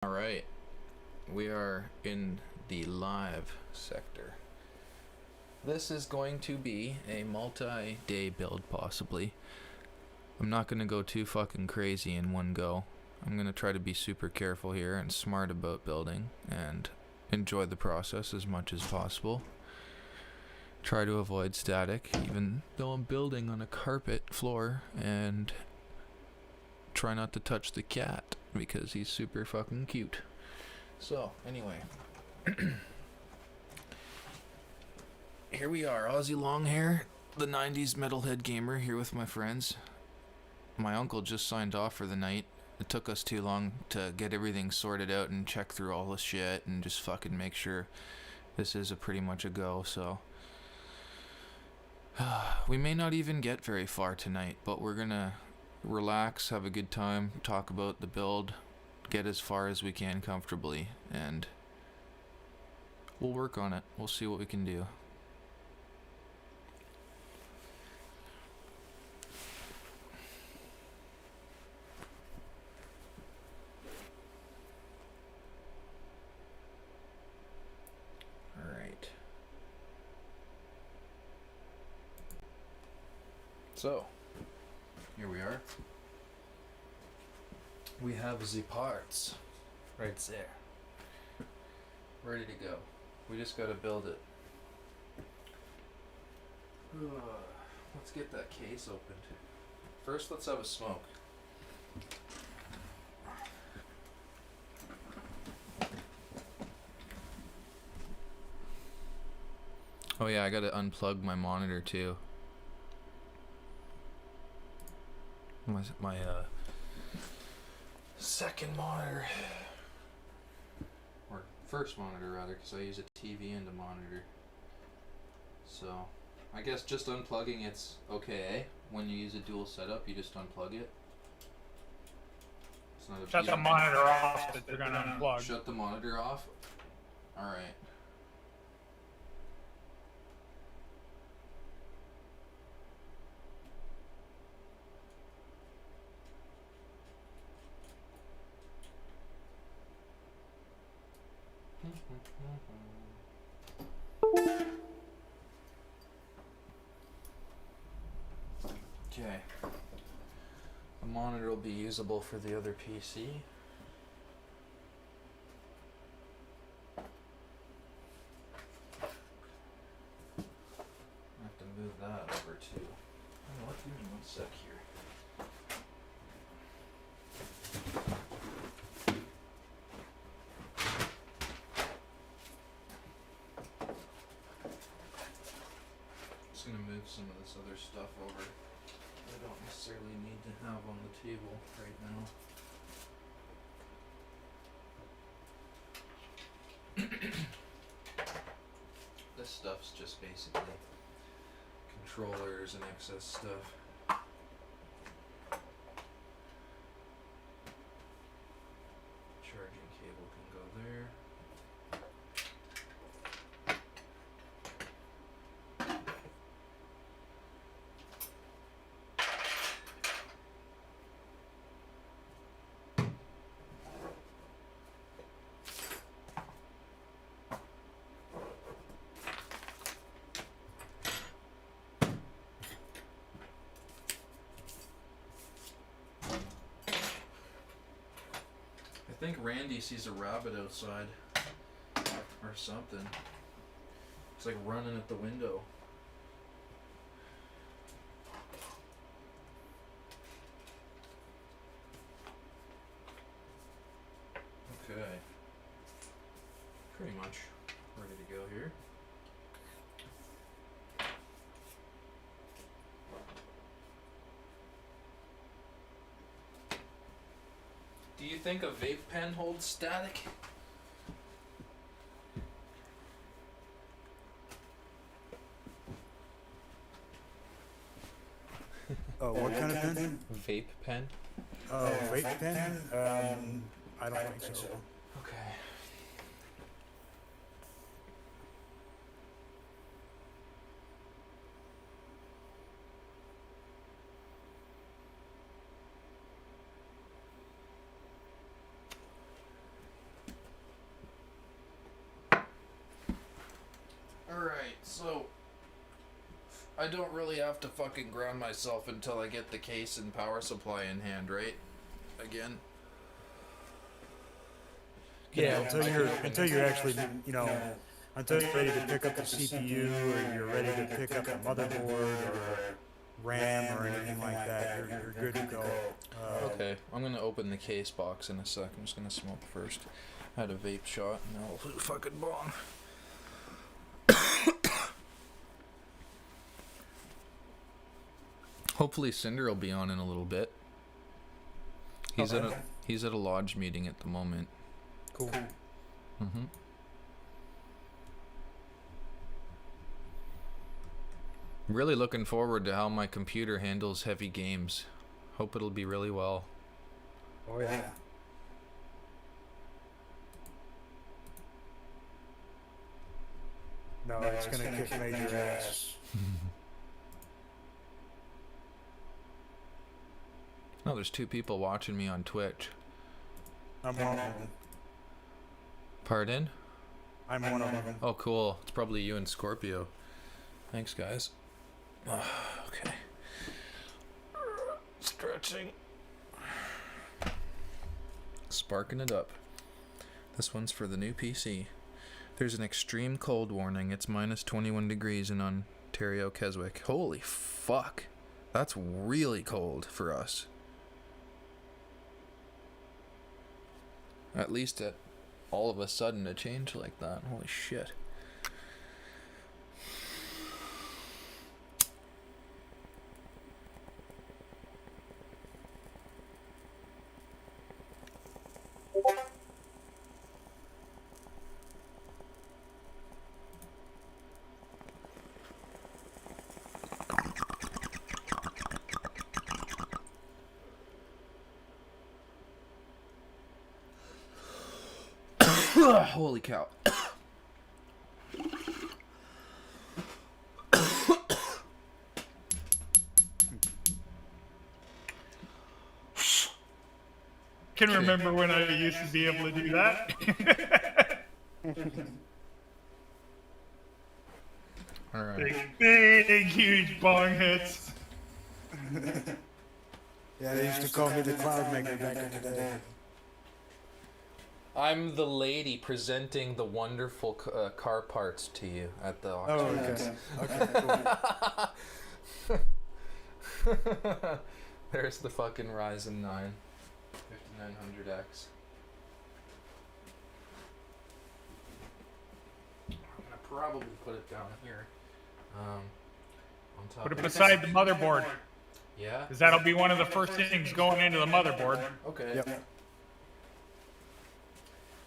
Alright, we are in the live sector. This is going to be a multi-day build, possibly. I'm not going to go too fucking crazy in one go. I'm going to try to be super careful here and smart about building and enjoy the process as much as possible. Try to avoid static, even though I'm building on a carpet floor, and try not to touch the cat because he's super fucking cute. So, anyway. Here we are, Aussie Longhair, the 90s metalhead gamer, here with my friends. My uncle just signed off for the night. It took us too long to get everything sorted out and check through all the shit and just fucking make sure this is pretty much a go, so. We may not even get very far tonight, but we're gonna relax, have a good time, talk about the build, get as far as we can comfortably, and we'll work on it. We'll see what we can do. Alright. So, here we are. We have the parts right there, ready to go. We just gotta build it. Let's get that case opened. First, let's have a smoke. Oh yeah, I gotta unplug my monitor too. My second monitor, or first monitor rather, because I use a TV and a monitor. So I guess just unplugging it's okay, eh? When you use a dual setup, you just unplug it. It's not a Shut the monitor off that they're gonna unplug. Shut the monitor off? Alright. Okay. The monitor will be usable for the other PC. I have to move that over too. Oh, what? Give me one sec here. Just gonna move some of this other stuff over. I don't necessarily need to have on the table right now. This stuff's just basically controllers and excess stuff. Charging cable can go there. I think Randy sees a rabbit outside or something. It's like running at the window. Okay. Pretty much ready to go here. Do you think a vape pen holds static? Oh, what kind of pen? Vape pen? Oh, vape pen? I don't think so. Okay. Alright, so I don't really have to fucking ground myself until I get the case and power supply in hand, right? Again. Yeah, until you're actually, you know, until you're ready to pick up the CPU or you're ready to pick up the motherboard or RAM or anything like that, you're good to go. Okay, I'm gonna open the case box in a sec. I'm just gonna smoke first. I had a vape shot, and now I'll hit a fucking bong. Hopefully Cinder will be on in a little bit. He's at a lodge meeting at the moment. Cool. Mm-hmm. Really looking forward to how my computer handles heavy games. Hope it'll be really well. Oh yeah. No, it's gonna kick major ass. Oh, there's 2 people watching me on Twitch. I'm one of them. Pardon? I'm one of them. Oh, cool. It's probably you and Scorpio. Thanks, guys. Okay. Stretching. Sparking it up. This one's for the new PC. There's an extreme cold warning. It's minus 21 degrees in Ontario, Keswick. Holy fuck. That's really cold for us. At least at all of a sudden a change like that. Holy shit. Holy cow. Can remember when I used to be able to do that. All right. Big, huge bong hits. Yeah, they used to call me the Cloud Maker back in the day. I'm the lady presenting the wonderful car parts to you at the Oh, auction. okay. Okay, cool. There's the fucking Ryzen 9 5900X. I'm gonna probably put it down here. On top Put it of beside the motherboard, Yeah? because that'll be one of the first things going into the motherboard. Okay. Yep.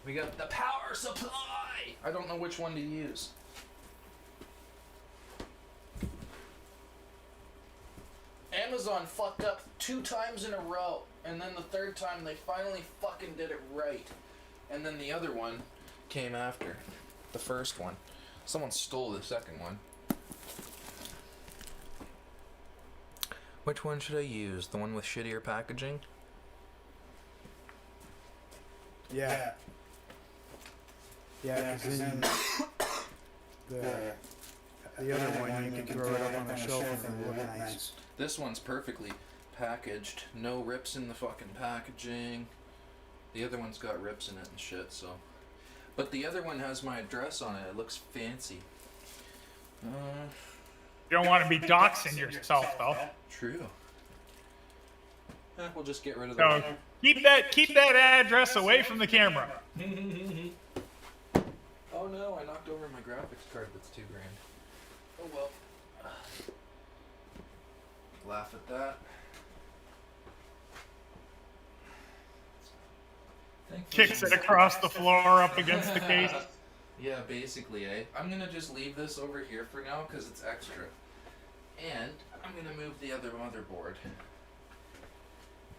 We got the power supply! I don't know which one to use. Amazon fucked up 2 times in a row, and then the 3rd time they finally fucking did it right. And then the other one came after the first one. Someone stole the second one. Which one should I use? The one with shittier packaging? Yeah. Yeah, because then the other one, you can throw it up on the shelf and it'll look nice. This one's perfectly packaged. No rips in the fucking packaging. The other one's got rips in it and shit, so. But the other one has my address on it. It looks fancy. You don't want to be doxing yourself, though. True. We'll just get rid of So the keep that address away from the camera. Oh no, I knocked over my graphics card that's $2,000. Oh well. Laugh at that. Kicks it across the floor up against the case. Yeah, basically, eh? I'm gonna just leave this over here for now because it's extra. And I'm gonna move the other motherboard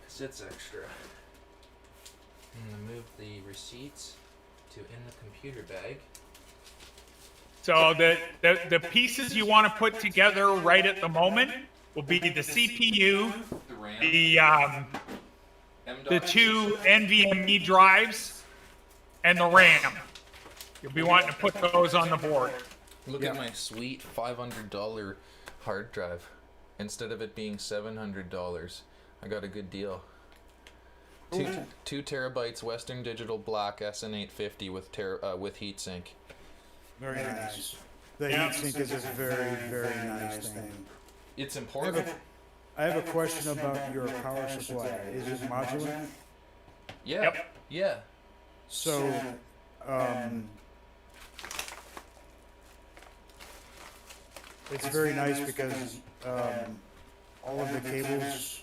because it's extra. I'm gonna move the receipts to in the computer bag. So the pieces you want to put together right at the moment will be the CPU, The RAM. the 2 NVMe drives, and the RAM. You'll be wanting to put those on the board. Look Yeah. at my sweet $500 hard drive. Instead of it being $700, I got a good deal. Ooh. 2 terabytes Western Digital Black SN850 with heatsink. Very nice. The heatsink is a very, very nice thing. It's I have important. I have a question about your power supply. Is it modular? Yeah. Yep. Yeah. So, it's very nice because all of the cables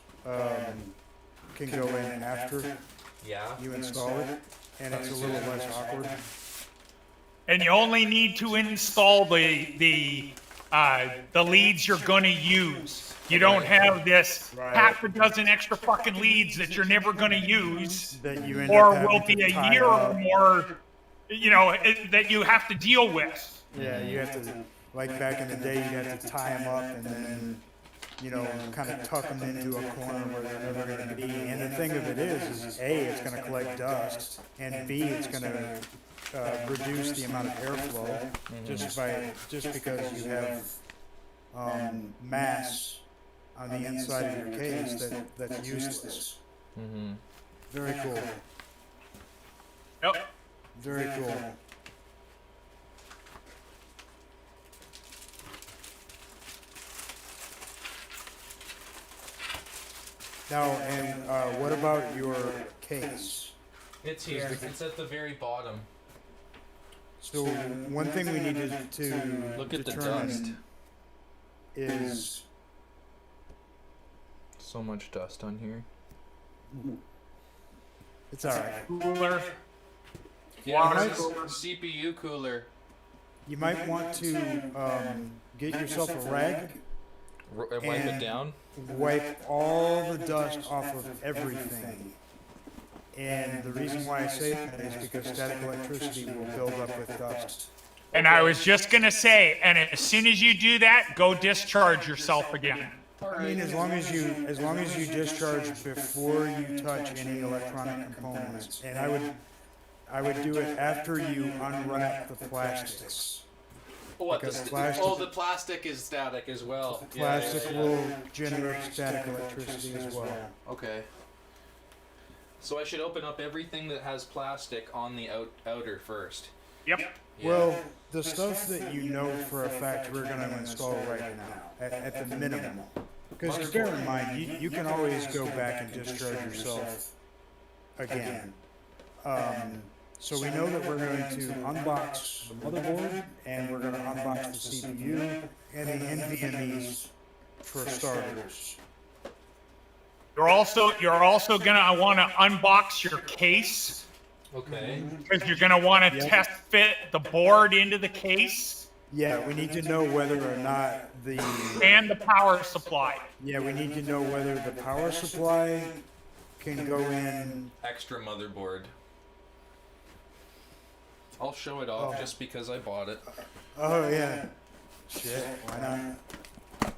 can go in after Yeah. you install it, and it's a little less awkward. And you only need to install the leads you're gonna use. You don't have this Right. half a dozen extra fucking leads that you're never gonna use, That you end or up will having be to a tie year or up. more, that you have to deal with. Yeah, you have to, like back in the day, you had to tie them up and then, kind of tuck them into a corner where they're never going to be. And the thing of it is A, it's going to collect dust, and B, it's going to reduce the amount of airflow just because you have mass on the inside of your case that's useless. Mm-hmm. Very cool. Yep. Very cool. Now, and what about your case? It's here. It's at the very bottom. So one thing we need to Look at the determine dust. is So much dust on here. it's all right. Cooler. Yeah, Water this is CPU cooler. You might want to get yourself a rag, Wipe it And- down. wipe all the dust off of everything. And the reason why I say that is because static electricity will build up with dust. And I was just gonna say, and as soon as you do that, go discharge yourself again. I mean, as long as you discharge before you touch any electronic components, and I would do it after you unwrap the plastics. What? Because plastic- the plastic is static as well. Plastic will generate static electricity as well. Okay. So I should open up everything that has plastic on the outer first. Yep. Yeah. Well, the stuff that you know for a fact we're going to install right now, at the minimum. Because bear in mind, you can always go back and discharge yourself again. So we know that we're going to unbox the motherboard, and we're going to unbox the CPU, and the NVMe's for starters. You're also gonna want to unbox your case Okay. because you're gonna want to Yep. test fit the board into the case Yeah, we need to know whether or not and the power supply. we need to know whether the power supply can go in. Extra motherboard. I'll show it off just because I bought it. Oh yeah. Shit, why not?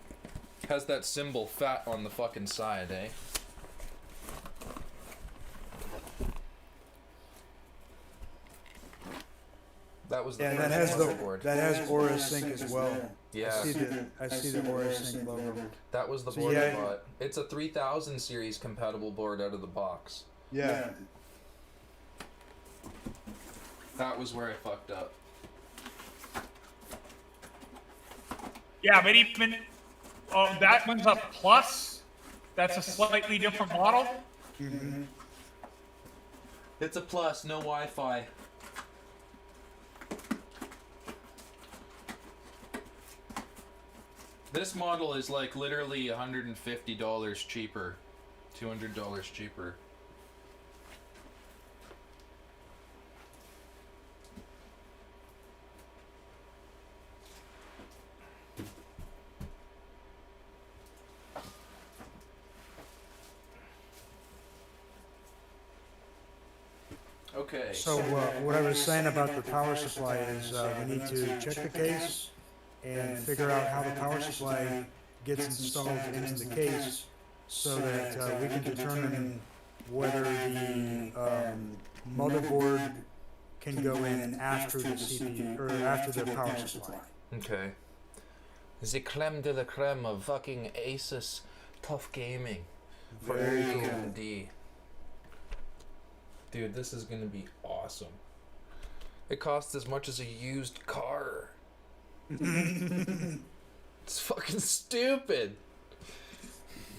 Has that symbol fat on the fucking side, eh? That was the Yeah, first motherboard. that has Aura Sync as well. Yeah. I see the Aura Sync logo. That was the So, board I yeah. bought. It's a 3000 series compatible board out of the box. Yeah. That was where I fucked up. Yeah, but even that one's a plus. That's a slightly different model. It's a plus, no Wi-Fi. This model is like literally $150 cheaper, $200 cheaper. Okay. So what I was saying about the power supply is we need to check the case and figure out how the power supply gets installed into the case so that we can determine whether the motherboard can go in after the CPU or after the power supply. Okay. The creme de la creme of fucking Asus Tough Gaming for Very cool. AMD. Dude, this is gonna be awesome. It costs as much as a used car. It's fucking stupid.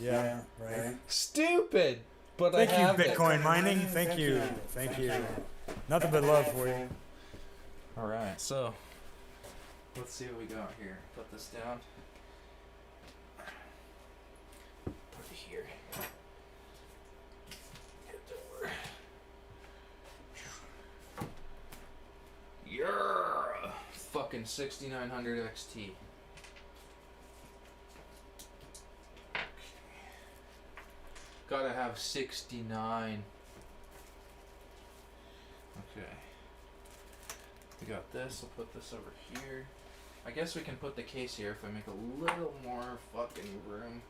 Yeah, right. Stupid. But Thank I you, have it. Bitcoin mining. Thank you. Thank you. Nothing but love for you. All right, so let's see what we got here. Put this down. Put it here. Hit the door. Yeah, fucking 6900 XT. Gotta have 69. Okay. We got this. I'll put this over here. I guess we can put the case here if I make a little more fucking room.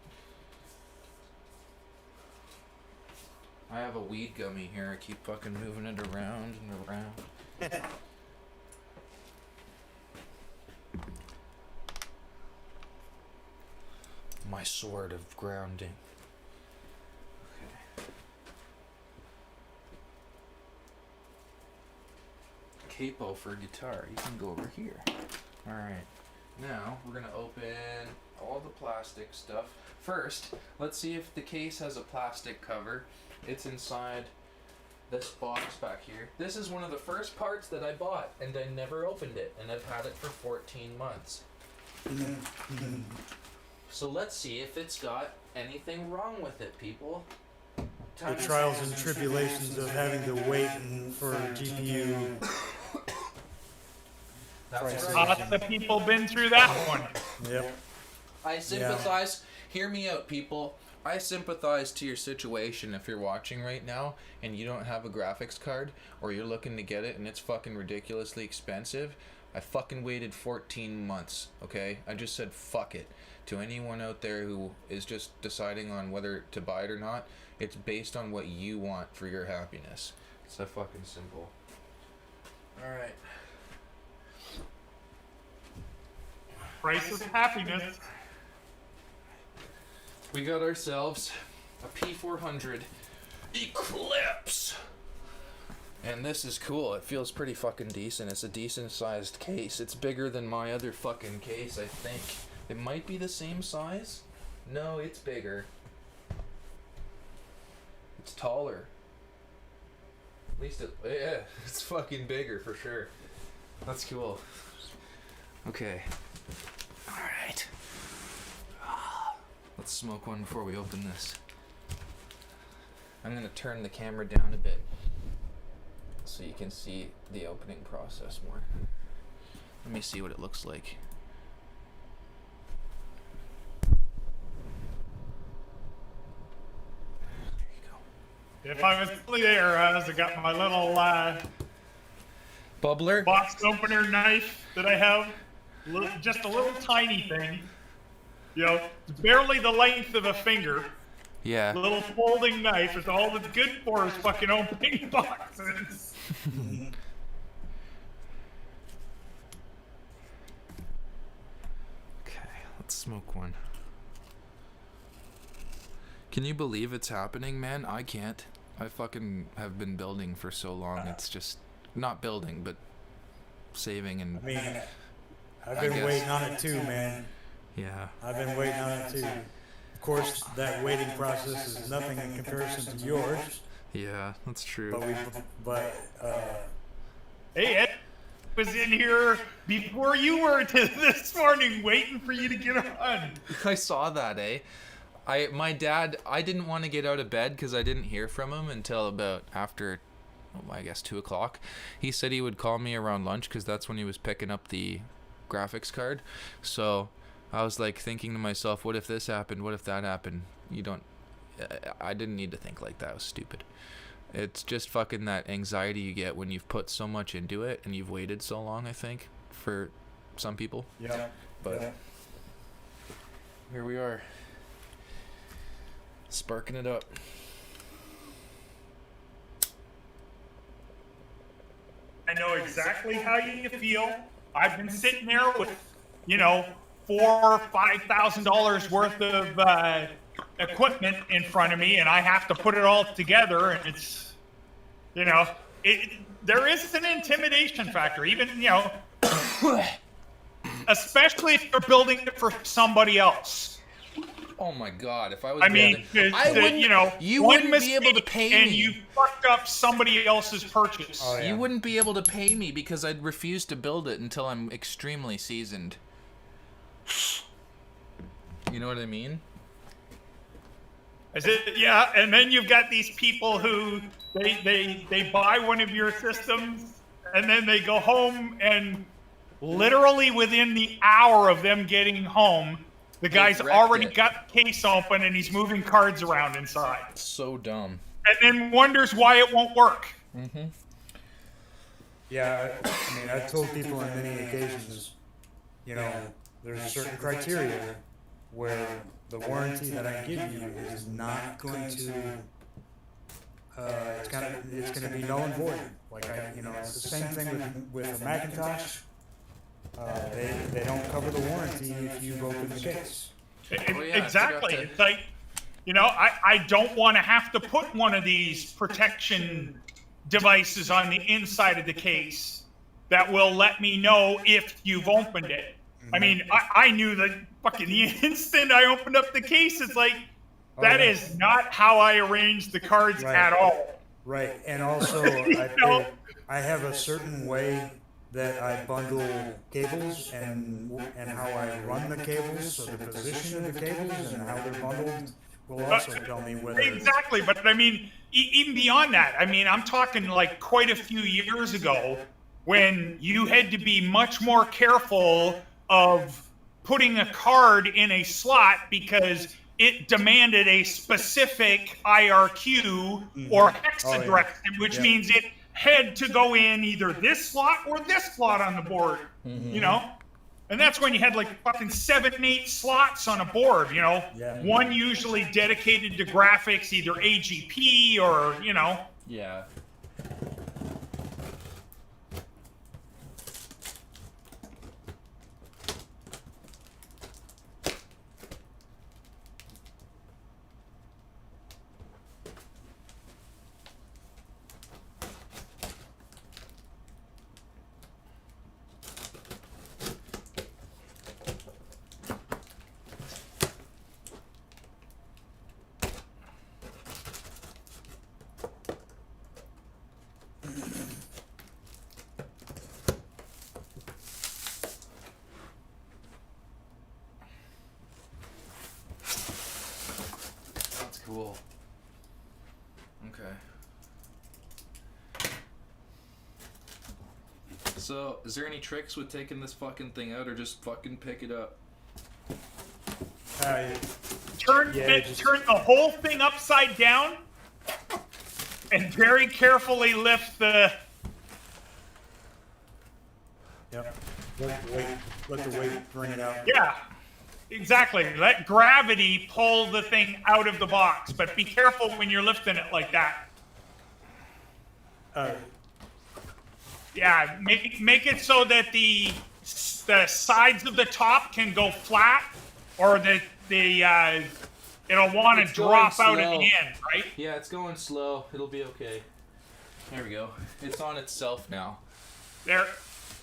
I have a weed gummy here. I keep fucking moving it around and around. My sword of grounding. Okay. Capo for guitar. You can go over here. Alright. Now, we're going to open all the plastic stuff. First, let's see if the case has a plastic cover. It's inside this box back here. This is one of the first parts that I bought, and I never opened it, and I've had it for 14 months. So let's see if it's got anything wrong with it, people. The trials and tribulations of having to wait for GPU. That's right. Lots of people been through that one. Yep. I sympathize. Hear me out, people. I sympathize to your situation if you're watching right now and you don't have a graphics card or you're looking to get it and it's fucking ridiculously expensive. I fucking waited 14 months, okay? I just said fuck it. To anyone out there who is just deciding on whether to buy it or not, it's based on what you want for your happiness. It's that fucking simple. Alright. Price of happiness. We got ourselves a P400 Eclipse. And this is cool. It feels pretty fucking decent. It's a decent sized case. It's bigger than my other fucking case, I think. It might be the same size. No, it's bigger. It's taller. At least it's fucking bigger for sure. That's cool. Okay. Alright. Let's smoke one before we open this. I'm gonna turn the camera down a bit so you can see the opening process more. Let me see what it looks like. There you go. If I was there, I got my little Bubbler? box opener knife that I have. Just a little tiny thing. You know, it's barely the length of a finger. Yeah. Little folding knife is all it's good for is fucking opening boxes. Okay, let's smoke one. Can you believe it's happening, man? I can't. I fucking have been building for so long. It's just not building, but saving and I mean, I've I been guess. waiting on it too, man. yeah. I've been waiting on it too. Of course, that waiting process is nothing in comparison to yours. Yeah, that's true. But Hey, Ed was in here before you were this morning waiting for you to get on. I saw that, eh? My dad, I didn't want to get out of bed because I didn't hear from him until about after, I guess, 2 o'clock. He said he would call me around lunch because that's when he was picking up the graphics card. So I was like thinking to myself, what if this happened? What if that happened? I didn't need to think like that. It was stupid. It's just fucking that anxiety you get when you've put so much into it and you've waited so long, I think, for some people. yeah, But here we are. Sparking it up. I know exactly how you feel. I've been sitting there with you know, $4,000 or $5,000 worth of equipment in front of me, and I have to put it all together, and it's, you know, there is an intimidation factor, even, you know, especially if you're building it for somebody else. Oh my God! If I was, I mean, I wouldn't. you know, You one wouldn't be able to mistake pay and me. you fucked up somebody else's purchase. Oh, yeah. You wouldn't be able to pay me because I'd refuse to build it until I'm extremely seasoned. You know what I mean? Is it? Yeah, and then you've got these people who they buy one of your systems and then they go home, and literally within the hour of them getting home, the guy's wrecked already it. got the case open and he's moving cards around inside, So dumb. and then wonders why it won't work. Yeah, I mean, I've told people on many occasions, you know, there's certain criteria where the warranty that I give you is not going to, it's gonna be null and void. Like you know, it's the same thing with a Macintosh. They don't cover the warranty if you've opened the case. Exactly. I forgot to- It's like, you know, I don't want to have to put one of these protection devices on the inside of the case that will let me know if you've opened it. I mean, I knew that fucking the instant I opened up the case, it's like, that yeah. is not how I arranged the cards Right. at all. Right, and also know? I have a certain way that I bundle cables and how I run the cables, so the position of the cables and how they're bundled will also tell me whether. Exactly, but I mean, even beyond that, I mean, I'm talking like quite a few years ago when you had to be much more careful of putting a card in a slot because it demanded a specific IRQ or hexadecimal, which means it had to go in either this slot or this slot on the board, you know? And that's when you had like fucking 7, 8 slots on a board, you know? Yeah. One usually dedicated to graphics, either AGP or, you know. Yeah. That's cool. Okay. So, is there any tricks with taking this fucking thing out, or just fucking pick it up? Turn the whole thing upside down and very carefully lift the. Yep. Let the weight bring it out. Yeah, exactly. Let gravity pull the thing out of the box, but be careful when you're lifting it like that. Yeah, make it so that the sides of the top can go flat, or that it'll want It's to drop going out at slow. the end, right? Yeah, it's going slow. It'll be okay. There we go. It's on itself now. There.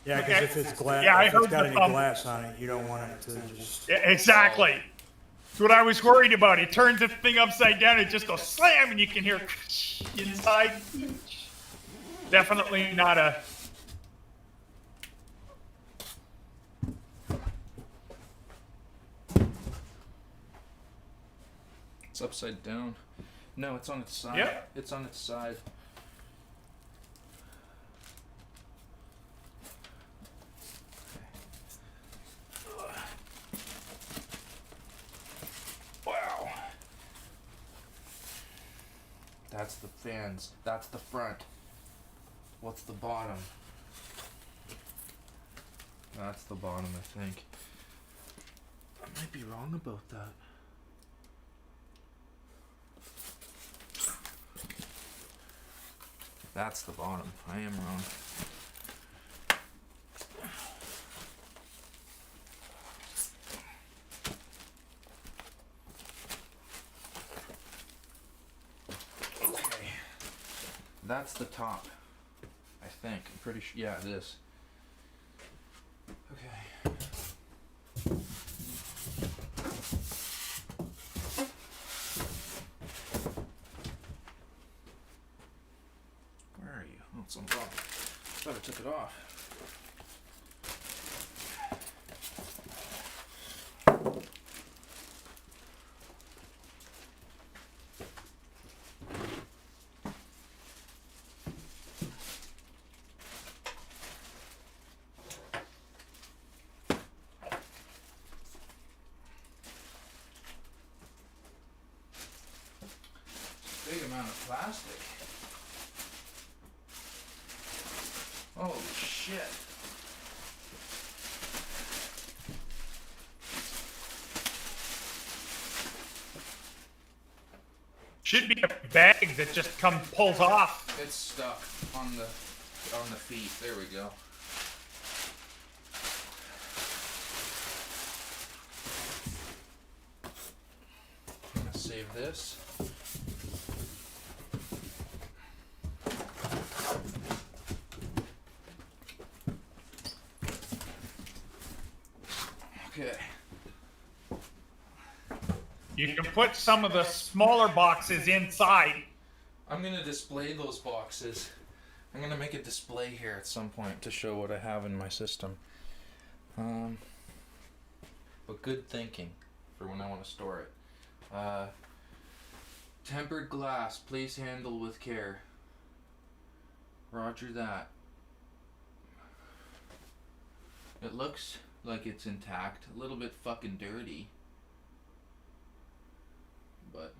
Yeah, because Okay. if it's glass, Yeah, I if heard it's got the any thump. glass on it, you don't want it to just. Yeah, exactly. That's what I was worried about. It turns the thing upside down, it just goes slam, and you can hear inside. Definitely not a. It's upside down. No, it's on its side. Yep. It's on its side. Wow. That's the fans. That's the front. What's the bottom? That's the bottom, I think. I might be wrong about that. That's the bottom. I am wrong. That's the top. I think. I'm pretty sure. Yeah, it is. Okay. Where are you? Oh, it's on top. I thought I took it off. Big amount of plastic. Holy shit. Should be a bag that just pulls off. It's stuck on the feet. There we go. I'm gonna save this. Okay. You can put some of the smaller boxes inside. I'm gonna display those boxes. I'm gonna make a display here at some point to show what I have in my system. But good thinking for when I want to store it. Tempered glass, please handle with care. Roger that. It looks like it's intact, a little bit fucking dirty. But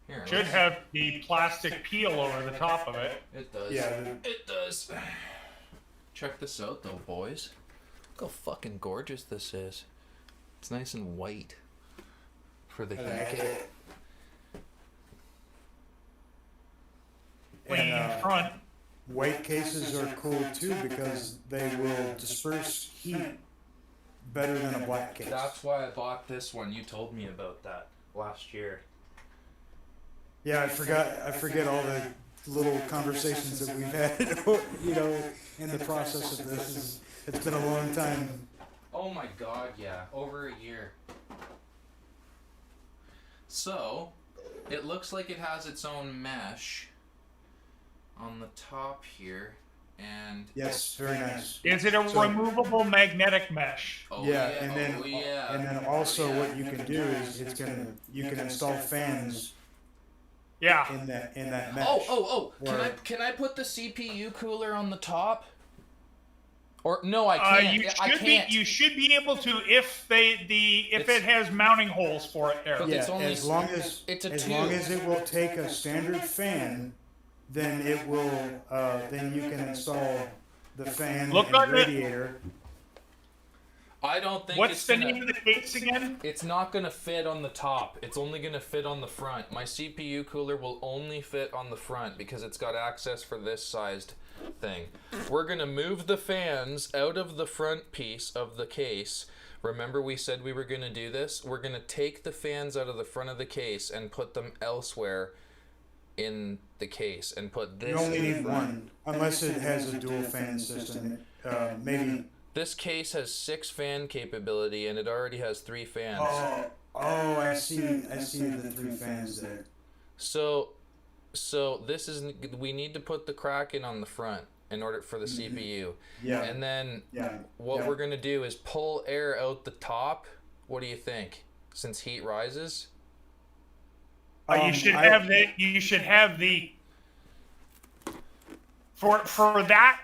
here, Should have the plastic peel over the top of it. It does. Yeah. It does. Check this out though, boys. Look how fucking gorgeous this is. It's nice and white for the heat kit. Clean And, front. white cases are cool too because they will disperse heat better than a black case. That's why I bought this one. You told me about that last year. Yeah, I forget all the little conversations that we've had, you know, in the process of this. It's been a long time. Oh my god, yeah. Over a year. So, it looks like it has its own mesh on the top here. And Yes, very nice. Is it a So- removable magnetic mesh? oh Yeah, and then oh yeah. and then also what you can do is you can install fans Yeah. in that mesh. Can Or- can I put the CPU cooler on the top? Or no, I can't. I can't. You should be able to if it has mounting holes for it there. But Yeah, it's only as long as it's a as tube. long as it will take a standard fan, then it will then you can install the fan Look and on the- radiator. I don't think What's it's the gonna, name of the case again? It's not gonna fit on the top. It's only gonna fit on the front. My CPU cooler will only fit on the front because it's got access for this sized thing. We're gonna move the fans out of the front piece of the case. Remember we said we were gonna do this? We're gonna take the fans out of the front of the case and put them elsewhere in the case and put this You only in the need front. one, unless it has a dual fan system. Maybe. This case has 6 fan capability and it already has 3 fans. Oh, I see the 3 fans there. So this is, we need to put the Kraken on the front in order for the CPU. Yeah. And then Yeah. what yeah. we're gonna do is pull air out the top. What do you think? Since heat rises? You should have the for that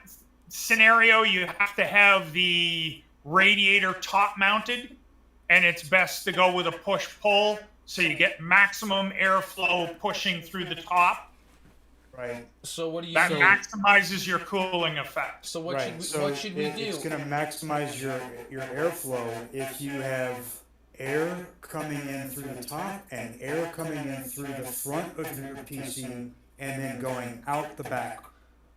scenario you have to have the radiator top mounted, and it's best to go with a push pull so you get maximum airflow pushing through the top. Right. So what do you That think? maximizes your cooling effect. So what Right. should we do? It's going to maximize your airflow if you have air coming in through the top and air coming in through the front of your PC and then going out the back.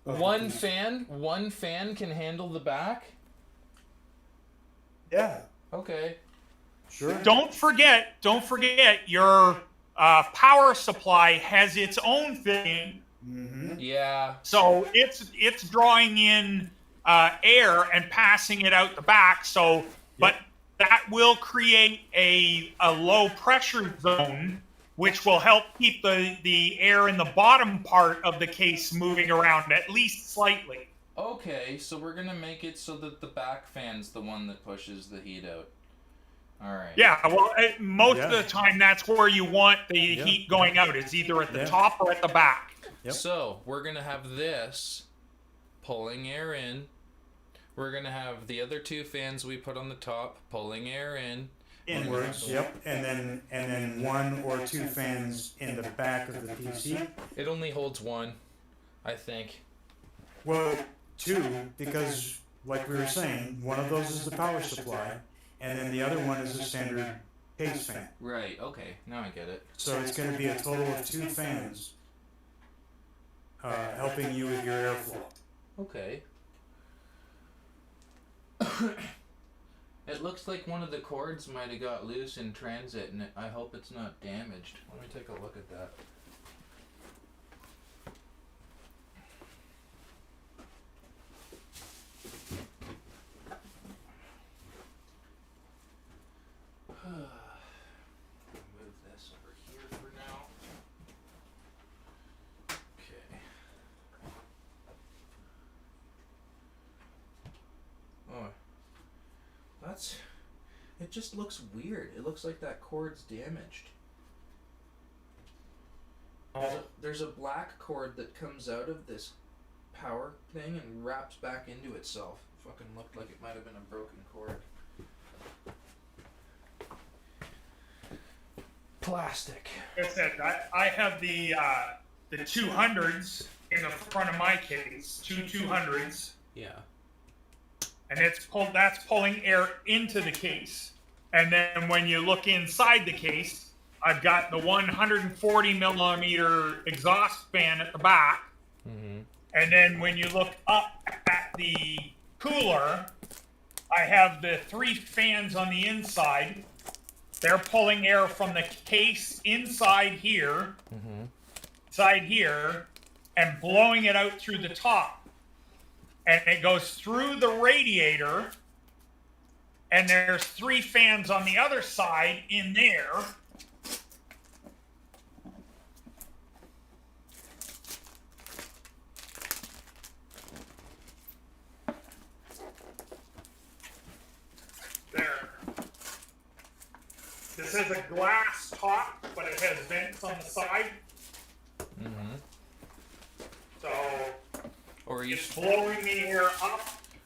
of the One PC. fan can handle the back? Yeah. Okay. Sure. Don't forget your power supply has its own thing Mm-hmm. Yeah. So it's drawing in air and passing it out the back. So, but that will create a low pressure zone, which will help keep the air in the bottom part of the case moving around at least slightly. Okay, so we're gonna make it so that the back fan's the one that pushes the heat out. All right. Yeah, well, most of the time that's where you want the heat going out. It's either at the top or at the back. Yep. So we're gonna have this pulling air in. We're gonna have the other two fans we put on the top pulling air in. Inwards. Yep. And then one or two fans in the back of the PC. It only holds one, I think. Well, two, because like we were saying, one of those is the power supply, and then the other one is a standard case fan. Right. Okay. Now I get it. So it's going to be a total of two fans helping you with your airflow. Okay. It looks like one of the cords might have got loose in transit, and I hope it's not damaged. Let me take a look at that. Move this over here for now. Okay. Oh, that's. It just looks weird. It looks like that cord's damaged. There's a black cord that comes out of this power thing and wraps back into itself. Fucking looked like it might have been a broken cord. Plastic. Like I said, I have the 200s in the front of my case, two 200s, Yeah. and that's pulling air into the case. And then when you look inside the case, I've got the 140 millimeter exhaust fan at the back. Mm-hmm. And then when you look up at the cooler, I have the three fans on the inside. They're pulling air from the case inside here, and blowing it out through the top. And it goes through the radiator, and there's three fans on the other side in there. There. This has a glass top, but it has vents on the side. Mm-hmm. So Or you it's blowing the air up.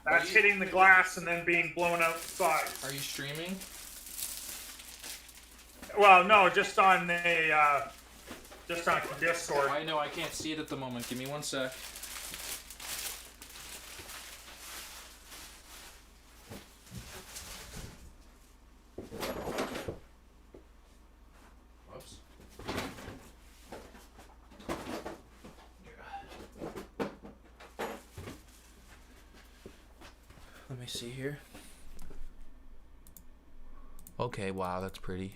That's hitting the glass and then being blown out the side. are you streaming? Well, no, just on Discord. I know I can't see it at the moment. Give me 1 sec. Whoops. Let me see here. Okay, wow, that's pretty.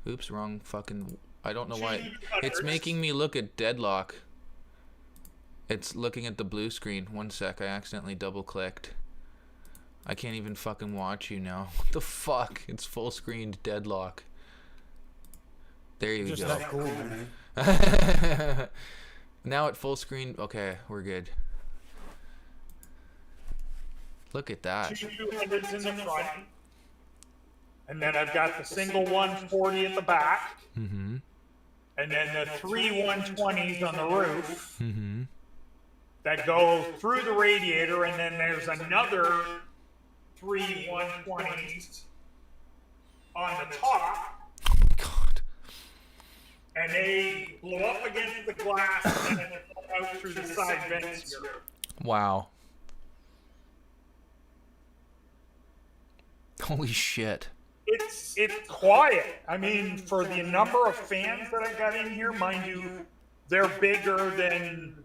Oops, wrong fucking. I don't know why. It's making me look at Deadlock. It's looking at the blue screen. 1 sec, I accidentally double clicked. I can't even fucking watch you now. What the fuck? It's full screened Deadlock. There you Just go. that cool, man. Now at full screen. Okay, we're good. Look at that. Two 200s in the front. And then I've got the single 140 at the back. Mm-hmm. And then the three 120s on the roof Mm-hmm. that go through the radiator. And then there's another three 120s on the top. God. And they blow up against the glass and then blow out through the side vents here. Wow. Holy shit. It's quiet. I mean, for the number of fans that I've got in here, mind you, they're bigger than,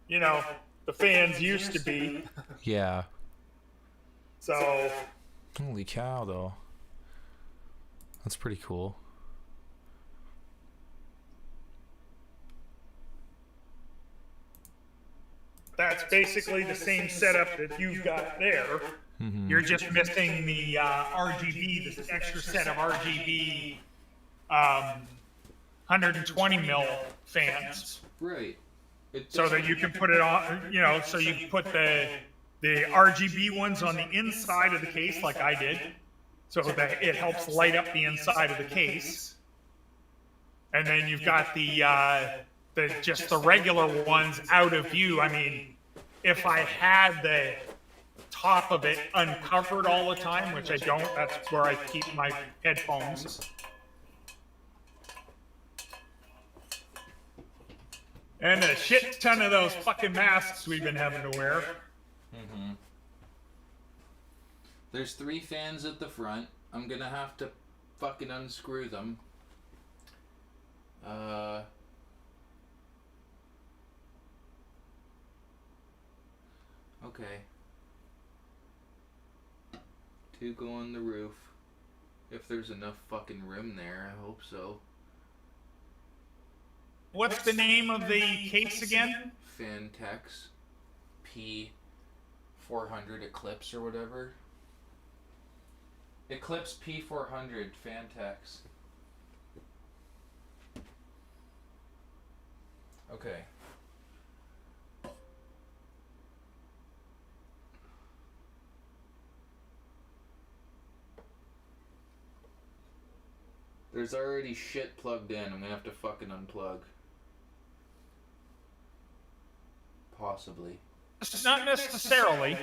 the fans used to be. Yeah. So, Holy cow, though. That's pretty cool. that's basically the same setup that you've got there. You're just missing the RGB, this extra set of RGB 120 mil fans, Right. so that you can put it on. You know, so you can put the RGB ones on the inside of the case, like I did, so that it helps light up the inside of the case. And then you've got the just the regular ones out of view. I mean, if I had the top of it uncovered all the time, which I don't, that's where I keep my headphones. And a shit ton of those fucking masks we've been having to wear. There's 3 fans at the front. I'm gonna have to fucking unscrew them. Okay. 2 go on the roof. If there's enough fucking room there, I hope so. What's the name of the case again? Fantex P400 Eclipse or whatever. Eclipse P400 Fantex. Okay. There's already shit plugged in. I'm gonna have to fucking unplug. Possibly. Not necessarily.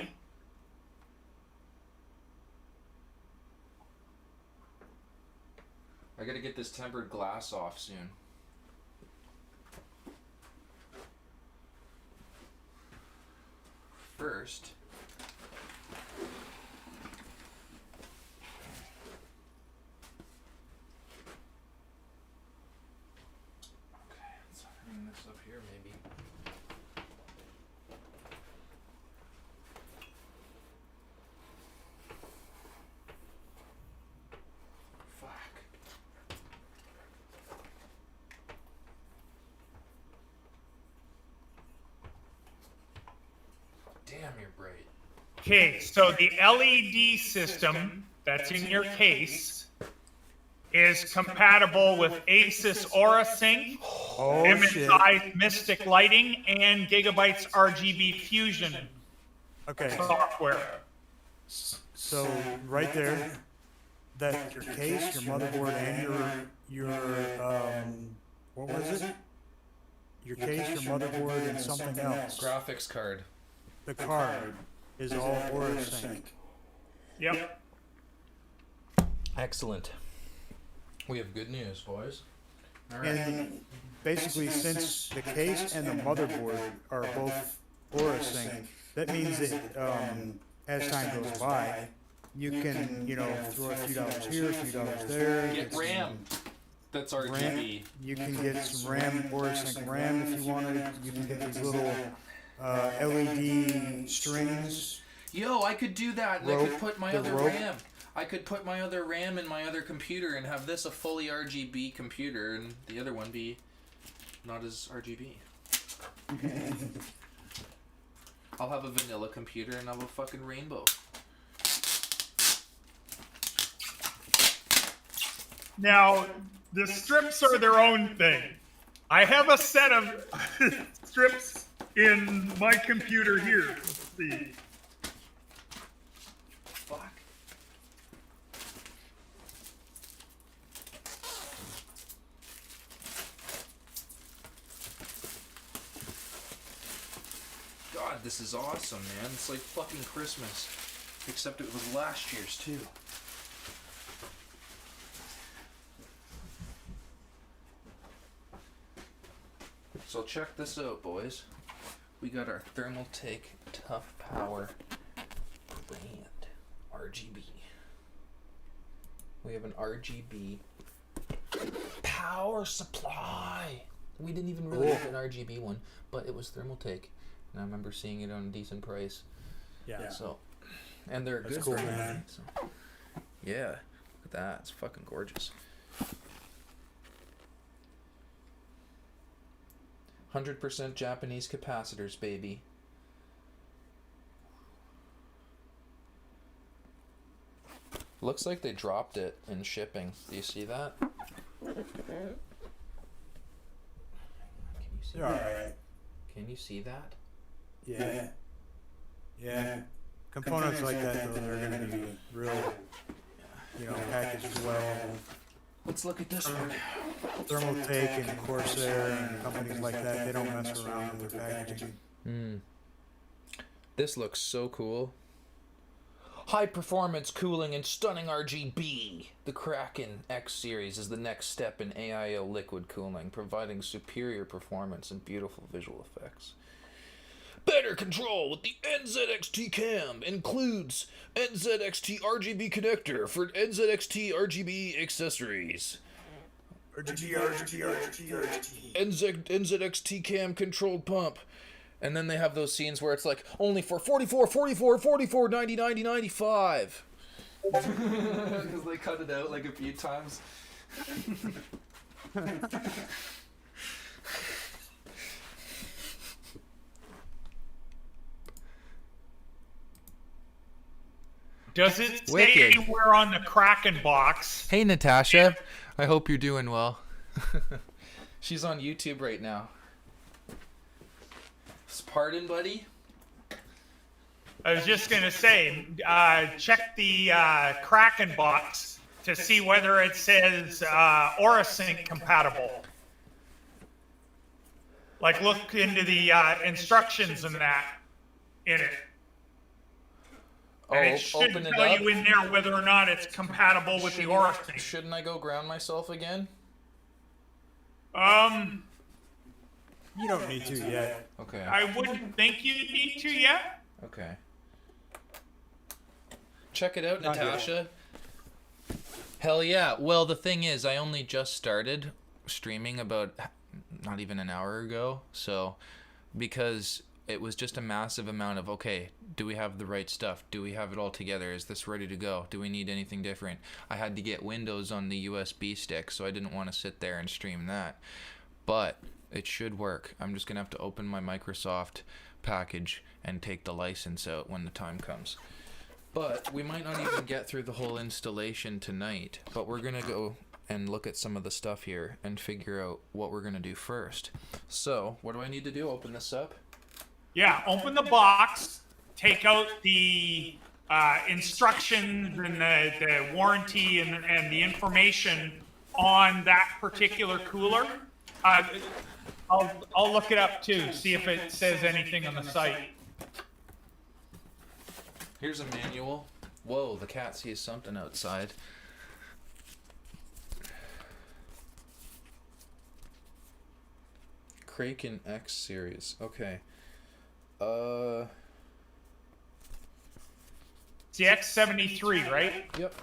I gotta get this tempered glass off soon. First, okay, let's hang this up here maybe. Fuck. Damn, you're bright. Okay, so the LED system that's in your case is compatible with Asus AuraSync, Oh shit. MSI Mystic Lighting, and Gigabyte's RGB Fusion Okay, software. so right there, that your case, your motherboard, and your what was it? Your case, your motherboard, and something else. Graphics card. The card is all AuraSync. Yep. Excellent. We have good news, boys. All right. And basically, since the case and the motherboard are both AuraSync, that means that as time goes by, you can, throw a few dollars here, a few dollars there. Get some RAM. That's RAM. RGB. You can get some RAM, AuraSync RAM if you wanted. You can get these little LED strings. Yo, I could do that, and I Rope, could put my the other rope. RAM. I could put my other RAM in my other computer and have this a fully RGB computer, and the other one be not as RGB. I'll have a vanilla computer and I'll have a fucking rainbow. Now, the strips are their own thing. I have a set of strips in my computer here. Let's see. Fuck. God, this is awesome, man. It's like fucking Christmas. Except it was last year's, too. So check this out, boys. We got our Thermaltake Tough Power brand RGB. We have an RGB power supply. We didn't even really have an RGB one, but it was Thermaltake, and I remember seeing it on a decent price. Yeah. So, and they're That's good cool, for man. money. So, yeah, look at that. It's fucking gorgeous. 100% Japanese capacitors, baby. Looks like they dropped it in shipping. Do you see that? Can you see They're all that? right. Can you see that? Yeah. Yeah. Components like that, though, they're going to be real, packaged well. Let's look at this one. Thermaltake and Corsair and companies like that, they don't mess around with their packaging. This looks so cool. High performance cooling and stunning RGB. The Kraken X series is the next step in AIO liquid cooling, providing superior performance and beautiful visual effects. Better control with the NZXT cam. Includes NZXT RGB connector for NZXT RGB accessories. NZXT cam controlled pump. And then they have those scenes where it's like, only for 44, 44, 44, 90, 90, 95. Because they cut it out like a few times. Does it say Wicked. anywhere on the Kraken box? Hey, Natasha. I hope you're doing well. She's on YouTube right now. Pardon, buddy? I was just going to say, check the Kraken box to see whether it says Aurasync compatible. Like, look into the instructions and that in it. Oh, And it should open it tell up. you in there whether or not it's compatible with the Aurasync. Shouldn't I go ground myself again? You don't need to yet. Okay. I wouldn't think you need to yet. Okay. Check it out, Not yet. Natasha. Hell yeah. Well, the thing is, I only just started streaming about not even an hour ago. So, because it was just a massive amount of, okay, do we have the right stuff? Do we have it all together? Is this ready to go? Do we need anything different? I had to get Windows on the USB stick, so I didn't want to sit there and stream that. But it should work. I'm just going to have to open my Microsoft package and take the license out when the time comes. But we might not even get through the whole installation tonight. But we're going to go and look at some of the stuff here and figure out what we're going to do first. So, what do I need to do? Open this up? Yeah, open the box, take out the instructions and the warranty and the information on that particular cooler. I'll look it up too, see if it says anything on the site. Here's a manual. Whoa, the cat sees something outside. Kraken X series. Okay. It's the X73, right? Yep.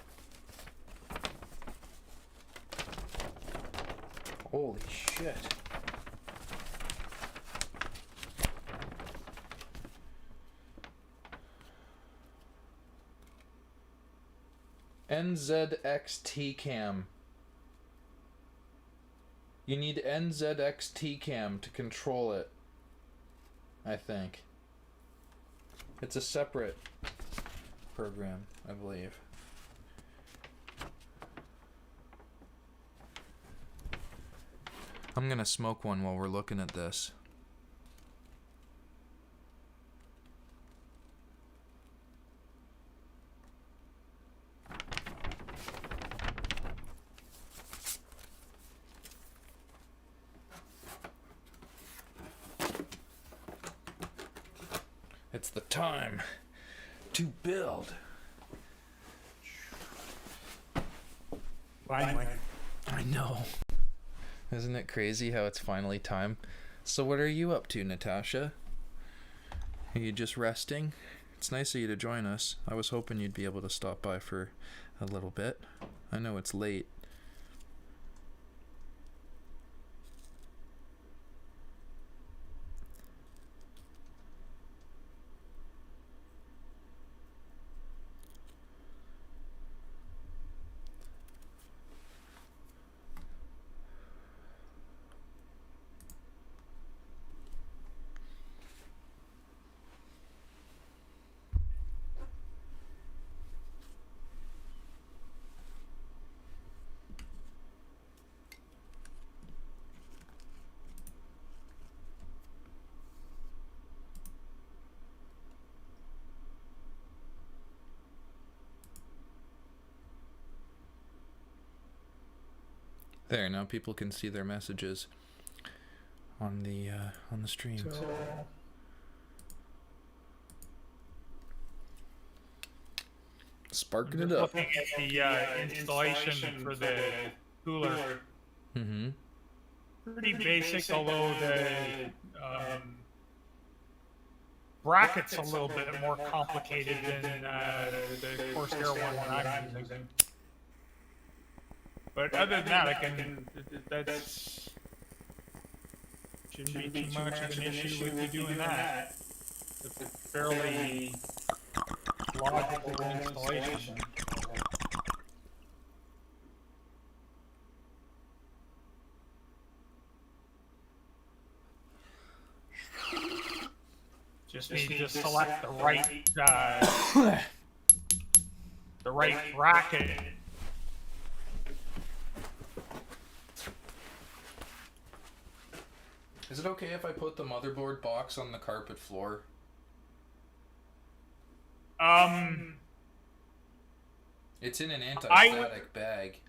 Holy shit. NZXT cam. You need NZXT cam to control it, I think. It's a separate program, I believe. I'm gonna smoke one while we're looking at this. It's the time to build. Finally. I know. Isn't it crazy how it's finally time? So what are you up to, Natasha? Are you just resting? It's nice of you to join us. I was hoping you'd be able to stop by for a little bit. I know it's late. There, now people can see their messages on the stream. So, Sparking I'm it just up. looking at the installation for the cooler. Mm-hmm. Pretty basic, although the bracket's a little bit more complicated than the Corsair one that I'm using. But other than that, that's shouldn't be too much of an issue with you doing that. It's a fairly logical installation. Just need to select the right bracket. Is it okay if I put the motherboard box on the carpet floor? It's in an anti-static bag.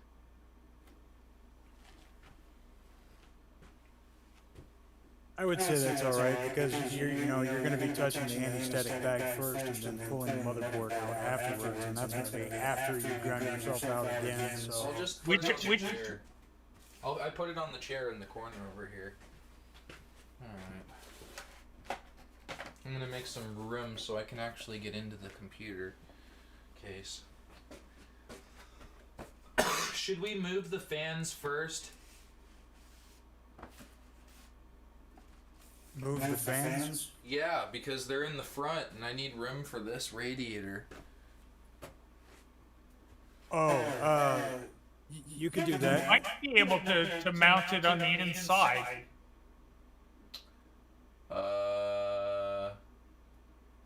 I would say that's all right because you're going to be touching the anti-static bag first and then pulling the motherboard out afterwards, and that's going to be after you ground yourself out again. So I'll just put it on the chair. I put it on the chair in the corner over here. Alright. I'm gonna make some room so I can actually get into the computer case. Should we move the fans first? move the fans. Yeah, because they're in the front and I need room for this radiator. Oh, you could do that. Might be able to mount it on the inside.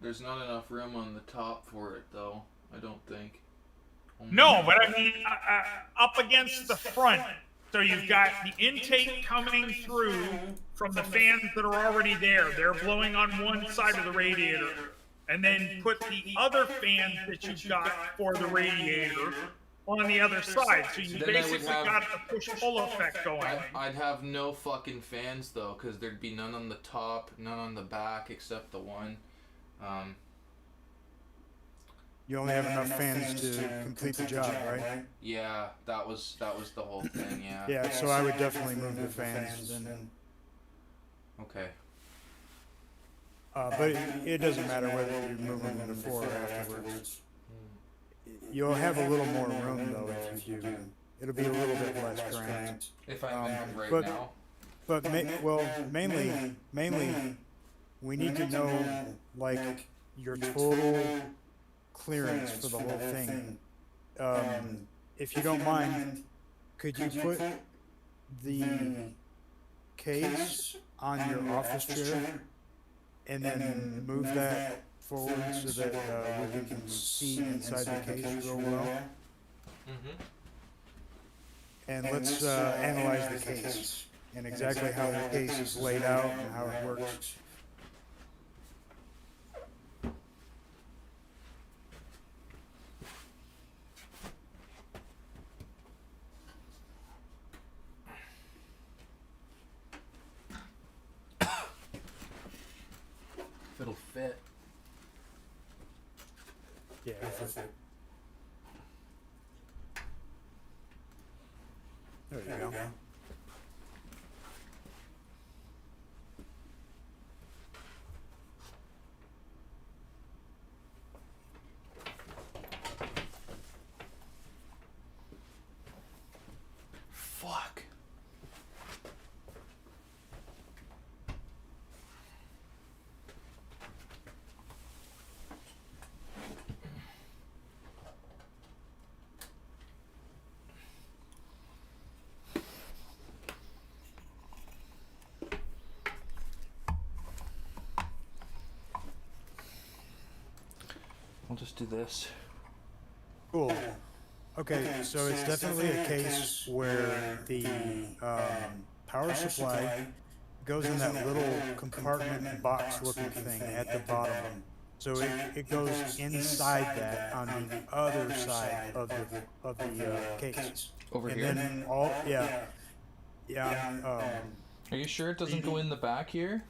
There's not enough room on the top for it, though. I don't think. No, but I mean, up against the front. So you've got the intake coming through from the fans that are already there. They're blowing on one side of the radiator. And then put the other fans that you've got for the radiator on the other side. So you basically got the push-pull effect going. I'd have no fucking fans, though, because there'd be none on the top, none on the back, except the one. You only have enough fans to complete the job, right? Yeah, that was the whole thing. Yeah. Yeah, so I would definitely move the fans then. Okay. But it doesn't matter whether you move them before or afterwards. You'll have a little more room though if you do. It'll be a little bit less cramped. If I move right but- now. But mainly, we need to know like your total clearance for the whole thing. If you don't mind, could you put the case on your office chair and then move that forward so that we can see inside the case real well? Mm-hmm. And let's analyze the case and exactly how the case is laid out and how it works. If it'll fit. Yeah, if it, there you go. Fuck. I'll just do this. Cool. Okay, so it's definitely a case where the power supply goes in that little compartment box looking thing at the bottom. So it goes inside that on the other side of the case. Over And here? then Yeah. Are you sure it doesn't go in the back here?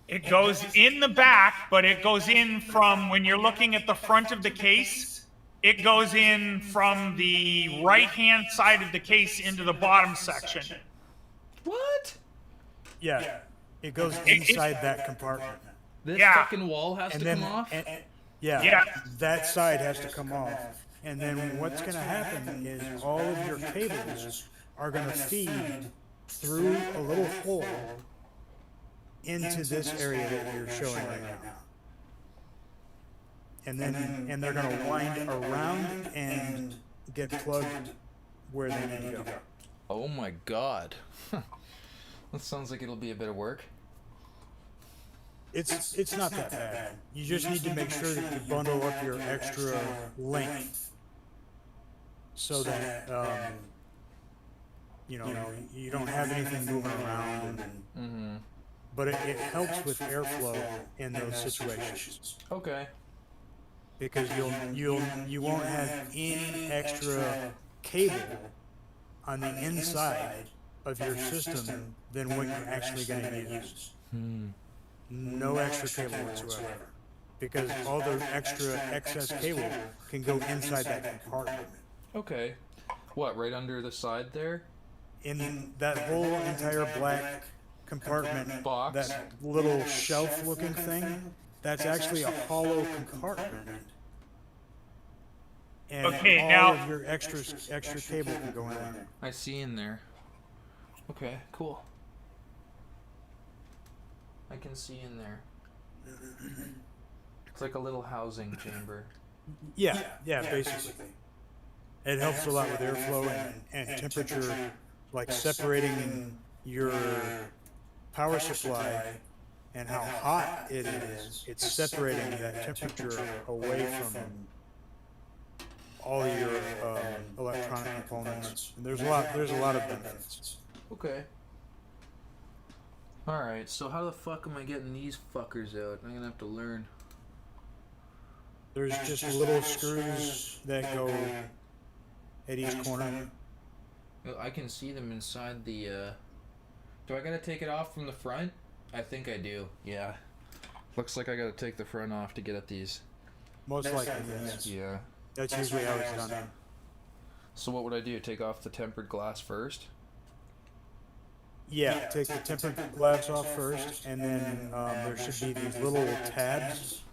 It goes in the back, but it goes in from when you're looking at the front of the case. It goes in from the right-hand side of the case into the bottom section. What? Yeah. It goes inside that compartment. This Yeah. fucking wall has And to then, come off? yeah, Yeah. that side has to come off. And then what's going to happen is all of your cables are going to feed through a little hole into this area that you're showing right now. And they're going to wind around and get plugged where they need to go. Oh my god. That sounds like it'll be a bit of work. It's not that bad. You just need to make sure that you bundle up your extra length so that you don't have anything moving around. But it helps with airflow in those situations Okay. because you won't have any extra cable on the inside of your system than what you're actually going to use. No extra cable whatsoever, because all the extra excess cable can go inside that compartment. Okay. What, right under the side there? In that whole entire black compartment, Box? that little shelf-looking thing, that's actually a hollow compartment. And Okay, all now- of your extra cable can go in there. I see in there. Okay, cool. I can see in there. It's like a little housing chamber. Yeah, basically. It helps a lot with airflow and temperature, like separating your power supply and how hot it is. It's separating that temperature away from all your electronic components. And there's a lot of benefits. Okay. Alright, so how the fuck am I getting these fuckers out? I'm gonna have to learn. There's just little screws that go at each corner. Well, I can see them inside the, Do I gotta take it off from the front? I think I do, yeah. Looks like I gotta take the front off to get at these. Most likely, yes. Yeah. That's usually how it's done. So what would I do? Take off the tempered glass first? Yeah, take the tempered glass off first, and then there should be these little tabs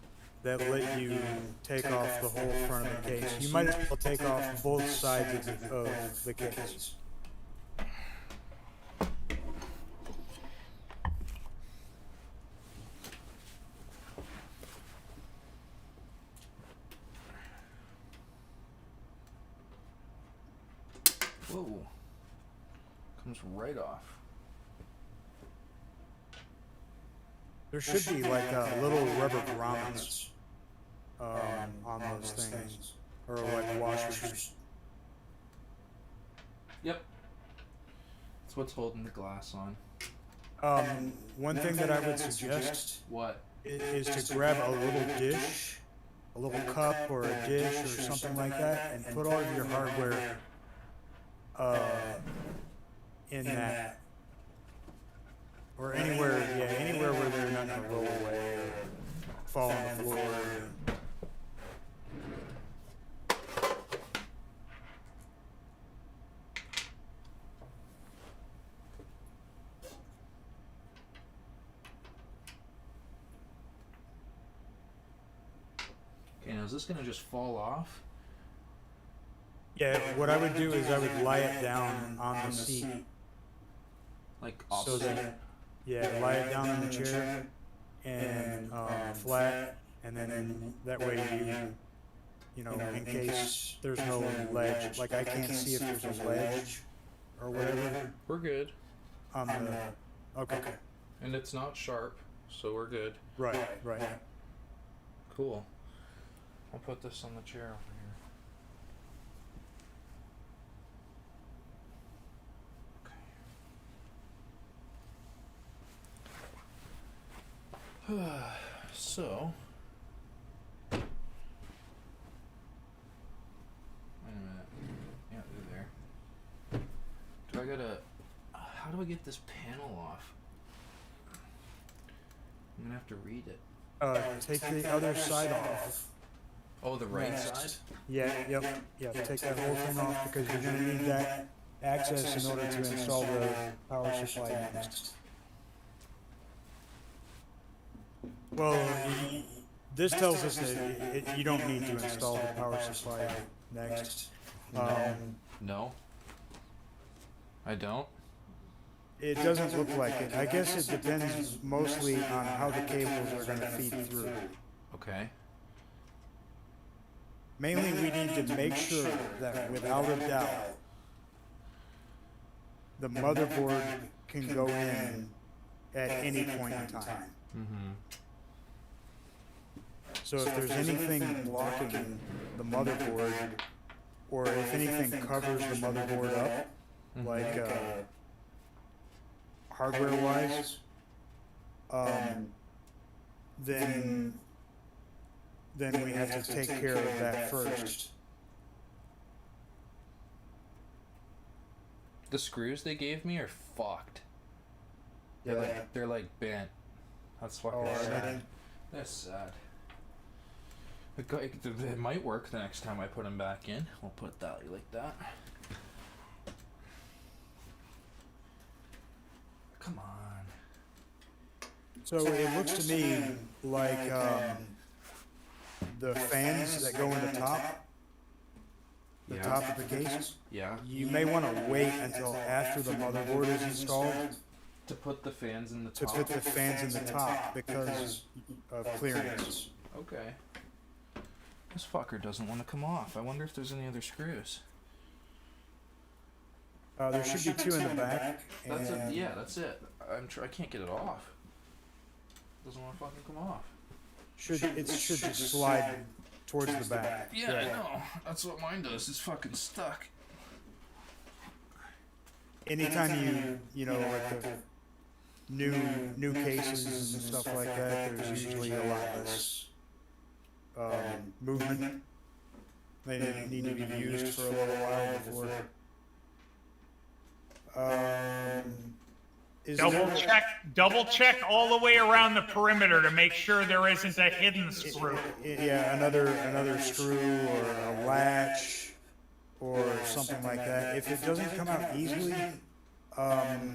that let you take off the whole front of the case. You might as well take off both sides of the case. Whoa. Comes right off. There should be like little rubber grommets on those things, or like washers. Yep. That's what's holding the glass on. One thing that I would suggest What? is to grab a little dish, a little cup or a dish or something like that, and put all of your hardware in that, or anywhere where they're not gonna roll away or fall on the floor. Okay, now is this gonna just fall off? Yeah, what I would do is I would lie it down on the seat, Like so opposite? that, yeah, lie it down in the chair and flat, and then that way you know, in case there's no ledge, like I can't see if there's a ledge or whatever We're good. on the, okay, And it's not sharp, so we're good. right. Cool. I'll put this on the chair over here. So. Wait a minute. Yeah, they're there. Do I gotta. How do I get this panel off? I'm gonna have to read it. Take the other side off. Oh, the right Next. side? Yeah, yep. Take that whole thing off because you're gonna need that access in order to install the power supply next. Well, this tells us that you don't need to install the power supply next. No. I don't? It doesn't look like it. I guess it depends mostly on how the cables are gonna feed through. Okay. Mainly, we need to make sure that without a doubt, the motherboard can go in at any point in time. Mm-hmm. So if there's anything blocking the motherboard, or if anything covers the motherboard up, like hardware-wise, then we have to take care of that first. The screws they gave me are fucked. They're like bent. That's fucking sad. That's sad. It might work the next time I put them back in. We'll put that like that. Come on. So it looks to me like the fans that go in the top of the case, Yeah. you may want to wait until after the motherboard is installed To put the fans in the to top. put the fans in the top because of clearance. Okay. This fucker doesn't want to come off. I wonder if there's any other screws. There should be 2 in the back. That's and it. Yeah, that's it. I can't get it off. Doesn't want to fucking come off. it should just slide towards the back. Yeah, I know. That's what mine does. It's fucking stuck. Anytime you know, like the new cases and stuff like that, there's usually a lot less movement. They need to be used for a little while before. Double check all the way around the perimeter to make sure there isn't a hidden screw. Yeah, another screw or a latch or something like that. If it doesn't come out easily,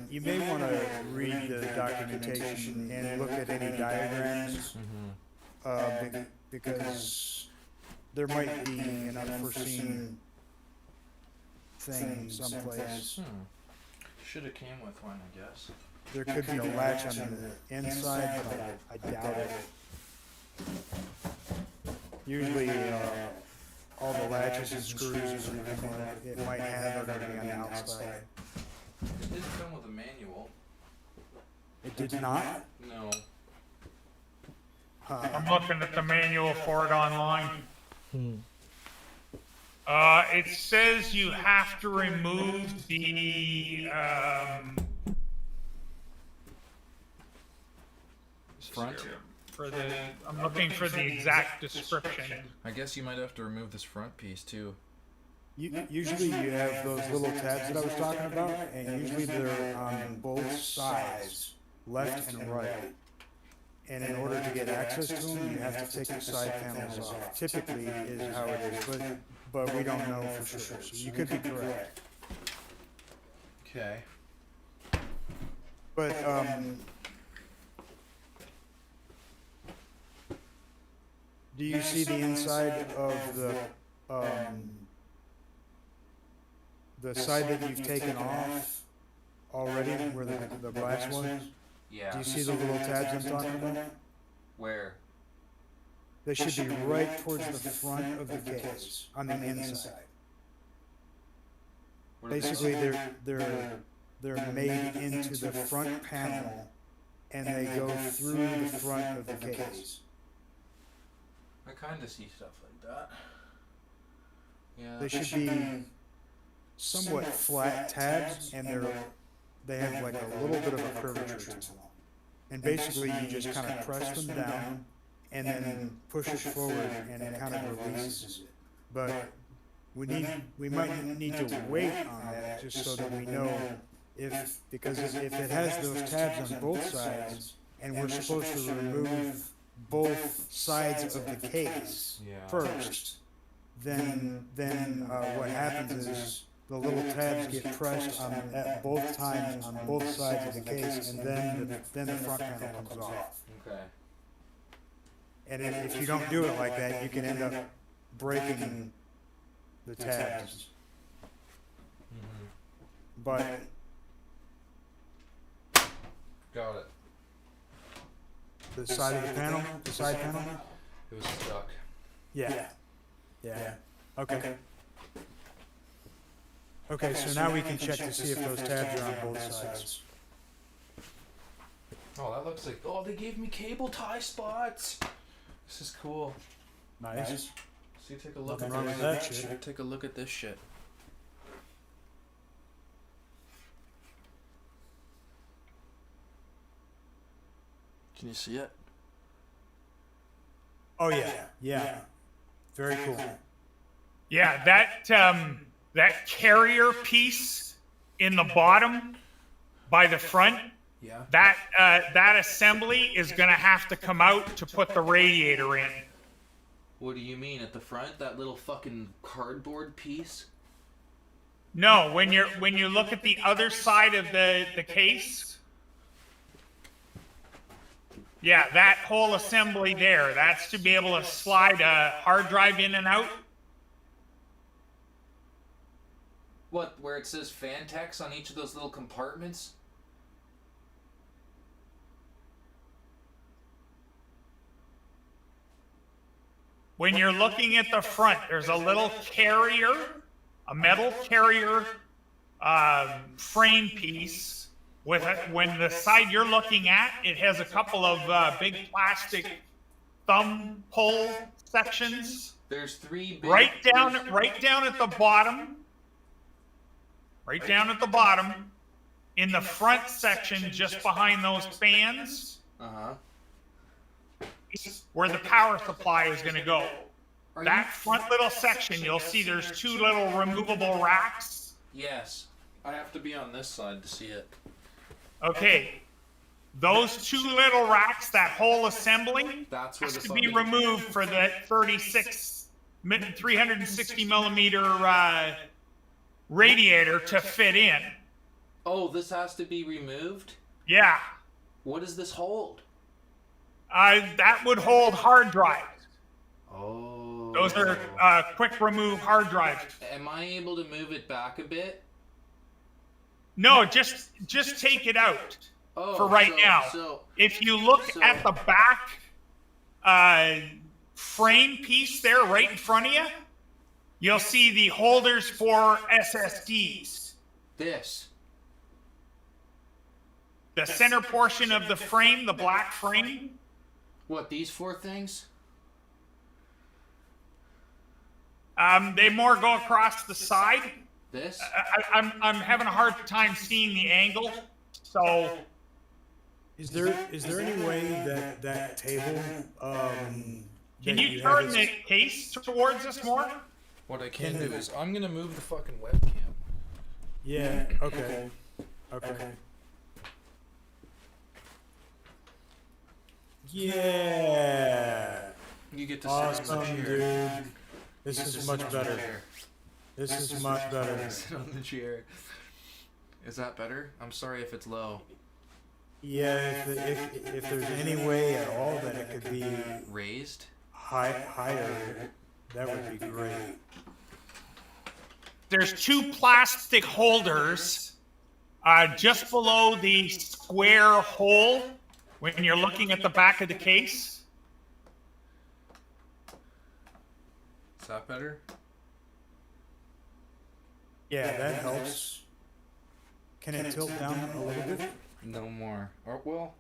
you may want to read the documentation and look at any diagrams, because there might be an unforeseen thing someplace. Should have came with one, I guess. There could be a latch on the inside, but I doubt it. Usually, all the latches and screws and everything that it might have are going to be on the outside. It did come with a manual. It did not? No. I'm looking at the manual for it online. It says you have to remove the Front? I'm looking for the exact description. I guess you might have to remove this front piece too. Usually you have those little tabs that I was talking about, and usually they're on both sides, left and right. And in order to get access to them, you have to take the side panels off. Typically is how it is, but we don't know for sure. So you could be correct. Okay. But do you see the inside of the side that you've taken off already, where the glass was? Yeah. Do you see the little tabs I'm talking about? Where? They should be right towards the front of the case, on the inside. Basically, they're made into the front panel, and they go through the front of the case. I kind of see stuff like that. Yeah. They should be somewhat flat tabs, and they have like a little bit of a curvature to them. And basically, you just kind of press them down, and then push it forward, and it kind of releases it. But we might need to wait on that just so that we know because if it has those tabs on both sides, and we're supposed to remove both sides of the case first, then what happens is the little tabs get pressed at both times on both sides of the case, and then the front panel comes off. Okay. And if you don't do it like that, you can end up breaking the tabs. But Got it. the side of the panel, the side panel, It was stuck. yeah. Okay. Okay, so now we can check to see if those tabs are on both sides. Oh, that looks like. Oh, they gave me cable tie spots. This is cool. Nice. See, take a look Nothing at wrong with that shit. Take a look at this shit. Can you see it? Oh yeah. Very cool. Yeah, that carrier piece in the bottom by the front, Yeah. that assembly is gonna have to come out to put the radiator in. What do you mean at the front? That little fucking cardboard piece? No, when you look at the other side of the case, yeah, that whole assembly there, that's to be able to slide a hard drive in and out. What? Where it says Fantex on each of those little compartments? When you're looking at the front, there's a little carrier, a metal carrier frame piece. When the side you're looking at, it has a couple of big plastic thumb pull sections. There's three big... Right down at the bottom. Right down at the bottom, in the front section, just behind those fans, Uh-huh. where the power supply is going to go. Are That you... front little section, you'll see there's two little removable racks. Yes. I have to be on this side to see it. Okay. Those two little racks, that whole assembly, That's where has the to be fucking... removed for the 360 millimeter radiator to fit in. Oh, this has to be removed? Yeah. What does this hold? That would hold hard drives. Oh. Those are quick remove hard drives. Am I able to move it back a bit? No, just take it out Oh, for right now. So, If you look at the back frame piece there right in front of you, you'll see the holders for SSDs. this. The center portion of the frame, the black frame. What, these four things? They more go across the side. This? I'm having a hard time seeing the angle, so Is there any way that table can that you have turn the case towards us more? What I can Can do it- is I'm gonna move the fucking webcam. Yeah. Okay. Yeah. You get to sit Awesome, on the chair. dude. This is much better. This is much better. Sit on the chair. Is that better? I'm sorry if it's low. Yeah. If there's any way at all that it could be Raised? higher, that would be great. There's two plastic holders just below the square hole when you're looking at the back of the case. Is that better? Yeah, that helps. Can it tilt down a little bit? No more. Or well.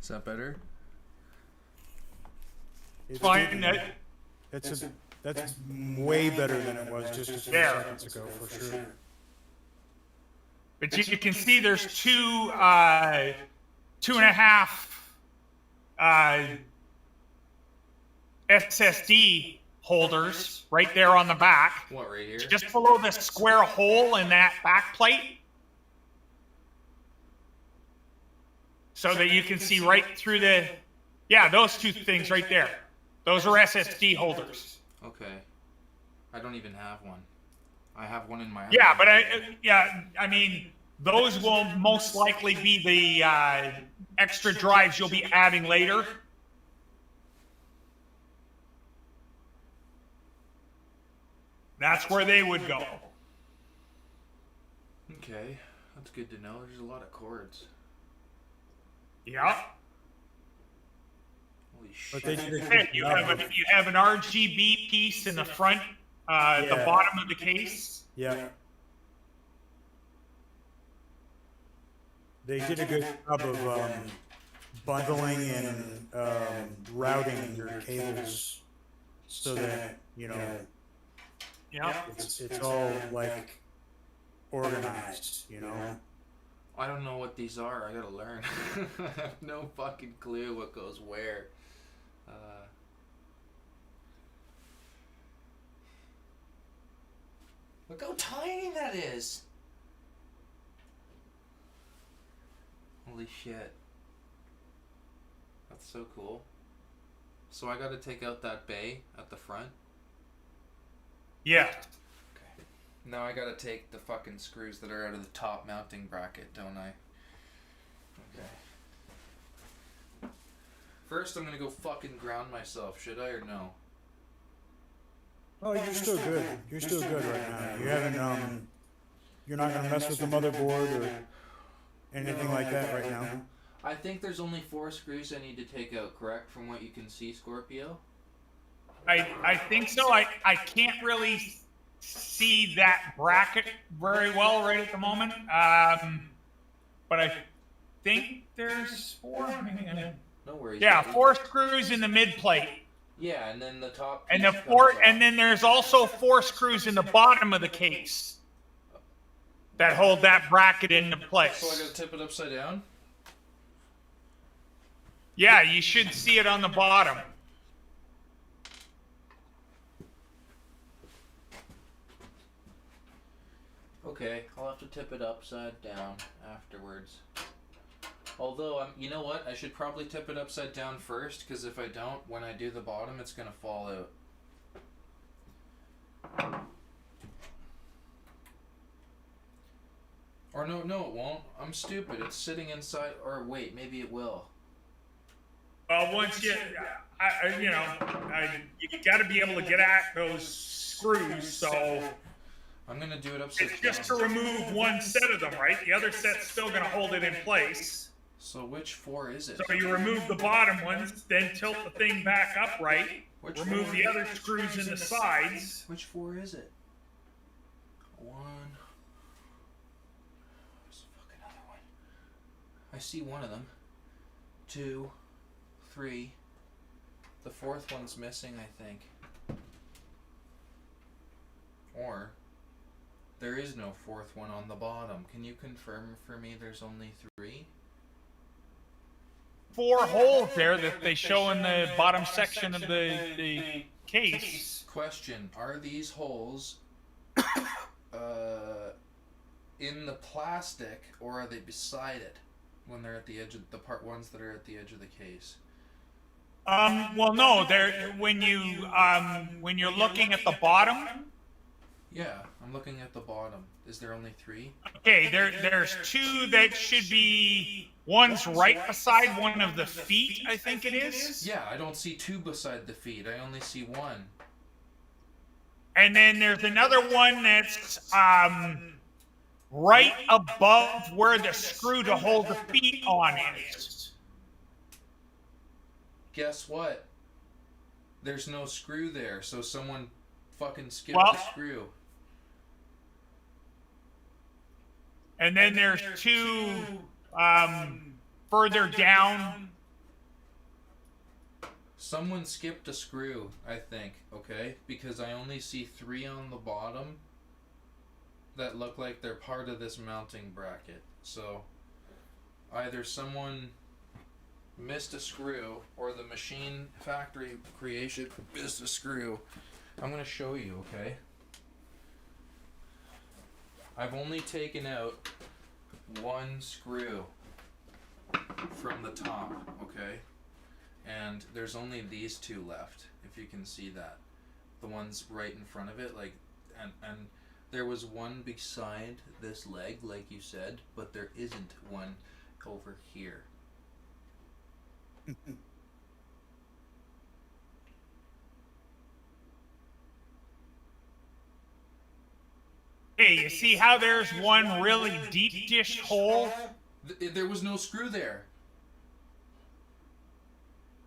Is that better? It's Fine. good. That's way better than it was just a few There. seconds ago, for sure. But you can see there's two 2.5 SSD holders right there on the back. What, right here? Just below the square hole in that back plate. So that you can see right through the, yeah, those two things right there. Those are SSD holders. Okay. I don't even have one. I have one in my house. Yeah, but I mean, those will most likely be the extra drives you'll be adding later. That's where they would go. Okay, that's good to know. There's a lot of cords. Yeah. Holy But shit. they did a Okay, good you job. have an RGB piece in the front, at the Yeah. bottom of the case. Yeah. They did a good job of bundling and routing your cables so that, you know, Yeah. it's all like organized, you know. I don't know what these are. I gotta learn. I have no fucking clue what goes where. Look how tiny that is. Holy shit. That's so cool. So I gotta take out that bay at the front. Yeah. Okay. Now I gotta take the fucking screws that are out of the top mounting bracket, don't I? Okay. First I'm gonna go fucking ground myself, should I or no? Oh, you're still good. You're still good right now. You haven't you're not gonna mess with the motherboard or anything like that right now. I think there's only 4 screws I need to take out, correct? From what you can see, Scorpio? I think so. I can't really see that bracket very well right at the moment. But I think there's 4. No worries. Yeah, 4 screws in the mid plate. Yeah, and then the top And piece the comes 4 off. and then there's also 4 screws in the bottom of the case that hold that bracket into So I place. gotta tip it upside down? Yeah, you should see it on the bottom. Okay, I'll have to tip it upside down afterwards. Although, you know what? I should probably tip it upside down first, because if I don't, when I do the bottom, it's gonna fall out. Or no, it won't. I'm stupid. It's sitting inside. Or wait, maybe it will. Well, once you got to be able to get at those screws. So I'm gonna do it upside it's down. just to remove one set of them, right? The other set's still going to hold it in place. So which 4 is it? So you remove the bottom ones, then tilt the thing back upright. Which Remove 4? the other screws in the sides. Which 4 is it? 1. There's the fucking other one. I see one of them. 2, 3. The 4th one's missing, I think. Or there is no 4th one on the bottom. Can you confirm for me there's only 3? 4 holes there that they show in the bottom section of the case. Question: are these holes in the plastic, or are they beside it when they're at the edge of the ones that are at the edge of the case? Well, no. They're when you're looking at the bottom. Yeah, I'm looking at the bottom. Is there only 3? Okay, there's 2 that should be. One's right beside one of the feet, I think it is. Yeah, I don't see 2 beside the feet. I only see 1. And then there's another one that's right above where the screw to hold the feet on is. Guess what? There's no screw there, so someone fucking skipped Well- the screw. And then there's 2 further down. Someone skipped a screw, I think, okay? Because I only see 3 on the bottom that look like they're part of this mounting bracket. So, either someone missed a screw, or the machine factory creation missed a screw. I'm gonna show you, okay? I've only taken out one screw from the top, okay? And there's only these two left, if you can see that. The ones right in front of it, like, and there was one beside this leg, like you said, but there isn't one over here. Hey, you see how there's one really deep dish hole? There was no screw there.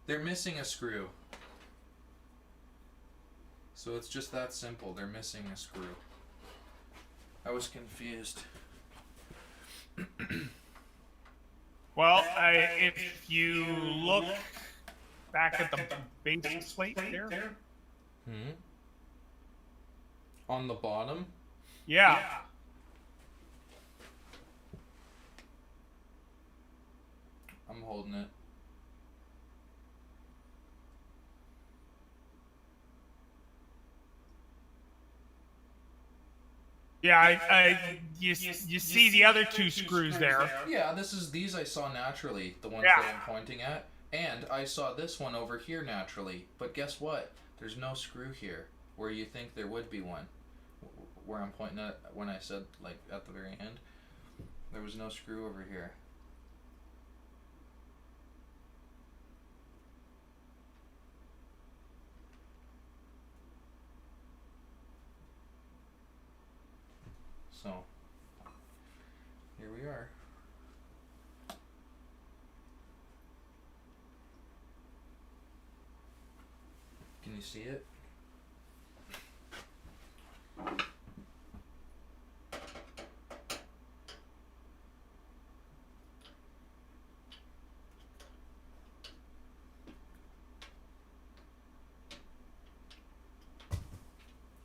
They're missing a screw. So it's just that simple. They're missing a screw. I was confused. Well, if you look back at the base plate there. On the bottom? Yeah. I'm holding it. Yeah, you see the other two screws there. Yeah, these I saw naturally, the ones Yeah. that I'm pointing at. And I saw this one over here naturally. But guess what? There's no screw here, where you think there would be one. Where I'm pointing at when I said, like, at the very end. There was no screw over here. So, here we are. Can you see it?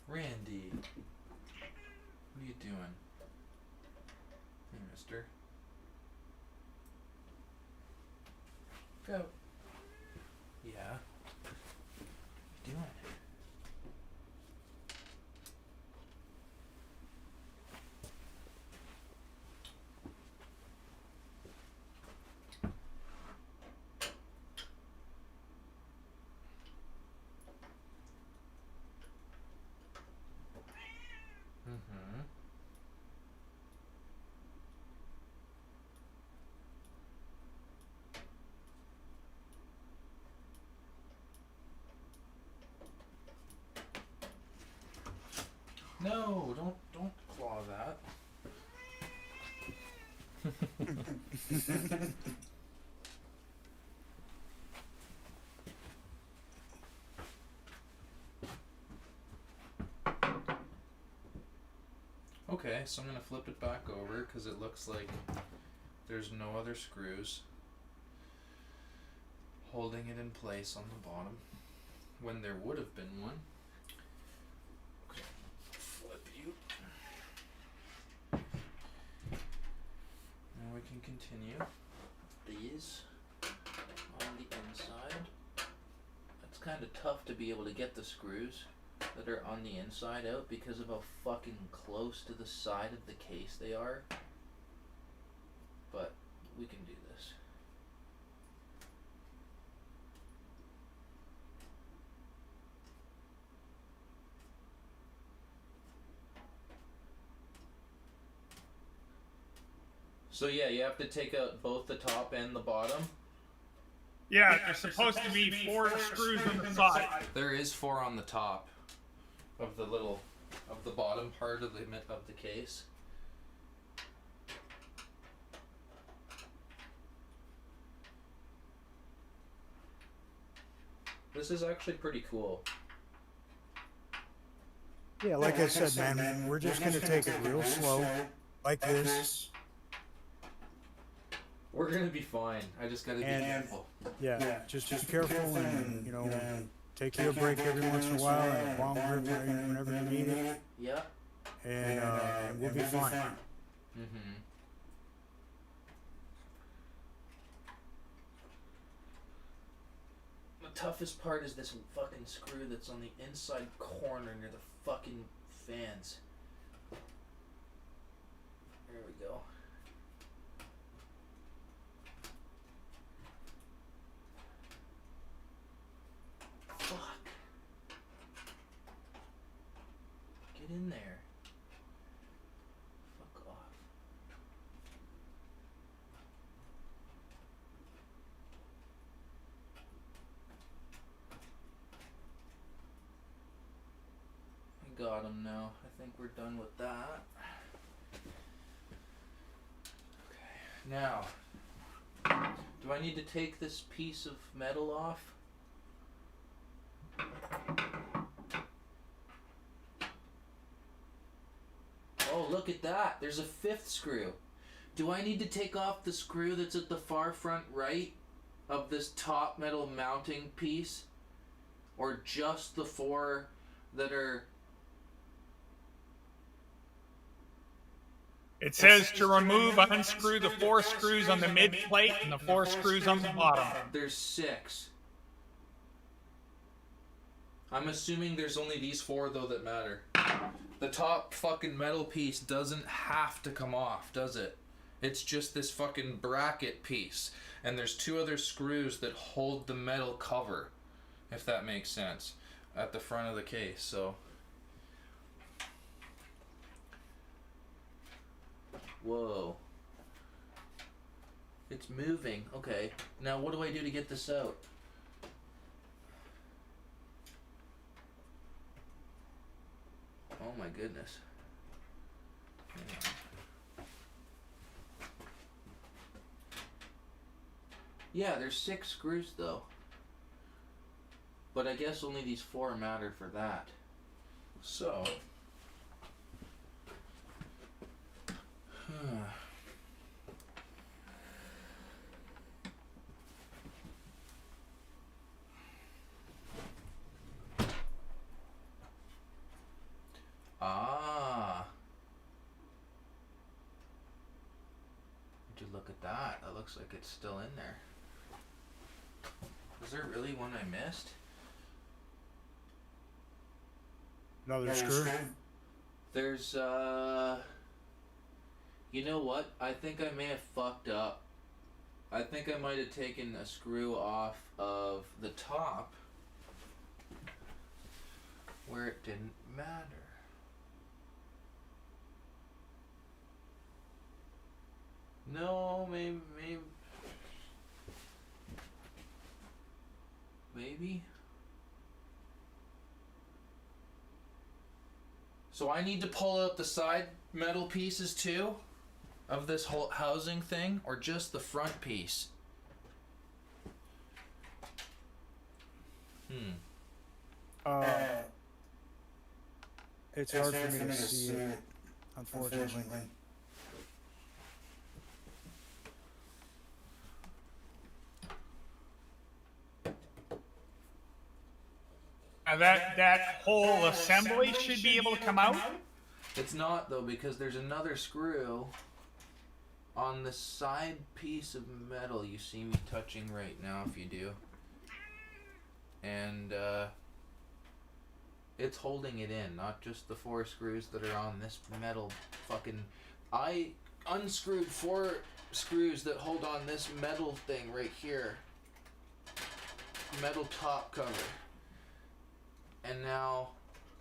Randy, what are you doing? Hey, mister. Go. Yeah. What are you doing? No, don't claw that. Okay, so I'm gonna flip it back over because it looks like there's no other screws holding it in place on the bottom when there would have been one. Okay, flip you. Now we can continue. These on the inside. It's kind of tough to be able to get the screws that are on the inside out because of how fucking close to the side of the case they are. But we can do this. So yeah, you have to take out both the top and the bottom. Yeah, there's supposed to be 4 screws on the side. There is 4 on the top of the bottom part of the case. This is actually pretty cool. Yeah, like I said, man, we're just gonna take it real slow, like this. We're gonna be fine. I just gotta be careful. Yeah, just be careful and, you know, take your break every once in a while and a long grip whenever you need it. Yeah. And we'll be fine. Mm-hmm. toughest part is this fucking screw that's on the inside corner near the fucking fans. There we go. Fuck. Get in there. Fuck off. I got him now. I think we're done with that. Okay. Now, do I need to take this piece of metal off? Oh, look at that. There's a fifth screw. Do I need to take off the screw that's at the far front right of this top metal mounting piece? Or just the four that are... It says to remove, unscrew the 4 screws on the mid plate and the 4 screws on the bottom. There's 6. I'm assuming there's only these 4 though that matter. The top fucking metal piece doesn't have to come off, does it? It's just this fucking bracket piece. And there's 2 other screws that hold the metal cover, if that makes sense, at the front of the case, so... Whoa. It's moving. Okay. Now what do I do to get this out? Oh my goodness. Hang on. Yeah, there's 6 screws though. But I guess only these 4 matter for that. So... Ah. Would you look at that? That looks like it's still in there. Is there really one I missed? Another screw? There's, you know what? I think I may have fucked up. I think I might have taken a screw off of the top where it didn't matter. No, maybe. So I need to pull out the side metal pieces too? Of this whole housing thing, or just the front piece? It's hard for me to see it, unfortunately. That whole assembly should be able to come out. It's not though, because there's another screw on the side piece of metal you see me touching right now, if you do. And it's holding it in, not just the 4 screws that are on this metal fucking... I unscrewed 4 screws that hold on this metal thing right here. Metal top cover. And now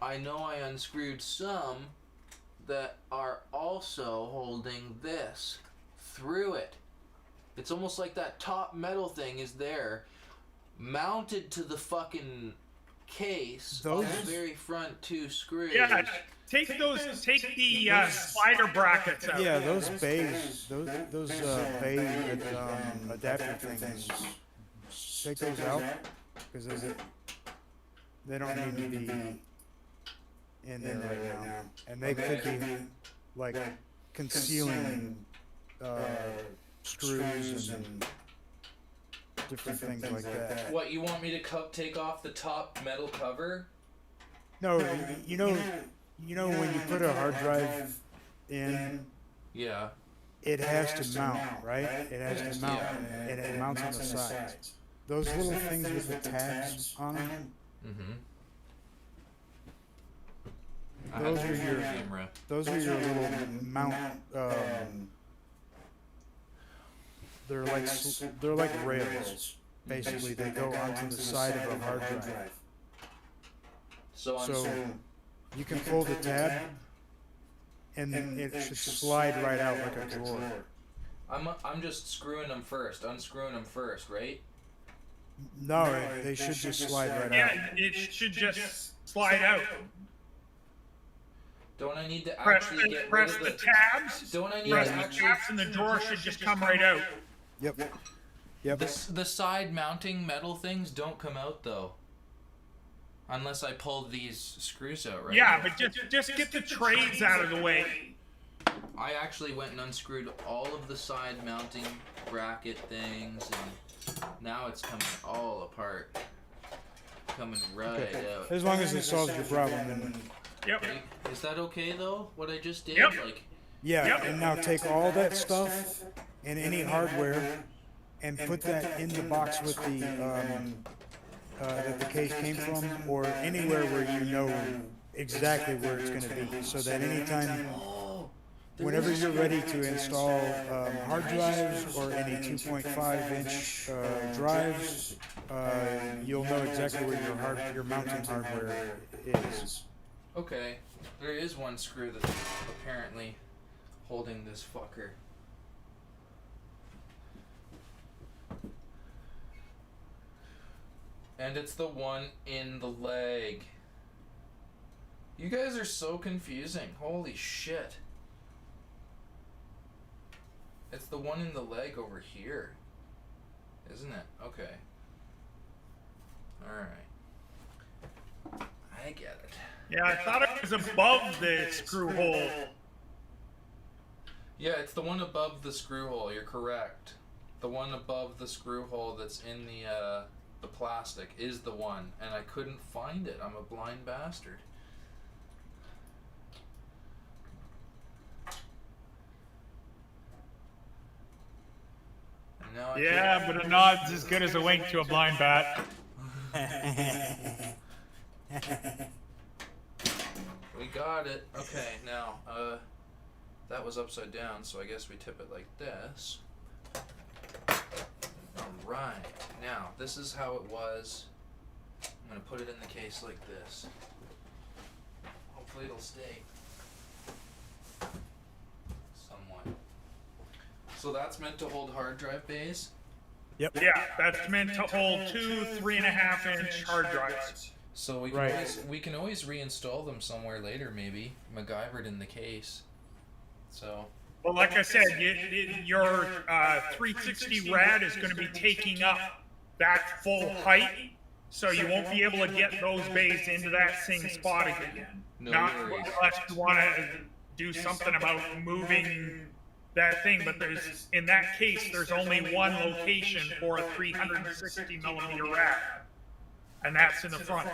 I know I unscrewed some that are also holding this through it. It's almost like that top metal thing is there, mounted to the fucking case. Those very front 2 screws. Yeah, take the slider brackets out. Yeah, those bays, those bay adapter things, take those out because they don't need to be in there right now, and they could be like concealing screws and different things like that. What, you want me to take off the top metal cover? No, you know when you put a hard drive in, Yeah. it has to mount, right? It has to mount, and it mounts on the sides. those little things with the tabs on them, Mm-hmm. those are your camera. those are your little mount. They're like rails. Basically, they go onto the side of a hard drive. So So you can pull the tab, and it should slide right out like a drawer. I'm just screwing them first, unscrewing them first, right? No, they should just slide right out. Yeah, it should just slide out. Don't I need to Press, actually get rid press of the tabs. Don't I need Press to the actually? tabs, and the drawer should just come right out. Yep. Yep. The side mounting metal things don't come out though. Unless I pull these screws out, right? Yeah, but just get the trays out of the way. I actually went and unscrewed all of the side mounting bracket things, and now it's coming all apart. Coming right out. As long as it solves your problem, then Yep. Is that okay though? What I just did? Yep. Like, yeah. Yep. And now take all that stuff and any hardware and put that in the box with the that the case came from, or anywhere where you know exactly where it's going to be, so that anytime, whenever you're ready to install hard drives or any 2.5-inch drives, you'll know exactly where your mounting hardware is. okay, there is one screw that's apparently holding this fucker. And it's the one in the leg. You guys are so confusing. Holy shit. It's the one in the leg over here. Isn't it? Okay. Alright. I get it. Yeah, I thought it was above the screw hole. Yeah, it's the one above the screw hole. You're correct. The one above the screw hole that's in the plastic is the one, and I couldn't find it. I'm a blind bastard. And now Yeah, but a nod's as good as a wink to a blind bat. We got it. Okay, now, that was upside down, so I guess we tip it like this. Alright, now, this is how it was. I'm gonna put it in the case like this. Hopefully it'll stay. Somewhat. So that's meant to hold hard drive bays? Yep. Yeah, that's meant to hold 2 3.5-inch hard drives. So we can Right. always reinstall them somewhere later, maybe. MacGyvered in the case. So Well, like I said, your 360 rad is going to be taking up that full height, so you won't be able to get those bays into that same spot again. No Not worries. unless you want to do something about moving that thing, but there's in that case there's only one location for a 360 millimeter rad, and that's in the front.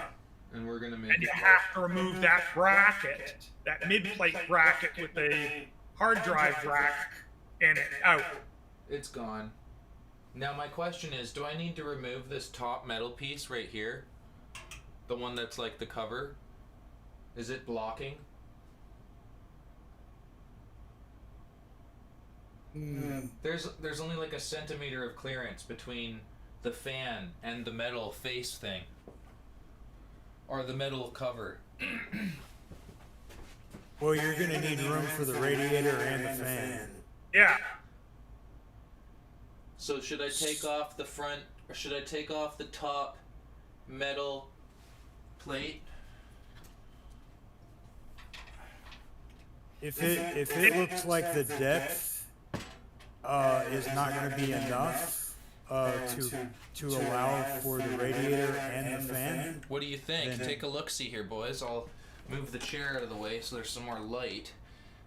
and we're gonna make And you have to remove that bracket, that mid-plate bracket with the hard drive rack in it out. it's gone. Now my question is, do I need to remove this top metal piece right here? The one that's like the cover? Is it blocking? There's only like a centimeter of clearance between the fan and the metal face thing. Or the metal cover. Well, you're gonna need room for the radiator and the fan. Yeah. So should I take off the front, or should I take off the top metal plate? If it looks like the depth is not going to be enough to allow for the radiator and the fan, What do you think? Then- Take a look, see here, boys. I'll move the chair out of the way so there's some more light,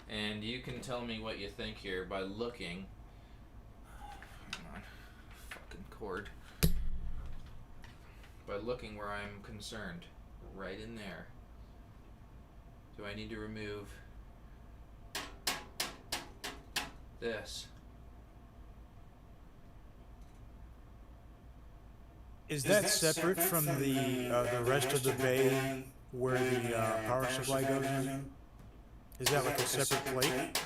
and you can tell me what you think here by looking. Come on, fucking cord. By looking where I'm concerned, right in there. Do I need to remove this? Is that separate from the rest of the bay where the power supply goes in? Is that like a separate plate?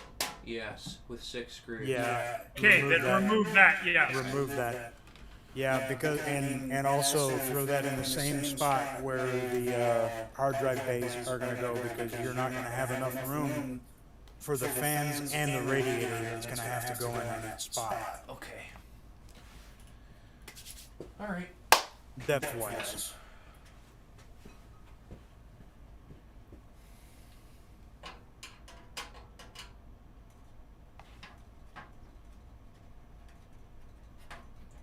Yes, with 6 screws. Yeah. Okay, then remove that. Yes. Remove that. Yeah, because and also throw that in the same spot where the hard drive bays are going to go, because you're not going to have enough room for the fans and the radiator that's going to have to go in on that spot, Okay. All right. depth-wise.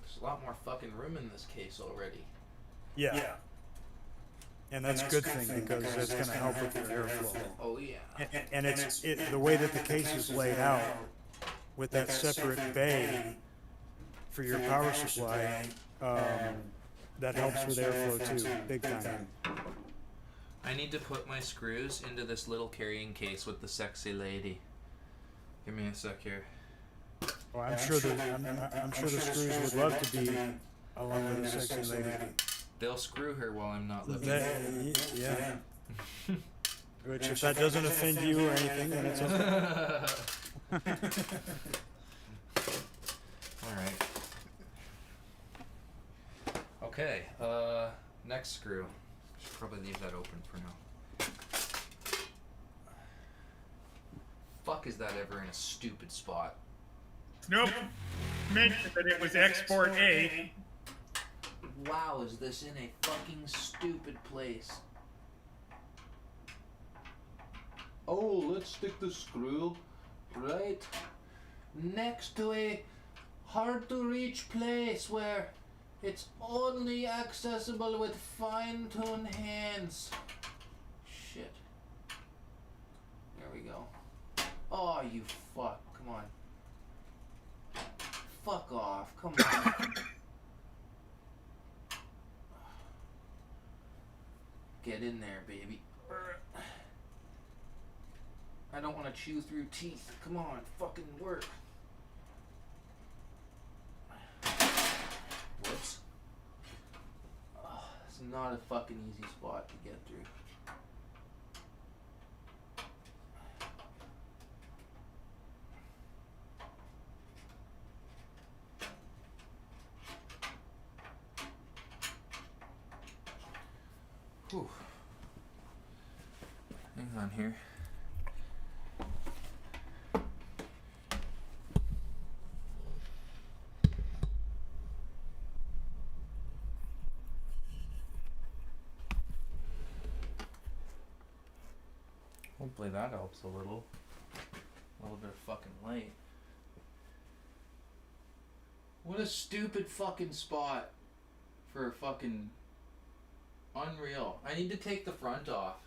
There's a lot more fucking room in this case already. Yeah. And that's a good thing, because that's going to help with your airflow. Oh yeah. And the way that the case is laid out, with that separate bay for your power supply, that helps with airflow too, big time. I need to put my screws into this little carrying case with the sexy lady. Give me a sec here. Well, I'm sure the screws would love to be along with a sexy lady. They'll screw her while I'm not looking. Yeah. Which, if that doesn't offend you or anything, then it's okay. All right. Okay. Next screw. Should probably leave that open for now. Fuck, is that ever in a stupid spot? Nope. Mentioned that it was export A. Wow, is this in a fucking stupid place? Oh, let's stick the screw right next to a hard to reach place where it's only accessible with fine-tuned hands. Shit. There we go. Oh, you fuck. Come on. Fuck off. Come on. Get in there, baby. I don't want to chew through teeth. Come on, fucking work. Whoops. Oh, it's not a fucking easy spot to get through. Whew. Hang on here. Hopefully that helps a little. A little bit of fucking light. What a stupid fucking spot for a fucking unreal. I need to take the front off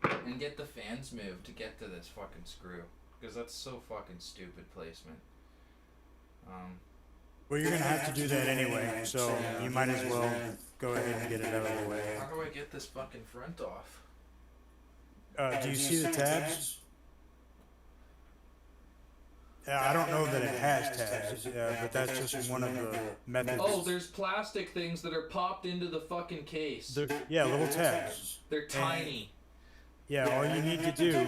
and get the fans moved to get to this fucking screw, because that's so fucking stupid placement. Well, you're gonna have to do that anyway, so you might as well go ahead and get it out of the way. How do I get this fucking front off? Do you see the tabs? I don't know that it has tabs, but that's just one of the methods. Oh, there's plastic things that are popped into the fucking case. Yeah, little tabs. They're tiny. Yeah, all you need to do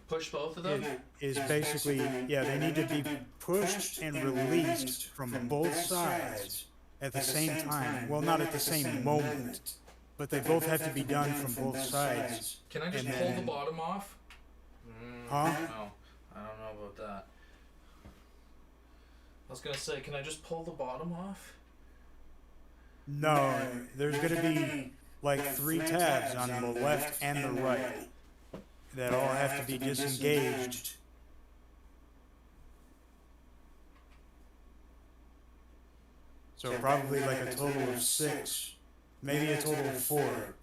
Push both of them? is basically, they need to be pushed and released from both sides at the same time. Well, not at the same moment, but they both have to be done from both sides. Can I just And pull the then- bottom off? Huh? No, I don't know about that. I was gonna say, can I just pull the bottom off? No, there's gonna be like 3 tabs on the left and the right that all have to be disengaged. So probably like a total of 6, maybe a total of 4.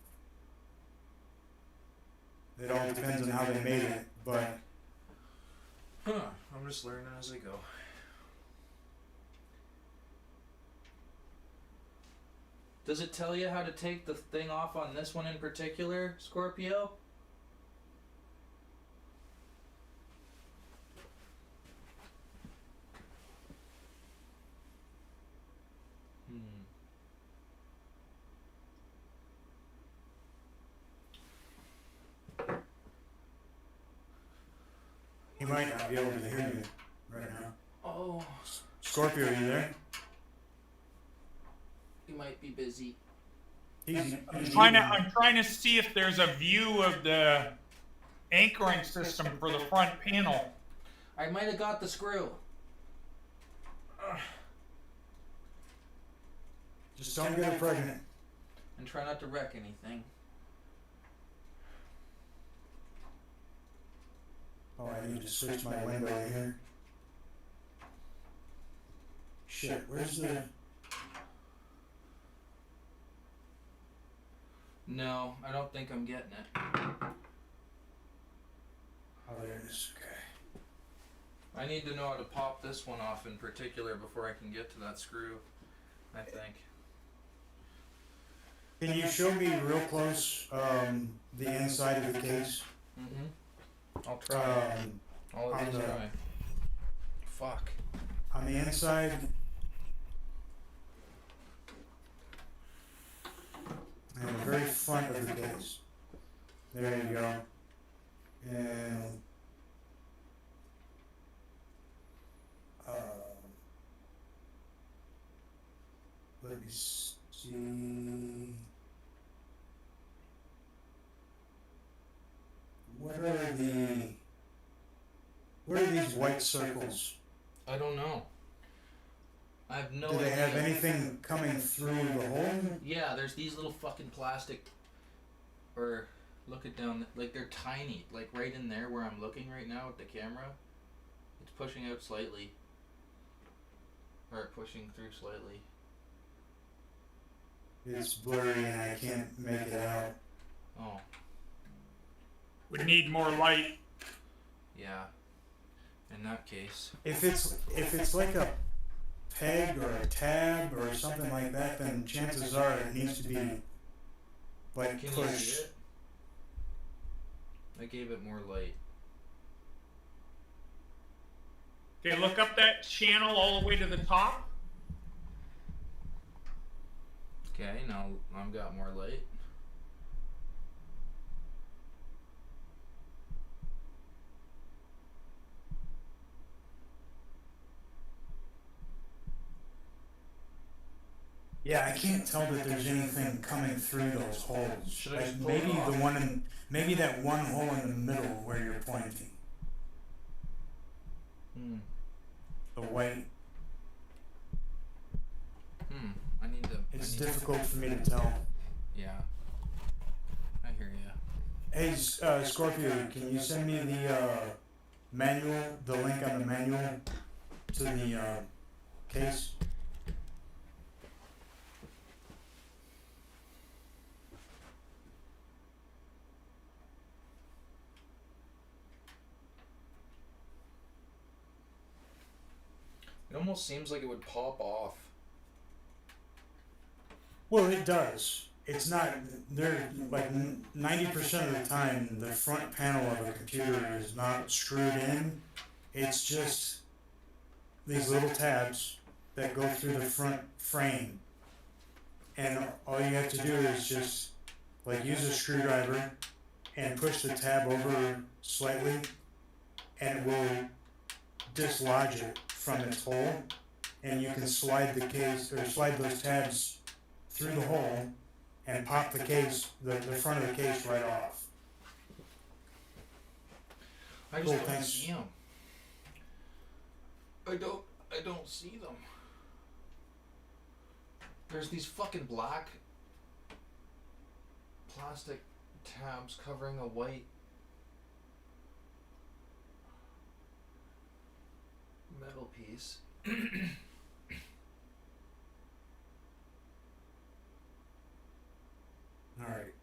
It all depends on how they made it, but Huh, I'm just learning as I go. Does it tell you how to take the thing off on this one in particular, Scorpio? might not be able to hear you right now. Oh, Scorpio, are you there? he might be busy. He's I'm trying to see if there's a view of the anchoring system for the front panel. I might have got the screw. Just don't get her pregnant. And try not to wreck anything. Oh, I need to switch my window here. Shit, where's the... No, I don't think I'm getting it. Oh, there it is. Okay. I need to know how to pop this one off in particular before I can get to that screw, I think. Can you show me real close the inside of the case? Mm-hmm. I'll try. I'll at least try. Fuck. On the inside, and the very front of the case. There you go. And let me see. What are these white circles? I don't know. I have no Do idea. they have anything coming through the hole? Yeah, there's these little fucking plastic, or look it down, like they're tiny, like right in there where I'm looking right now with the camera. It's pushing out slightly. Or pushing through slightly. It's blurry and I can't make it out. Oh, We need more light. yeah. In that case. If it's like a peg or a tab or something like that, then chances are it needs to be like Can you see pushed. it? I gave it more light. Okay, look up that channel all the way to the top. Okay, now I've got more light. Yeah, I can't tell that there's anything coming through those holes. Should I Like just pull maybe it off? the one in, maybe that one hole in the middle where you're pointing. Hmm. The white. I need to. It's I need difficult for me to tell. Yeah. I hear ya. Hey, Scorpio, can you send me the manual, the link on the manual to the case? It almost seems like it would pop off. Well, it does. It's not, they're like 90% of the time, the front panel of a computer is not screwed in. It's just these little tabs that go through the front frame. And all you have to do is just like use a screwdriver and push the tab over slightly, and it will dislodge it from its hole, and you can slide the case or slide those tabs through the hole and pop the case, the front of the case right off. I just Cool, don't thanks. see them. I don't see them. There's these fucking black plastic tabs covering a white metal piece. Alright.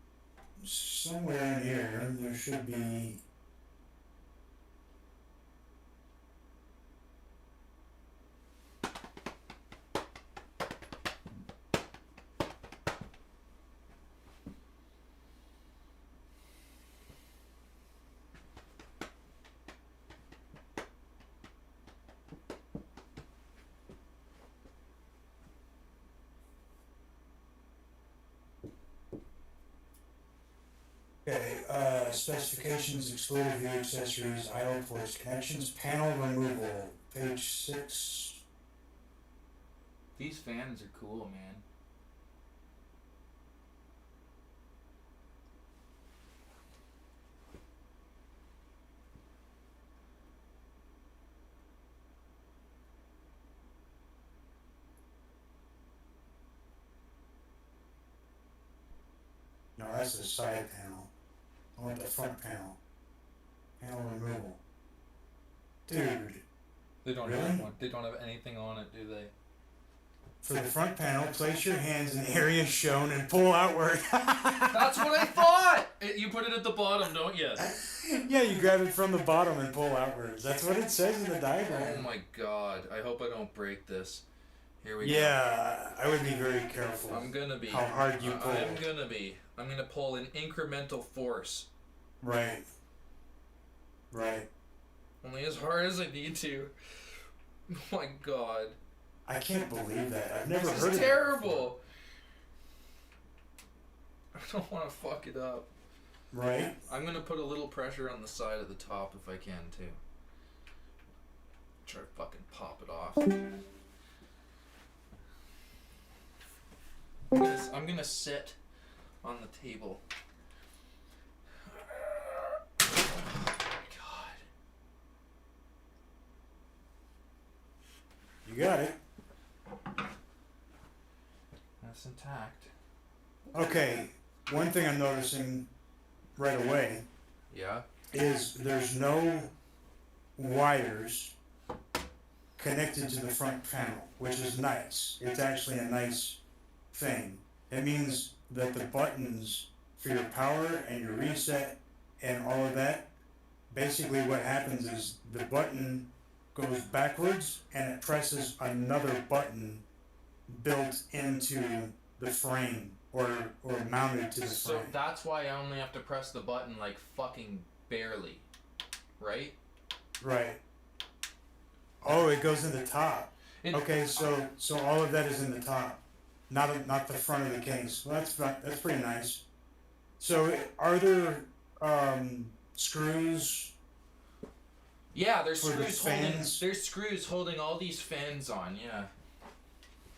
Somewhere in here, there should be. Okay, specifications, excluded view accessories, idle ports, connections, panel removal, page 6. These fans are cool, man. No, that's the side panel. I want the front panel. Panel removal. Dude, They don't Really? have one. They don't have anything on it, do they? for the front panel, place your hands in the area shown and pull outward. That's what I thought. You put it at the bottom, don't you? Yeah, you grab it from the bottom and pull outwards. That's what it says in the Oh diagram. my god! I hope I don't break this. Here we go. Yeah, I would be very careful. I'm gonna be. How hard you pull. I'm gonna be. I'm gonna pull an incremental force. Right. Right. Only as hard as I need to. Oh my god. I can't believe that. I've never This heard is of it. terrible. I don't want to fuck it up. Right? I'm gonna put a little pressure on the side of the top if I can too. Try to fucking pop it off. I'm gonna sit on the table. Oh my god. You got it. That's intact. Okay, one thing I'm noticing right away Yeah. is there's no wires connected to the front panel, which is nice. It's actually a nice thing. It means that the buttons for your power and your reset and all of that, basically what happens is the button goes backwards and it presses another button built into the frame or mounted to the So frame. that's why I only have to press the button like fucking barely. Right? Right. Oh, it goes in the top. It- Okay, so all of that is in the top, not the front of the case. Well, that's pretty nice. So are there screws? Yeah, there's For the screws holding. fans? There's screws holding all these fans on. Yeah.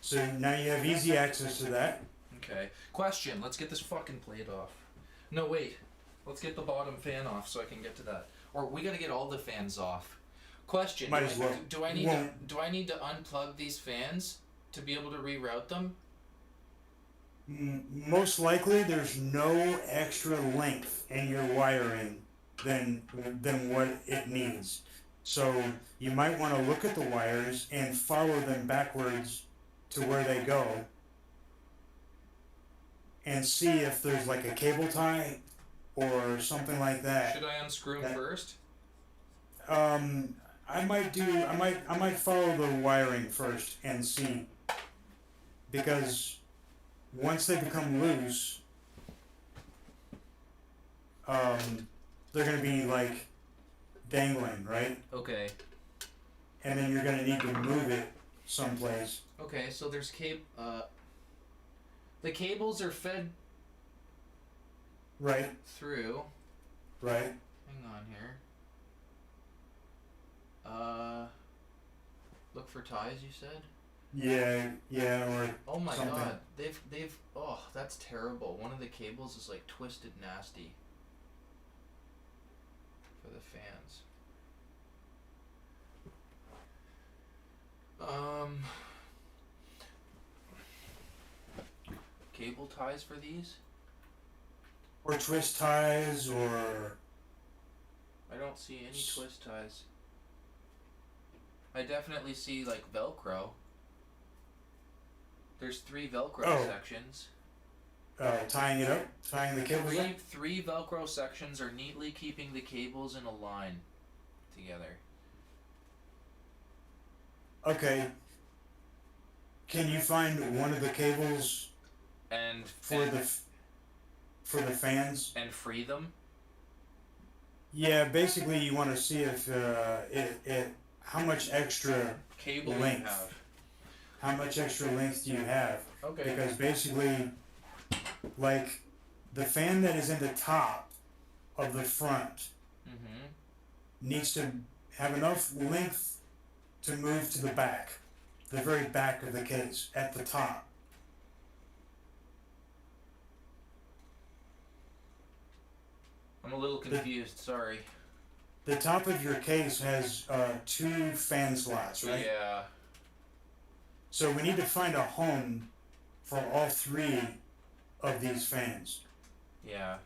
So now you have easy access to that. Okay. Question. Let's get this fucking plate off. No, wait. Let's get the bottom fan off so I can get to that. Or we gotta get all the fans off. Question. Might as well. Do I need Well- to unplug these fans to be able to reroute them? Most likely, there's no extra length in your wiring than what it needs. So you might want to look at the wires and follow them backwards to where they go, and see if there's like a cable tie or something like that. Should I unscrew them that- first? I might follow the wiring first and see, because once they become loose, they're gonna be like dangling, right? Okay. And then you're gonna need to move it someplace. Okay. So there's the cables are fed Right, through. right. Hang on here. Look for ties, you said? Yeah, or Oh my something. god. They've oh, that's terrible. One of the cables is like twisted nasty. For the fans. Cable ties for these? or twist ties, or I don't see any twist ties. I definitely see like Velcro. There's 3 Velcro Oh. sections. tying it up, tying the cables up. Three Velcro sections are neatly keeping the cables in a line together. Okay. Can you find one of the cables And for the fans? and free them. Yeah, basically you want to see if how much extra Cable Length. you have. how much extra length do you have? Okay. Because basically, like, the fan that is in the top of the front Mm-hmm. needs to have enough length to move to the back, the very back of the case at the top. I'm a little confused. Sorry. The top of your case has 2 fan slots, right? Yeah. So we need to find a home for all 3 of these fans. Yeah.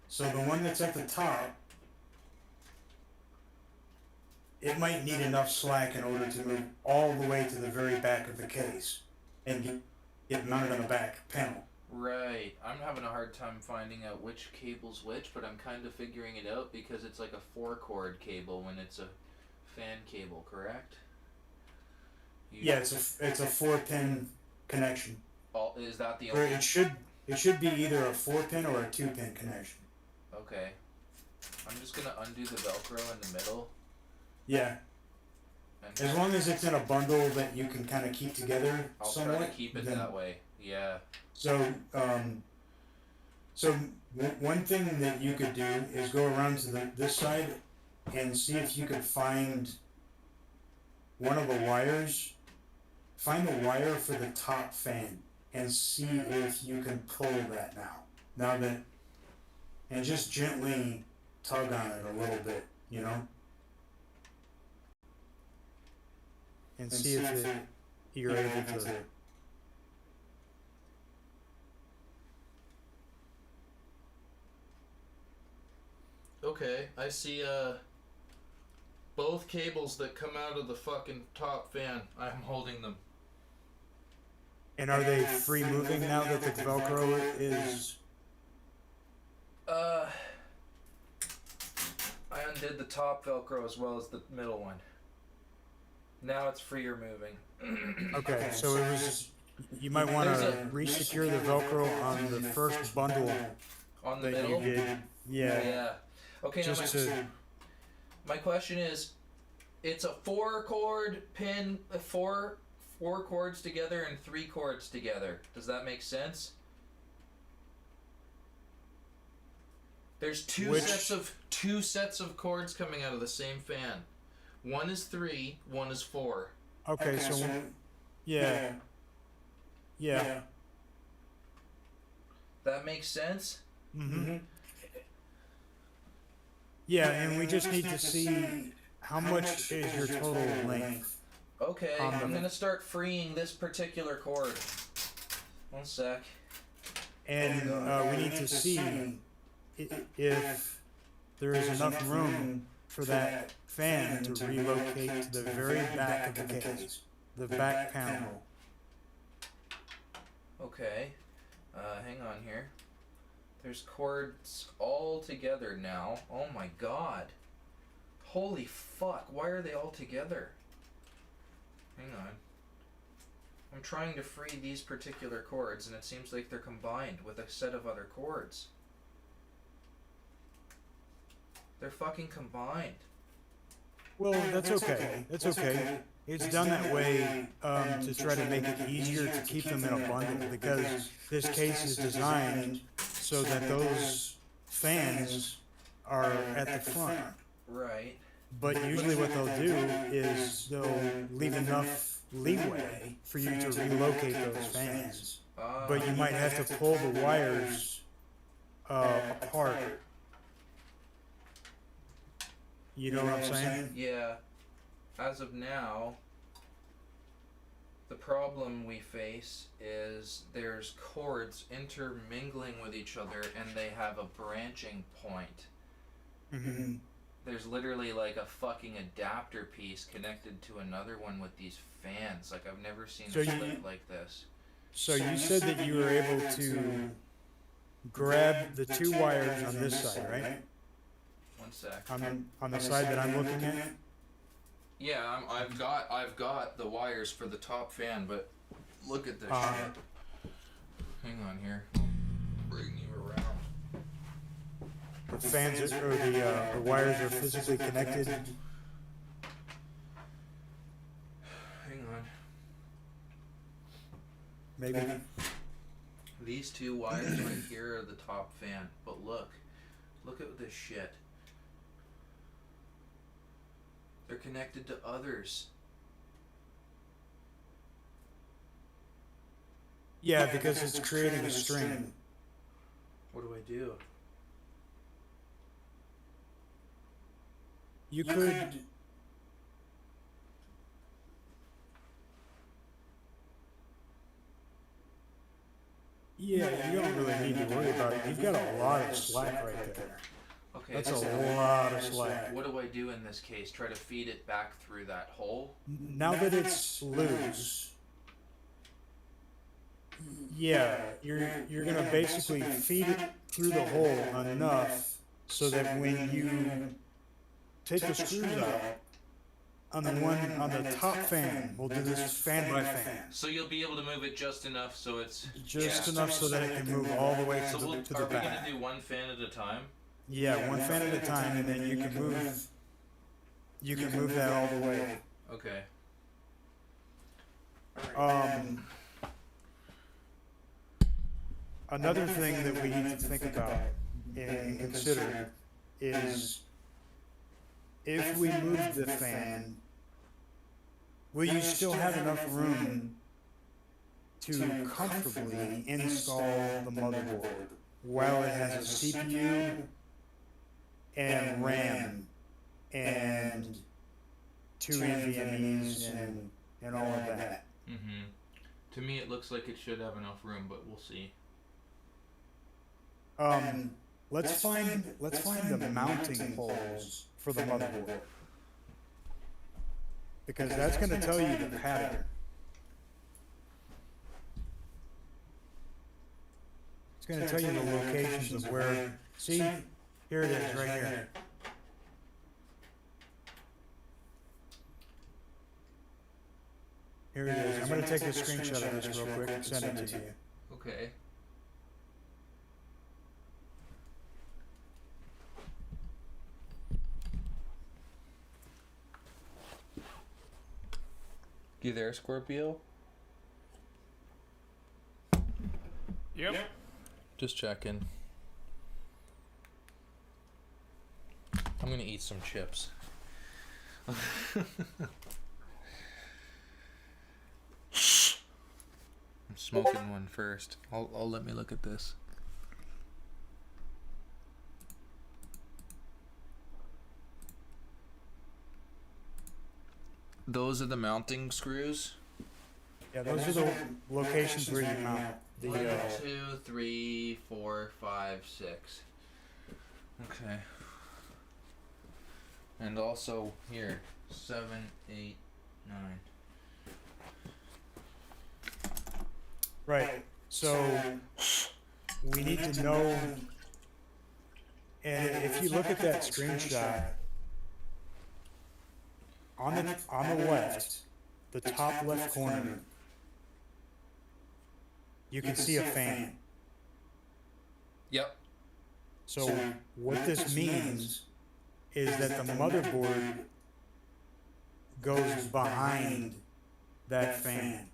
So the one that's at the top, it might need enough slack in order to move all the way to the very back of the case and get mounted on the back panel. Right. I'm having a hard time finding out which cable's which, but I'm kind of figuring it out because it's like a 4-cord cable when it's a fan cable, correct? Yeah, it's a 4-pin connection. Is that the Or only? it should be either a 4-pin or a 2-pin connection. Okay. I'm just gonna undo the Velcro in the middle. Yeah, And as long as it's in a bundle that you can kind of keep together I'll somewhat. try to keep it then- that way. Yeah. So, one thing that you could do is go around to this side and see if you could find one of the wires. Find the wire for the top fan and see if you can pull that now that, and just gently tug on it a little bit, you know? And see if you're able to. Okay, I see both cables that come out of the fucking top fan. I'm holding them. And are they free moving now that the Velcro is? I undid the top Velcro as well as the middle one. Now it's freer moving. Okay, so it was. You might want There's to re-secure the Velcro on the first bundle On the that middle? you did. Yeah. Yeah. Okay, now Just to. my question is, it's a 4-cord pin, 4 chords together and 3 chords together. Does that make sense? There's two sets of chords coming out of the same fan. One is 3, one is 4. Okay, so. Yeah. Yeah. That makes sense? Mm-hmm. Yeah, and we just need to see how much is your total length. Okay, On the- I'm gonna start freeing this particular chord. One sec. And we need to see if there is enough room for that fan to relocate to the very back of the case, the back panel. Okay. Hang on here. There's chords all together now. Oh my god. Holy fuck, why are they all together? Hang on. I'm trying to free these particular chords and it seems like they're combined with a set of other chords. They're fucking combined. Well, that's okay. That's okay. It's done that way to try to make it easier to keep them in a bundle because this case is designed so that those fans are at the front. Right. But usually what they'll do is they'll leave enough leeway for you to relocate those fans. But you might have to pull the wires apart. You know what I'm saying? Yeah. As of now, the problem we face is there's chords intermingling with each other and they have a branching point. Mm-hmm. There's literally like a fucking adapter piece connected to another one with these fans. Like I've never seen So a you- split like this. So you said that you were able to grab the 2 wires on this side, right? One sec. On the side that I'm looking at? Yeah, I've got the wires for the top fan, but look at this Uh, shit. Hang on here. Bring you around. The fans or the wires are physically connected. Hang on. Maybe. These 2 wires right here are the top fan, but look, Look at this shit. They're connected to others. Yeah, because it's creating a string. What do I do? You could. Yeah, you don't really need to worry about it. You've got a lot of slack right there. Okay. That's so a lot of slack. what do I do in this case? Try to feed it back through that hole? Now that it's loose, yeah, you're gonna basically feed it through the hole enough so that when you take the screws out, on the top fan, we'll do this fan by fan. So you'll be able to move it just enough so it's Just enough so that it can move all the way So to we'll, the are we gonna back. do one fan at a time? Yeah, one fan at a time, and then you can move that all the way. Okay. Another thing that we need to think about and consider is if we move the fan, will you still have enough room to comfortably install the motherboard while it has a CPU and RAM and two NVMe's and all of that? Mm-hmm. To me, it looks like it should have enough room, but we'll see. Let's find the mounting holes for the motherboard, because that's going to tell you the pattern. It's going to tell you the locations of where. See, here it is, right here. Here it is. I'm going to take a screenshot of this real quick and send it to you. Okay. You there, Scorpio? Yep. Just checking. I'm gonna eat some chips. I'm smoking one first. I'll let me look at this. Those are the mounting screws. Yeah, those are the locations where you mount the. 1, 2, 3, 4, 5, 6. Okay. And also here, 7, 8, 9. Right. So we need to know, and if you look at that screenshot, on the left, the top left corner, you can see a fan. Yep. So what this means is that the motherboard goes behind that fan.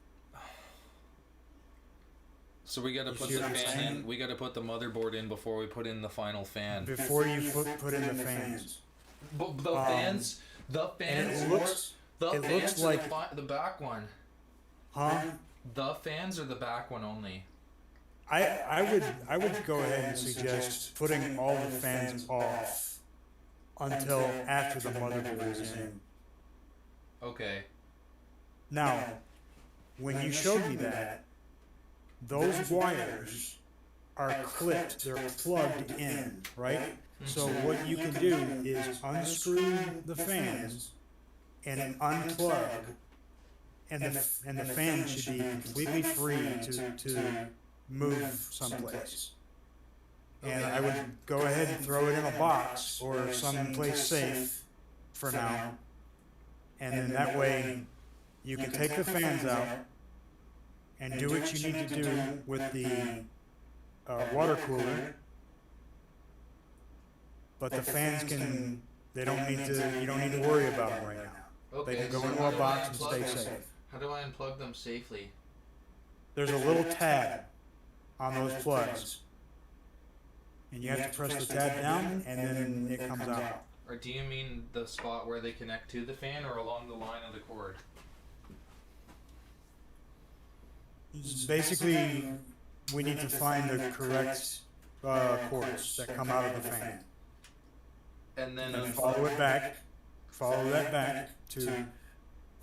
So we gotta You put see the what I'm fan saying? in. We gotta put the motherboard in before we put in the final fan. Before you put in the fans. But the fans, the And fans, it looks the it fans looks are like- the back one. huh? The fans are the back one only. I would go ahead and suggest putting all the fans off until after the motherboard is in. Okay. Now, when you showed me that, those wires are clipped, they're plugged in, right? So what you can do is unscrew the fans and unplug, and the fan should be completely free to move someplace. And I would go ahead and throw it in a box or someplace safe for now. And then that way you can take the fans out and do what you need to do with the water cooler. But the fans you don't need to worry about them right now. Okay. They can go so into how a do I box and unplug stay them? safe. How do I unplug them safely? There's a little tab on those plugs. and you have to press the tab down, and then it comes out. Or do you mean the spot where they connect to the fan, or along the line of the cord? Basically, we need to find the correct cords that come out of the fan, And then and then follow it back, follow that back to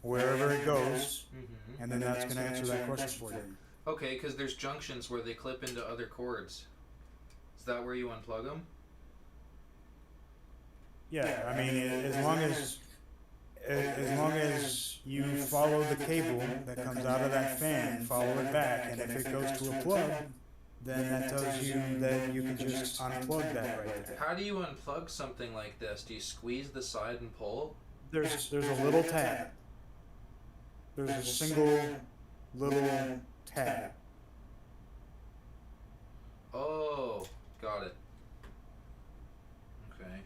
wherever it goes, Mhm. and then that's going to answer that question for you. Okay, because there's junctions where they clip into other cords. Is that where you unplug them? Yeah, I mean, as long as you follow the cable that comes out of that fan, follow it back, and if it goes to a plug, then that tells you that you can just unplug that right there. How do you unplug something like this? Do you squeeze the side and pull? There's a little tab. There's a single little tab. Oh, got it. Okay.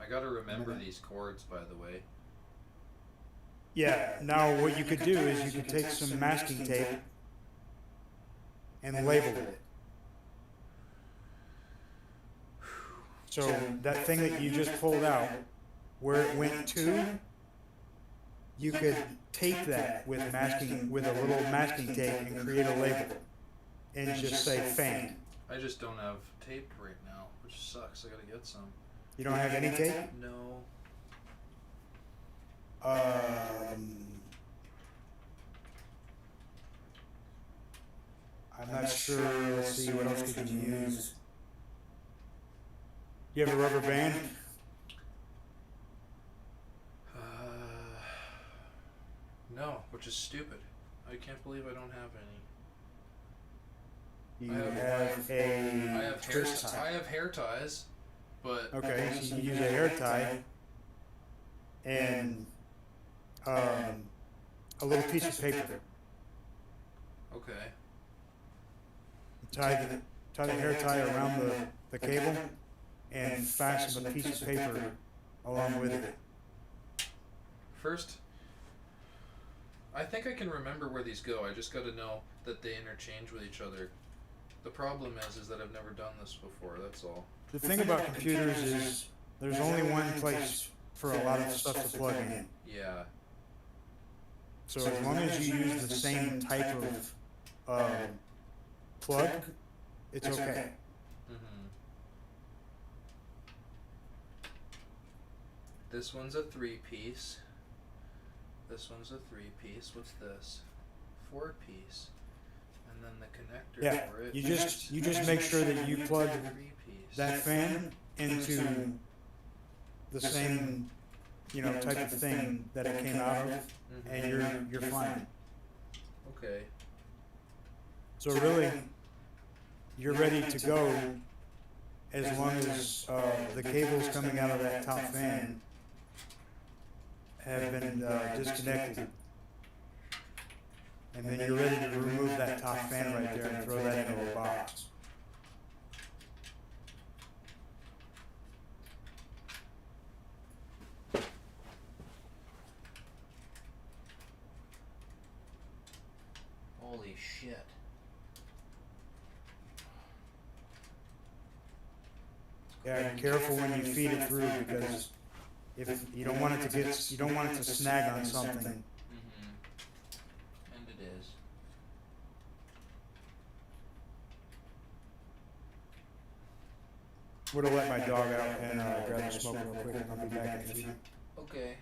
I gotta remember these cords, by the way. Yeah, now what you could do is you could take some masking tape and label it. So that thing that you just pulled out, where it went to, you could tape that with a little masking tape and create a label and just say fan. I just don't have tape right now, which sucks. I gotta get some. You don't have any tape? No. I'm not sure. Let's see, what else could you use? You have a rubber band? No, which is stupid. I can't believe I don't have any. You I have a twist tie. I have hair ties, but Okay, so you use a hair tie and a little piece of paper. okay. Tie the hair tie around the cable and fasten a piece of paper along with it. First, I think I can remember where these go. I just got to know that they interchange with each other. The problem is that I've never done this before. That's all. The thing about computers is there's only one place for a lot of stuff to plug in. Yeah. So as long as you use the same type of plug, it's okay. Mhm. This one's a 3-piece. This one's a 3-piece. What's this? 4-piece. And then the connector Yeah, for it. you just make sure that you plug 3-piece. that fan into the same, type of thing that it came out of, and you're fine. Okay. So really, you're ready to go as long as the cables coming out of that top fan have been disconnected. And then you're ready to remove that top fan right there and throw that into a box. Holy shit. Yeah, be careful when you feed it through, because if you don't want it to snag on something. And it is. Would have let my dog out and grab a smoke real quick, and I'll be back in a few. Okay.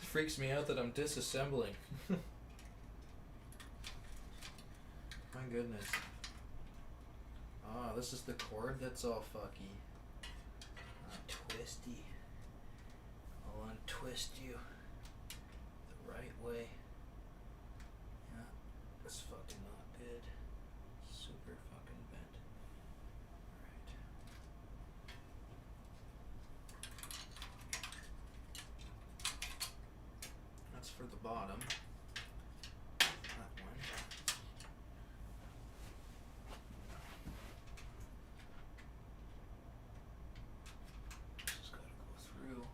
Freaks me out that I'm disassembling. My goodness. Ah, this is the cord that's all fucky. Twisty. I'll untwist you the right way. Yeah, that's fucking not good. Super fucking bent. Alright. bottom. That one. Just gotta go through.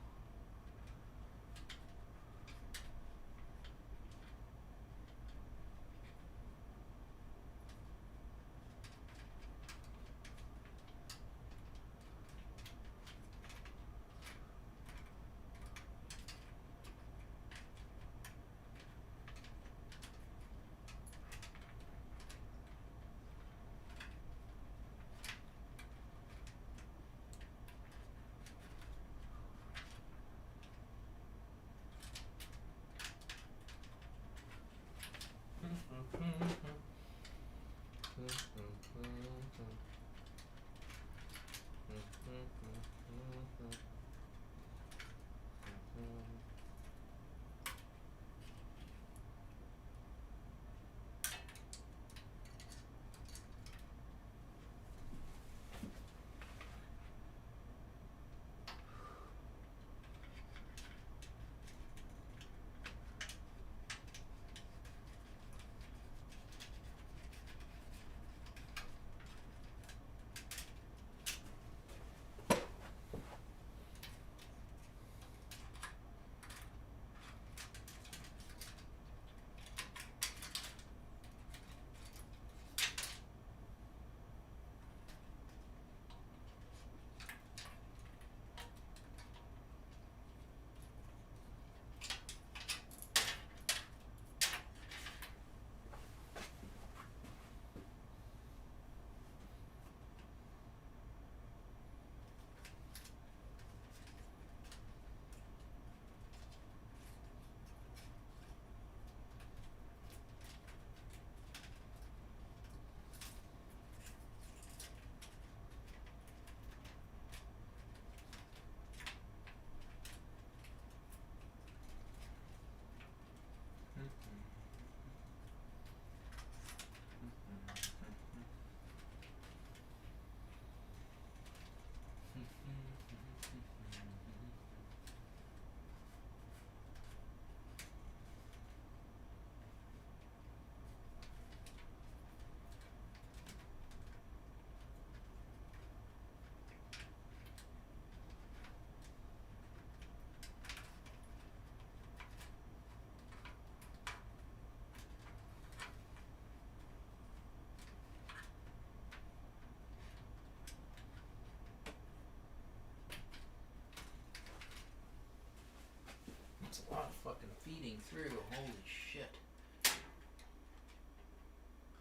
It's a lot of fucking feeding through. Holy shit.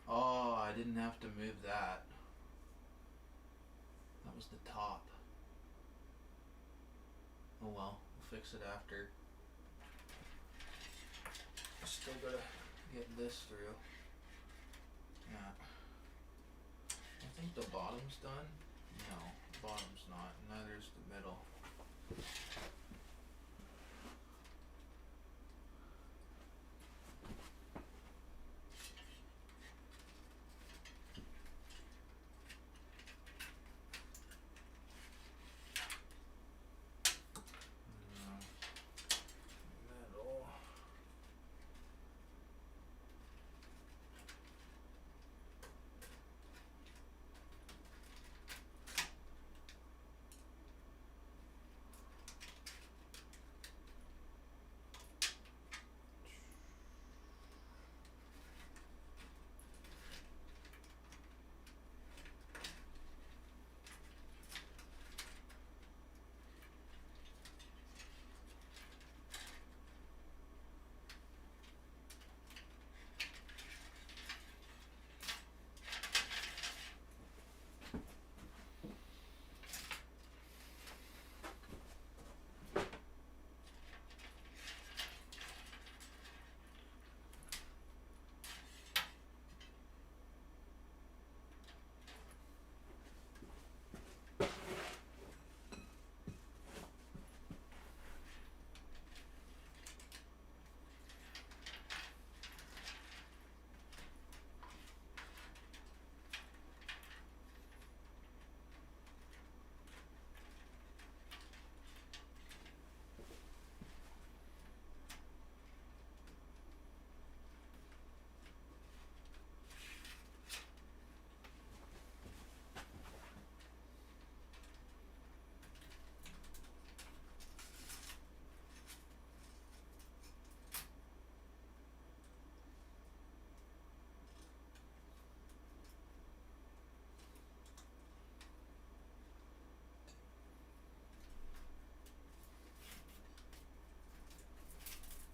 Oh, I didn't have to move that. That was the top. Oh well, we'll fix it after. Still gotta get this through. Yeah. I think the bottom's done. No, the bottom's not. Neither's the middle. Middle.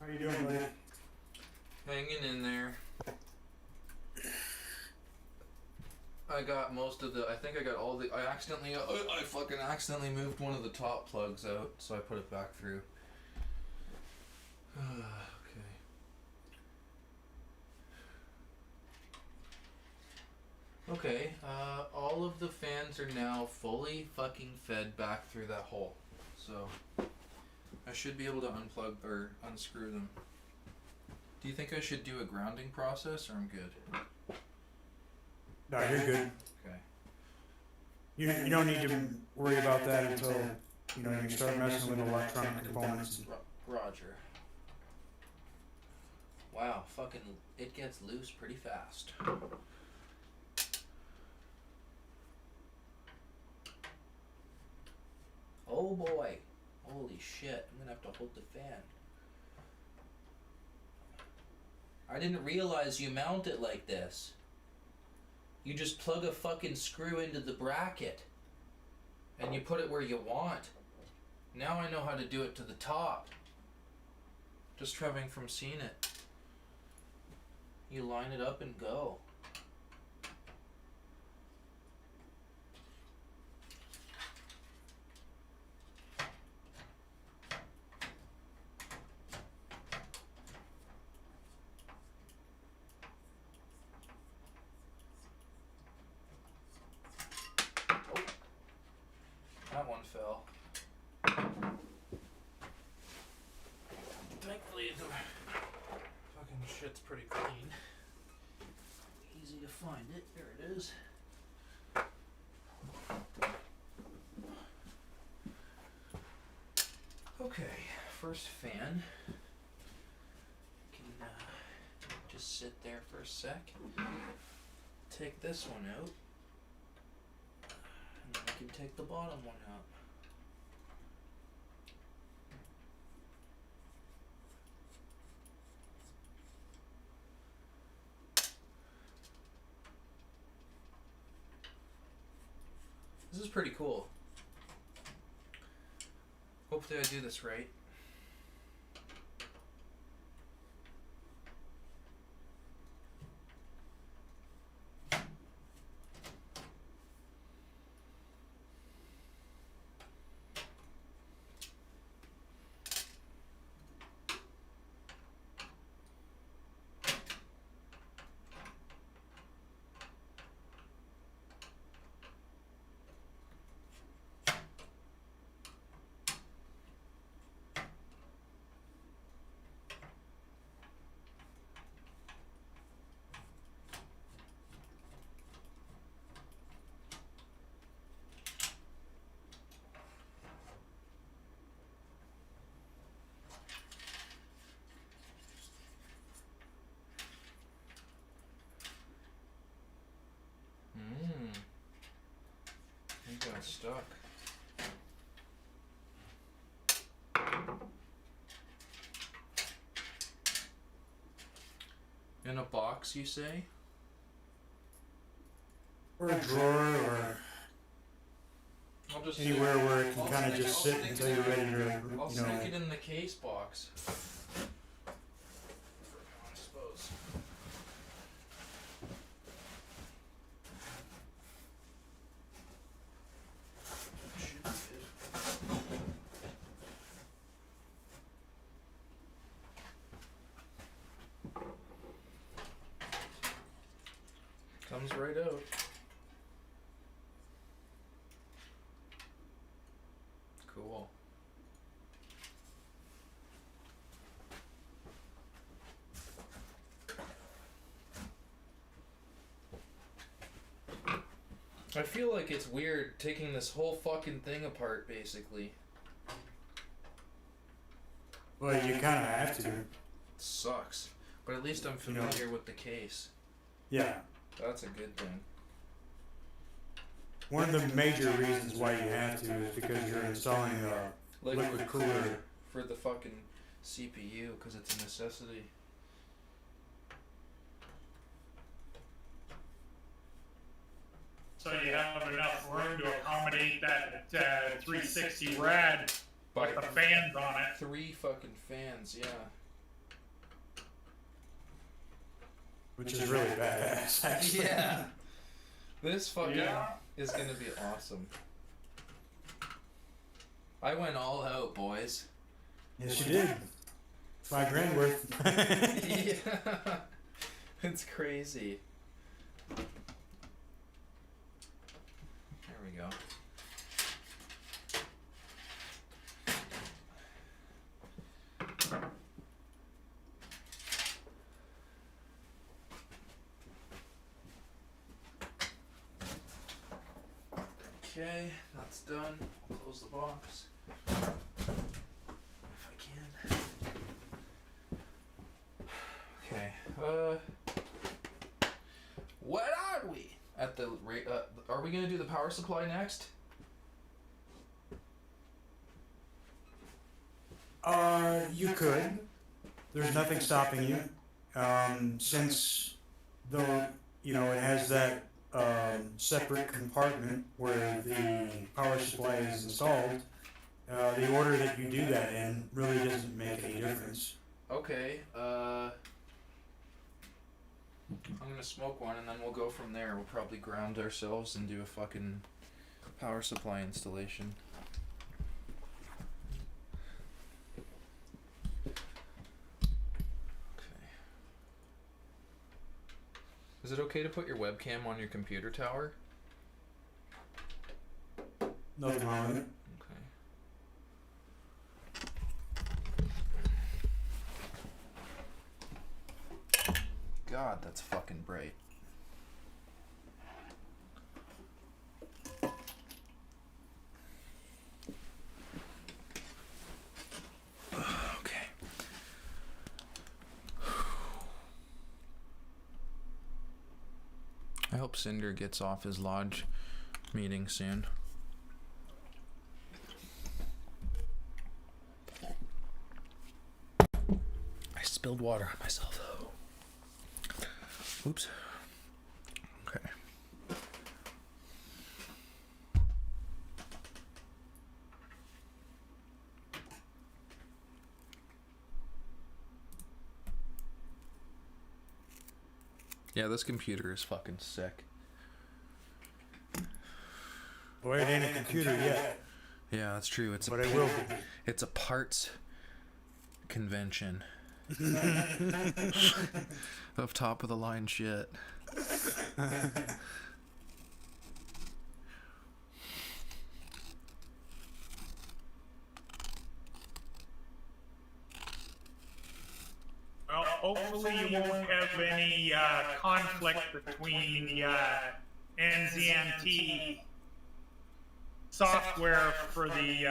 How you doing, buddy? Hanging in there. I got most of the. I think I got all the. I fucking accidentally moved one of the top plugs out, so I put it back through. Okay. Okay. All of the fans are now fully fucking fed back through that hole, so I should be able to unplug or unscrew them. Do you think I should do a grounding process, or I'm good? No, you're good. Okay. You don't need to worry about that until you start messing with electronic components. Roger. Wow, fucking, it gets loose pretty fast. Oh boy. Holy shit, I'm gonna have to hold the fan. I didn't realize you mount it like this. You just plug a fucking screw into the bracket and you put it where you want. Now I know how to do it to the top. Just having from seeing it. You line it up and go. That one fell. Thankfully the fucking shit's pretty clean. Easy to find it. There it is. Okay, first fan. Can just sit there for a sec. Take this one out. And then I can take the bottom one out. This is pretty cool. Hopefully I do this right. It got stuck. In a box, you say? Or a drawer, or I'll just anywhere where it can kind of just sit until you're ready to, I'll stick it in the case box. I suppose. Should be good. Comes right out. Cool. I feel like it's weird taking this whole fucking thing apart, basically. well, you kind of have to. It sucks. But at least I'm familiar with the case. Yeah. That's a good thing. One of the major reasons why you have to is because you're installing a liquid cooler. For the fucking CPU, because it's a necessity. So you have enough room to accommodate that 360 rad By with the fans on it. 3 fucking fans, yeah. which is really badass, actually. Yeah. This fucking Yeah. is gonna be awesome. I went all out, boys. Yes, you did. $5,000 worth. Yeah. It's crazy. There we go. Okay, that's done. I'll close the box. If I can. Okay. What are we? At the rate. Are we gonna do the power supply next? You could. There's nothing stopping you. Since though, you know, it has that separate compartment where the power supply is installed, the order that you do that in really doesn't make any difference. Okay. I'm gonna smoke one and then we'll go from there. We'll probably ground ourselves and do a fucking power supply installation. Okay. Is it okay to put your webcam on your computer tower? Nothing wrong with it. Okay. God, that's fucking bright. Okay. I hope Cinder gets off his lodge meeting soon. I spilled water on myself. Oops. Okay. Yeah, this computer is fucking sick. Boy, it ain't a computer yet, Yeah, that's true. It's but it will be. it's a parts convention of top of the line shit. Well, hopefully you won't have any conflict between the NZMT software for the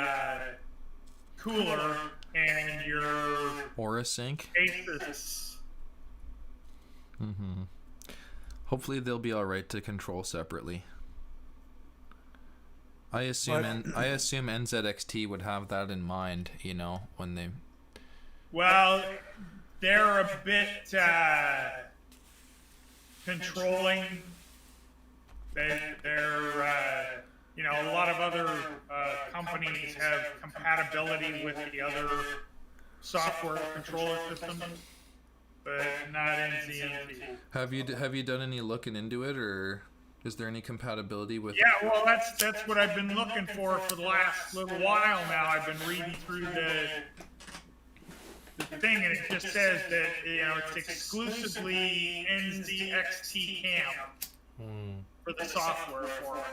cooler and your Aurasync. Asus. Mm-hmm. Hopefully they'll be all right to control separately. I assume I assume NZXT would have that in mind, you know, when they. Well, they're a bit controlling. They're you know, a lot of other companies have compatibility with the other software controller systems, but not NZMT. Have you done any looking into it, or is there any compatibility with? Yeah, well, that's what I've been looking for the last little while now. I've been reading through the thing, and it just says that, you know, it's exclusively NZXT CAM for the software for it.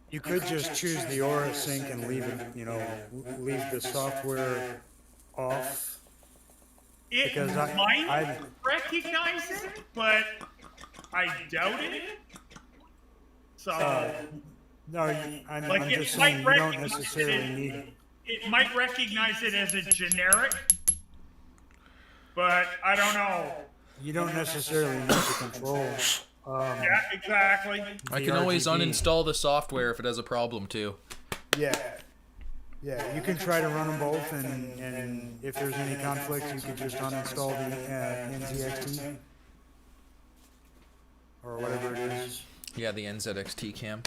You could just choose the Aurasync and leave it, you know, leave the software off. It Because might recognize it, but I doubt it. So, No, I'm like, just it might saying you don't recognize necessarily it. need. It might recognize it as a generic, but I don't know. You don't necessarily need to control. Yeah, exactly. I the can always RGB. uninstall the software if it has a problem too. Yeah. Yeah, you can try to run them both, and if there's any conflict, you could just uninstall the NZXT or whatever it is. Yeah, the NZXT cam.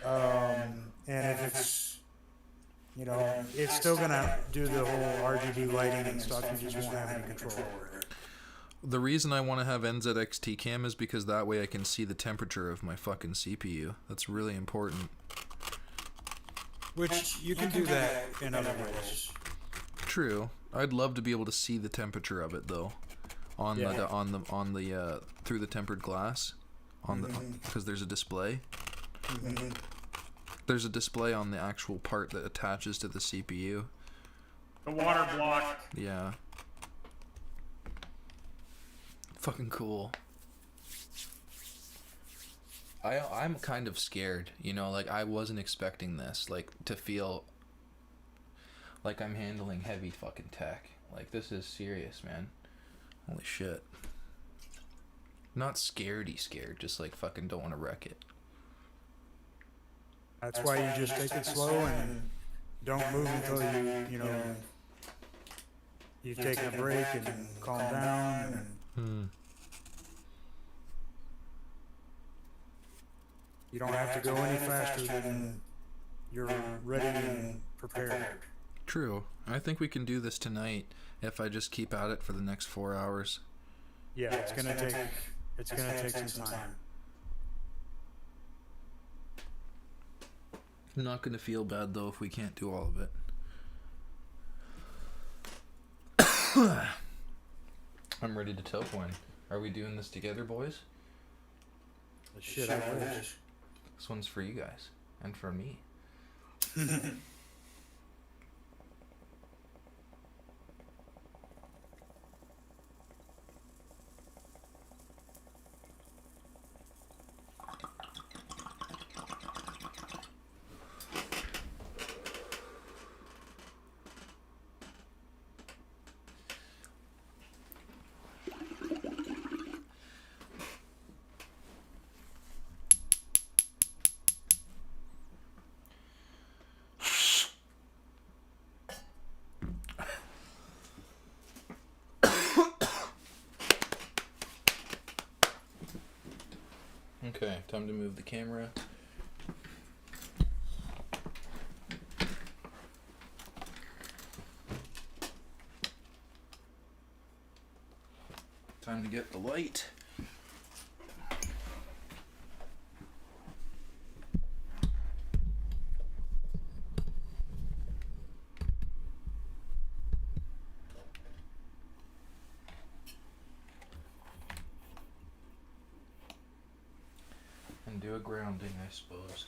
And if it's, you know, it's still gonna do the whole RGB lighting and stuff. You just won't have any control over it. The reason I want to have NZXT cam is because that way I can see the temperature of my fucking CPU. That's really important. Which you can do that in other ways. True. I'd love to be able to see the temperature of it though, on the through the tempered glass, on the because there's a display. There's a display on the actual part that attaches to the CPU. The water block. Yeah. Fucking cool. I'm kind of scared, you know, like I wasn't expecting this, like to feel like I'm handling heavy fucking tech. Like this is serious, man. Holy shit. Not scared, just like fucking don't want to wreck it. That's why you just take it slow and don't move until you've taken a break and calm down. And you don't have to go any faster than you're ready and prepared. True. I think we can do this tonight if I just keep at it for the next 4 hours. Yeah, it's gonna take some time. I'm not gonna feel bad though if we can't do all of it. I'm ready to toke one. Are we doing this together, boys? Shit, I wish. This one's for you guys and for me. Okay, time to move the camera. Time to get the light. And do a grounding, I suppose.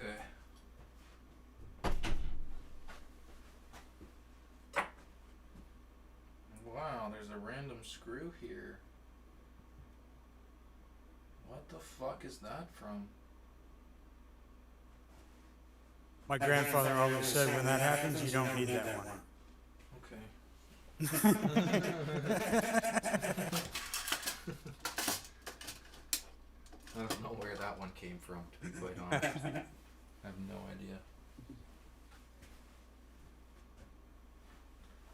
Okay. Wow, there's a random screw here. What the fuck is that from? My grandfather always said when that happens, you don't need that one. Okay. I don't know where that one came from, to be quite honest. I have no idea.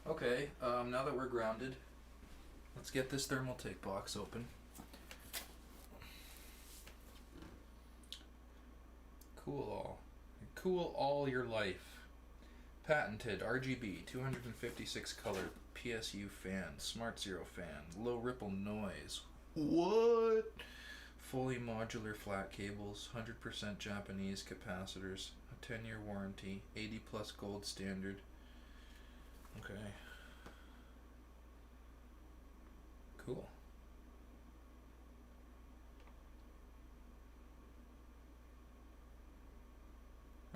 Okay, now that we're grounded, let's get this thermal take box open. Cool all your life. Patented RGB 256 color PSU fan, Smart Zero fan, low ripple noise. What? Fully modular flat cables, 100% Japanese capacitors, a 10-year warranty, 80 plus gold standard. Okay. Cool.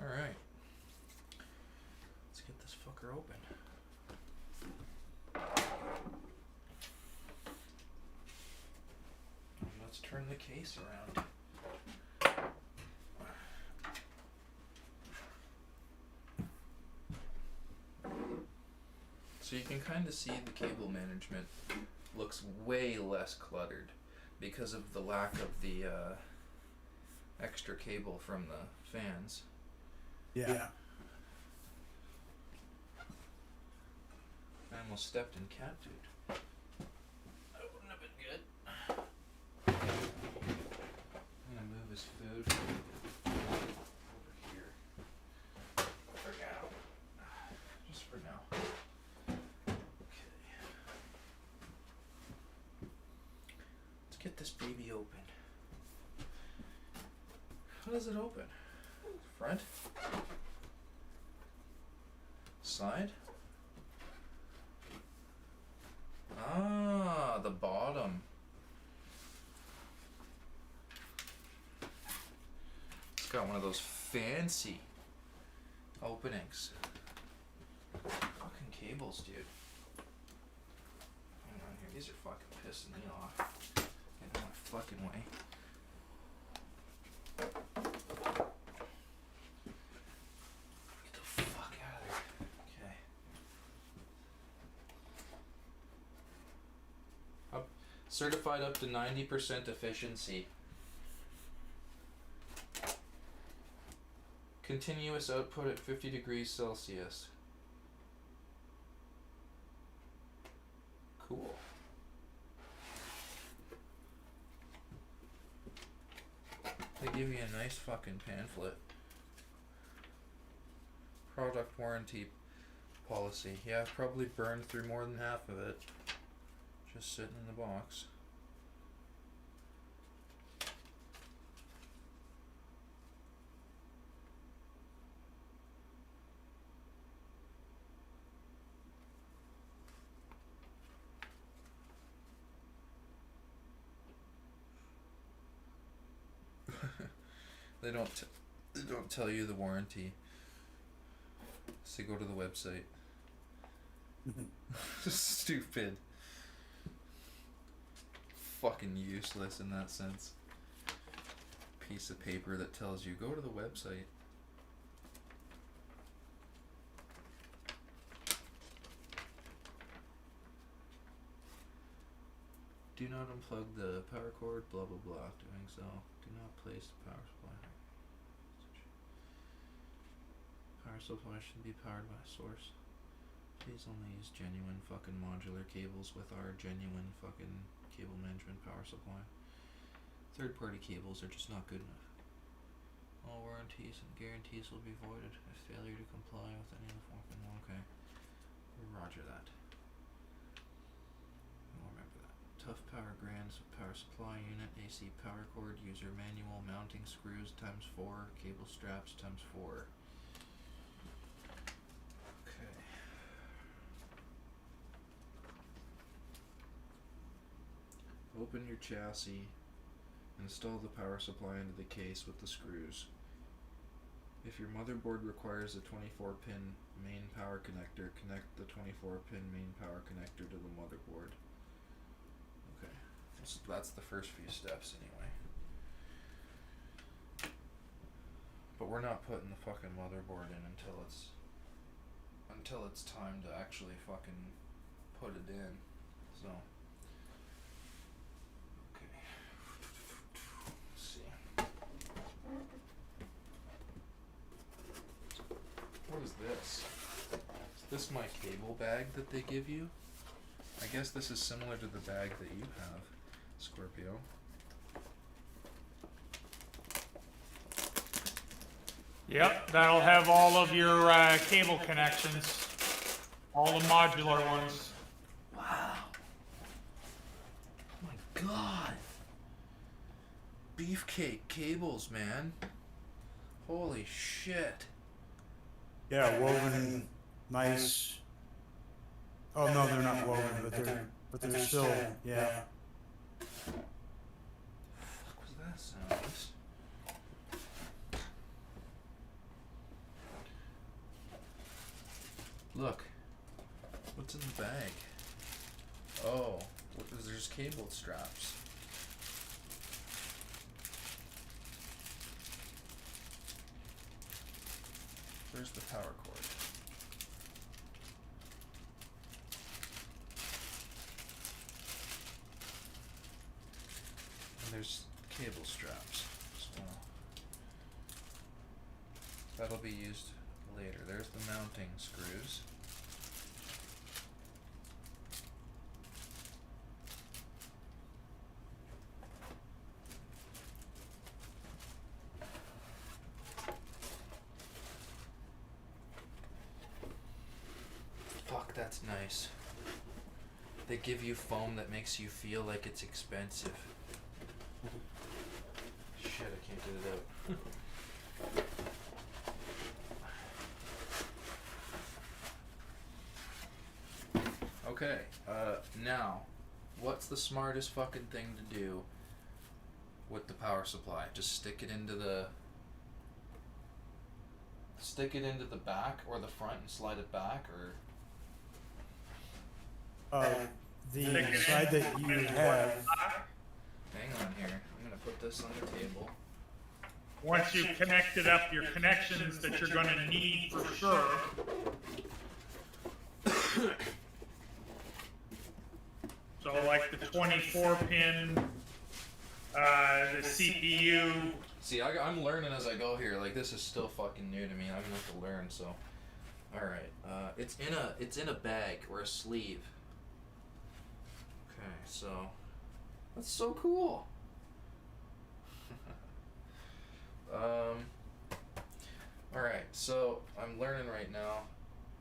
Alright. Let's get this fucker open. And let's turn the case around. So you can kind of see the cable management looks way less cluttered because of the lack of the extra cable from the fans. Yeah. I almost stepped in cat food. That wouldn't have been good. I'm gonna move his food over here. For now. Just for now. Okay. Let's get this baby open. How does it open? Front? Side? Ah, the bottom. It's got one of those fancy openings. Fucking cables, dude. Hang on here. These are fucking pissing me off. Get out of my fucking way. Get the fuck out of there. Okay. Certified up to 90% efficiency. Continuous output at 50 degrees Celsius. Cool. They give you a nice fucking pamphlet. Product warranty policy. Yeah, I've probably burned through more than half of it. Just sitting in the box. They don't tell you the warranty. So go to the website. Stupid. Fucking useless in that sense. Piece of paper that tells you go to the website. Do not unplug the power cord, blah blah blah. Doing so, do not place the power supply. Power supply should be powered by a source. Please only use genuine fucking modular cables with our genuine fucking cable management power supply. Third party cables are just not good enough. All warranties and guarantees will be voided if failure to comply with any of the fucking. Okay. Roger that. I'll remember that. Tough power grands with power supply unit, AC power cord, user manual, mounting screws times 4, cable straps times 4. Okay. Open your chassis. Install the power supply into the case with the screws. If your motherboard requires a 24-pin main power connector, connect the 24-pin main power connector to the motherboard. Okay, so that's the first few steps anyway. But we're not putting the fucking motherboard in until it's time to actually fucking put it in. So. What is this? Is this my cable bag that they give you? I guess this is similar to the bag that you have, Scorpio. Yep, that'll have all of your cable connections, all the modular ones. Wow. Oh my god. Beefcake cables, man. Holy shit. Yeah, woven, nice. Oh no, they're not woven, but they're still, yeah. What was that sound? Look. What's in the bag? Oh, there's cable straps. Where's the power cord? And there's cable straps. So that'll be used later. There's the mounting screws. Fuck, that's nice. They give you foam that makes you feel like it's expensive. Shit, I can't get it out. Okay, now, what's the smartest fucking thing to do with the power supply? Just stick it into the back or the front and slide it back, or The side that you have, hang on here. I'm gonna put this on the table. Once you've connected up your connections that you're going to need for sure. So like the 24 pin, the CPU. See, I'm learning as I go here. Like, this is still fucking new to me. I'm gonna have to learn. So, all right. It's in a bag or a sleeve. Okay, so that's so cool. All right. So I'm learning right now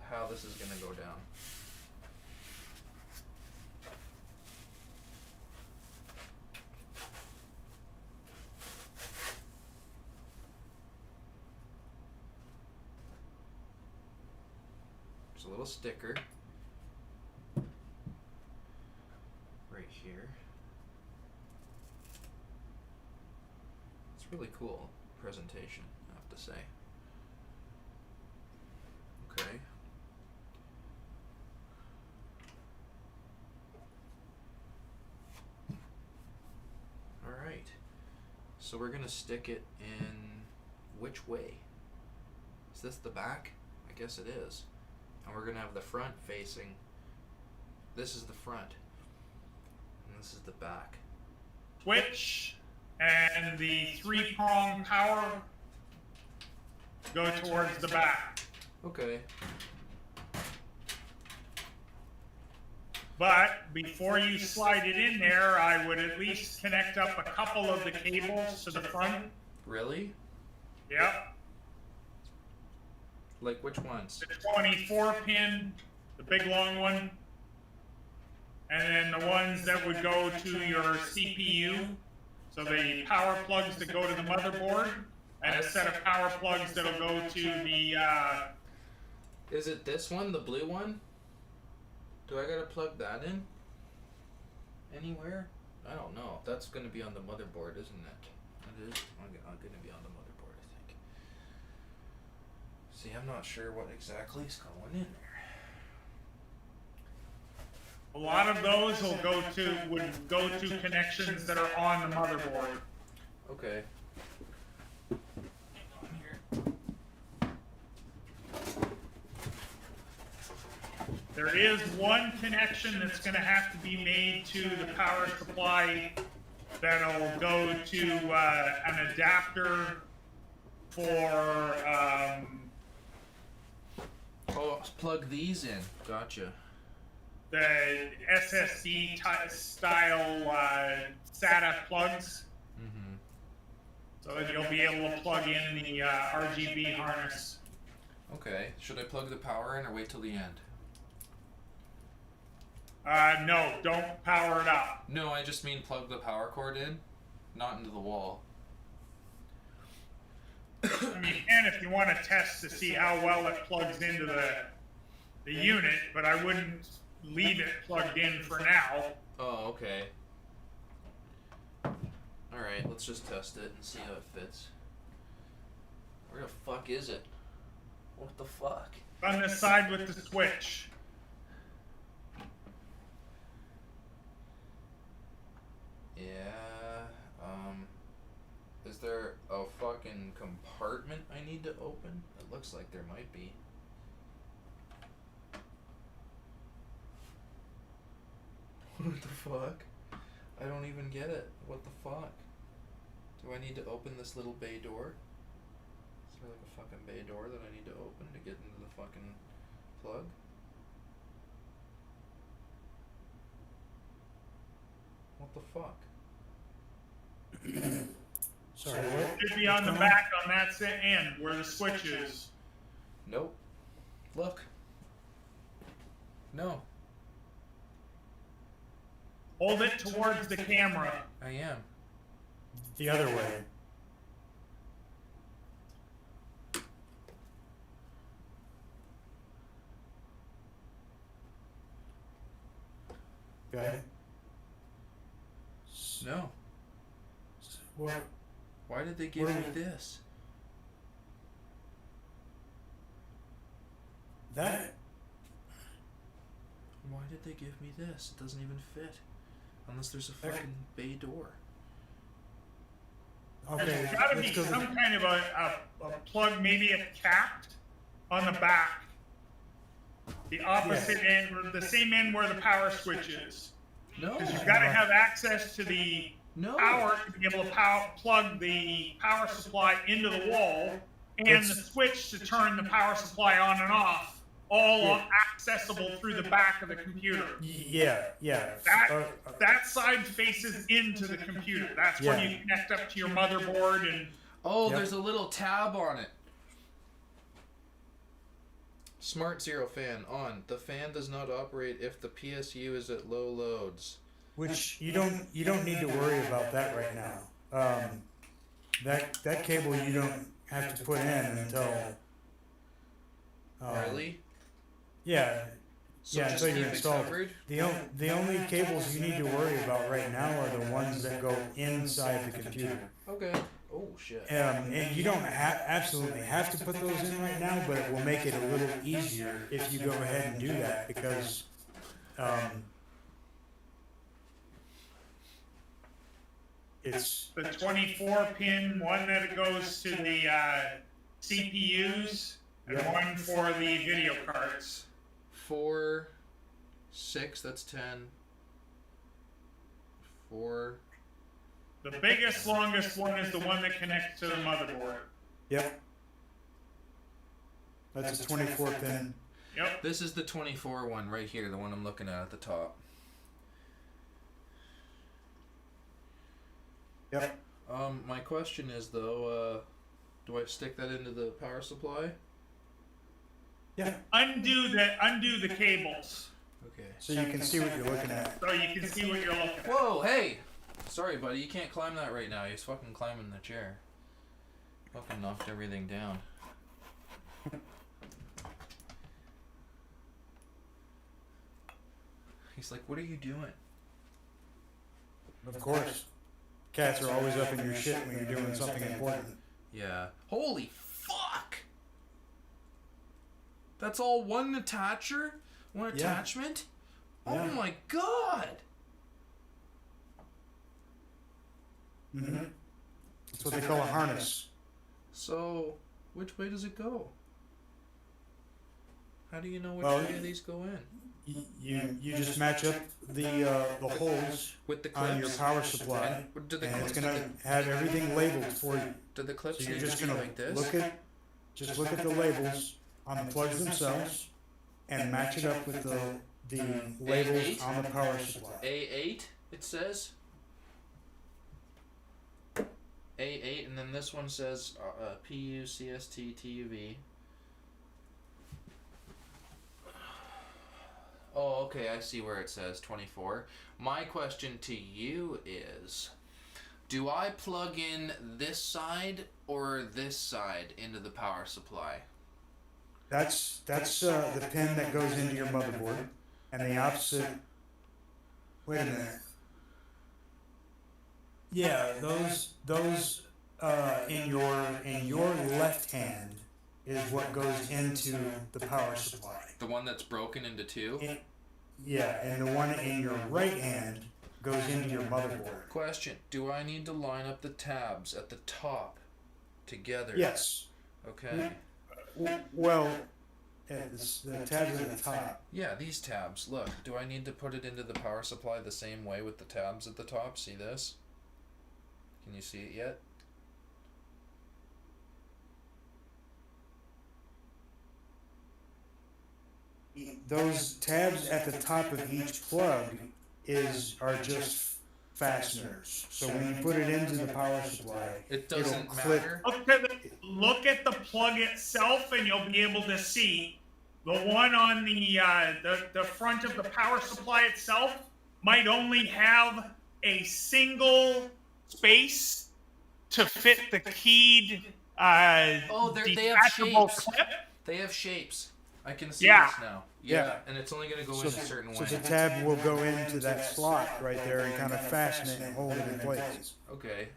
how this is gonna go down. There's a little sticker right here. It's really cool presentation, I have to say. Okay. All right. So we're gonna stick it in which way? Is this the back? I guess it is. And we're gonna have the front facing. This is the front. And this is the back. Switch and the 3-prong power go towards the back. Okay. But before you slide it in there, I would at least connect up a couple of the cables to the front. Really? Yep. Like which ones? The 24 pin, the big long one. And then the ones that would go to your CPU. So the power plugs that go to the motherboard. And a set of power plugs that'll go to the, Is it this one, the blue one? Do I gotta plug that in? Anywhere? I don't know. That's gonna be on the motherboard, isn't it? It is? I'm gonna be on the motherboard, I think. See, I'm not sure what exactly is going in there. a lot of those would go to connections that are on the motherboard. Okay. There is one connection that's going to have to be made to the power supply that'll go to an adapter for Oh, plug these in. Gotcha. the SSD style SATA plugs. Mm-hmm. so that you'll be able to plug in the RGB harness. Okay. Should I plug the power in or wait till the end? No, don't power it up. No, I just mean plug the power cord in, not into the wall. I mean, you can if you want to test to see how well it plugs into the unit, but I wouldn't leave it plugged in for now. Oh, okay. Alright, let's just test it and see how it fits. Where the fuck is it? What the fuck? On this side with the switch. Yeah, is there a fucking compartment I need to open? It looks like there might be. What the fuck? I don't even get it. What the fuck? Do I need to open this little bay door? Is there like a fucking bay door that I need to open to get into the fucking plug? What the fuck? Sorry, what? It should be on the back on that end where the switch is. Nope. Look. No, Hold it towards the camera. I am. The other way. Okay. No. Well, Why did they give me this? that Why did they give me this? It doesn't even fit. Unless there's a fucking bay door. okay. There's got to be let's go to- some kind of a plug, maybe a capped on the back. The opposite end, or the same end where the power switch is. No. Because you've got to have access to the No. power to be able to plug the power supply into the wall and the switch to turn the power supply on and off, all accessible through the back of the computer. Yeah. That side faces into the computer. That's where Yeah. you connect up to your motherboard and Oh, Yep. there's a little tab on it. Smart Zero fan on. The fan does not operate if the PSU is at low loads. which you don't need to worry about that right now. That cable you don't have to put in until. Really? Yeah. So Yeah, just until keep you're it installed. covered? The only cables you need to worry about right now are the ones that go inside the computer. Okay. Oh shit. And you don't absolutely have to put those in right now, but it will make it a little easier if you go ahead and do that because it's the 24-pin one that goes to the CPUs and one for the video cards. 4, 6, that's 10. 4. The biggest, longest one is the one that connects to the motherboard. yep. That's a 24 pin. Yep. This is the 24 one right here, the one I'm looking at the top. Yep. My question is though, do I stick that into the power supply? Yeah. Undo the cables Okay. So you can see what you're looking at. so you can see what you're looking at. Whoa, hey! Sorry, buddy, you can't climb that right now. He's fucking climbing the chair. Fucking knocked everything down. He's like, what are you doing? Of course. Cats are always up in your shit when you're doing something important. Yeah. Holy fuck! That's all one attacher? One Yeah. attachment? Oh Yeah. my god! Mm-hmm. That's what they call a harness. So, which way does it go? How do you know which Well, way these go in? You just match up the holes With the on your clips? power supply, And do the and it's clips, gonna have everything labeled for you. do the clips So you're need just to be gonna like this? look at the labels on the plugs themselves and match it up with the labels on the power supply. A8, it says. A8, and then this one says PU CST TUV. Oh, okay, I see where it says 24. My question to you is, do I plug in this side or this side into the power supply? That's the pin that goes into your motherboard, and the opposite. Wait a minute. Yeah, those in your left hand is what goes into the power supply. The one that's broken into two? Yeah, and the one in your right hand goes into your motherboard. Question, do I need to line up the tabs at the top together? Yes. Okay. Well, the tabs at the top. Yeah, these tabs. Look, do I need to put it into the power supply the same way with the tabs at the top? See this? Can you see it yet? Those tabs at the top of each plug are just fasteners. So when you put it into the power supply, It doesn't it'll clip. matter. Look at the plug itself, and you'll be able to see the one on the front of the power supply itself might only have a single space to fit the keyed They have detachable shapes. clip. They have shapes. I can see Yeah. this now. Yeah, and it's only going to go in a certain So way. the tab will go into that slot right there and kind of fasten it and hold it in place. Okay.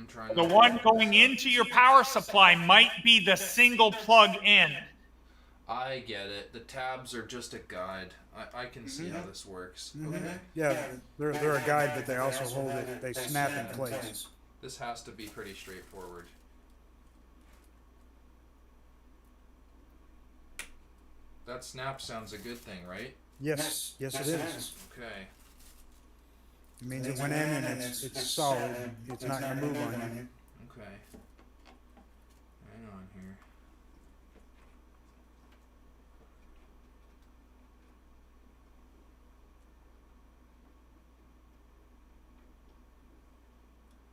Trying The to... one going into your power supply might be the single plug in. I get it. The tabs are just a guide. I can see how this works. Okay. Yeah, they're a guide, but they also hold it. They snap in place. This has to be pretty straightforward. That snap sounds a good thing, right? Yes, yes it is. Okay. It means it went in and it's solid. It's not gonna move on you. Okay. Hang on here.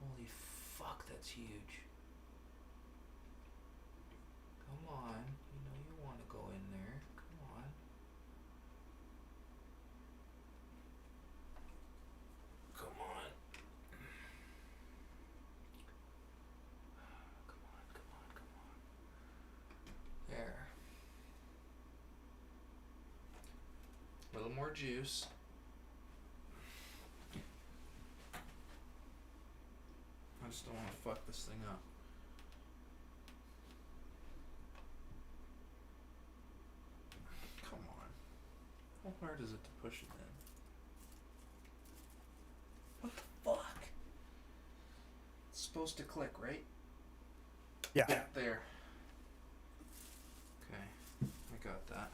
Holy fuck, that's huge. Come on. You know you want to go in there. Come on. Come on. Come on, come on, come on. There. A little more juice. I just don't want to fuck this thing up. Come on. How hard is it to push it in? What the fuck? It's supposed to click, right? Yeah. There. Okay. I got that.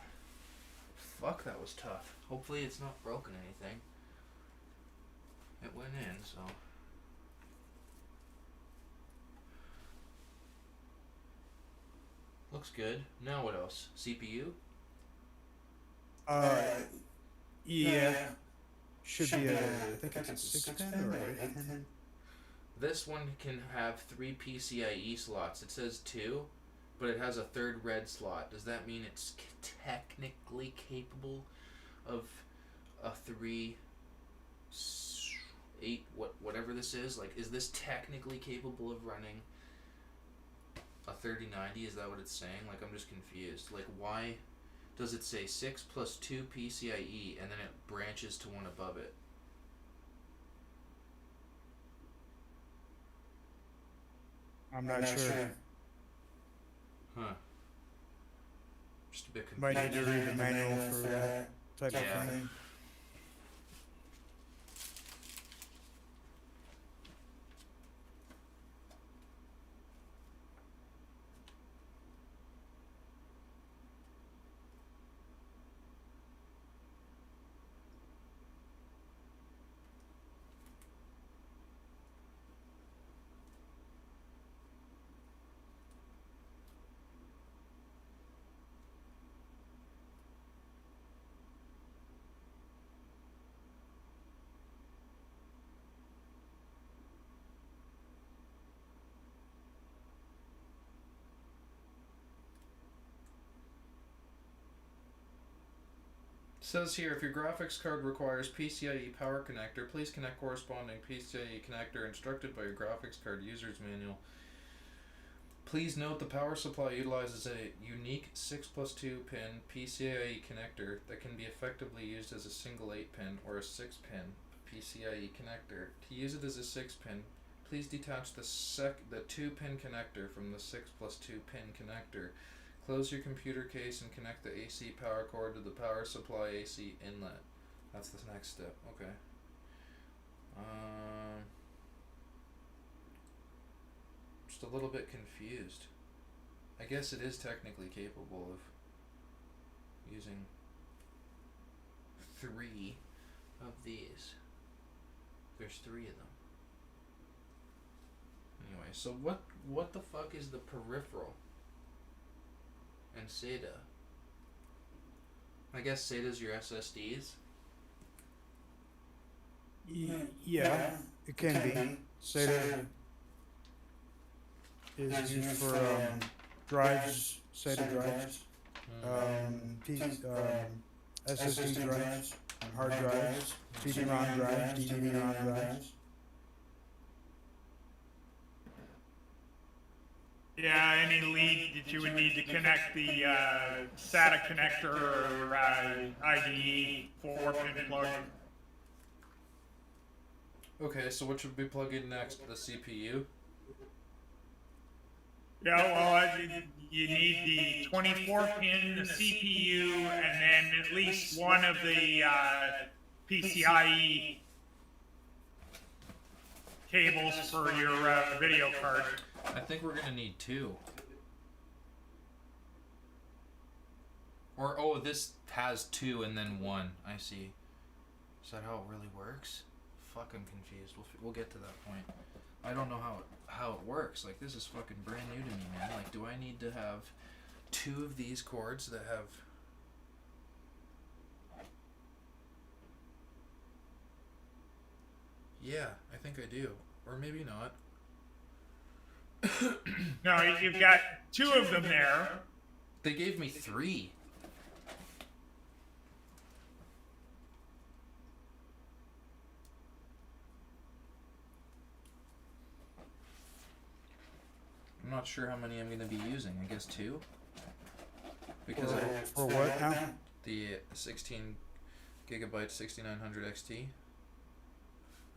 Fuck, that was tough. Hopefully it's not broken anything. It went in, so... Looks good. Now what else? CPU? Yeah. Should be I think it's a 6-pin or an 8-pin. This one can have 3 PCIe slots. It says 2, but it has a third red slot. Does that mean it's technically capable of a 8 whatever this is? Like, is this technically capable of running a 3090? Is that what it's saying? Like, I'm just confused. Like, why does it say 6 plus 2 PCIe and then it branches to one above it? I'm not sure. Huh. Just a bit confused. Might need to read the manual for that type Yeah. of thing. Says here, if your graphics card requires PCIe power connector, please connect corresponding PCIe connector instructed by your graphics card user's manual. Please note the power supply utilizes a unique 6+2 pin PCIe connector that can be effectively used as a single 8-pin or a 6-pin PCIe connector. To use it as a 6-pin, please detach the 2-pin connector from the 6+2 pin connector. Close your computer case and connect the AC power cord to the power supply AC inlet. That's the next step. Okay. Just a little bit confused. I guess it is technically capable of using 3 of these. There's 3 of them. Anyway, so what the fuck is the peripheral? And SATA. I guess SATA's your SSDs. Yeah, it can be. SATA is used for drives, SATA drives, SSD drives, hard drives, CD-ROM drives, DVD-ROM drives. Yeah, any lead that you would need to connect the SATA connector or IDE 4-pin plug. Okay, so what should we plug in next? The CPU? Yeah, well, you need the 24-pin, the CPU, and then at least one of the PCIe cables for your video card. I think we're gonna need 2. Or, oh, this has 2 and then 1. I see. Is that how it really works? Fuck, I'm confused. We'll get to that point. I don't know how it works. Like, this is fucking brand new to me, man. Like, do I need to have 2 of these cords that have... Yeah, I think I do. Or maybe not. No, you've got 2 of them there. They gave me 3. I'm not sure how many I'm going to be using. I guess 2? Because For what now? the 16 gigabyte 6900 XT.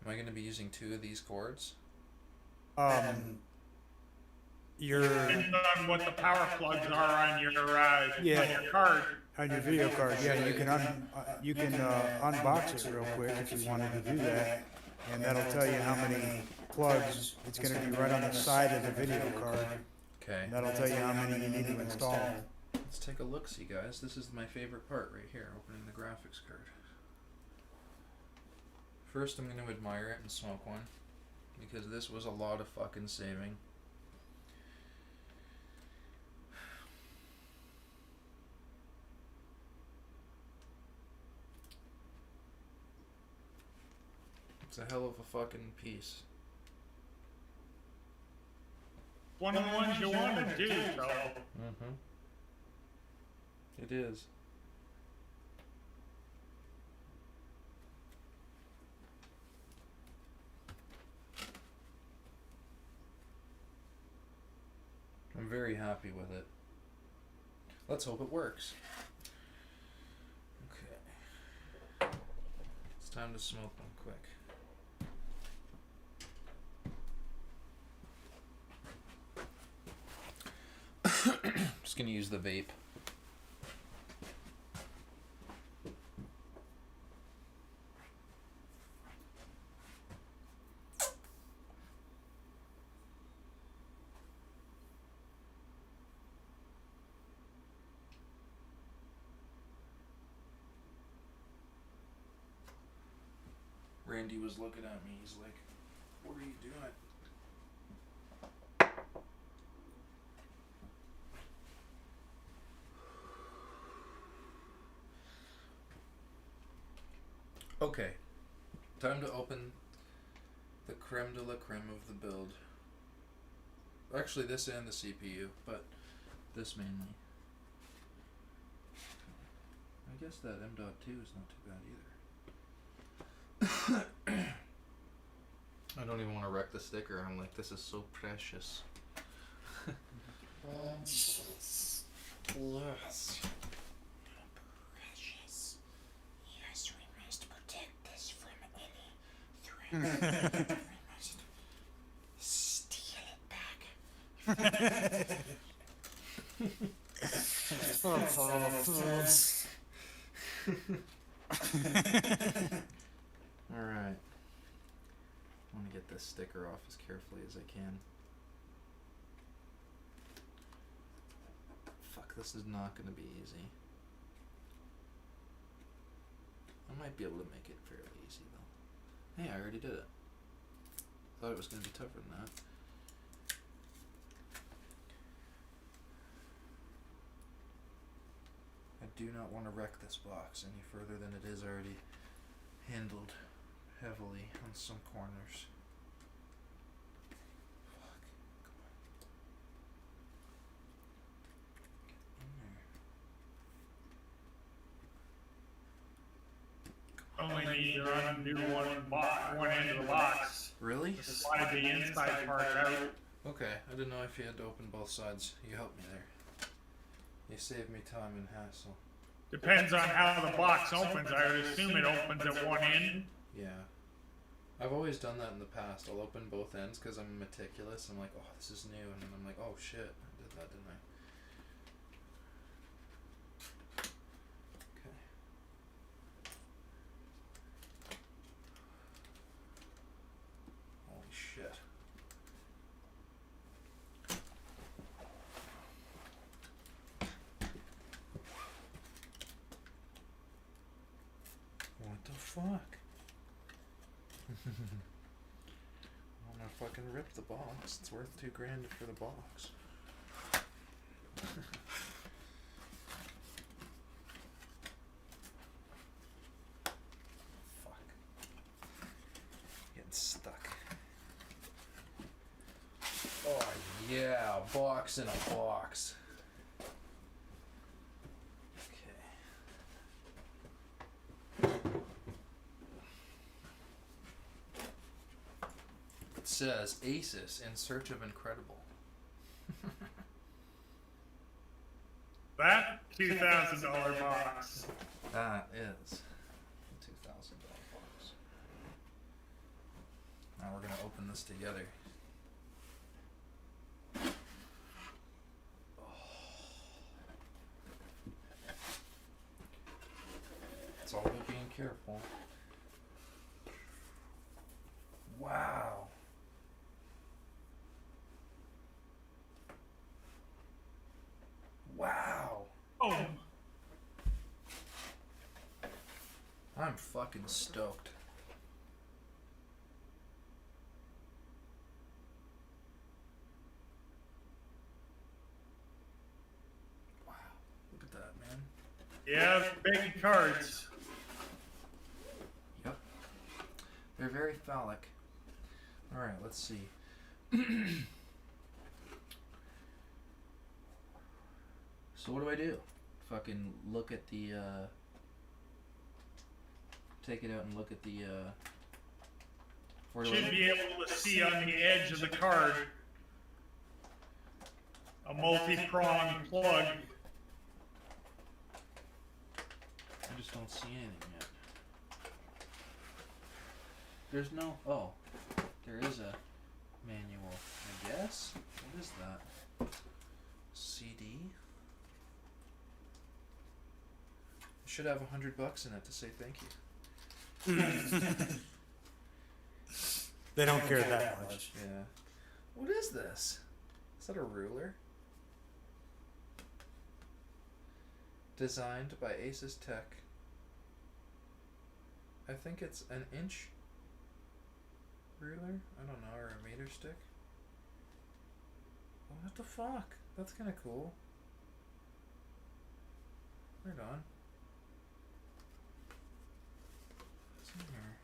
Am I going to be using 2 of these cords? Depends on what the power plugs are on your card. On your video card, yeah, you can unbox it real quick if you wanted to do that, and that'll tell you how many plugs. It's going to be right on the side of the video card. Okay. And that'll tell you how many you need to install. Let's take a look, see guys. This is my favorite part right here, opening the graphics card. First, I'm going to admire it and smoke one, because this was a lot of fucking saving. It's a hell of a fucking piece. One of the ones you want to do, so. Mm-hmm. It is. I'm very happy with it. Let's hope it works. Okay. It's time to smoke one quick. Just gonna use the vape. Randy was looking at me, he's like, "What are you doing?" Okay, time to open the creme de la creme of the build. Actually, this and the CPU, but this mainly. I guess that M.2 is not too bad either. I don't even want to wreck the sticker. I'm like, this is so precious. Yes. Yes. Precious. Yes, we must protect this from any threat. We must steal it back. Alright. I want to get this sticker off as carefully as I can. Fuck, this is not going to be easy. I might be able to make it fairly easy though. Hey, I already did it. Thought it was going to be tougher than that. I do not want to wreck this box any further than it is already handled heavily on some corners. Fuck. Come on. Get in there. Only need to undo one end of the box. Really? To slide the inside part out. Okay, I didn't know if you had to open both sides. You helped me there. You saved me time and hassle. Depends on how the box opens. I would assume it opens at one end. Yeah. I've always done that in the past. I'll open both ends because I'm meticulous. I'm like, oh, this is new. And then I'm like, oh, shit. I did that, didn't I? Okay. Holy shit. What the fuck? I'm gonna fucking rip the box. It's worth $2,000 for the box. Fuck. Getting stuck. Oh yeah, a box in a box. Says Asus in search of incredible. That $2,000 box. That is a $2,000 box. Now we're gonna open this together. It's all about being careful. Wow. Wow. Oh, I'm fucking stoked. Wow. Look at that, man. yeah, big cards. Yep. They're very phallic. Alright, let's see. So what do I do? Fucking look at the, take it out and look at the, where do I Should look? be able to see on the edge of the card a multi-pronged plug. I just don't see anything yet. There's no, oh, there is a manual, I guess. What is that? CD? Should have $100 in it to say thank you. They don't care that much. Yeah. What is this? Is that a ruler? Designed by Asus Tech. I think it's an inch ruler? I don't know, or a meter stick? What the fuck? That's kinda cool. Right on. What's in here?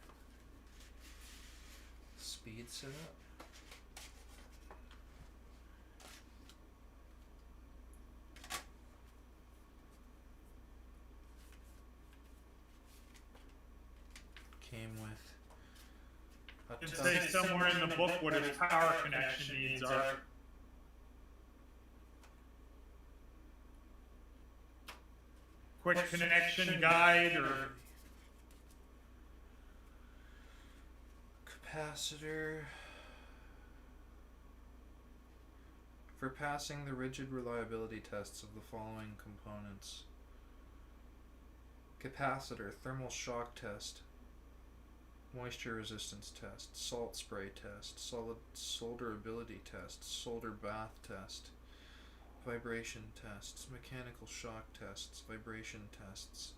Speed setup. came with a It touch. says somewhere in the book what its power connection needs are. Quick connection guide or Capacitor. For passing the rigid reliability tests of the following components: capacitor, thermal shock test, moisture resistance test, salt spray test, solid solderability test, solder bath test, vibration tests, mechanical shock tests, vibration tests,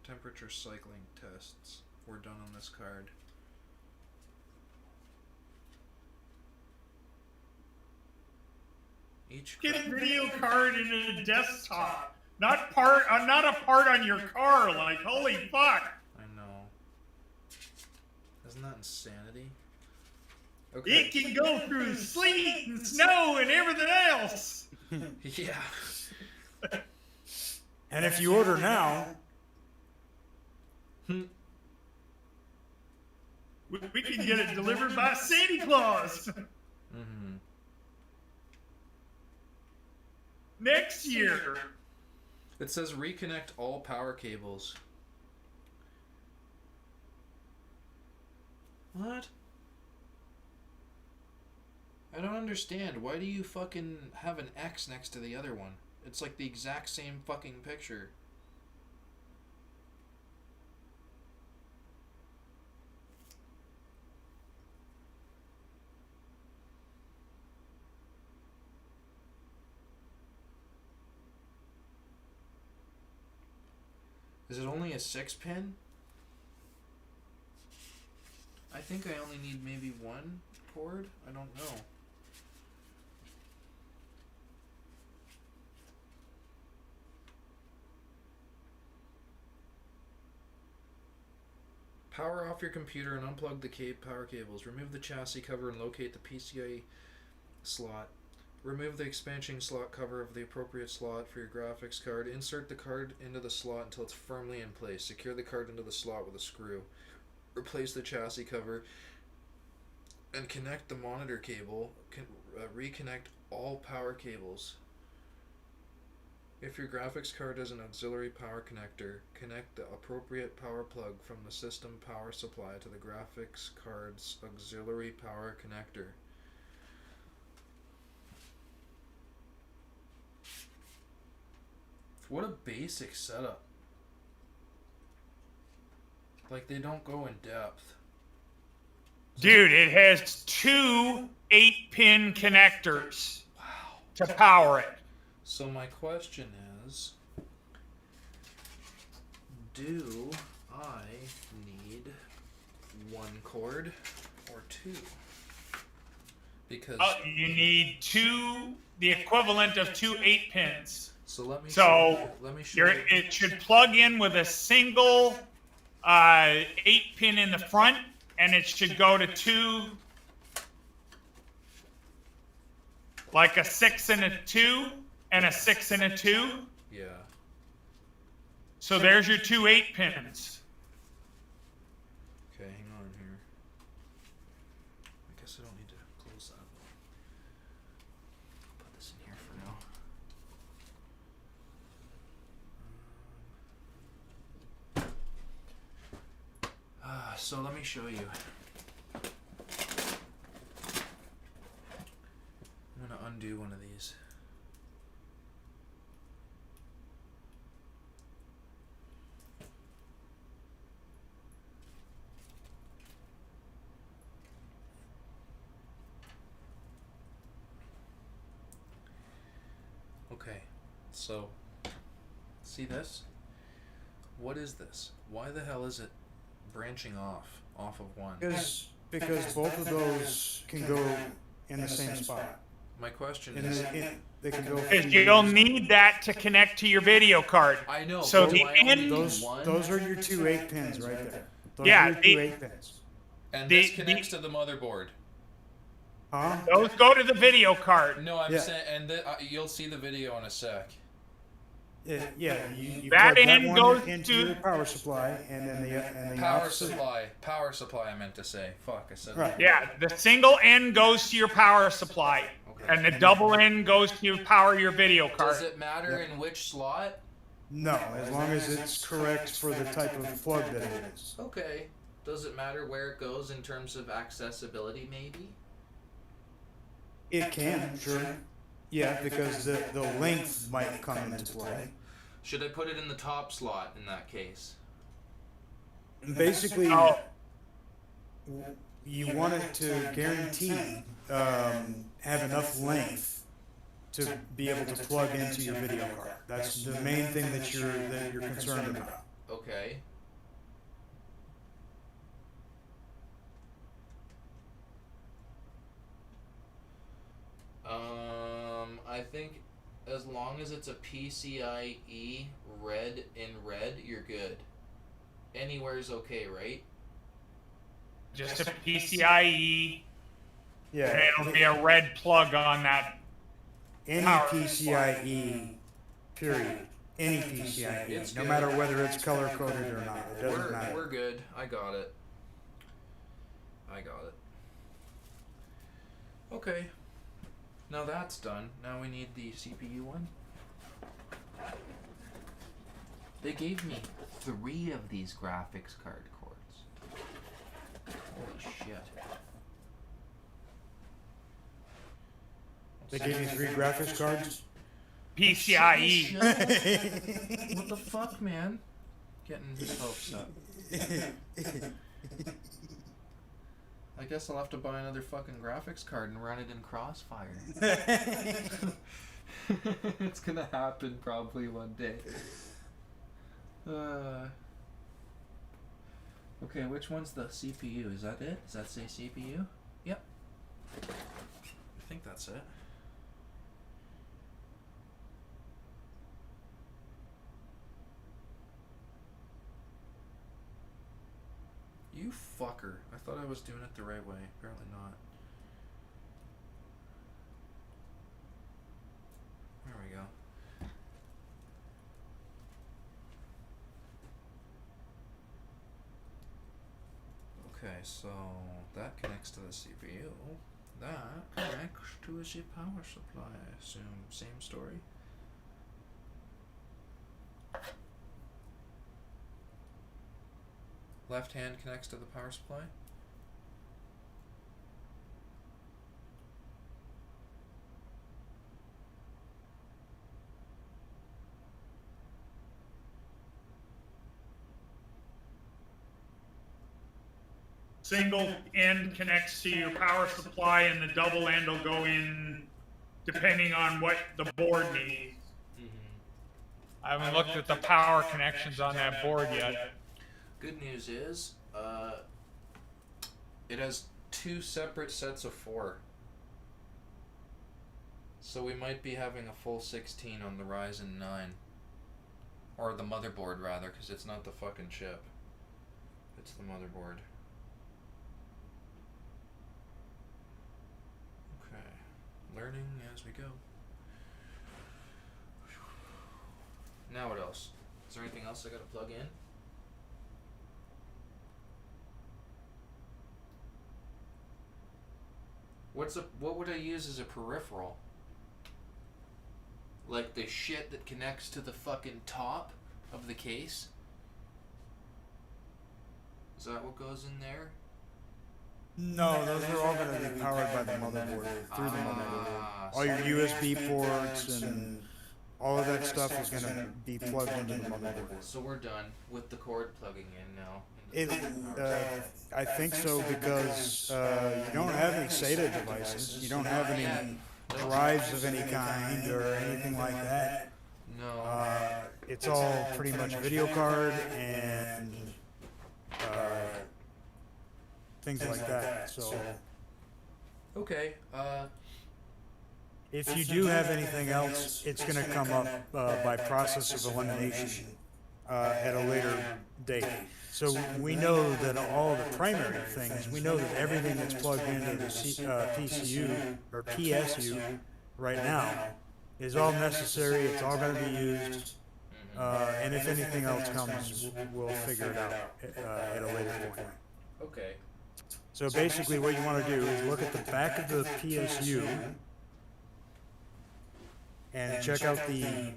temperature cycling tests were done on this card. Each get a video card into the desktop. Not a part on your car. Like, holy fuck. I know. Isn't that insanity? It can go through sleet and snow and everything else. Yeah. And if you order now, We can get it delivered by Santa Claus Mm-hmm. next year. It says reconnect all power cables. What? I don't understand. Why do you fucking have an X next to the other one? It's like the exact same fucking picture. Is it only a 6-pin? I think I only need maybe one cord. I don't know. Power off your computer and unplug the power cables. Remove the chassis cover and locate the PCI slot. Remove the expansion slot cover of the appropriate slot for your graphics card. Insert the card into the slot until it's firmly in place. Secure the card into the slot with a screw. Replace the chassis cover and connect the monitor cable. Reconnect all power cables. If your graphics card has an auxiliary power connector, connect the appropriate power plug from the system power supply to the graphics card's auxiliary power connector. What a basic setup. Like, they don't go in depth. Dude, it has 2 8-pin connectors to power it. So my question is, do I need one cord or two? Because You need the equivalent of 2 8-pins. so let me So show you. it should plug in with a single 8-pin in the front, and it should go to 2, like a 6 and a 2, and a 6 and a 2. Yeah. So there's your 2 8-pins. Okay, hang on here. I guess I don't need to close that. Put this in here for now. So let me show you. I'm gonna undo one of these. Okay, so see this? What is this? Why the hell is it branching off of one? because both of those can go in the same spot. My question In is, they can go. Because you'll need that to connect to your video card. I know. So but the do I only end- need Those one? are your 2 8-pins right there. Those Yeah, are your the- 2 8-pins. And the- this connects to the motherboard. Huh? Those go to the video card. No, I'm Yeah. saying, and you'll see the video in a sec. Yeah, you That plug that end one goes into to- your power supply, and then the Power opposite. supply I meant to say. Fuck, I said Right. Yeah, the single end goes to your power supply, and the double end goes to power your video card. Does it matter in which slot? No, as long as it's correct for the type of plug that it is. Okay. Does it matter where it goes in terms of accessibility, maybe? It can, sure. Yeah, because the length might come into play. Should I put it in the top slot in that case? Basically, Oh, you want it to guarantee have enough length to be able to plug into your video card. That's the main thing that you're concerned about. Okay. I think as long as it's a PCIe red in red, you're good. Anywhere's okay, right? just a PCIe, and Yeah, it'll be a red plug on that. any power PCIe, period. Any PCIe, It's no good. matter whether it's color coded or not. It doesn't We're matter. good. I got it. Okay. Now that's done. Now we need the CPU one. They gave me 3 of these graphics card cords. Holy shit. They gave you 3 graphics cards. PCIe. What the fuck, man? Getting his hopes up. I guess I'll have to buy another fucking graphics card and run it in Crossfire. It's gonna happen probably one day. Okay, which one's the CPU? Is that it? Does that say CPU? Yep. I think that's it. You fucker. I thought I was doing it the right way. Apparently not. There we go. Okay, so that connects to the CPU. That connects to the power supply, I assume. Same story. Left hand connects to the power supply. Single end connects to your power supply, and the double end will go in depending on what the board needs. I haven't looked at the power connections on that board yet. Good news is, it has 2 separate sets of 4. So we might be having a full 16 on the Ryzen 9. Or the motherboard, rather, because it's not the fucking chip. It's the motherboard. Okay. Learning as we go. Now what else? Is there anything else I gotta plug in? What would I use as a peripheral? Like the shit that connects to the fucking top of the case? Is that what goes in there? No, those are all going to be powered by the motherboard, through the motherboard. All your USB ports and all of that stuff is going to be plugged into the motherboard. So we're done with the cord plugging in now. It, I think so because you don't have any SATA devices. You don't have any drives of any kind or anything like that. No. It's all pretty much video card and things like that. So Okay. if you do have anything else, it's going to come up by process of elimination at a later date. So we know that all the primary things, we know that everything that's plugged into the PCU or PSU right now is all necessary. It's all going to be used. And if anything else comes, we'll figure it out at a later point. Okay. So basically what you want to do is look at the back of the PSU and check out the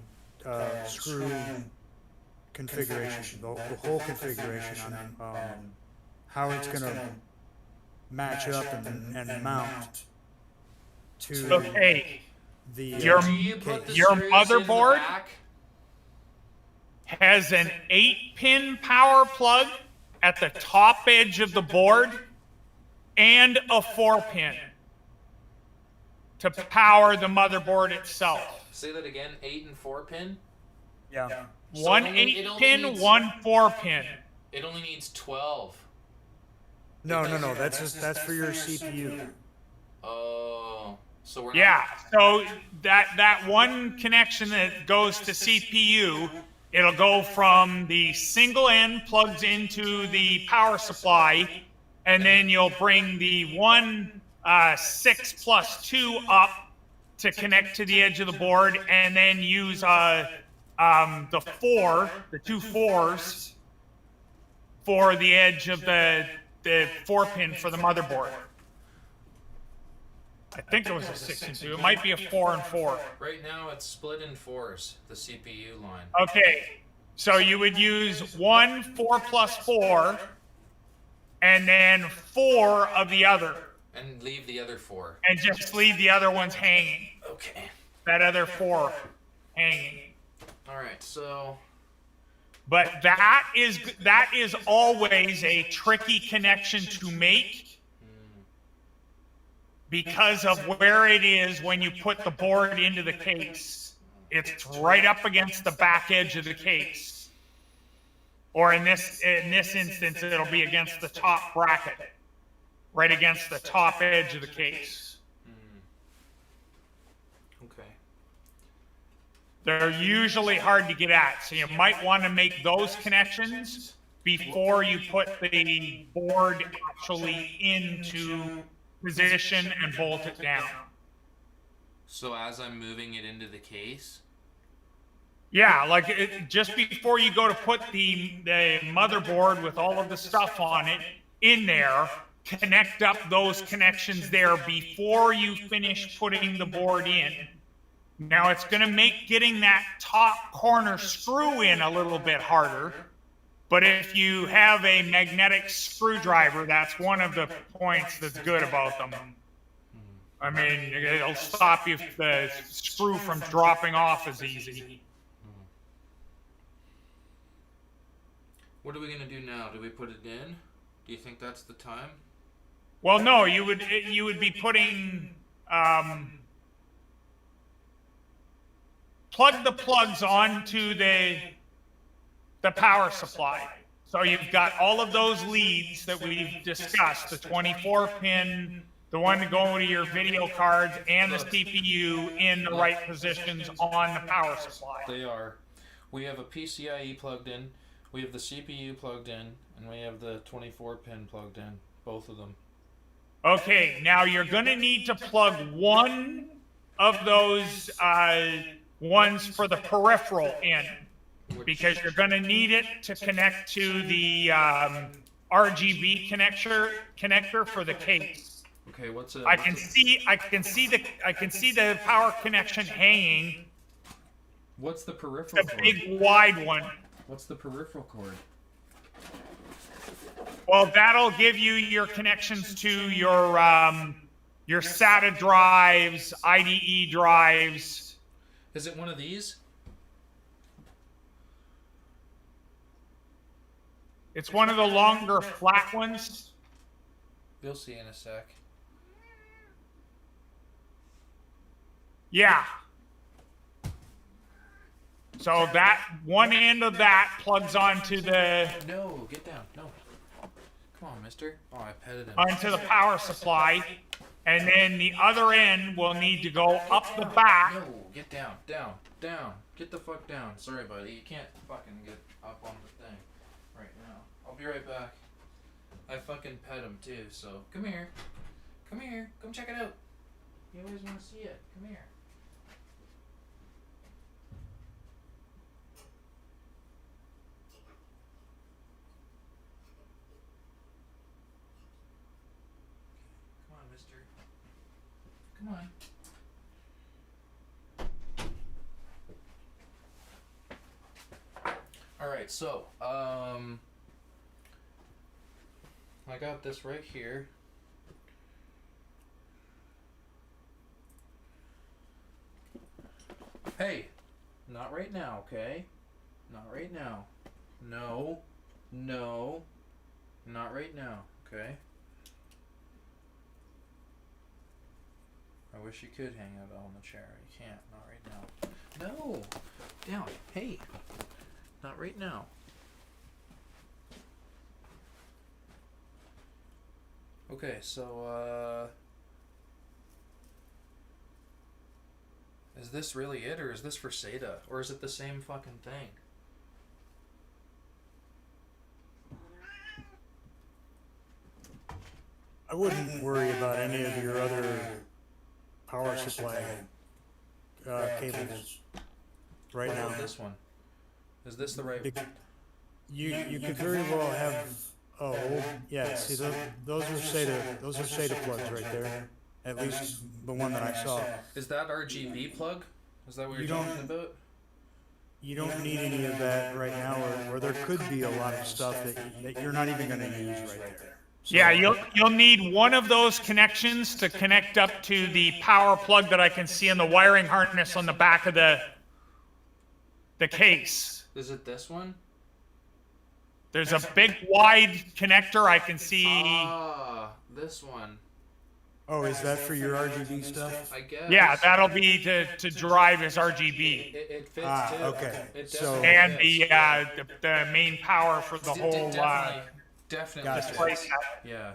screw configuration, the whole configuration on how it's going to match up and mount to Okay. the Your- Do you put the Your screws in the motherboard? back? Has an 8-pin power plug at the top edge of the board and a 4-pin to power the motherboard itself. Say that again. 8 and 4 pin. yeah. So One it only 8-pin, needs- one 4-pin. It only needs 12. No, that's for your CPU. Oh, so we're Yeah, so that one connection that goes to CPU, it'll go from the single end plugs into the power supply, and then you'll bring the 6+2 up to connect to the edge of the board, and then use the 2 4s for the edge of the 4-pin for the motherboard. I think it was a 6 and 2. It might be a 4 and 4. Right now it's split in 4s, the CPU line. Okay, so you would use 1 4+4, and then 4 of the other, And leave the other 4. and just leave the other ones hanging. Okay. That other 4 hanging. Alright, so But that is always a tricky connection to make because of where it is when you put the board into the case. It's right up against the back edge of the case. Or in this instance, it'll be against the top bracket. Right against the top edge of the case. okay. They're usually hard to get at, so you might want to make those connections before you put the board actually into position and bolt it down. So as I'm moving it into the case, Yeah, like just before you go to put the motherboard with all of the stuff on it in there, connect up those connections there before you finish putting the board in. Now it's going to make getting that top corner screw in a little bit harder, but if you have a magnetic screwdriver, that's one of the points that's good about them. I mean, it'll stop you the screw from dropping off as easy. what are we gonna do now? Do we put it in? Do you think that's the time? Well, no, you would be putting plug the plugs onto the power supply. So you've got all of those leads that we've discussed, the 24-pin, the one to go to your video cards, and the CPU in the right positions on the power supply. They are. We have a PCIe plugged in, we have the CPU plugged in, and we have the 24-pin plugged in. Both of them. Okay, now you're going to need to plug one of those ones for the peripheral in, because you're going to need it to connect to the RGB connector for the case. Okay, what's it? I can see the power connection hanging, What's the peripheral the cord? big wide one. What's the peripheral cord? Well, that'll give you your connections to your SATA drives, IDE drives. Is it one of these? It's one of the longer flat ones. You'll see in a sec. Yeah. So that one end of that plugs onto the No, get down. No. Come on, mister. Oh, I petted him. onto the power supply, and then the other end will need to go up the back. No, get down. Down. Down. Get the fuck down. Sorry, buddy. You can't fucking get up on the thing right now. I'll be right back. I fucking pet him too, so come here. Come here. Come check it out. You always want to see it. Come here. Come on. All right, so I got this right here. Hey, not right now, okay? Not right now. No, no, not right now, okay? I wish you could hang out on the chair. You can't, not right now. No, down. Hey, not right now. Okay, so is this really it, or is this for SATA, or is it the same fucking thing? I wouldn't worry about any of your other power supply cables right What now. about this one? Is this the right? You could very well have yeah. See, those are SATA plugs right there. At least the one that I saw. Is that RGB plug? Is that what you're You don't- talking about? You don't need any of that right now, or there could be a lot of stuff that you're not even going to use right there. So- Yeah, you'll need one of those connections to connect up to the power plug that I can see in the wiring harness on the back of the case. Is it this one? There's a big wide connector I can see. Ah, this one. Oh, is that for your RGB stuff? I guess. Yeah, that'll be to drive his RGB It fits Ah, too. okay. It So- definitely and fits. the main power for the whole Definitely Gotcha. fits. place. Yeah.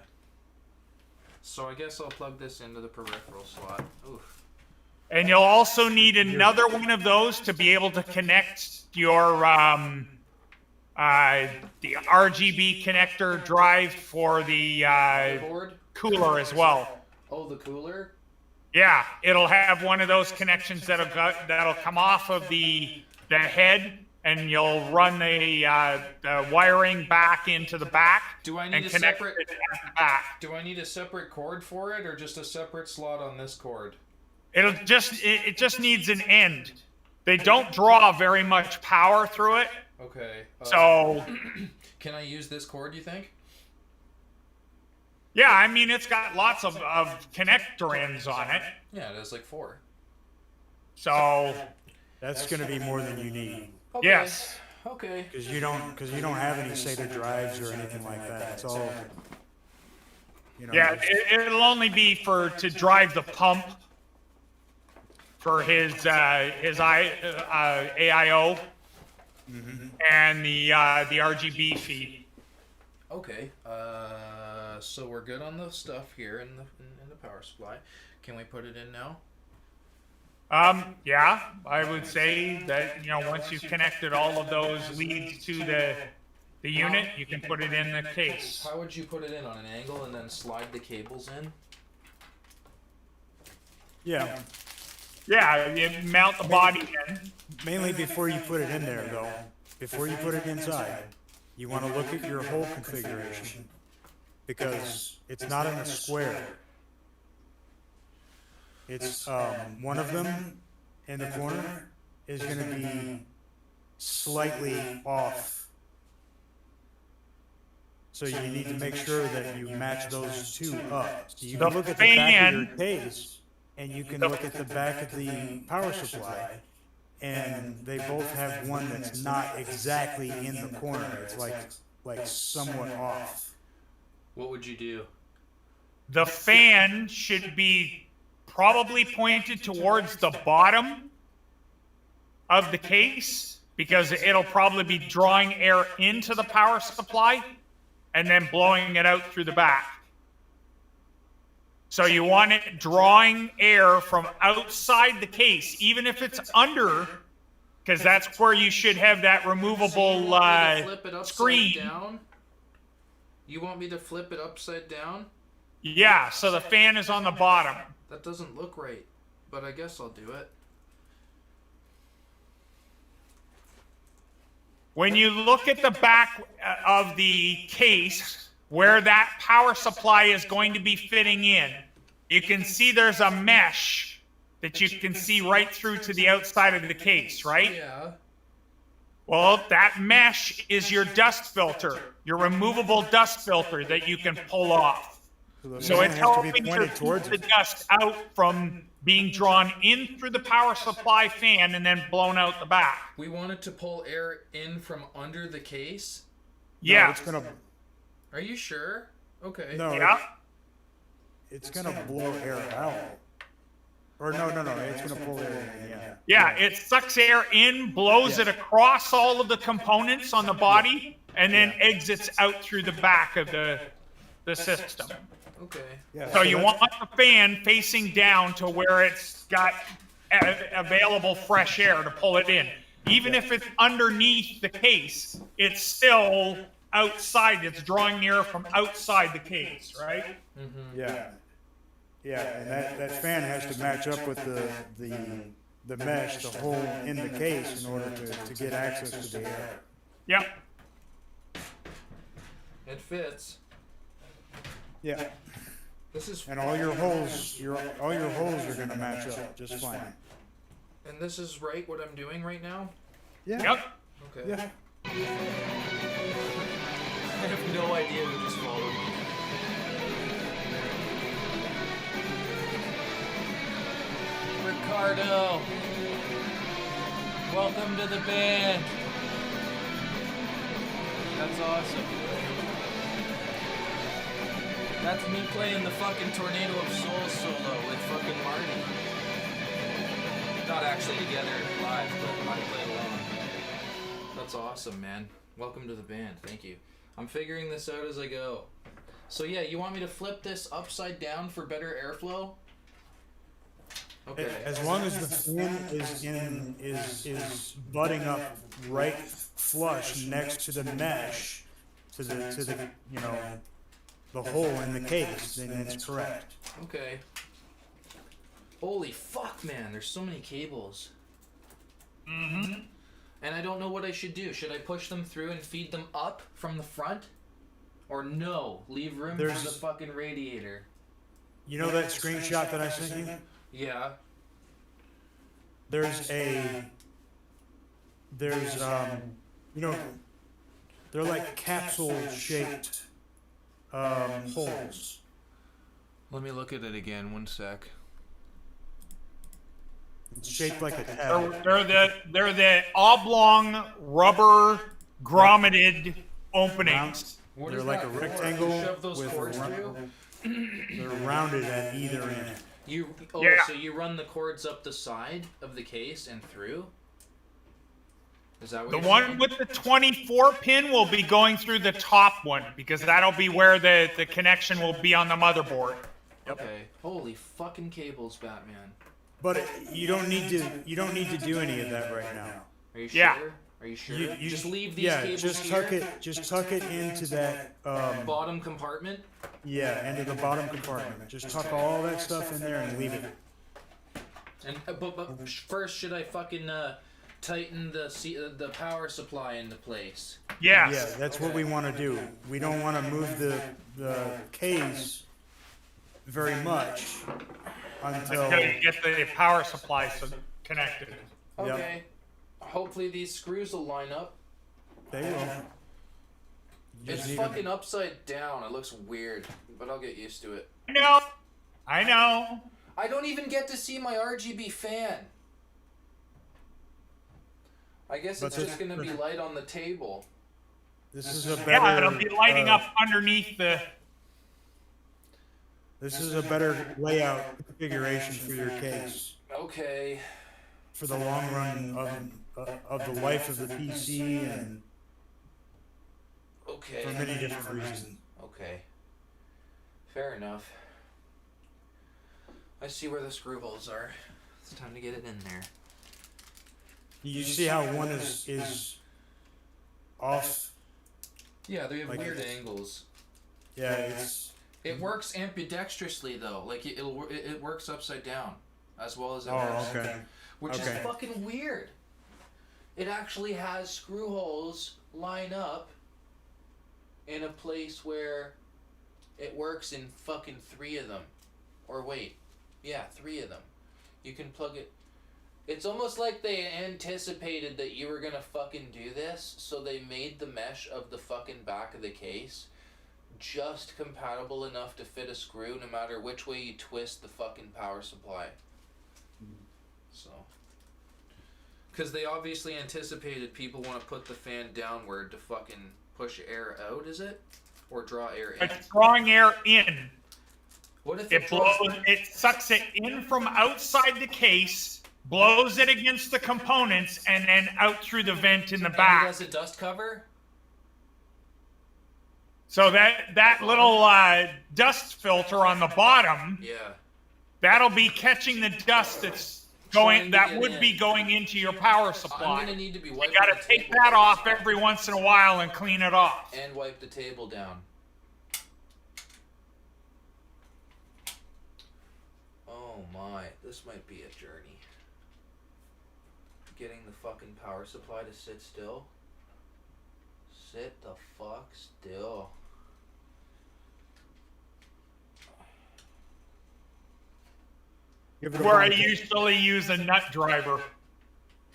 So I guess I'll plug this into the peripheral slot. Oof. And you'll also need another one of those to be able to connect your the RGB connector drive for the Board? cooler as well. Oh, the cooler? Yeah, it'll have one of those connections that'll come off of the head, and you'll run the wiring back into the back. Do I need and a connect separate- it at the back. Do I need a separate cord for it, or just a separate slot on this cord? It just needs an end. They don't draw very much power through it, Okay. so Can I use this cord, you think? yeah, I mean it's got lots of connector ends on it. Yeah, it has like 4. So That's going to be more than you need. Okay. yes, Okay. Because you don't have any SATA drives or anything like that. It's all, yeah, it'll only be to drive the pump for his AIO and the RGB feed. Okay. So we're good on the stuff here in the power supply. Can we put it in now? Yeah, I would say that, once you've connected all of those leads to the unit, you can put it in the case. How would you put it in, on an angle and then slide the cables in? Yeah. Yeah, you mount the body in. Mainly before you put it in there, though. Before you put it inside, you want to look at your whole configuration. Because it's not in a square. It's one of them in the corner is going to be slightly off. So you need to make sure that you match those two up. So you can look at the back of your case, and you can look at the back of the power supply, and they both have one that's not exactly in the corner. It's like somewhat off. What would you do? The fan should be probably pointed towards the bottom of the case, because it'll probably be drawing air into the power supply and then blowing it out through the back. So you want it drawing air from outside the case, even if it's under, because that's where you should have that removable So you want me to flip it upside screen. down? You want me to flip it upside down? Yeah, so the fan is on the bottom. That doesn't look right, but I guess I'll do it. When you look at the back of the case, where that power supply is going to be fitting in, you can see there's a mesh that you can see right through to the outside of the case, right? Yeah. Well, that mesh is your dust filter, your removable dust filter that you can pull off. the So fan it's has to be helping to pointed keep towards the it. dust out from being drawn in through the power supply fan and then blown out the back. We wanted to pull air in from under the case. No, Yeah. it's gonna. Are you sure? Okay. No, Yeah. it's gonna blow air out. Or no, it's gonna pull air in. Yeah. Yeah, it sucks air in, blows it across all of the components on the body, and then exits out through the back of the system. Okay. Yeah. So you that's- want the fan facing down to where it's got available fresh air to pull it in. Even if it's underneath the case, it's still outside. It's drawing air from outside the case, right? Yeah. Yeah, and that fan has to match up with the mesh, the hole in the case, in order to get access to the air. Yep. It fits. Yeah, This is and all your holes are gonna match up just fine. and this is right what I'm doing right now. Yeah. Yep. Okay. Yeah. I have no idea who just followed me. Ricardo, welcome to the band. That's awesome. That's me playing the fucking Tornado of Souls solo with fucking Marty. Not actually together live, but I play along. That's awesome, man. Welcome to the band. Thank you. I'm figuring this out as I go. So yeah, you want me to flip this upside down for better airflow? Okay. As long as the fan is butting up right flush next to the mesh, to the the hole in the case, then it's correct. Okay. Holy fuck, man! There's so many cables. Mm-hmm. And I don't know what I should do. Should I push them through and feed them up from the front? Or no, leave room for the fucking radiator? You know that screenshot that I sent you? Yeah. There's they're like capsule shaped holes. Let me look at it again. One sec. It's shaped like a tab. They're the oblong rubber grommeted openings. What They're is like that a for? rectangle To shove those with cords a through? They're rounded at either end. Yeah. So you run the cords up the side of the case and through? Is that what The you're one saying? with the 24 pin will be going through the top one because that'll be where the connection will be on the motherboard. Okay. Holy fucking cables, Batman. But you don't need to do any of that right now. Are you sure? Yeah. Are you sure? You just leave these yeah, cables just here? tuck it into that Bottom compartment? into the bottom compartment. Just tuck all that stuff in there and leave it. And but first, should I fucking tighten the power supply into place? Yes. Yeah, that's what we want to do. We don't want to move the case very much until Until you get the power supply connected. Yep. Okay. Hopefully these screws will line up. they will. You just It's need fucking upside down. It looks weird, but I'll get used to it. I know. I don't even get to see my RGB fan. I guess But it's this- just gonna be light on the table. This is a better. Yeah, it'll be lighting up underneath the. This is a better layout configuration for your case Okay. for the long run of the life of the PC and Okay. for many different reasons. Okay. Fair enough. I see where the screw holes are. It's time to get it in there. You see how one is off? Yeah, they have Like weird this. angles. Yeah, it's It works ambidextrously though. Like it works upside down as well as it oh works, okay. which okay. is fucking weird. It actually has screw holes line up in a place where it works in fucking 3 of them. Or wait, yeah, 3 of them. You can plug it. It's almost like they anticipated that you were gonna fucking do this, so they made the mesh of the fucking back of the case just compatible enough to fit a screw no matter which way you twist the fucking power supply. So. Because they obviously anticipated people want to put the fan downward to fucking push air out, is it? Or draw air in? It's drawing air in. What if It blows, it sucks it in from outside the case, blows it against the components, and then out through the vent in the And it back. has a dust cover? So that little dust filter on the bottom, Yeah. that'll be catching the dust that's Trying going, to that get would in. be going into your power I'm supply. gonna need to be You wiping gotta the take table that down. off every once in a while and clean it off. And wipe the table down. Oh my, this might be a journey. Getting the fucking power supply to sit still. Sit the fuck still. Give it a Where I bump. usually use a nut driver.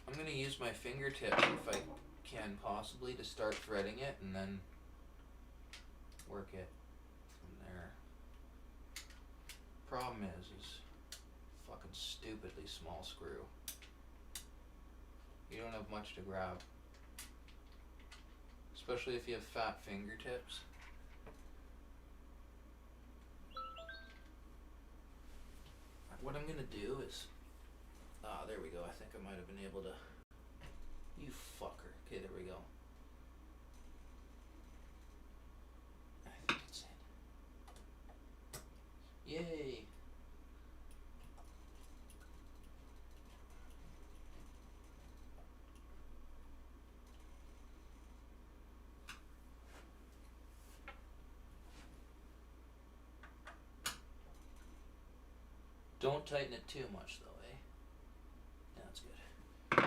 I'm gonna use my fingertip if I can possibly to start threading it and then work it from there. Problem is fucking stupidly small screw. You don't have much to grab. Especially if you have fat fingertips. What I'm gonna do is, there we go. I think I might have been able to. You fucker. Okay, there we go. I think it's in. Yay. Don't tighten it too much though, eh? That's good.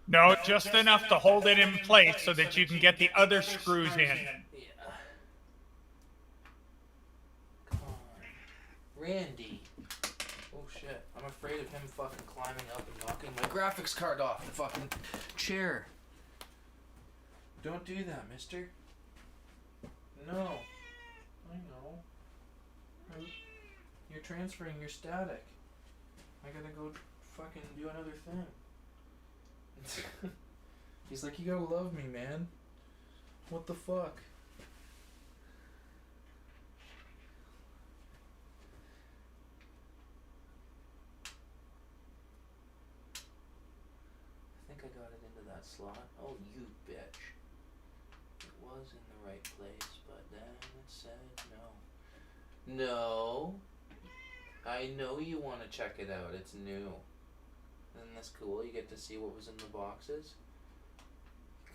No, just enough to hold it in place so that you can get the other screws in. Yeah. Come on. Randy. Oh shit. I'm afraid of him fucking climbing up and knocking my graphics card off the fucking chair. Don't do that, mister. No. I know. You're transferring your static. I gotta go fucking do another thing. He's like, you gotta love me, man. What the fuck? I think I got it into that slot. Oh, you bitch. It was in the right place, but then it said no. No. I know you want to check it out. It's new. Isn't this cool? You get to see what was in the boxes.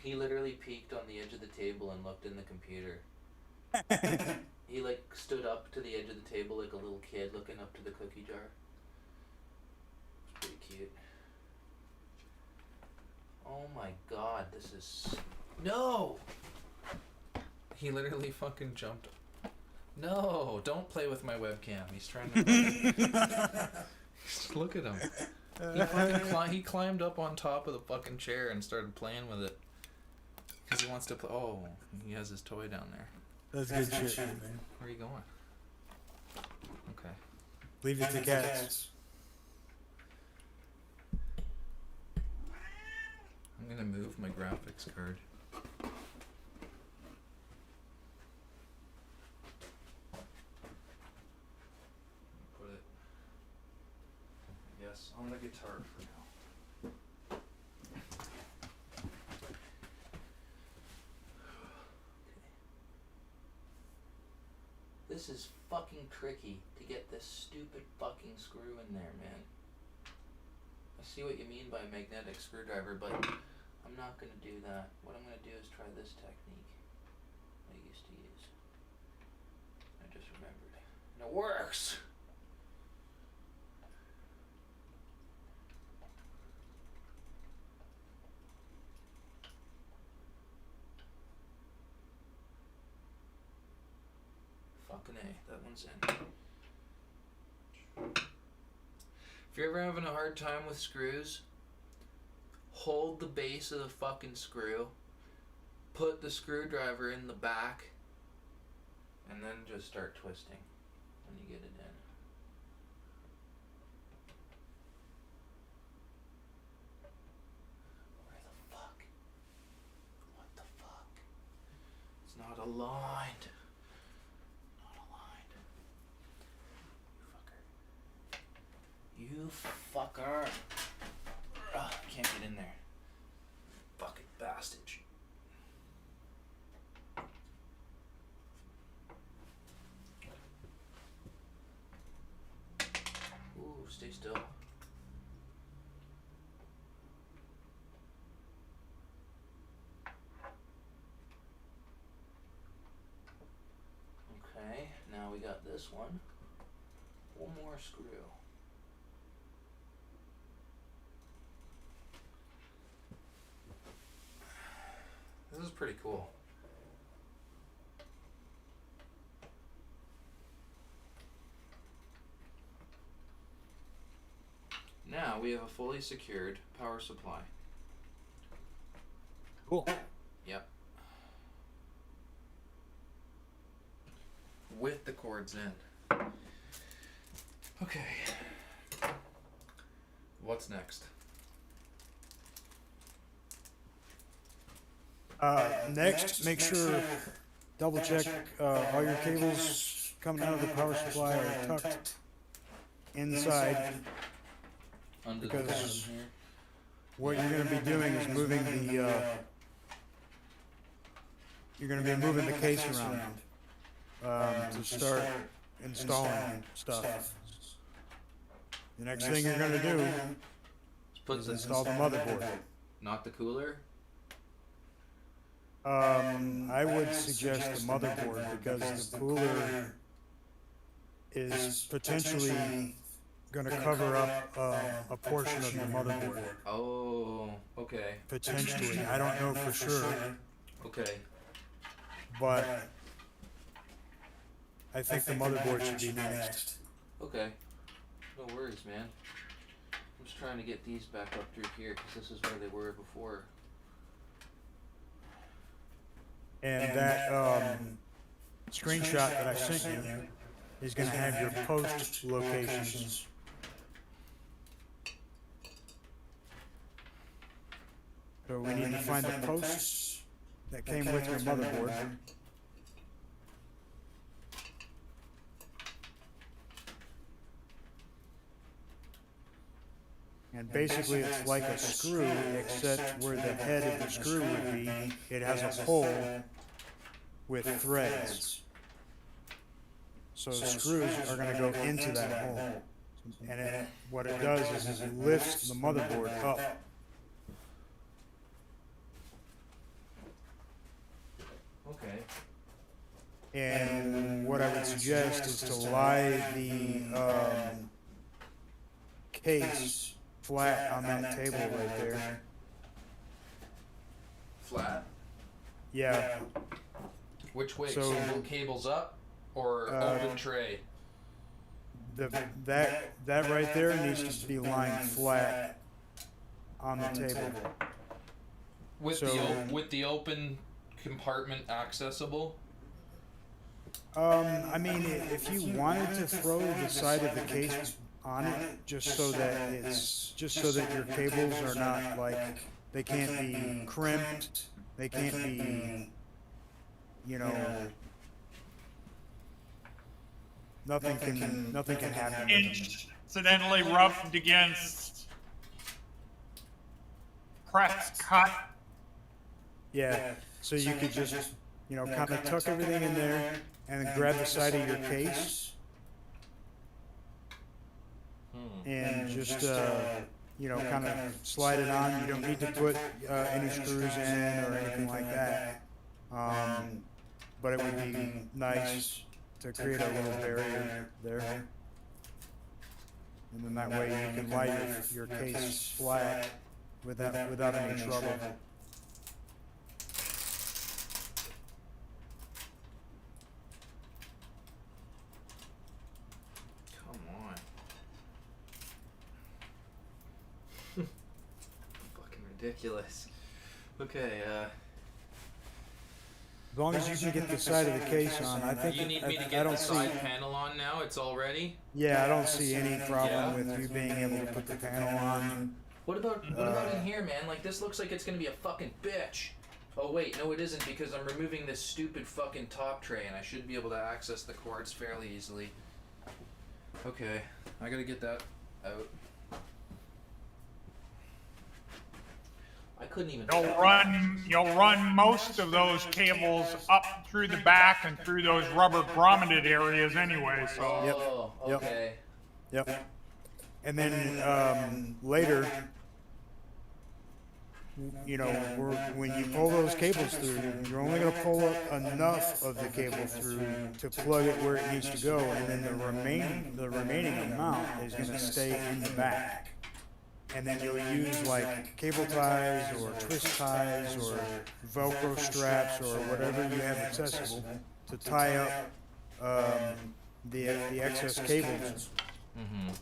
He literally peeked on the edge of the table and looked in the computer. He like stood up to the edge of the table like a little kid looking up to the cookie jar. It's pretty cute. Oh my god, this is... No! He literally fucking jumped. No, don't play with my webcam. He's trying to... Look at him. He fucking he climbed up on top of the fucking chair and started playing with it. Because he wants to play... Oh, he has his toy down there. That's good shit, man. Where are you going? Okay. Leave it to cats. I'm gonna move my graphics card. Put it, yes, on the guitar for now. This is fucking tricky to get this stupid fucking screw in there, man. I see what you mean by magnetic screwdriver, but I'm not going to do that. What I'm going to do is try this technique I used to use. I just remembered. And it works! Fuck, Fucking A, that one's in. If you're ever having a hard time with screws, hold the base of the fucking screw, put the screwdriver in the back, and then just start twisting when you get it in. Where the fuck? What the fuck? It's not aligned. Not aligned. You fucker. Ugh, can't get in there. Fucking bastard. Ooh, stay still. Okay, now we got this one. One more screw. This is pretty cool. Now we have a fully secured power supply. Cool. Yep. With the cords in. Okay. What's next? Next, make sure, double check, all your cables coming out of the power supply are tucked inside. Under the Because- bottom here. What you're gonna be doing is moving the, you're gonna be moving the case around, to start installing stuff. The next thing you're gonna do Put is this install the motherboard. not the cooler. I would suggest the motherboard because the cooler is potentially gonna cover up a portion of your motherboard. Oh, okay, Potentially, I don't know for sure, okay. but I think the motherboard should be next. Okay, no worries, man. I'm just trying to get these back up through here because this is where they were before. And that screenshot that I sent you is gonna have your post locations. So we need to find the posts that came with your motherboard. And basically it's like a screw, except where the head of the screw would be, it has a hole with threads. So the screws are gonna go into that hole. And what it does is it lifts the motherboard up. Okay. And what I would suggest is to lie the case flat on that table right there. Flat. Yeah, Which way? So- Single cables up or open tray? that right there needs to be lying flat on the table. With so- with the open compartment accessible. I mean, if you wanted to throw the side of the case on it, just so that your cables are not like, they can't be crimped, they can't be, nothing can happen. Incidentally rubbed against press cut. Yeah, so you could just, kind of tuck everything in there and then grab the side of your case and just, kind of slide it on. You don't need to put any screws in or anything like that. But it would be nice to create a little barrier there. And then that way you can lie your case flat without any trouble. ridiculous. Okay, As long as you can get the side of the case on, I think. you need me to I get the don't see. side panel on now? It's all ready? Yeah, I don't see any Yeah. problem with you being able to put the panel on. What about in here, man? Like, this looks like it's gonna be a fucking bitch. Oh wait, no it isn't, because I'm removing this stupid fucking top tray and I should be able to access the cords fairly easily. Okay, I gotta get that out. I couldn't even. You'll run most of those cables up through the back and through those rubber grommeted areas anyway, so. Oh, Yep. okay. Yep. And then later, you know, when you pull those cables through, you're only going to pull up enough of the cable through to plug it where it needs to go, and then the remaining amount is going to stay in the back. And then you'll use like cable ties or twist ties or Velcro straps or whatever you have accessible to tie up the excess cables. Mm-hmm.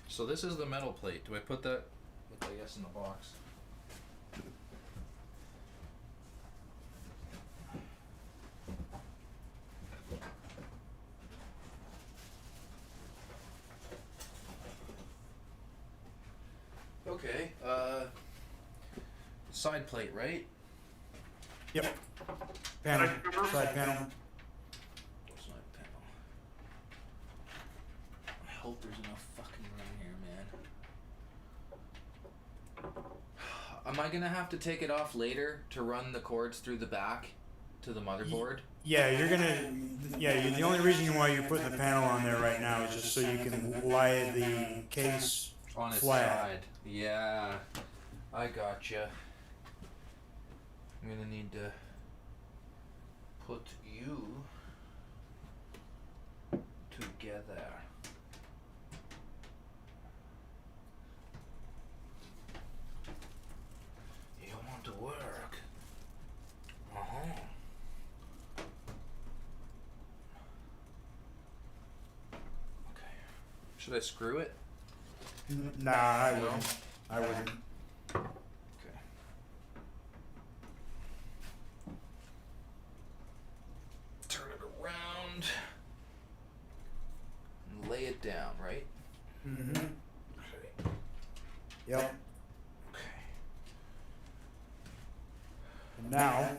So this is the metal plate. Do I put that, I guess, in the box? Okay, side plate, right? Yep. Panel, side panel. Side panel. I hope there's enough fucking room here, man. Am I gonna have to take it off later to run the cords through the back to the motherboard? Yeah, the only reason why you're putting the panel on there right now is just so you can lie the case On its flat. side. Yeah. I gotcha. I'm gonna need to put you together. You want to work? Uh-huh. Okay. Should I screw it? Nah, I wouldn't. I wouldn't. Okay. Turn it around and lay it down, right? Mm-hmm. Okay. Yep. Okay. And now,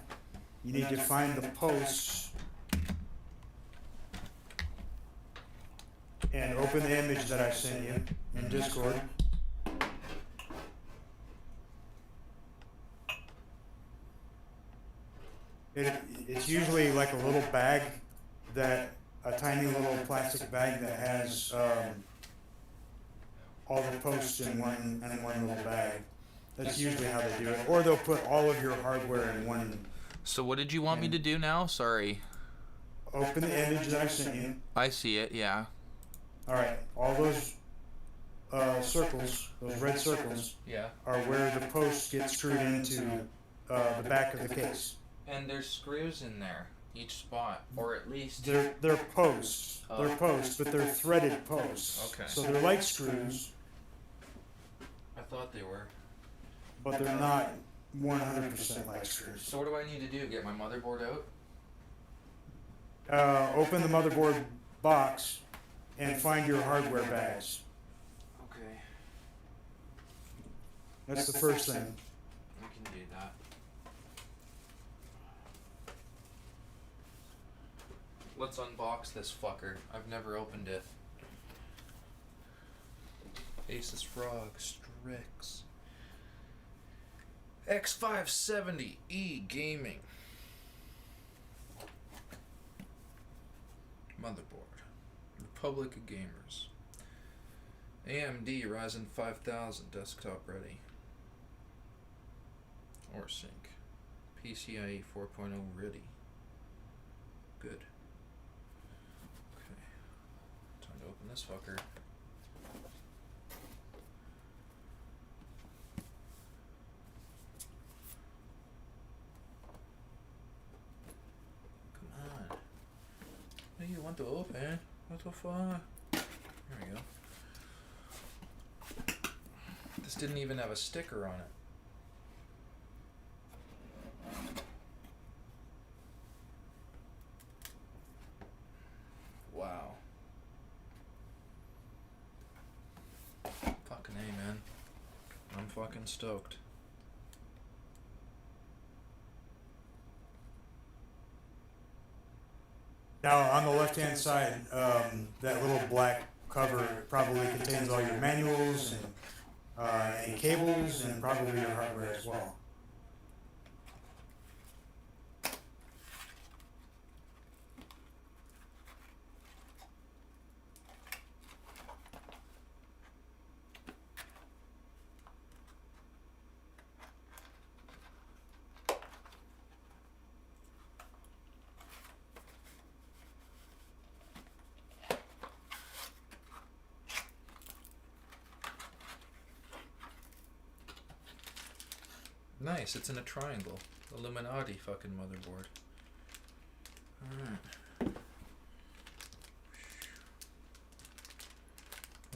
you need to find the posts and open the image that I sent you in Discord. It's usually like a little bag a tiny little plastic bag that has all the posts in one little bag. That's usually how they do it. Or they'll put all of your hardware in one. So what did you want me to do now? Sorry. Open the image that I sent you. I see it, yeah. All right, all those circles, those red circles, Yeah. are where the posts get screwed into the back of the case. And there's screws in there, each spot, or at least. They're posts. They're posts, but they're threaded posts. Okay. So they're like screws, I thought they were. but they're not 100% like screws. So what do I need to do? Get my motherboard out? Open the motherboard box and find your hardware bags. Okay. That's the first thing. We can do that. Let's unbox this fucker. I've never opened it. Asus Frog Strix X570E Gaming motherboard. Republic of Gamers. AMD Ryzen 5000 desktop ready. OrSync. PCIe 4.0 ready. Good. Okay. Time to open this fucker. Come on. to open. What the fuck? There we go. This didn't even have a sticker on it. Wow. Fucking A, man. I'm fucking stoked. Now, on the left-hand side, that little black cover probably contains all your manuals and cables and probably your hardware as well. Nice, it's in a triangle. Illuminati fucking motherboard. Alright.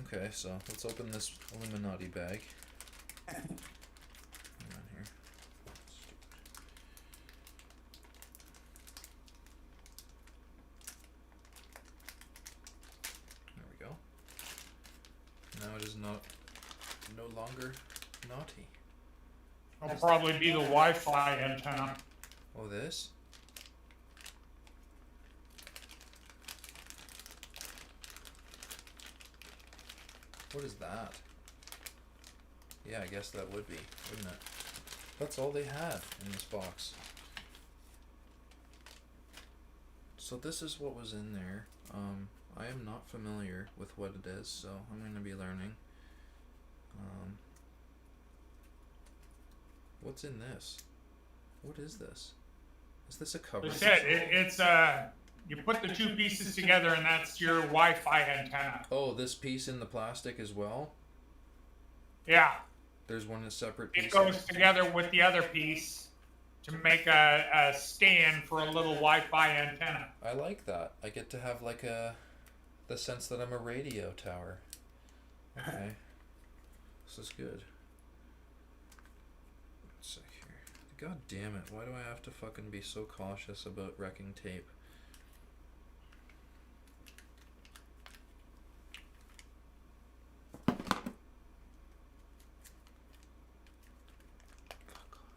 Okay, so let's open this Illuminati bag. Hang on here. There we go. Now it is no longer naughty. It'll probably be the Wi-Fi antenna. Oh, this? What is that? Yeah, I guess that would be, wouldn't it? That's all they had in this box. So this is what was in there. I am not familiar with what it is, so I'm going to be learning. What's in this? What is this? Is this a cover? Like I said, it's you put the two pieces together and that's your Wi-Fi antenna. Oh, this piece in the plastic as well? Yeah, There's one separate piece. it goes together with the other piece to make a stand for a little Wi-Fi antenna. I like that. I get to have like the sense that I'm a radio tower. Okay. This is good. Let's see here. God damn it, why do I have to fucking be so cautious about wrecking tape? Fuck off.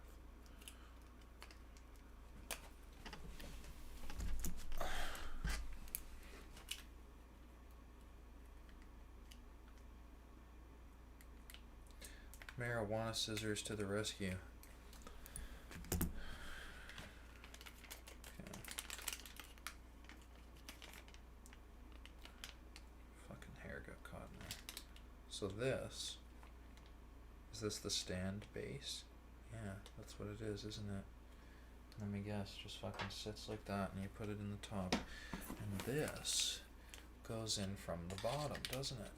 Marijuana scissors to the rescue. Okay. Fucking hair got caught in there. So this, is this the stand base? Yeah, that's what it is, isn't it? Let me guess, just fucking sits like that and you put it in the top. And this goes in from the bottom, doesn't it?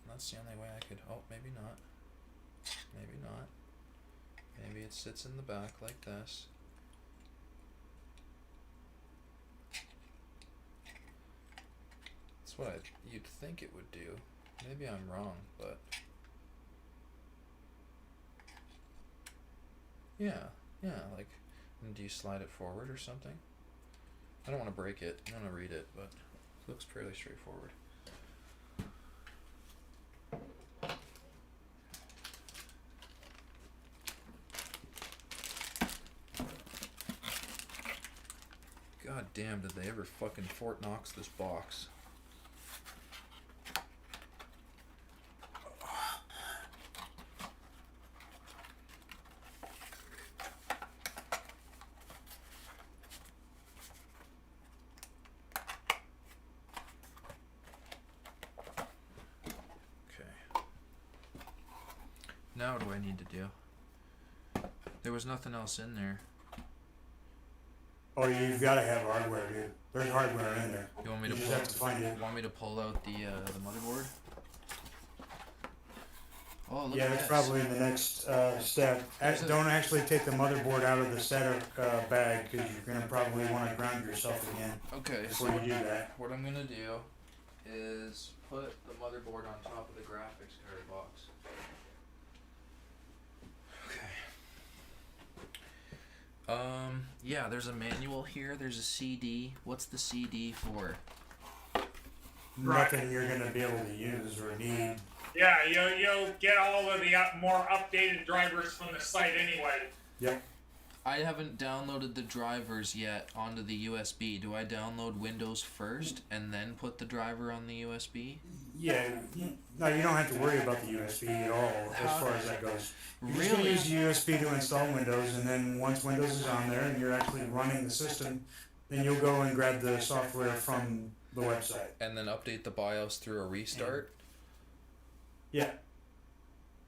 That's the only way I could, oh, maybe not. Maybe not. Maybe it sits in the back like this. That's what you'd think it would do. Maybe I'm wrong, but yeah, like, and do you slide it forward or something? I don't want to break it. I want to read it, but it looks fairly straightforward. God damn, did they ever fucking Fort Knox this box? Okay. Now what do I need to do? There was nothing else in there. Oh, you've got to have hardware, dude. There's hardware in there. You want me You to just have to find it. want me to pull out the motherboard? Oh, look Yeah, at that's this. probably the next step. Don't actually take the motherboard out of the setup bag because you're gonna probably want to ground yourself again Okay, so before you do that. what I'm gonna do is put the motherboard on top of the graphics card box. Okay. Yeah, there's a manual here. There's a CD. What's the CD for? Nothing you're gonna be able to use or need. Yeah, you'll get all of the more updated drivers from the site anyway. Yep. I haven't downloaded the drivers yet onto the USB. Do I download Windows first and then put the driver on the USB? Yeah. No, you don't have to worry about the USB at all as far as that goes. You're just gonna Really? use the USB to install Windows, and then once Windows is on there and you're actually running the system, then you'll go and grab the software from the website. And then update the BIOS through a restart? Yeah.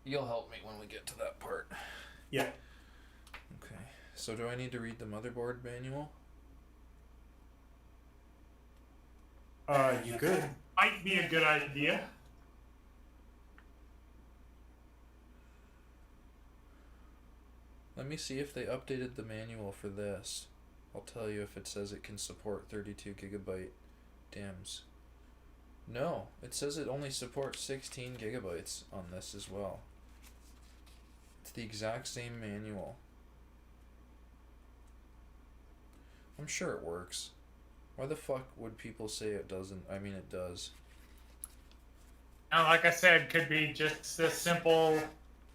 You'll help me when we get to that part. Yeah. Okay. So do I need to read the motherboard manual? You could. Might be a good idea. Let me see if they updated the manual for this. I'll tell you if it says it can support 32 gigabyte DIMMs. No, it says it only supports 16 gigabytes on this as well. It's the exact same manual. I'm sure it works. Why the fuck would people say it doesn't? I mean, it does. Now, like I said, could be just a simple,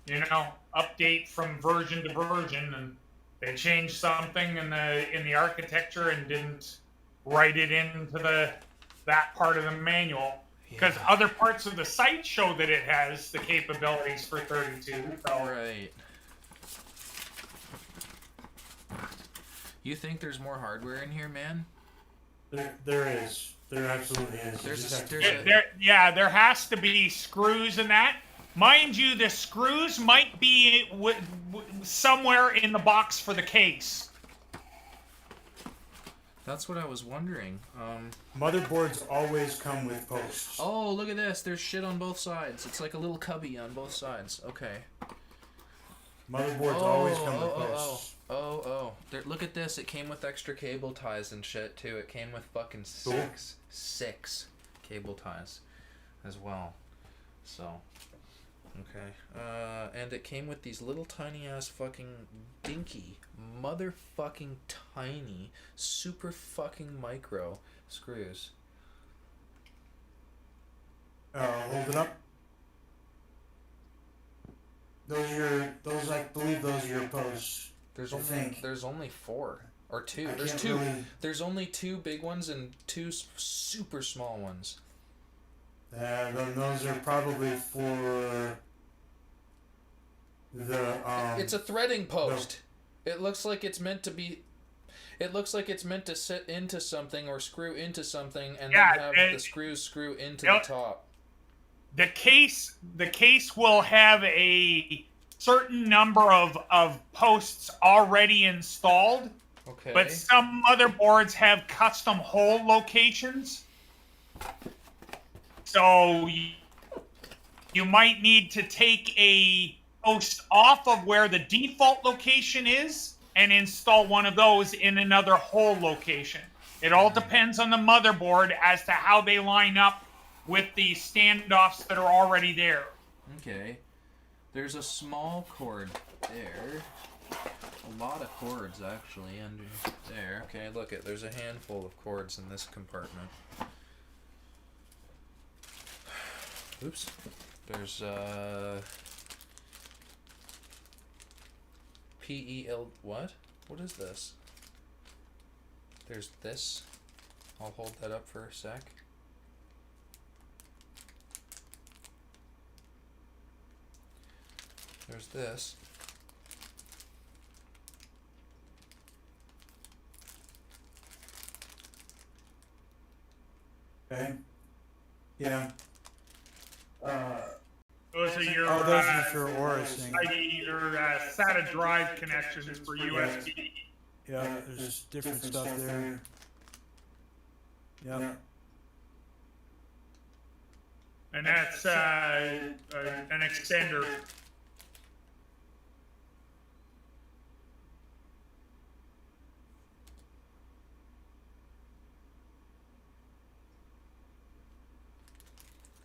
update from version to version, and they changed something in the architecture and didn't write it into that part of the manual. Because other parts of the site show that it has the capabilities for 32. So. Right. You think there's more hardware in here, man? There is. There absolutely is. There has to be screws in that. Mind you, the screws might be somewhere in the box for the case. That's what I was wondering. Motherboards always come with posts. Oh, look at this. There's shit on both sides. It's like a little cubby on both sides. Okay. Motherboards always come with posts. There, look at this. It came with extra cable ties and shit, too. It came with fucking six cable ties as well. So, okay. And it came with these little tiny ass fucking dinky, motherfucking tiny, super fucking micro screws. Hold it up. I believe those are your posts. There's only 4 or 2. There's only 2 big ones and 2 super small ones. Then those are probably for the It's a threading post. It looks like it's meant to be. It looks like it's meant to sit into something or screw into something, and then have the screws screw into the top. The case will have a certain number of posts already installed. Okay. But some motherboards have custom hole locations. So you might need to take a post off of where the default location is and install one of those in another hole location. It all depends on the motherboard as to how they line up with the standoffs that are already there. Okay. There's a small cord there. A lot of cords actually under there. Okay, look it. There's a handful of cords in this compartment. Oops. There's PEL what? What is this? There's this. I'll hold that up for a sec. There's this. Okay. Yeah. Those are your Those are for Aorus thing. SATA drive connections for USB. Yeah, there's different stuff there. Yeah. and that's an extender.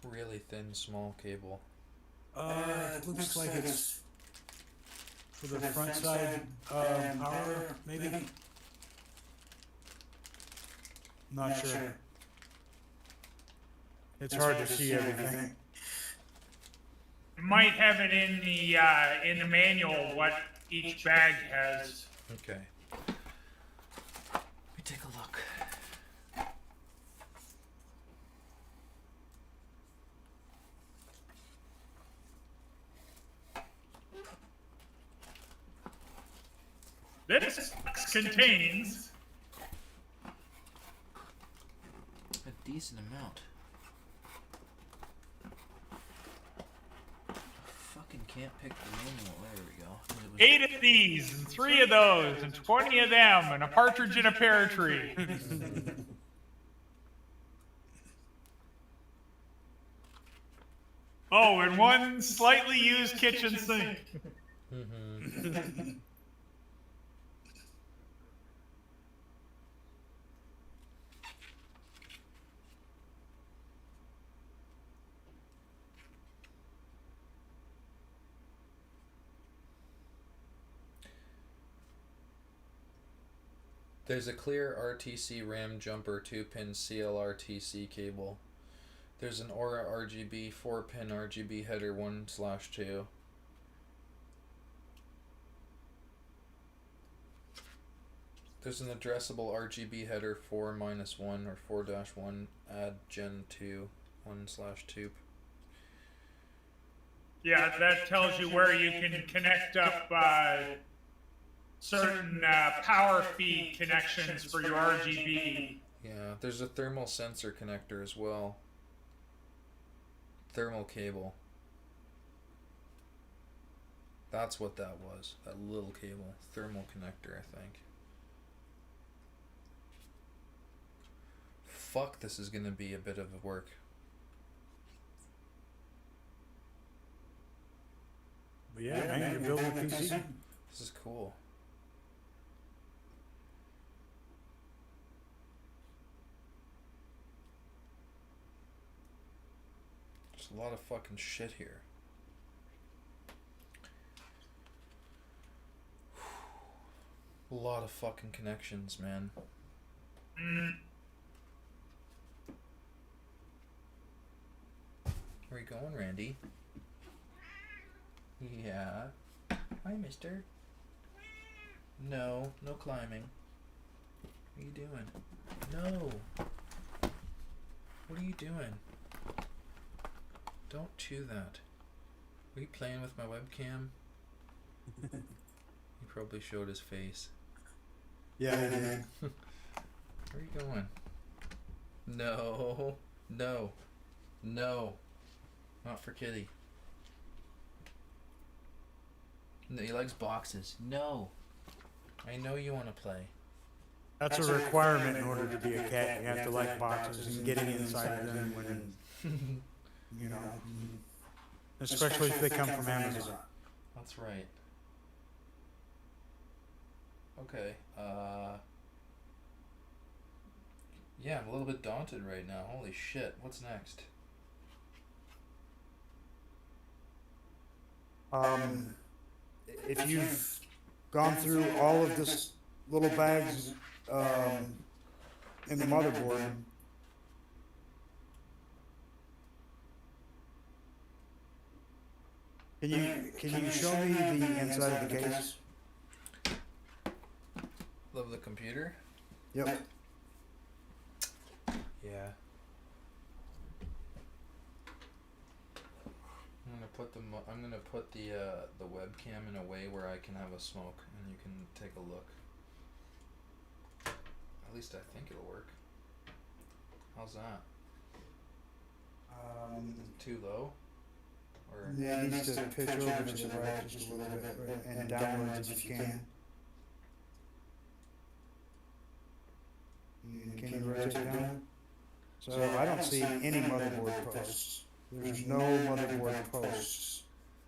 Really thin, small cable. It looks like it's for the front side, power, maybe? Not sure. It's hard to see everything. You might have it in the manual what each bag has. Okay. Let me take a look. This box contains A decent amount. Fucking can't pick the manual. There we go. 8 of these, and 3 of those, and 20 of them, and a partridge in a pear tree. Oh, and 1 slightly used kitchen sink. There's a clear RTC RAM jumper 2-pin CLRTC cable. There's an Aura RGB 4-pin RGB header 1/2. There's an addressable RGB header 4-1 or 4-1 add Gen 2 1/2. Yeah, that tells you where you can connect up certain power feed connections for your RGB. Yeah, there's a thermal sensor connector as well. Thermal cable. That's what that was. That little cable. Thermal connector, I think. Fuck, this is gonna be a bit of a work. But yeah, man, you're building a PC. This is cool. There's a lot of fucking shit here. A lot of fucking connections, man. Where you going, Randy? Yeah. Hi, mister. No, no climbing. What are you doing? No. What are you doing? Don't chew that. Were you playing with my webcam? He probably showed his face. Yeah, I did. Where are you going? No. No. No. Not for Kitty. No, he likes boxes. No. I know you want to play. That's a requirement in order to be a cat. You have to like boxes and getting inside of them when, you know, especially if they come from Amazon. That's right. Okay. Yeah, I'm a little bit daunted right now. Holy shit. What's next? If you've gone through all of this little bags in the motherboard, can you show me the inside of the case? Love the computer? Yep. Yeah. I'm gonna put the webcam in a way where I can have a smoke and you can take a look. At least I think it'll work. How's that? Too low? Or Yeah, it needs to pitch over to the right just a little bit, right, and downwards if you can. Can you rotate it down? So I don't see any motherboard posts there's no motherboard posts,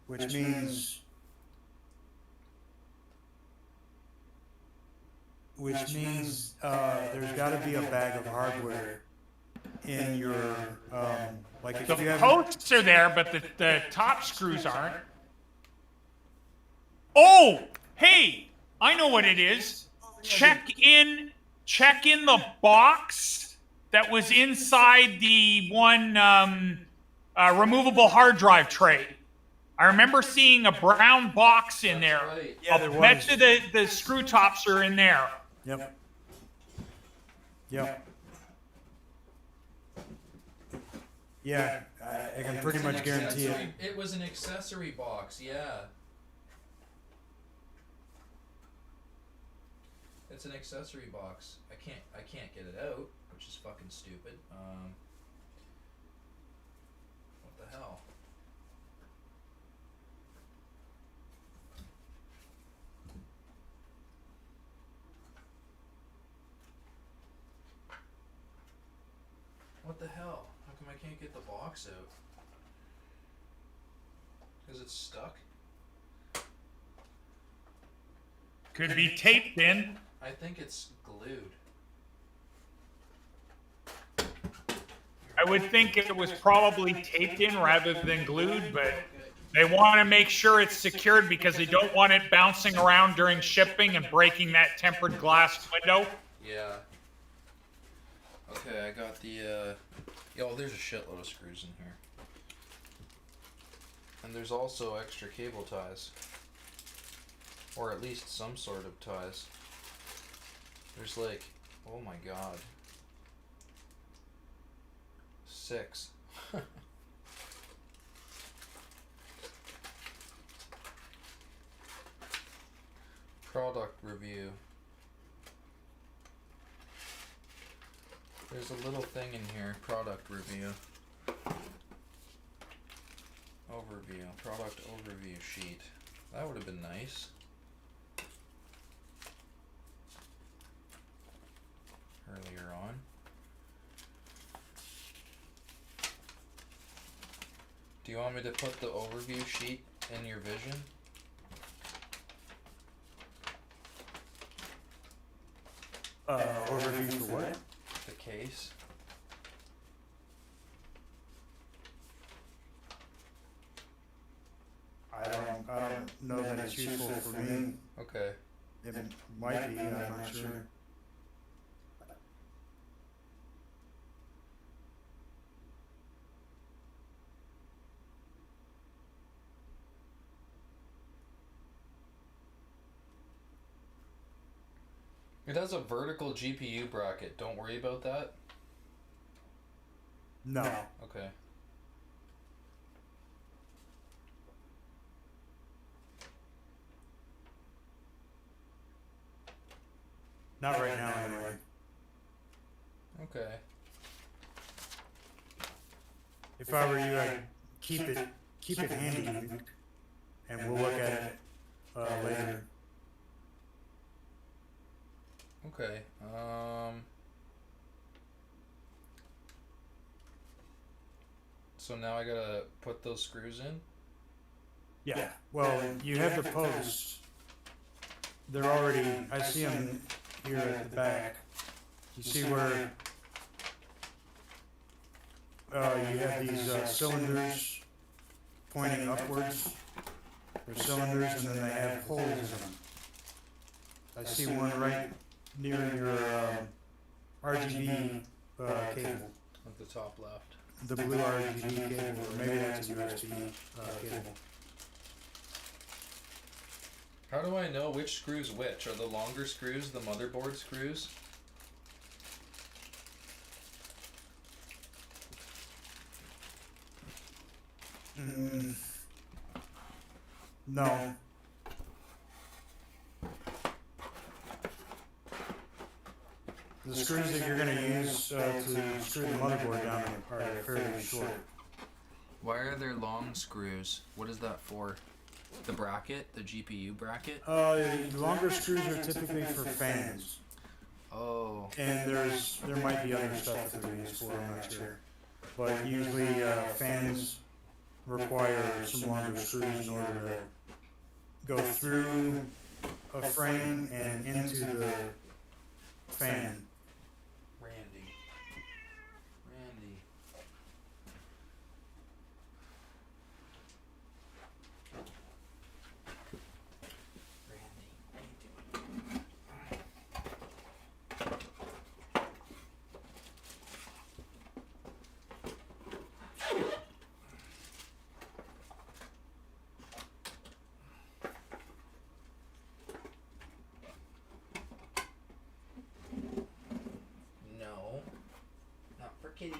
which means there's got to be a bag of hardware in your like if The you have posts are there, but the top screws aren't. Oh, hey, I know what it is. Check in the box that was inside the one removable hard drive tray. I remember seeing a brown box in there. right. Yeah, there I'll bet was. you the screw tops are in there. Yep. Yep. Yeah, I can pretty much guarantee it. It was an accessory box, yeah. It's an accessory box. I can't get it out, which is fucking stupid. What the hell? What the hell? How come I can't get the box out? Is it stuck? Could be taped in. I think it's glued. I would think it was probably taped in rather than glued, but they want to make sure it's secured because they don't want it bouncing around during shipping and breaking that tempered glass window. Yeah. Okay, I got the, oh, there's a shitload of screws in here. And there's also extra cable ties. Or at least some sort of ties. There's like, oh my god. 6. Product review. There's a little thing in here, product review. Overview, product overview sheet. That would have been nice. Earlier on. Do you want me to put the overview sheet in your vision? Overview for what? The case? I don't know that it's useful for me. Okay. It might be, I'm not sure. It has a vertical GPU bracket. Don't worry about that. No. Okay. Not right now, anyway. Okay. If I were you, I'd keep it handy, and we'll look at it later. Okay. So now I gotta put those screws in? Yeah. Well, you have the posts. They're already. I see them here at the back. You see where you have these cylinders pointing upwards. They're cylinders, and then they have holes in them. I see one right near your RGB cable, At the top left. the blue RGB cable, or maybe that's a USB cable. How do I know which screw's which? Are the longer screws the motherboard screws? No. The screws that you're going to use to screw the motherboard down are fairly short. Why are there long screws? What is that for? The bracket? The GPU bracket? The longer screws are typically for fans, Oh. and there might be other stuff that they're used for. I'm not sure. but usually fans require some longer screws in order to go through a frame and into the fan. Randy. No. Not for kitties.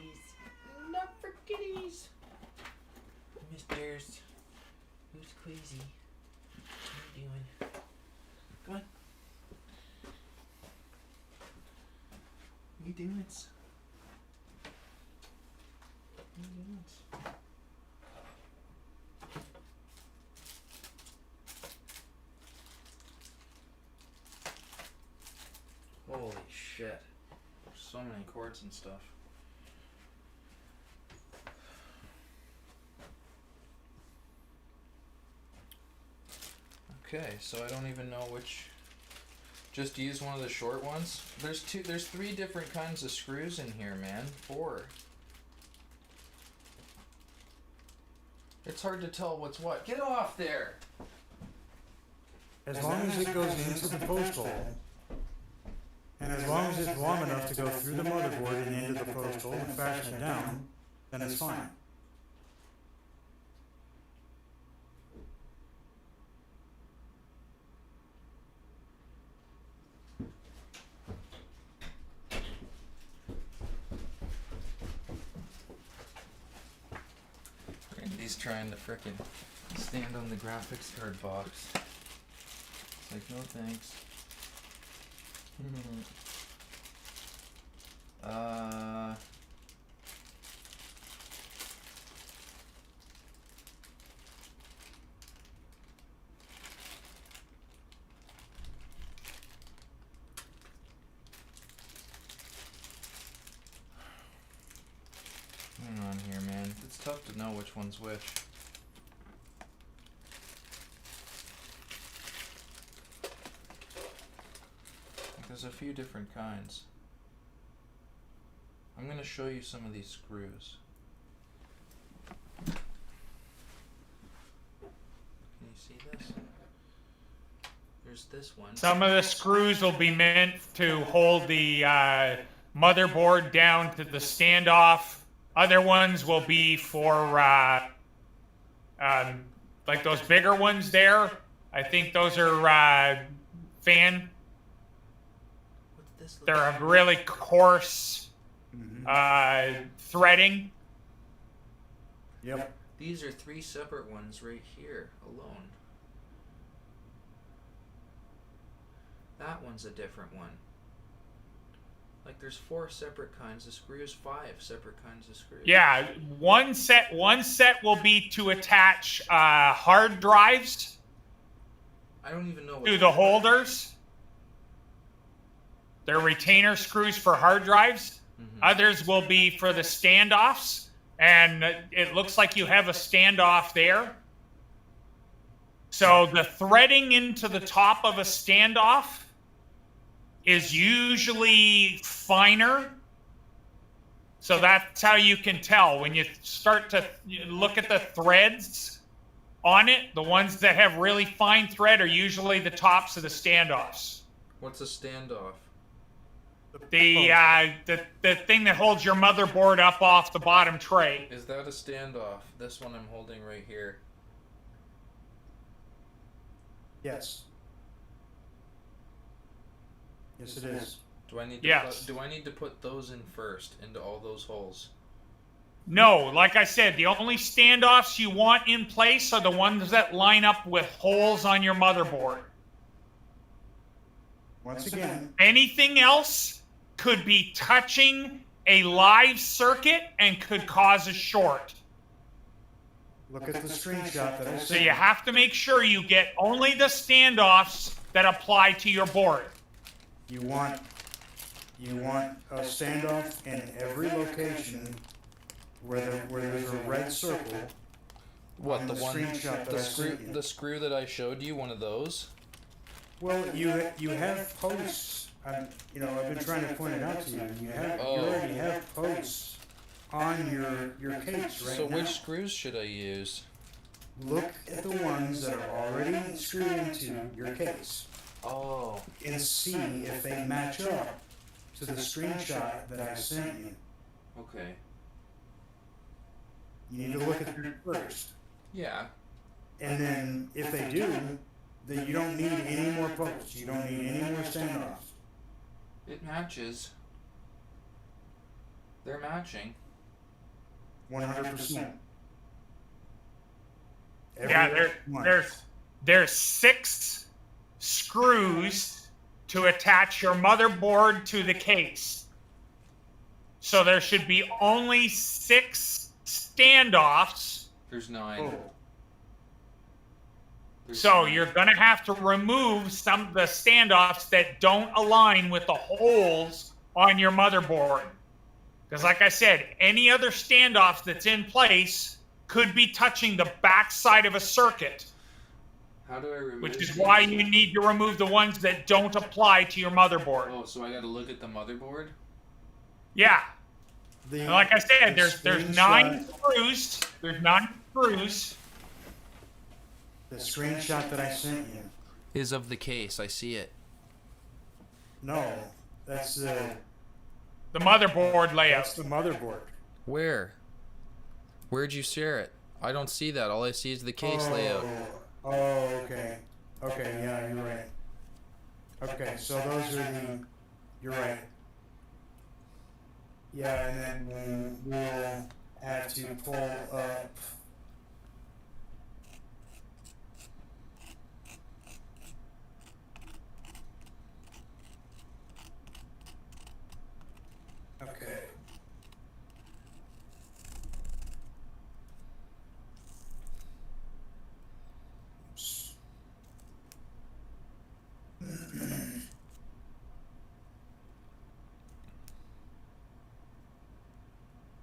Not for kitties. Misters. Who's crazy? What are you doing? Come on. What are you doing? What are you doing? Holy shit. So many cords and stuff. Okay, so I don't even know which. Just use one of the short ones. There's 3 different kinds of screws in here, man. 4. It's hard to tell what's what. Get off there! As long as it goes into the post hole, and as long as it's long enough to go through the motherboard and into the post hole and fasten it down, then it's fine. Randy's trying to frickin' stand on the graphics card box. It's like, no thanks. Hang on here, man. It's tough to know which one's which. There's a few different kinds. I'm gonna show you some of these screws. Can you see this? There's this one. Some of the screws will be meant to hold the motherboard down to the standoff. Other ones will be for like those bigger ones there. I think those are fan. What's this? They're a really coarse threading. Yep. These are 3 separate ones right here alone. That one's a different one. Like there's 4 separate kinds of screws, 5 separate kinds of screws. Yeah, one set will be to attach hard drives I don't even know what to the holders. They're retainer screws for hard drives. Others will be for the standoffs, and it looks like you have a standoff there. So the threading into the top of a standoff is usually finer. So that's how you can tell when you start to look at the threads on it. The ones that have really fine thread are usually the tops of the standoffs. What's a standoff? The thing that holds your motherboard up off the bottom tray. Is that a standoff? This one I'm holding right here. Yes. Yes, it is. Do I need to Yes. do I need to put those in first into all those holes? No, like I said, the only standoffs you want in place are the ones that line up with holes on your motherboard. Once again, Anything else could be touching a live circuit and could cause a short. look at the screenshot that I So sent. you have to make sure you get only the standoffs that apply to your board. You want a standoff in every location where there's a red circle. What, On the the one, screenshot that the I screw, sent you. the screw that I showed you, one of those? Well, you have posts. I've been trying to point it out to you. You Oh. already have posts on your case right So now. which screws should I use? Look at the ones that are already screwed into your case Oh. and see if they match up to the screenshot that I sent you. Okay. You need to look at them first. Yeah. And then if they do, then you don't need any more posts. You don't need any more standoffs. It matches. They're matching. 100%. Yeah, there's 6 screws to attach your motherboard to the case. So there should be only 6 standoffs. There's 9. Oh. There's So 9. you're gonna have to remove some of the standoffs that don't align with the holes on your motherboard. Because like I said, any other standoff that's in place could be touching the back side of a circuit, How do I remove which is these? why you need to remove the ones that don't apply to your motherboard. Oh, so I gotta look at the motherboard? Yeah. The, And like I said, the there's 9 screenshot- screws. There's 9 screws. The screenshot that I sent you. Is of the case. I see it. No, that's the The layout. motherboard. Where? Where'd you share it? I don't see that. All I see is the case layout. Oh, okay. Okay, yeah, you're right. Okay, so those are the. You're right. Yeah, and then we'll have to pull up. Okay.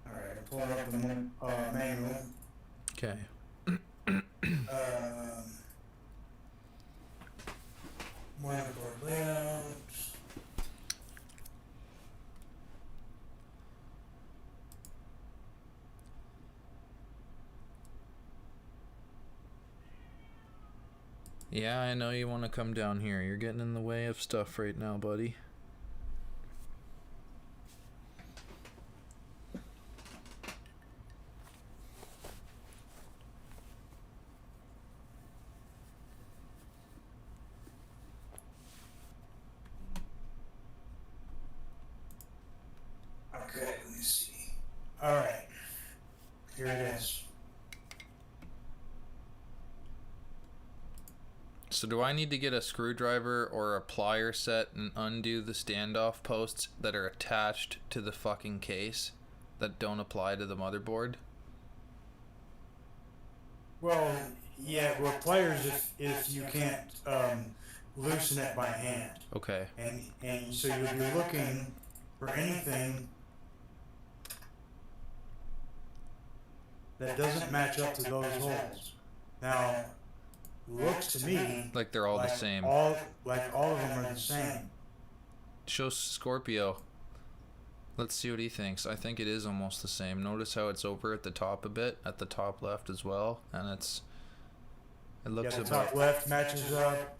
All right, I'm pulling up the manual. Okay. Motherboard layout. Yeah, I know you want to come down here. You're getting in the way of stuff right now, buddy. Okay, let me see. All right, here it is. So do I need to get a screwdriver or a plier set and undo the standoff posts that are attached to the fucking case that don't apply to the motherboard? Well, yeah, well, pliers if you can't loosen it by hand, Okay. and so you'll be looking for anything that doesn't match up to those holes. Now, looks to me Like they're all like the same. all of them are the same. Show Scorpio. Let's see what he thinks. I think it is almost the same. Notice how it's over at the top a bit, at the top left as well, and it Yeah, looks the about. top left matches up.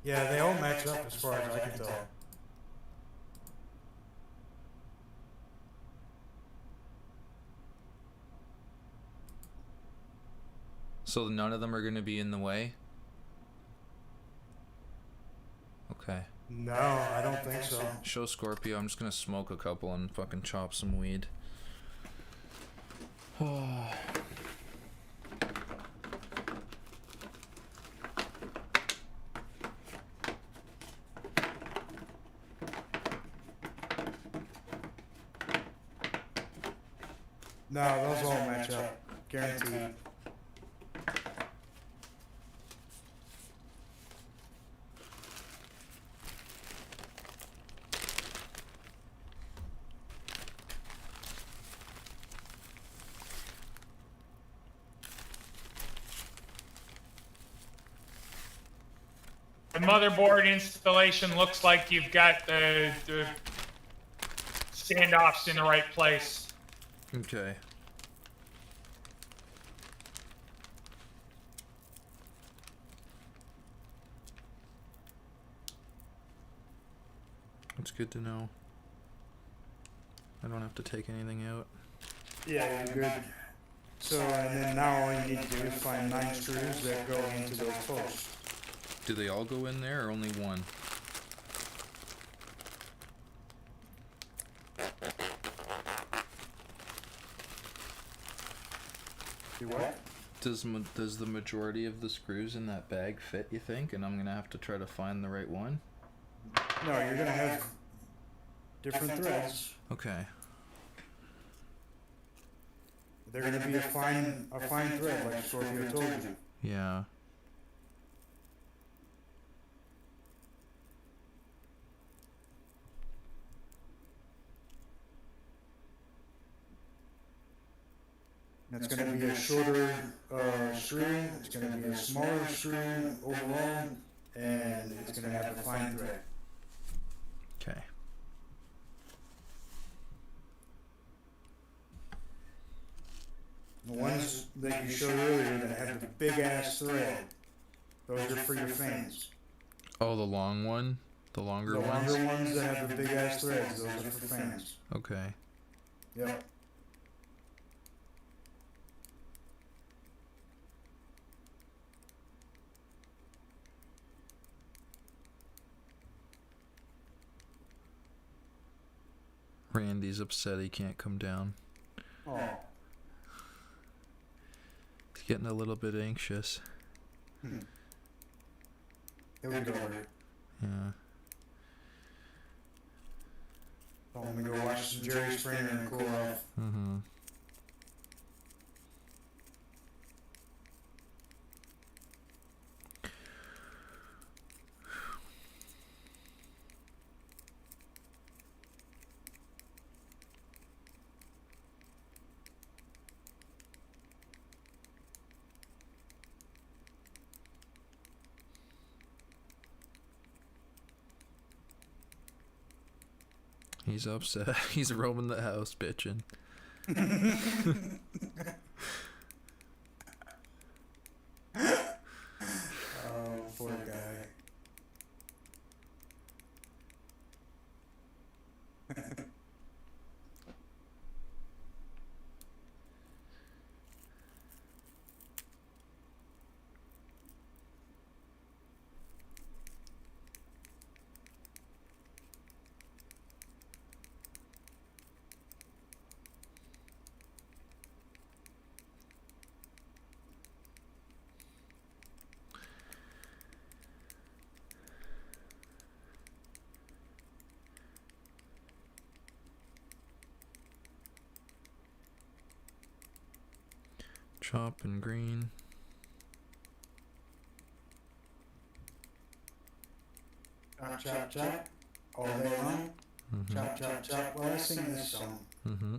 Yeah, they all match up as far as I can tell. So none of them are going to be in the way? Okay. No, I don't think so. Show Scorpio. I'm just going to smoke a couple and fucking chop some weed. No, those all match up. Guaranteed. The motherboard installation looks like you've got the standoffs in the right place. Okay. That's good to know. I don't have to take anything out. Yeah, you're good. So, and then now all you need to do is find 9 screws that go into those posts. Do they all go in there or only one? Do what? Does the majority of the screws in that bag fit, you think? And I'm gonna have to try to find the right one? No, you're gonna have different threads. Okay. They're gonna be a fine thread, like Scorpio told you. Yeah. And it's gonna be a shorter string, it's gonna be a smaller string overall, and it's gonna have a fine thread. Okay. The ones that you showed earlier that have the big ass thread, those are for your fans. Oh, the long one? The longer The ones? longer ones that have the big ass threads, those are for fans. Okay. Yep. Randy's upset he can't come down. Oh. He's getting a little bit anxious. Here we go. Rick. Yeah. I'm gonna go watch some Jerry Springer and cool off. Mm-hmm. He's upset. He's roaming the house bitching. Oh, poor guy. Chop and green. Chop, chop, chop. All day long. Mm-hmm. Chop, chop, chop. While I sing this song. Mm-hmm.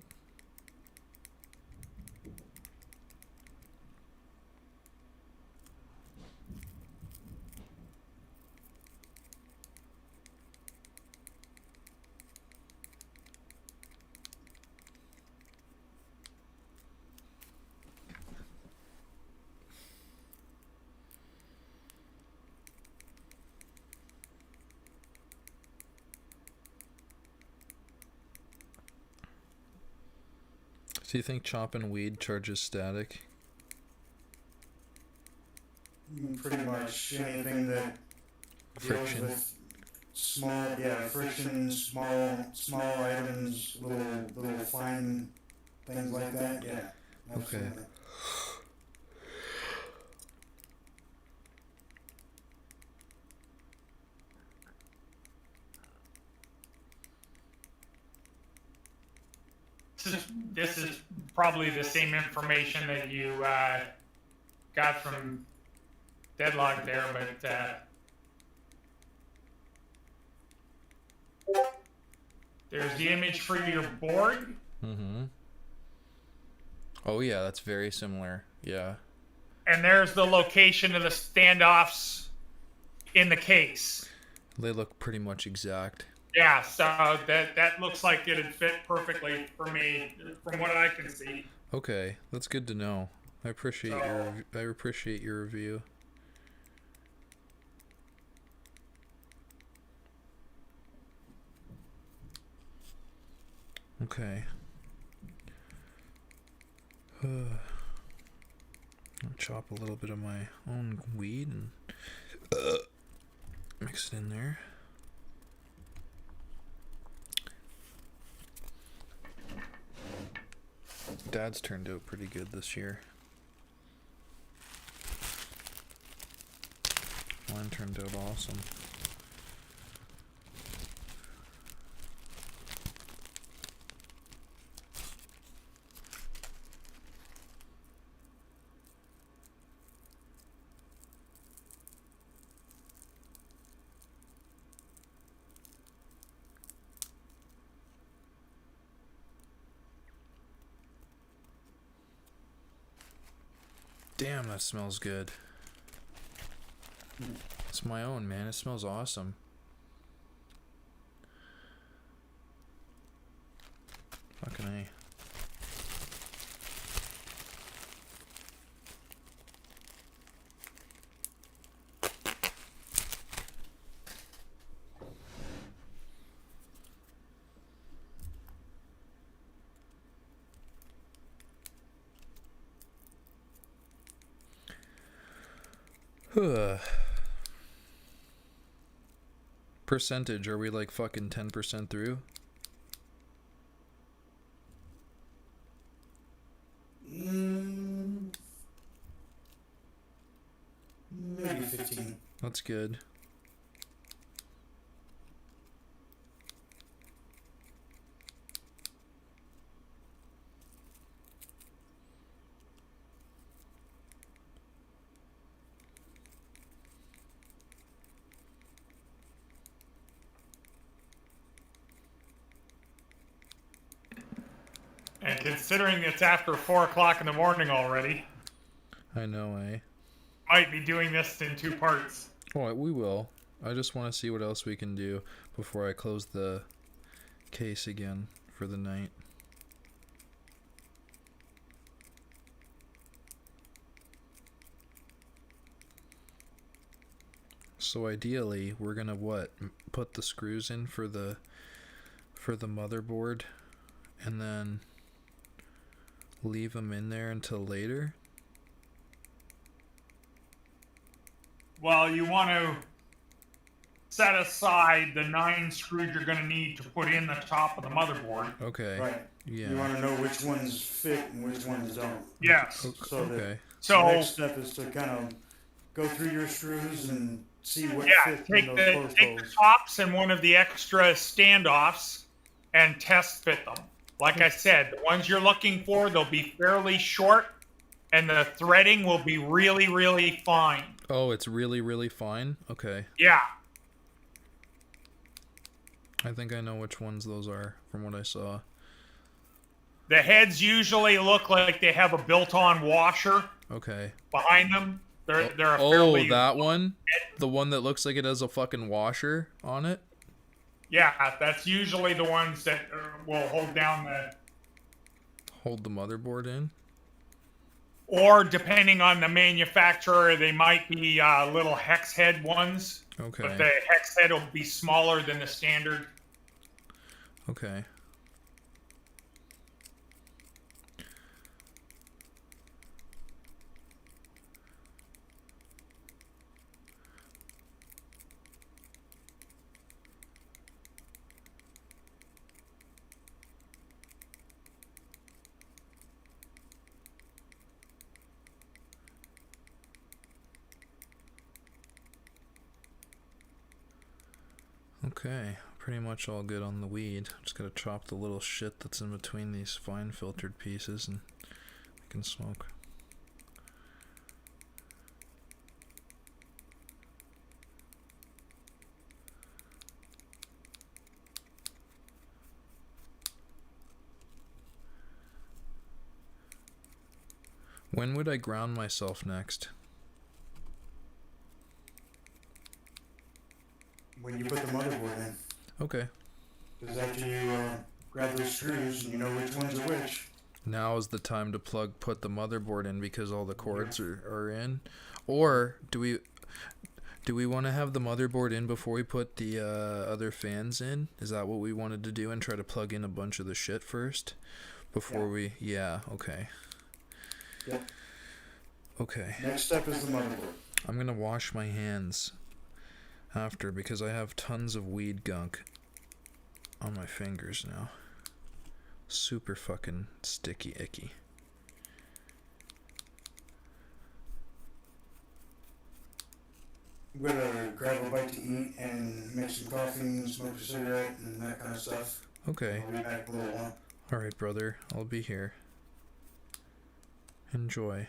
Do you think chopping weed charges static? Pretty much anything that Friction. deals with small, friction, small items, little fine things like that. Yeah. Absolutely. This is probably the same information that you got from Deadlock there, but there's the image for your board. Mm-hmm. Oh yeah, that's very similar. Yeah. And there's the location of the standoffs in the case. They look pretty much exact. Yeah, so that looks like it'd fit perfectly for me, from what I can see. Okay, that's good to know. I appreciate your review. Okay. I'll chop a little bit of my own weed and mix it in there. Dad's turned out pretty good this year. Mine turned out awesome. Damn, that smells good. It's my own, man. It smells awesome. Fucking A. Percentage, are we like fucking 10% through? Maybe 15. That's good. And considering it's after 4 o'clock in the morning already, I know, eh? might be doing this in 2 parts. Oh, we will. I just want to see what else we can do before I close the case again for the night. So ideally, we're gonna what? Put the screws in for the motherboard, and then leave them in there until later. Well, you want to set aside the 9 screws you're going to need to put in the top of the motherboard. Okay. Right. Yeah. You want to know which ones fit and which ones don't. Yes. So the Okay. So, next step is to kind of go through your screws and see what yeah, fits take in those the post holes. tops and one of the extra standoffs and test fit them. Like I said, the ones you're looking for, they'll be fairly short, and the threading will be really, really fine. Oh, it's really, really fine? Okay. Yeah. I think I know which ones those are from what I saw. The heads usually look like they have a built-on washer Okay. behind them. They're a Oh, fairly... that one? The one that looks like it has a fucking washer on it? Yeah, that's usually the ones that will hold down the... Hold the motherboard in? Or depending on the manufacturer, they might be little hex head ones. Okay. But the hex head will be smaller than the standard. Okay. Okay, pretty much all good on the weed. Just gotta chop the little shit that's in between these fine filtered pieces and we can smoke. When would I ground myself next? when you put the motherboard in. Okay. Because after you grab those screws, you know which ones are which. Now is the time to put the motherboard in because all the cords are in. Or do we want to have the motherboard in before we put the other fans in? Is that what we wanted to do and try to plug in a bunch of the shit first before we? Yeah. Okay. Yep. Okay. Next step is the motherboard. I'm gonna wash my hands after because I have tons of weed gunk on my fingers now. Super fucking sticky icky. I'm gonna grab a bite to eat and make some coffee and smoke a cigarette and that kind of stuff. Okay. I'll be back in a little while. Alright, brother. I'll be here. Enjoy.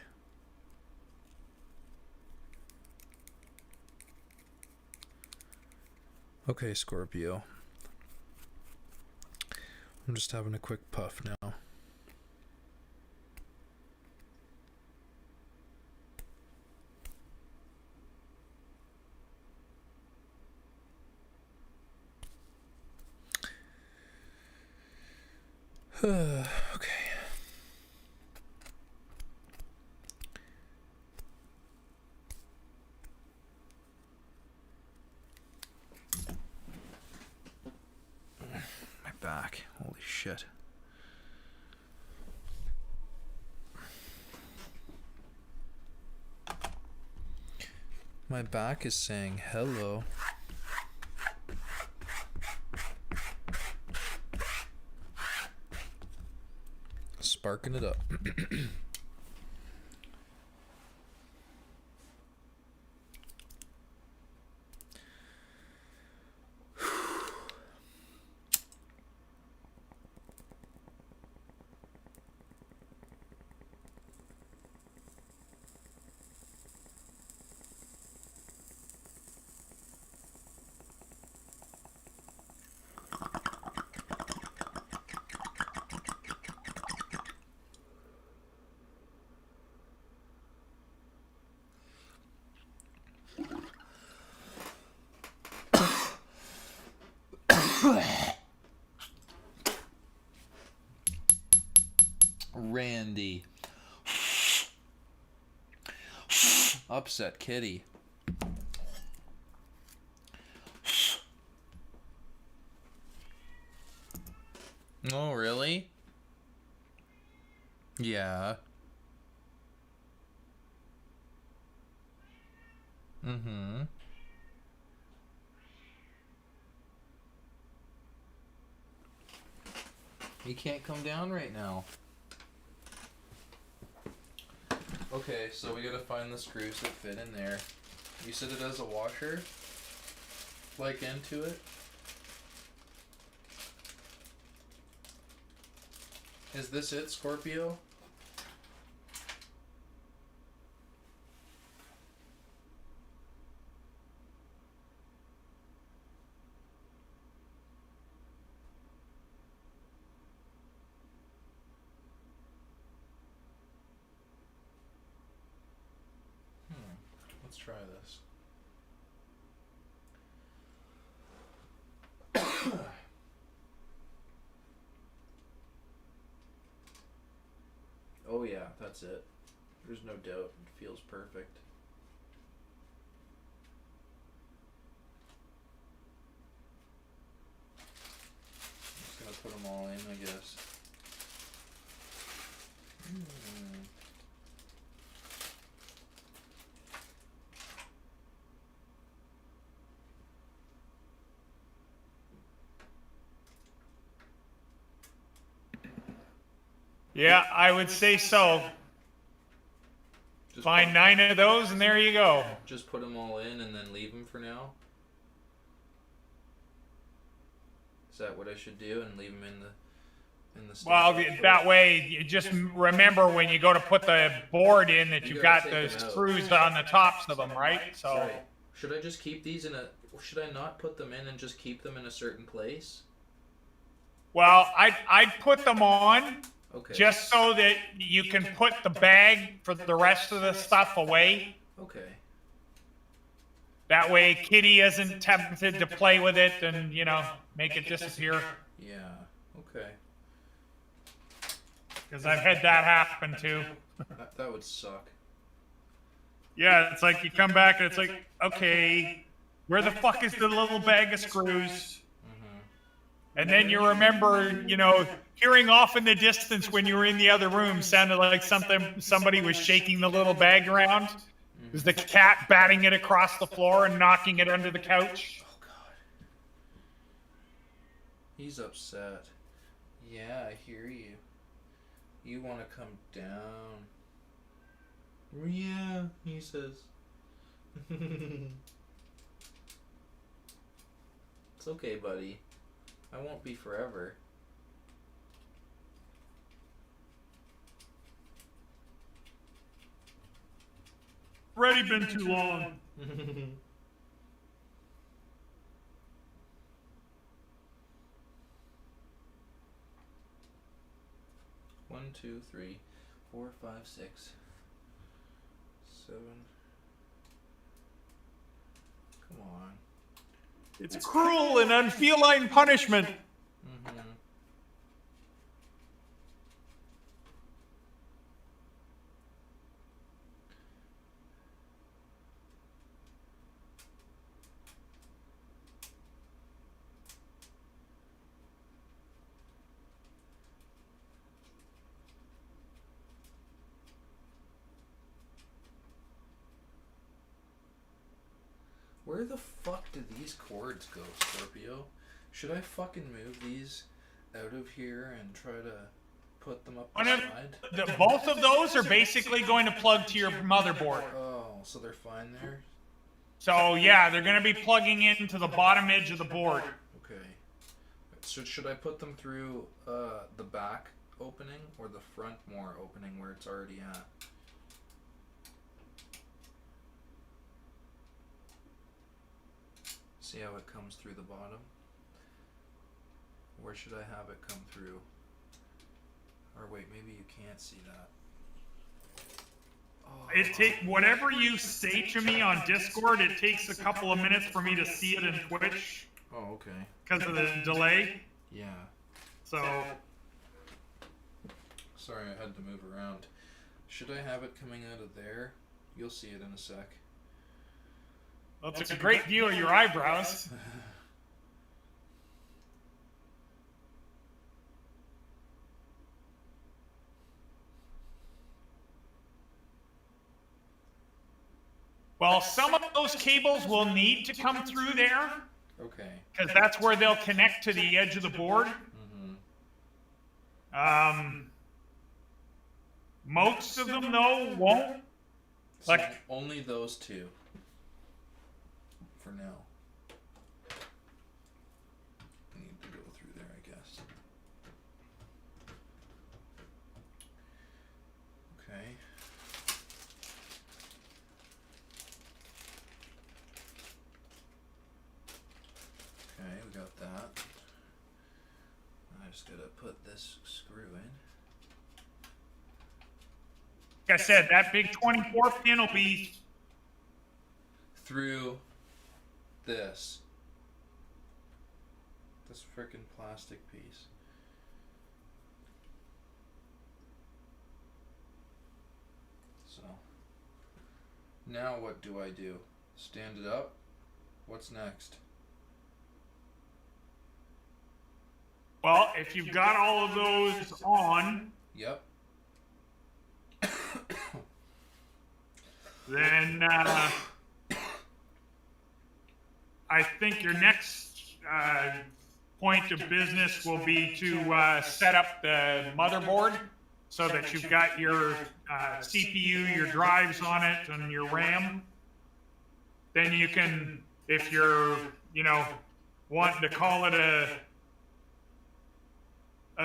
Okay, Scorpio. I'm just having a quick puff now. Okay. My back. Holy shit. My back is saying hello. Sparking it up. Randy. Upset kitty. Oh, really? Yeah. Mm-hmm. You can't come down right now. Okay, so we gotta find the screws that fit in there. You said it has a washer? Like into it? Is this it, Scorpio? Let's try this. Oh yeah, that's it. There's no doubt. It feels perfect. Just gonna put them all in, I guess. Yeah, I would say so. Just Find 9 of those, and there you go. Just put them all in and then leave them for now? Is that what I should do, and leave them in the Well, station? that way, you just remember when you go to put the board in that You you've gotta got take the them out. screws on the tops of them, right? So, Right. Should I just keep these in a... Should I not put them in and just keep them in a certain place? well, I'd put them on Okay. just so that you can put the bag for the rest of the stuff away. Okay. That way Kitty isn't tempted to play with it and, you know, make it disappear. Yeah. Okay. Because I've had that happen too. That would suck. Yeah, it's like you come back and it's like, okay, where the fuck is the little bag of screws? And then you remember, you know, hearing off in the distance when you were in the other room sounded like somebody was shaking the little bag around. It was the cat batting it across the floor and knocking it under the couch. Oh God. He's upset. Yeah, I hear you. You want to come down. Yeah, he says. It's okay, buddy. I won't be forever. Already been too long. One, two, three, 4, 5, 6, 7. Come on. It's cruel and unfeline punishment. Where the fuck do these cords go, Scorpio? Should I fucking move these out of here and try to put them up the side? Both of those are basically going to plug to your motherboard. Oh, so they're fine there? So yeah, they're going to be plugging into the bottom edge of the board. Okay. So should I put them through the back opening or the front more opening where it's already at? See how it comes through the bottom? Where should I have it come through? Or wait, maybe you can't see that. Oh. Whatever you say to me on Discord, it takes a couple of minutes for me to see it in Twitch. Oh, okay. Because of the delay. Yeah. So. Sorry, I had to move around. Should I have it coming out of there? You'll see it in a sec. That's a great view of your eyebrows. Well, some of those cables will need to come through there. Okay. Because that's where they'll connect to the edge of the board. Most of them, though, won't. So only those two. For now. I need to go through there, I guess. Okay. Okay, we got that. I just gotta put this screw in. Like I said, that big 24 pin will be through this frickin' plastic piece. So now what do I do? Stand it up? What's next? well, if you've got all of those on, Yep. then I think your next point of business will be to set up the motherboard so that you've got your CPU, your drives on it, and your RAM. Then you can, if you're, you know, wanting to call it a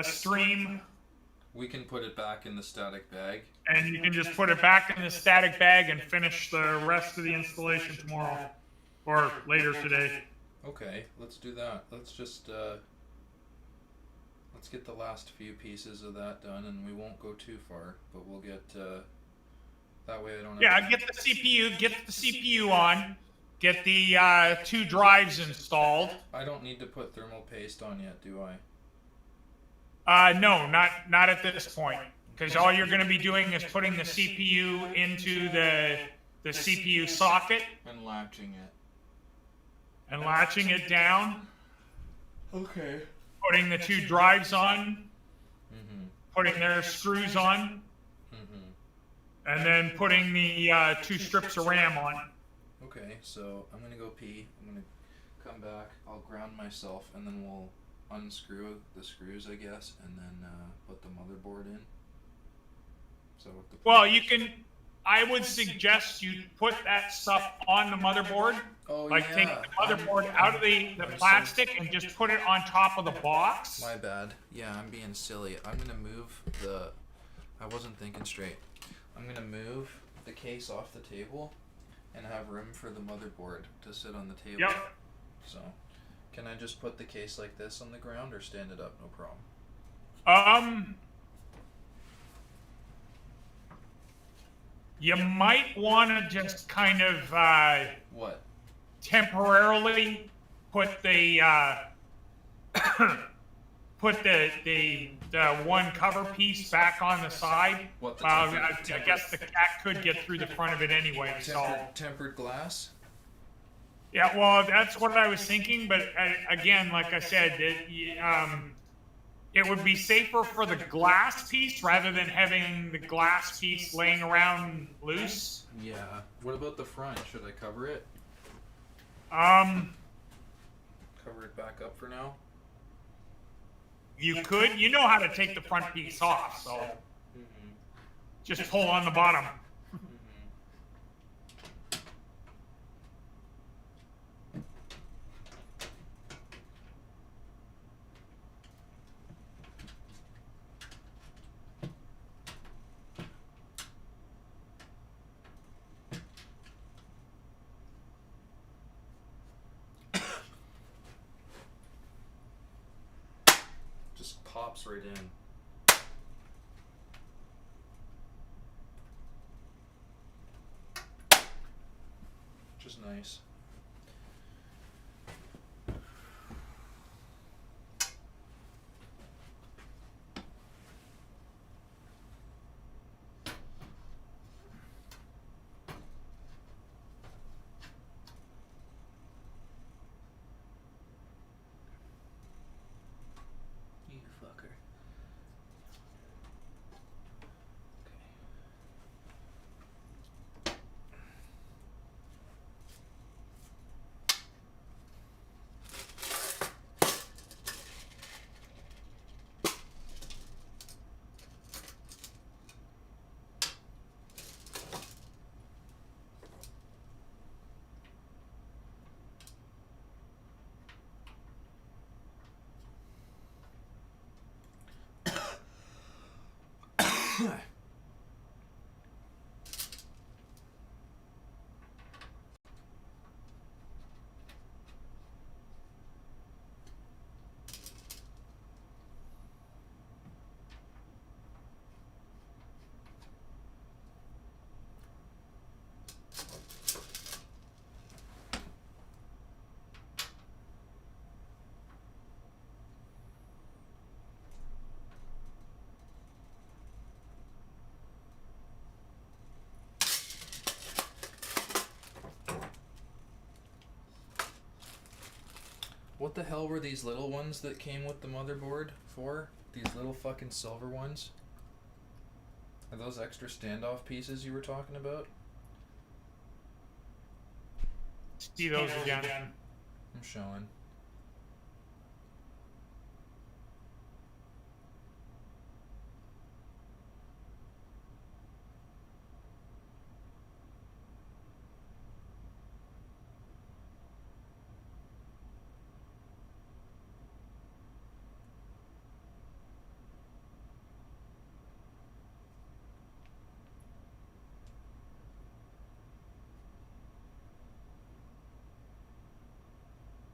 stream, We can put it back in the static bag. and you can just put it back in the static bag and finish the rest of the installation tomorrow or later today. Okay, let's do that. Let's just let's get the last few pieces of that done, and we won't go too far, but we'll get that way I don't have Yeah, to... get the CPU on. get the 2 drives installed. I don't need to put thermal paste on yet, do I? No, not at this point, because all you're going to be doing is putting the CPU into the CPU socket And latching it. and latching it down, Okay. putting the 2 drives on, Mm-hmm. putting their screws on, Mm-hmm. and then putting the 2 strips of RAM on. Okay, so I'm gonna go pee. I'm gonna come back. I'll ground myself, and then we'll unscrew the screws, I guess, and then put the motherboard in. So with the Well, you can. I would suggest you put that stuff on the motherboard. Oh, Like yeah. take the motherboard out of the plastic and just put it on top of the box. My bad. Yeah, I'm being silly. I'm gonna move the. I wasn't thinking straight. I'm gonna move the case off the table, and have room for the motherboard to sit on the table. Yep. So, can I just put the case like this on the ground, or stand it up? No problem. You might want to just kind of What? temporarily put the put the one cover piece back on the side. What, the I guess the cat could get through the front of it anyway. So Tempered glass? yeah, well, that's what I was thinking. But again, like I said, it would be safer for the glass piece rather than having the glass piece laying around loose. Yeah. What about the front? Should I cover it? Cover it back up for now? You could. You know how to take the front piece off, so Mm-hmm. just pull on the bottom. Just pops right in. Which is nice. You fucker. What the hell were these little ones that came with the motherboard for? These little fucking silver ones? Are those extra standoff pieces you were talking about? See those again. I'm showing.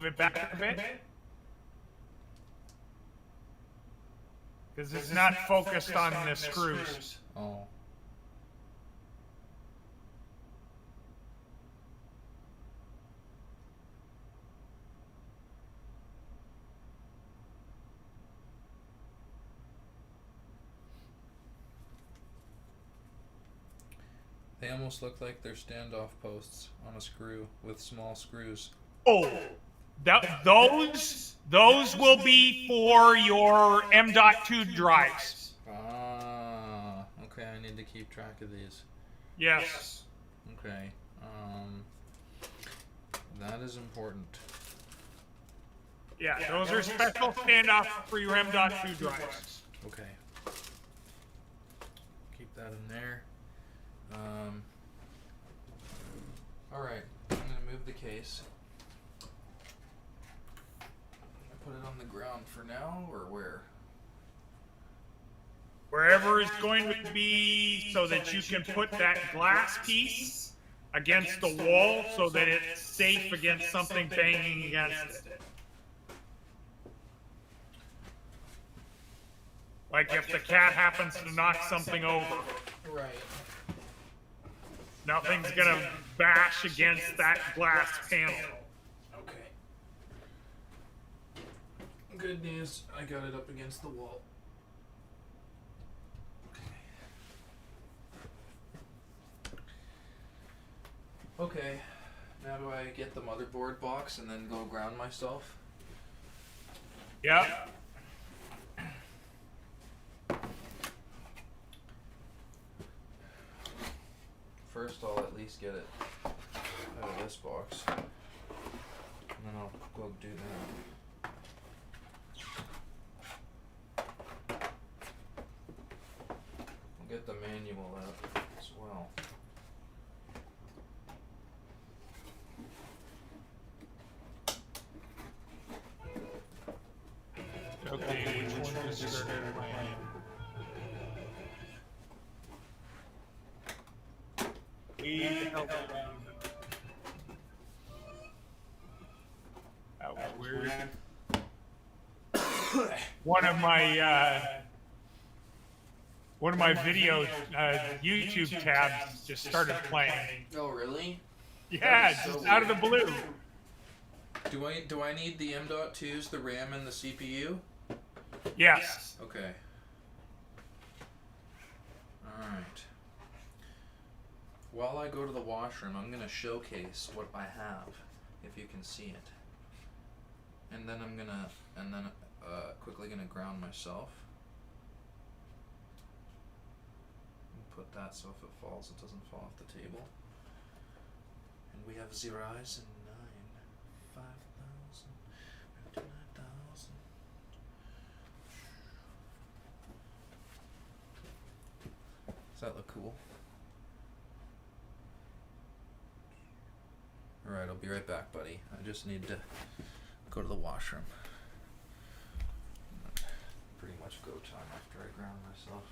Move it back a bit. Because it's not focused on the screws. Oh. They almost look like they're standoff posts on a screw with small screws. Oh, those will be for your M.2 drives. Ah, okay. I need to keep track of these. Yes. Okay. That is important. Yeah, those are special standoff for your M.2 drives. Okay. Keep that in there. Alright, I'm gonna move the case. Put it on the ground for now, or where? Wherever is going to be so that you can put that glass piece against the wall so that it's safe against something banging against it. Like if the cat happens to knock something over, Right. nothing's gonna bash against that glass panel. Okay. Good news, I got it up against the wall. Okay, now do I get the motherboard box and then go ground myself? Yep. First, I'll at least get it out of this box, and then I'll go do that. I'll get the manual out as well. Okay, which one is this plan? That was weird. One of my video YouTube tabs just started playing. Oh, really? Yeah, That is so just out of the weird. blue. Do I need the M.2s, the RAM and the CPU? Yes. Okay. Alright. While I go to the washroom, I'm gonna showcase what I have, if you can see it. And then quickly gonna ground myself. And put that so if it falls, it doesn't fall off the table. And we have zeros and 9, 5,000, 59,000. Does that look cool? Alright, I'll be right back, buddy. I just need to go to the washroom. Pretty much go time after I ground myself.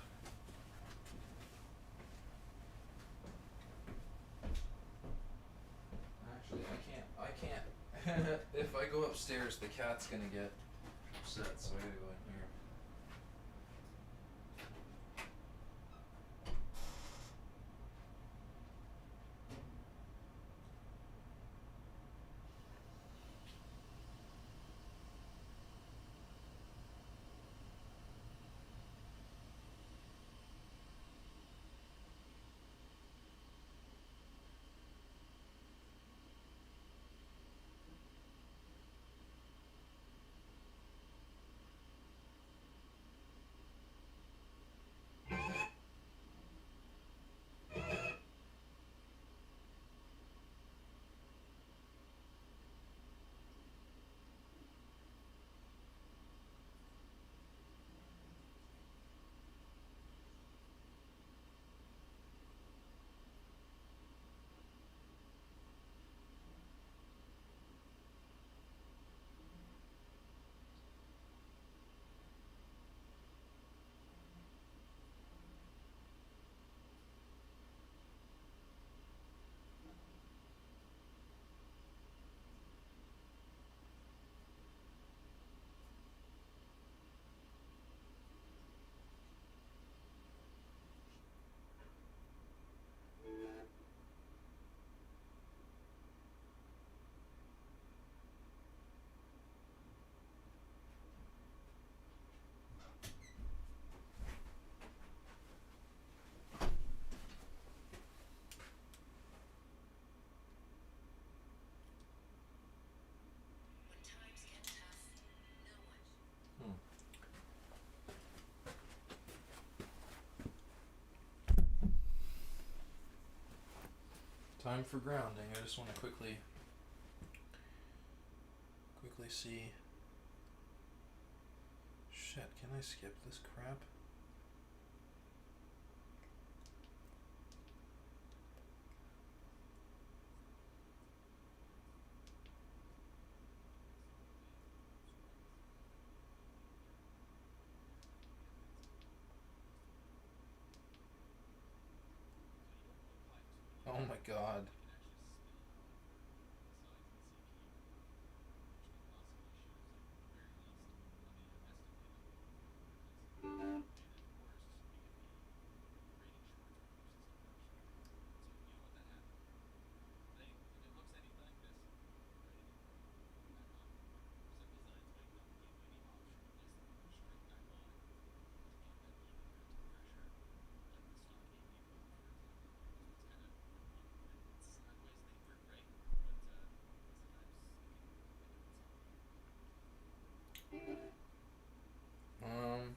Actually, I can't. If I go upstairs, the cat's gonna get upset, so I gotta go in here. time for grounding. I just want to quickly see. Shit, can I skip this crap? Oh my god. Um,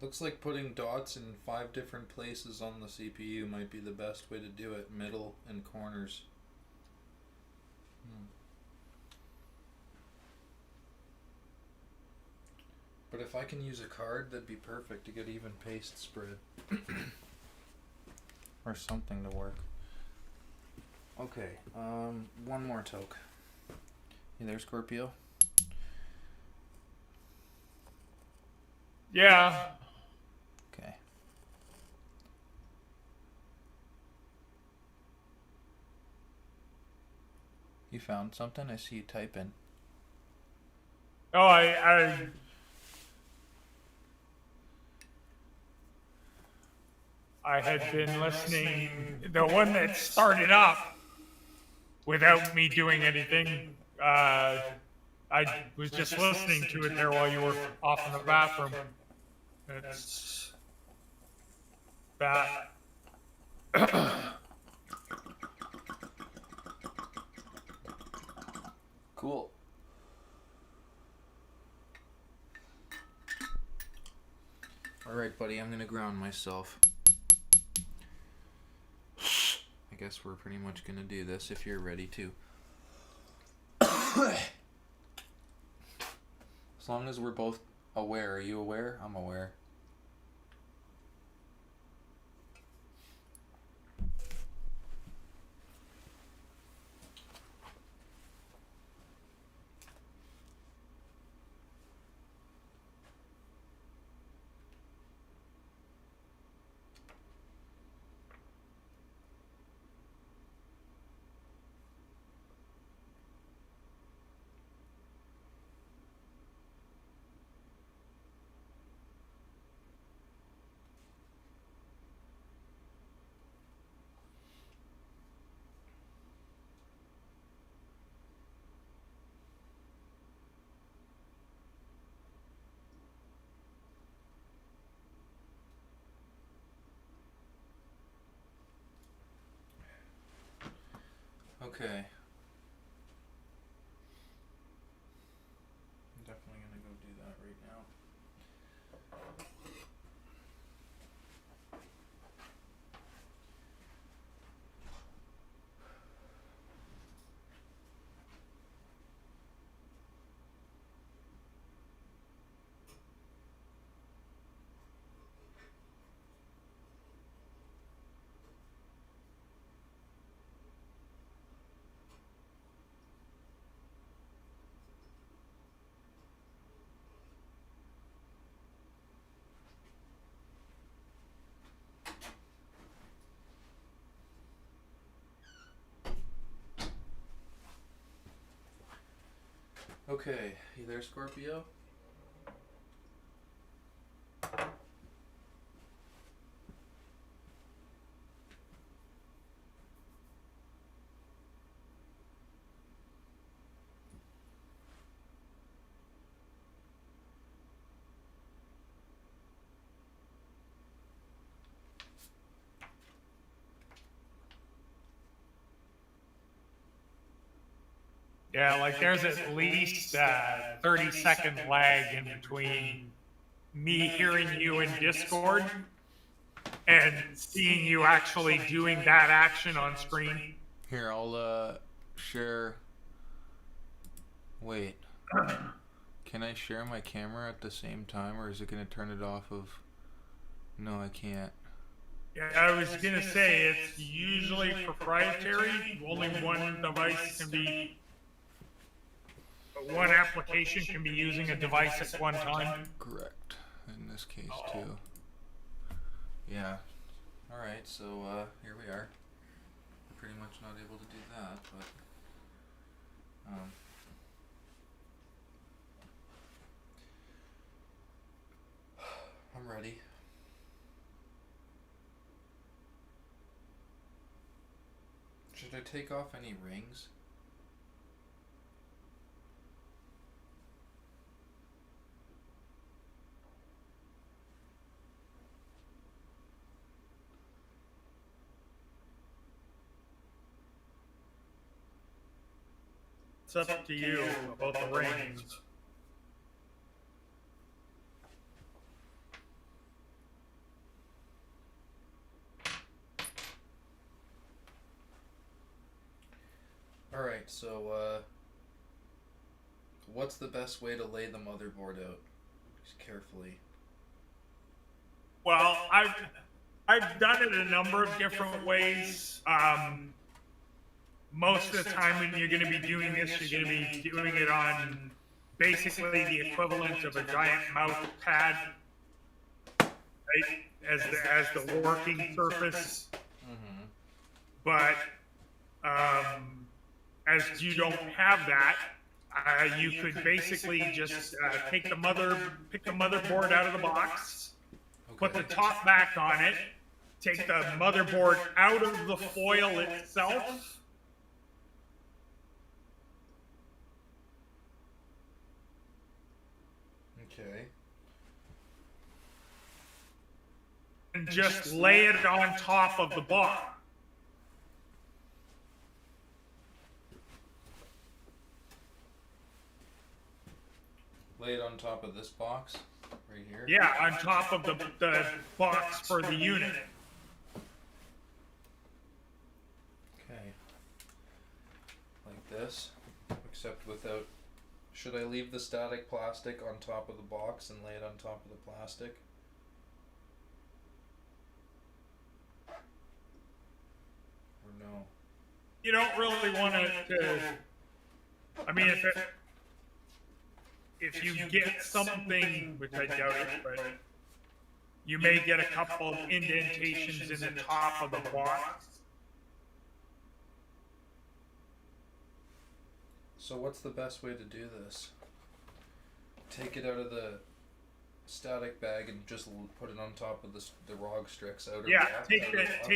looks like putting dots in 5 different places on the CPU might be the best way to do it. Middle and corners. But if I can use a card, that'd be perfect to get even paste spread. Or something to work. Okay, one more toke. You there, Scorpio? Yeah. Okay. You found something? I see you typing. Oh, I had been listening. The one that started up without me doing anything. I was just listening to it there while you were off in the bathroom. It's bad. Cool. Alright, buddy, I'm gonna ground myself. I guess we're pretty much gonna do this if you're ready to. As long as we're both aware. Are you aware? I'm aware. Okay. I'm definitely gonna go do that right now. Okay, you there, Scorpio? Yeah, like there's at least 30-second lag in between me hearing you in Discord and seeing you actually doing that action on screen. Here, I'll share. Wait. Can I share my camera at the same time, or is it gonna turn it off of? No, I can't. Yeah, I was gonna say it's usually proprietary. Only one device can be, one application can be using a device at one time. Correct. In this case too. Yeah. All right. So here we are. Pretty much not able to do that, but I'm ready. Should I take off any rings? It's up to you about the rings. All right. So what's the best way to lay the motherboard out? Just carefully. Well, I've done it a number of different ways. Most of the time when you're going to be doing this, you're going to be doing it on basically the equivalent of a giant mouse pad, right? As the working surface. Mm-hmm. But as you don't have that, you could basically just pick the motherboard out of the box, put the top back on it, take the motherboard out of the foil itself. Okay. And just lay it on top of the box. Lay it on top of this box right here. Yeah, on top of the box for the unit. Okay. Like this, except without. Should I leave the static plastic on top of the box and lay it on top of the plastic? Or no? You don't really want to. I mean, if you get something, which I doubt it, but you may get a couple of indentations in the top of the box. So what's the best way to do this? Take it out of the static bag and just put it on top of the ROG Strix outer Yeah, wrap, take outer box?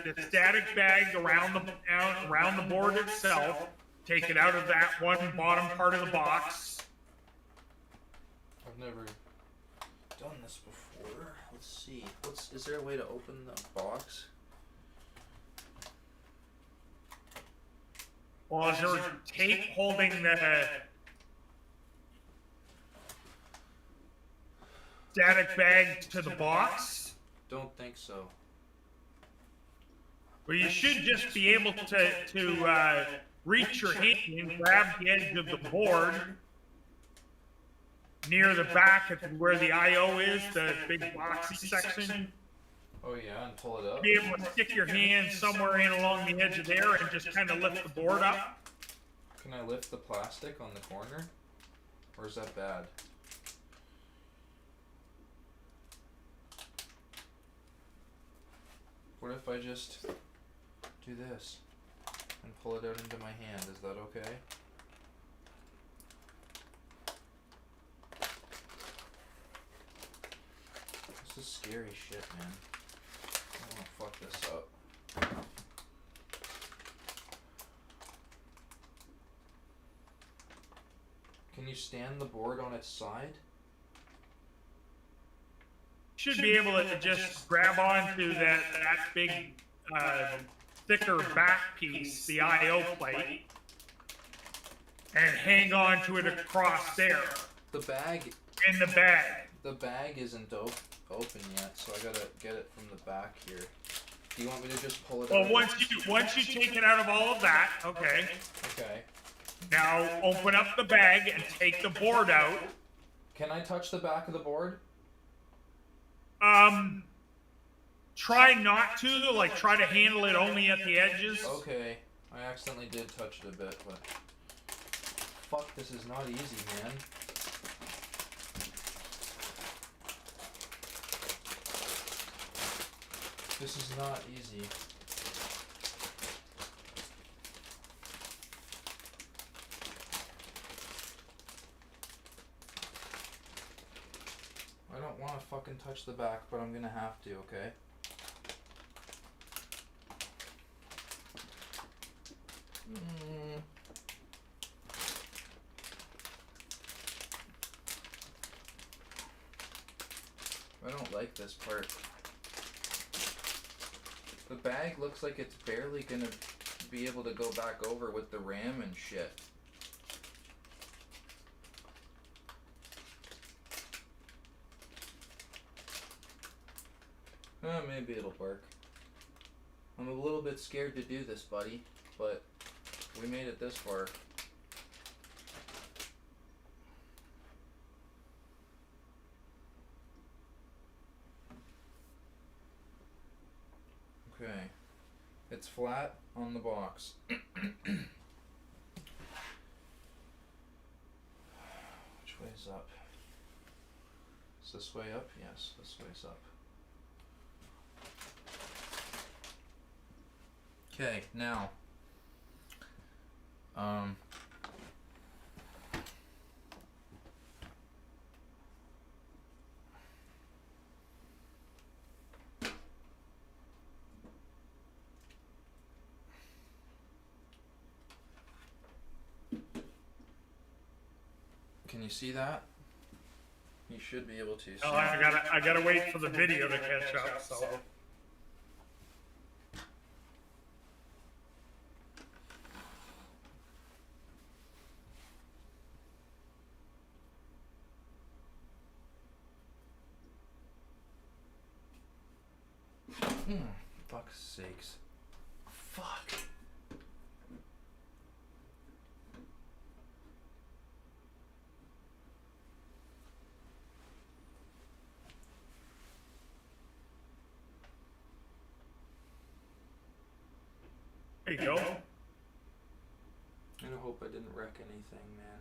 the static bag around the board itself. Take it out of that one bottom part of the box. I've never done this before. Let's see. Is there a way to open the box? Well, is there tape holding the static bag to the box? Don't think so. Well, you should just be able to reach your hand and grab the edge of the board near the back at where the I/O is, the big boxy section. Oh yeah, and pull it up. Be able to stick your hand somewhere in along the edge of there and just kind of lift the board up. Can I lift the plastic on the corner? Or is that bad? What if I just do this and pull it out into my hand? Is that okay? This is scary shit, man. I don't wanna fuck this up. Can you stand the board on its side? Should be able to just grab onto that big thicker back piece, the I/O plate, and hang on to it across there The bag in the bag. The bag isn't open yet, so I gotta get it from the back here. Do you want me to just pull it out? Well, once you take it out of all of that, okay. Okay. Now open up the bag and take the board out. Can I touch the back of the board? Try not to, like try to handle it only at the edges. Okay. I accidentally did touch it a bit, but... Fuck, this is not easy, man. This is not easy. I don't want to fucking touch the back, but I'm gonna have to, okay? I don't like this part. The bag looks like it's barely gonna be able to go back over with the RAM and shit. Maybe it'll work. I'm a little bit scared to do this, buddy, but we made it this far. Okay. It's flat on the box. Which way's up? Is this way up? Yes, this way's up. Okay, now, can you see that? You should be able to see. Oh, I gotta wait for the video to catch up. So. Fuck's sakes. Fuck. There you go. I hope I didn't wreck anything, man.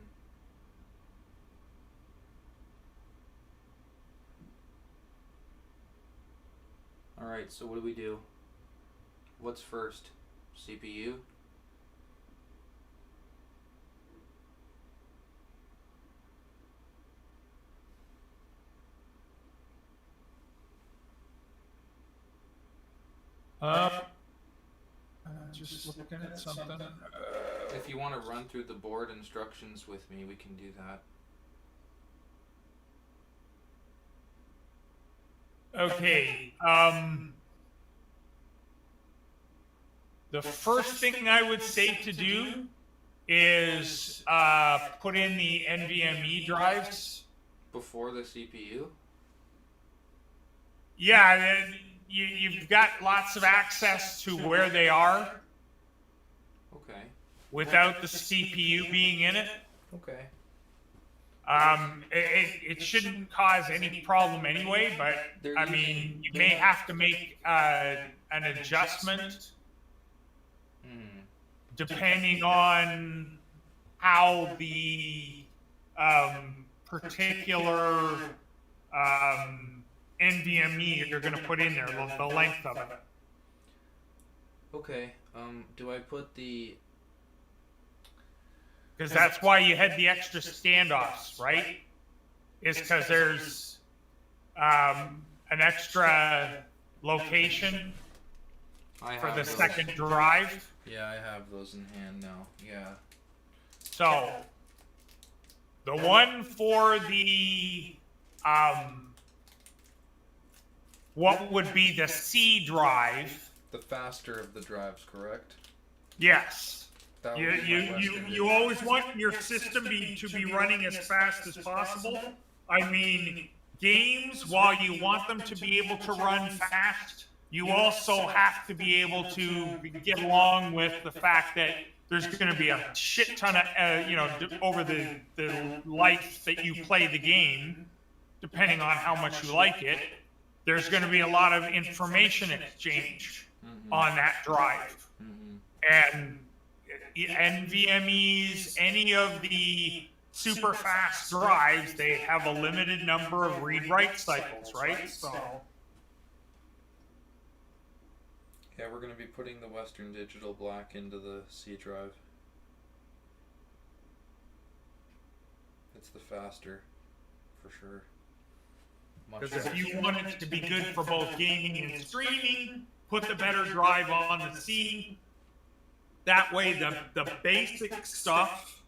Alright, so what do we do? What's first? CPU? Just looking at something. If you want to run through the board instructions with me, we can do that. Okay. The first thing I would say to do is put in the NVMe drives. Before the CPU? Yeah, you've got lots of access to where they are Okay. without the CPU being in it. Okay. It shouldn't cause any problem anyway, but I mean, you may have to make an adjustment depending on how the particular NVMe you're going to put in there, the length of it. Okay. Do I put the... Because that's why you had the extra standoffs, right? Is because there's an extra location I for have the those. second drive. Yeah, I have those in hand now. Yeah. So the one for the what would be the C drive? The faster of the drives, correct? Yes. That You would be you my you, Western you always want your system to be running as fast as possible. I mean, games, while you want them to be able to run fast, you also have to be able to get along with the fact that there's going to be a shit ton of, over the life that you play the game, depending on how much you like it, there's going to be a lot of information exchange on that drive. And NVMEs, any of the super fast drives, they have a limited number of read-write cycles, right? So Yeah, we're going to be putting the Western Digital Black into the C drive. It's the faster, for sure. Much because if faster. you want it to be good for both gaming and streaming, put the better drive on the C. That way the basic stuff,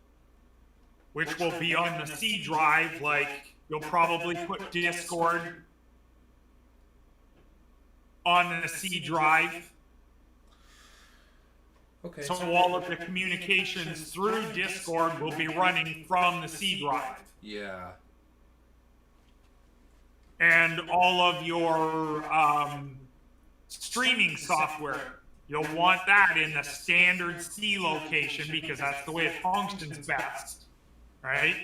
which will be on the C drive, like you'll probably put Discord on the C drive. Okay. So all of the communications through Discord will be running from the C drive. Yeah. And all of your streaming software, you'll want that in the standard C location because that's the way it functions best, right?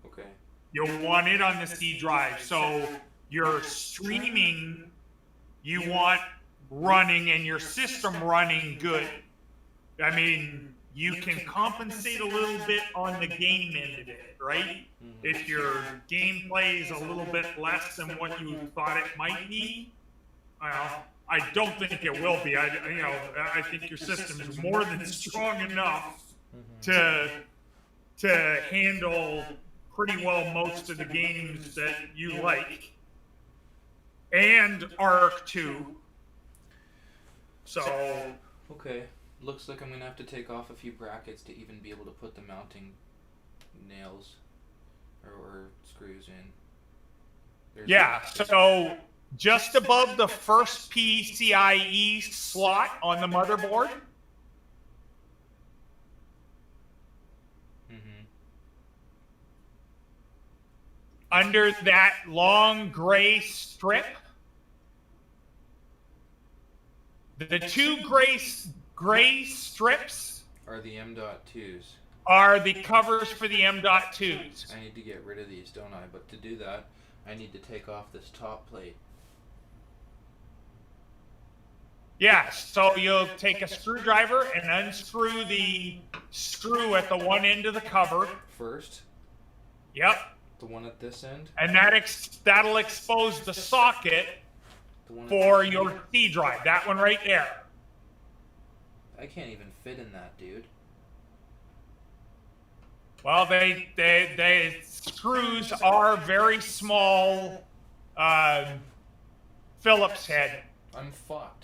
Okay. You'll want it on the C drive. So your streaming, you want running and your system running good. I mean, you can compensate a little bit on the game end of it, right? If your gameplay is a little bit less than what you thought it might be, I don't think it will be. I think your system is more than strong enough to handle pretty well most of the games that you like, and Arc 2. So Okay. Looks like I'm going to have to take off a few brackets to even be able to put the mounting nails or screws in. yeah, so just above the first PCIe slot on the motherboard, under that long gray strip, the two gray strips Are the M.2s. are the covers for the M.2s. I need to get rid of these, don't I? But to do that, I need to take off this top plate. Yeah, so you'll take a screwdriver and unscrew the screw at the one end of the cover. First, Yep. the one at this end, And that'll expose the socket the one for at your C drive. That one right there. I can't even fit in that, dude. Well, they screws are very small Phillips head. I'm fucked.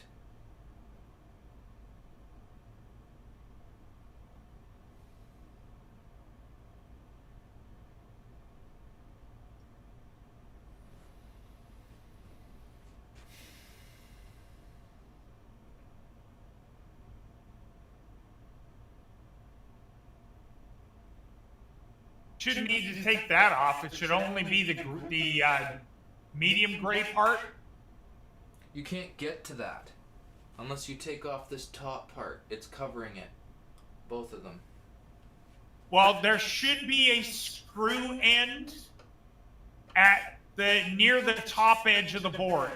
Shouldn't need to take that off. It should only be the medium gray part. You can't get to that unless you take off this top part. It's covering it. Both of them. Well, there should be a screw end at near the top edge of the board.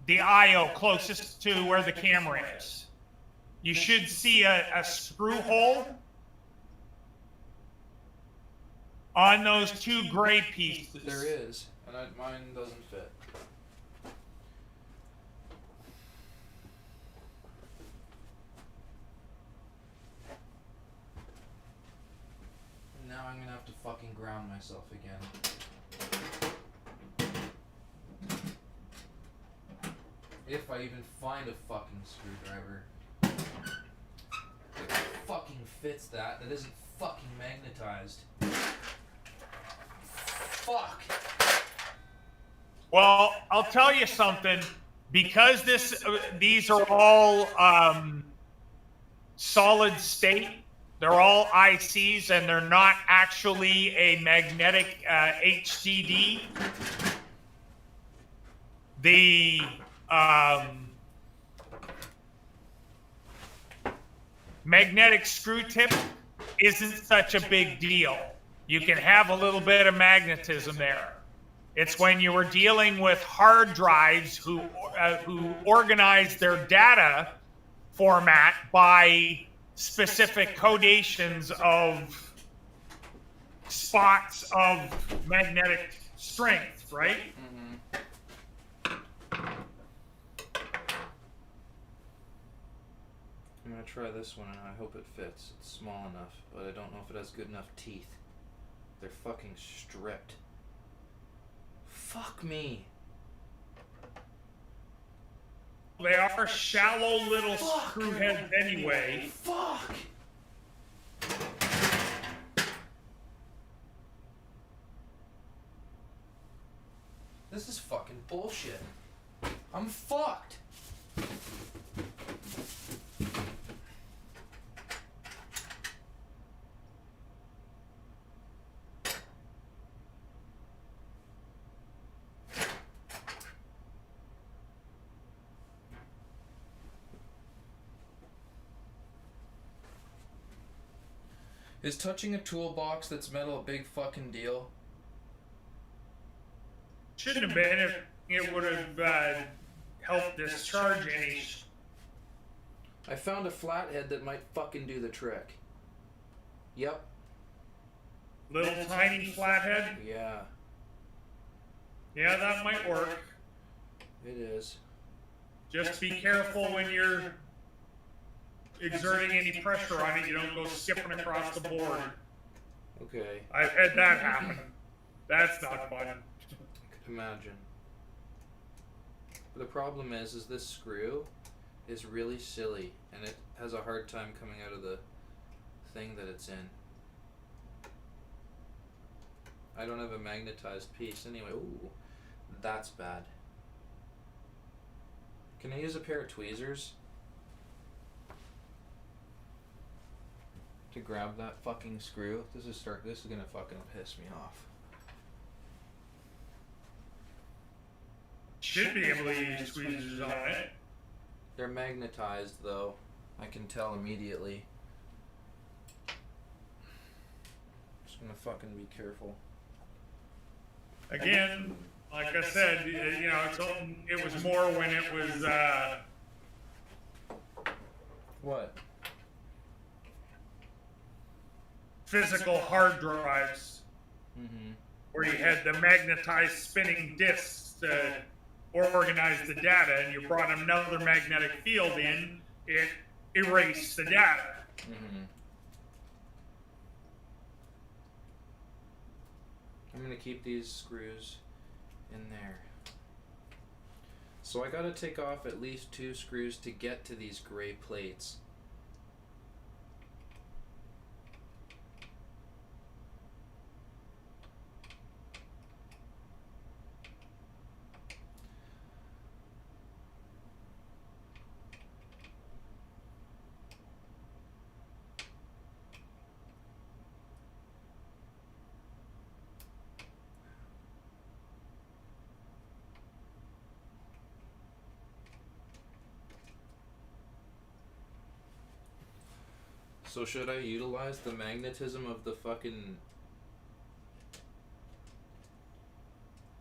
The I/O closest to where the camera is. You should see a screw hole on those two gray pieces. There is, and mine doesn't fit. Now I'm gonna have to fucking ground myself again. If I even find a fucking screwdriver that fucking fits that isn't fucking magnetized. Fuck. Well, I'll tell you something. Because these are all solid state, they're all ICs, and they're not actually a magnetic HDD. The magnetic screw tip isn't such a big deal. You can have a little bit of magnetism there. It's when you were dealing with hard drives who organize their data format by specific codations of spots of magnetic strength, right? I'm gonna try this one and I hope it fits. It's small enough, but I don't know if it has good enough teeth. They're fucking stripped. Fuck me. They are shallow little screw heads anyway. Fuck! This is fucking bullshit. I'm fucked. Is touching a toolbox that's metal a big fucking deal? Shouldn't have been if it would have helped discharge any. I found a flathead that might fucking do the trick. Yep. Little tiny flathead. Yeah, Yeah, that might work. it is. Just be careful when you're exerting any pressure on it. You don't go skipping across the board. Okay, I've had that happen. That's not fun. I could imagine. But the problem is this screw is really silly, and it has a hard time coming out of the thing that it's in. I don't have a magnetized piece anyway. Ooh, that's bad. Can I use a pair of tweezers to grab that fucking screw? This is gonna fucking piss me off. Should be able to use tweezers on it. They're magnetized though. I can tell immediately. Just gonna fucking be careful. Again, like I said, you know, it was more when it was What? physical hard drives, Mm-hmm. where you had the magnetized spinning discs to organize the data, and you brought another magnetic field in, it erased the data. Mm-hmm. I'm gonna keep these screws in there. So I gotta take off at least 2 screws to get to these gray plates. So should I utilize the magnetism of the fucking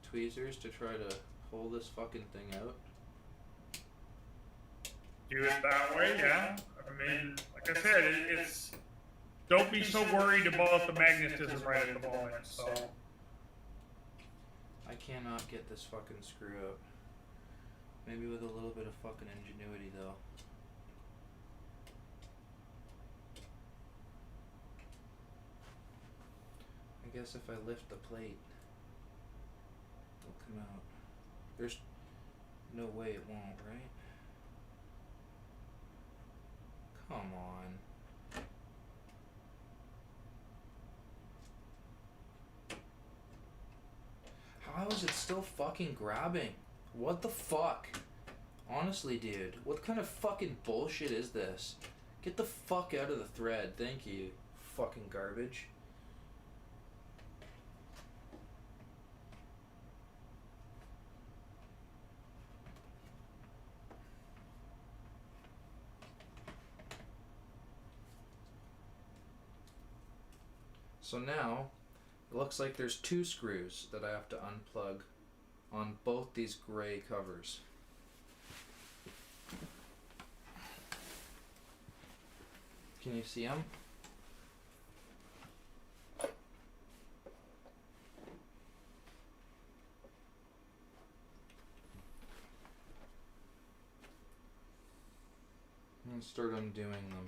tweezers to try to pull this fucking thing out? Do it that way, yeah. I mean, like I said, it's don't be so worried about the magnetism right at the moment. So I cannot get this fucking screw out. Maybe with a little bit of fucking ingenuity though. I guess if I lift the plate, it'll come out. There's No way it won't, right? Come on. How is it still fucking grabbing? What the fuck? Honestly, dude, what kind of fucking bullshit is this? Get the fuck out of the thread, thank you. Fucking garbage. So now, it looks like there's 2 screws that I have to unplug on both these gray covers. Can you see them? Let's start undoing them.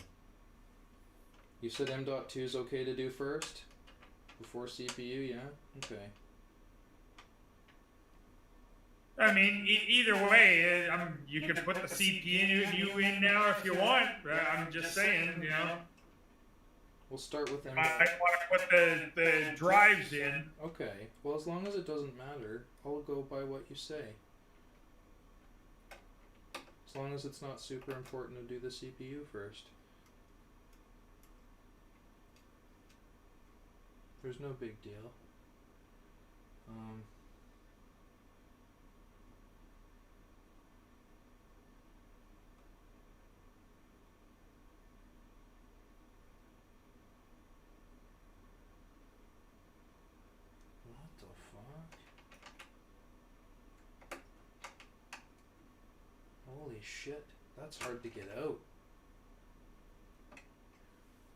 You said M.2 is okay to do first? Before CPU, yeah? Okay. I mean, either way, you can put the CPU in now if you want. I'm just saying, you know. We'll start with M. I want to put the drives in. Okay. Well, as long as it doesn't matter, I'll go by what you say. As long as it's not super important to do the CPU first. There's no big deal. What the fuck? Holy shit, that's hard to get out.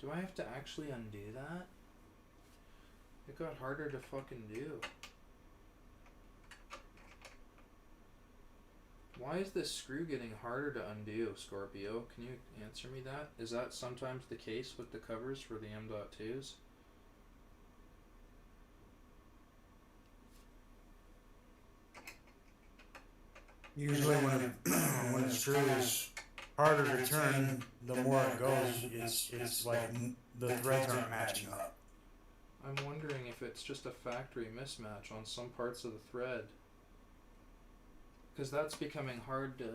Do I have to actually undo that? It got harder to fucking do. Why is this screw getting harder to undo, Scorpio? Can you answer me that? Is that sometimes the case with the covers for the M.2s? Usually when a screw is harder to turn, the more it goes, it's like the threads aren't matching up. I'm wondering if it's just a factory mismatch on some parts of the thread. Because that's becoming hard to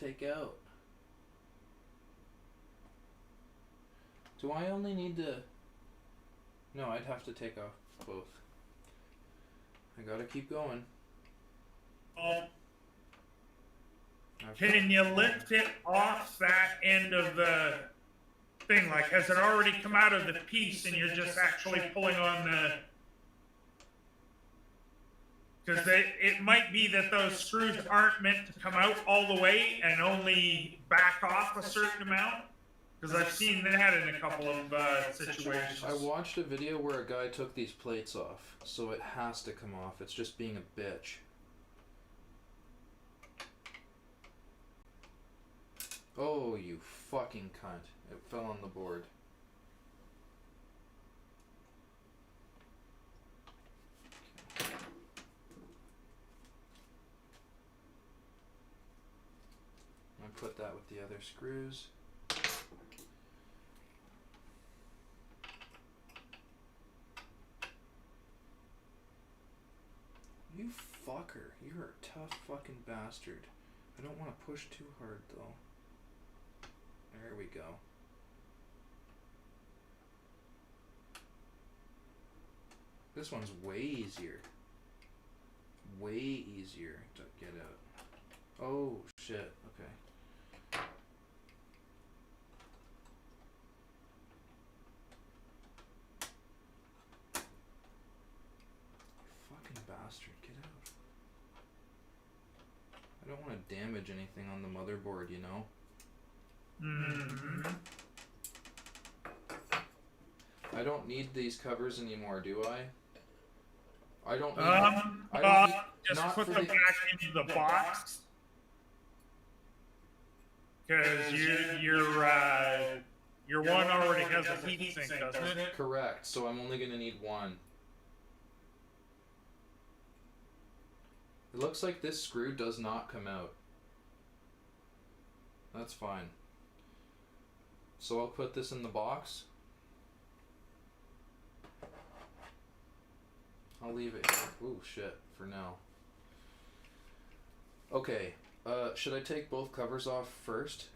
take out. Do I only need to... No, I'd have to take off both. I gotta keep going. Can you lift it off that end of the thing? Like, has it already come out of the piece and you're just actually pulling on the... Because it might be that those screws aren't meant to come out all the way and only back off a certain amount. Because I've seen that in a couple of situations. I watched a video where a guy took these plates off, so it has to come off. It's just being a bitch. Oh, you fucking cunt. It fell on the board. I put that with the other screws. You fucker. You're a tough fucking bastard. I don't want to push too hard though. There we go. This one's way easier. Way easier to get out. Oh shit, okay. Fucking bastard, get out. I don't want to damage anything on the motherboard, you know? Mm-hmm. I don't need these covers anymore, do I? I don't need Just not put for them the- back into the box. Because your one already has a heat sink, doesn't it? Correct, so I'm only gonna need one. It looks like this screw does not come out. That's fine. So I'll put this in the box. I'll leave it here. Ooh, shit, for now. Okay, should I take both covers off first?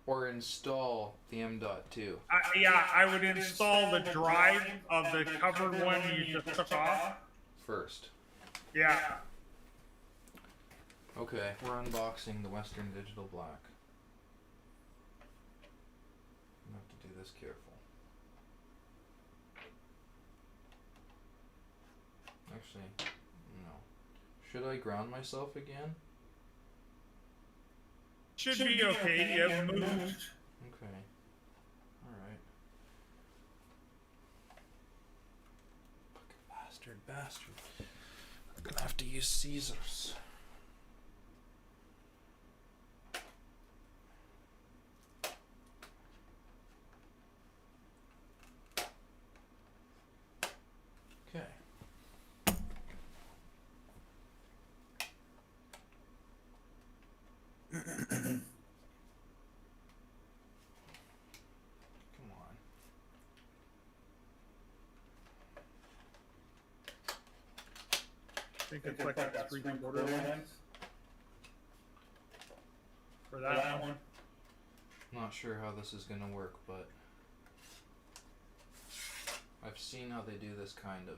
Or install the M.2? Yeah, I would install the drive of the covered one you just took off. First. Yeah. Okay, we're unboxing the Western Digital Black. I'm gonna have to do this careful. Actually, no. Should I ground myself again? Should be okay. You have moved. Okay. Alright. Fucking bastard. I'm gonna have to use Caesars. Okay. Come on. I think it's like a 3/4 length for that one. Not sure how this is gonna work, but I've seen how they do this kind of.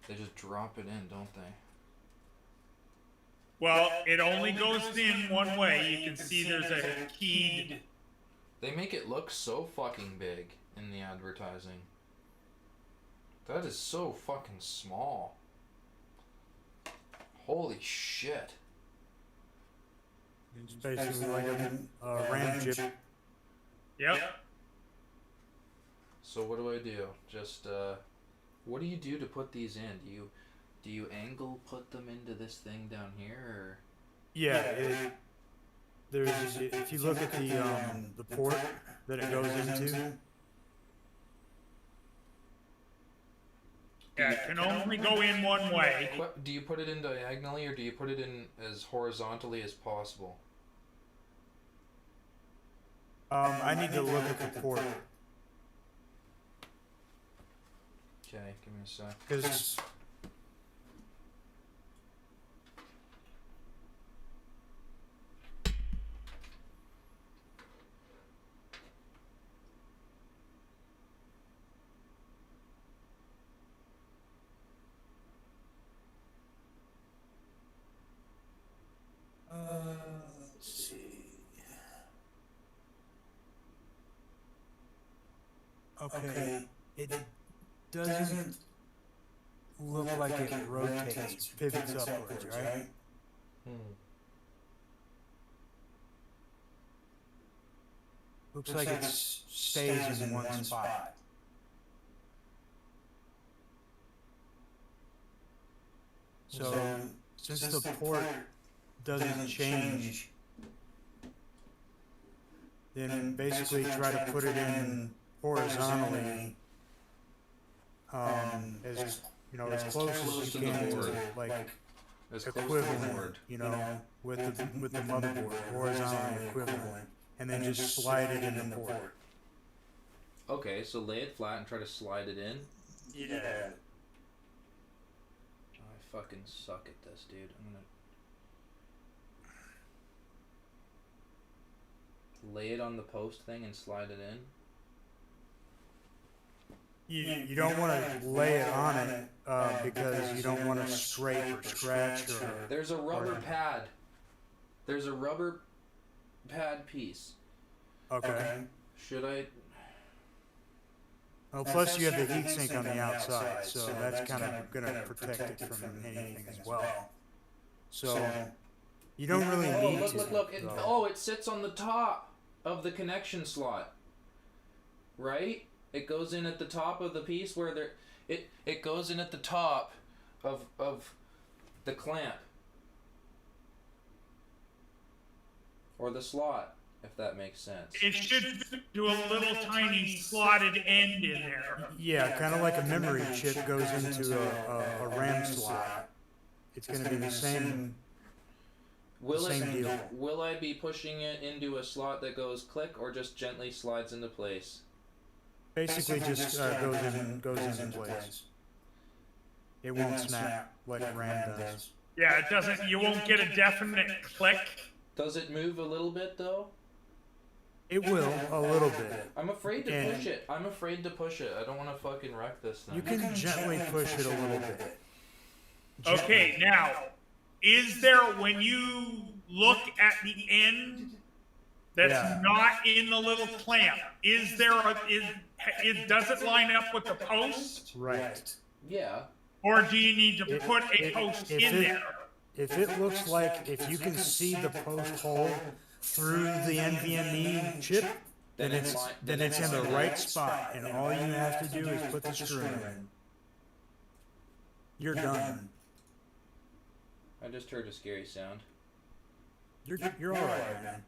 They just drop it in, don't they? Well, it only goes in one way. You can see there's a keyed. They make it look so fucking big in the advertising. That is so fucking small. Holy shit. It's basically like a RAM chip. Yep. So what do I do? Just what do you do to put these in? Do you angle put them into this thing down here, or? Yeah, there's if you look at the port that it goes into. Yeah, it can only go in one way. Do you put it in diagonally, or do you put it in as horizontally as possible? I need to look at the port Okay, give me a sec. because let's see. Okay, it doesn't look like it rotates, pivots upwards, right? Looks like it stays in one spot. So, since the port doesn't change, then basically try to put it in horizontally, as you know, as close as you can to like As close to the equivalent, board. you know, with the motherboard, horizontally equivalent, and then just slide it in the port. Okay, so lay it flat and try to slide it in. Yeah. I fucking suck at this, dude. I'm gonna lay it on the post thing and slide it in. You don't want to lay it on it because you don't want to scrape or scratch or. There's a rubber pad. There's a rubber pad piece. Okay. Should I? Well, plus you have the heatsink on the outside, so that's kind of going to protect it from anything as well. So you don't really Oh, need to. look! It, though. oh, it sits on the top of the connection slot. Right? It goes in at the top of the piece where there. It goes in at the top of the clamp or the slot. if that makes sense. It should do a little tiny slotted end in there. Yeah, kind of like a memory chip goes into a RAM slot. It's going to be the same. Same deal. Will I be pushing it into a slot that goes click or just gently slides into place? Basically, just goes into place. It won't snap like RAM does. Yeah, it doesn't. You won't get a definite click. Does it move a little bit though? It will a little bit. I'm afraid to And- push it. I'm afraid to push it. I don't want to fucking wreck this thing. You can gently push it a little bit. Okay, now, is there, when you look at the end that's Yeah. not in the little clamp, is there does it line up with the post? Right. Yeah. Or do you need to put a if- post if in it- there? If it looks like, if you can see the post hole through the NVMe chip, then it's in the right spot, and all you have to do is put the screw in. You're done. I just heard a scary sound. You're all right, man.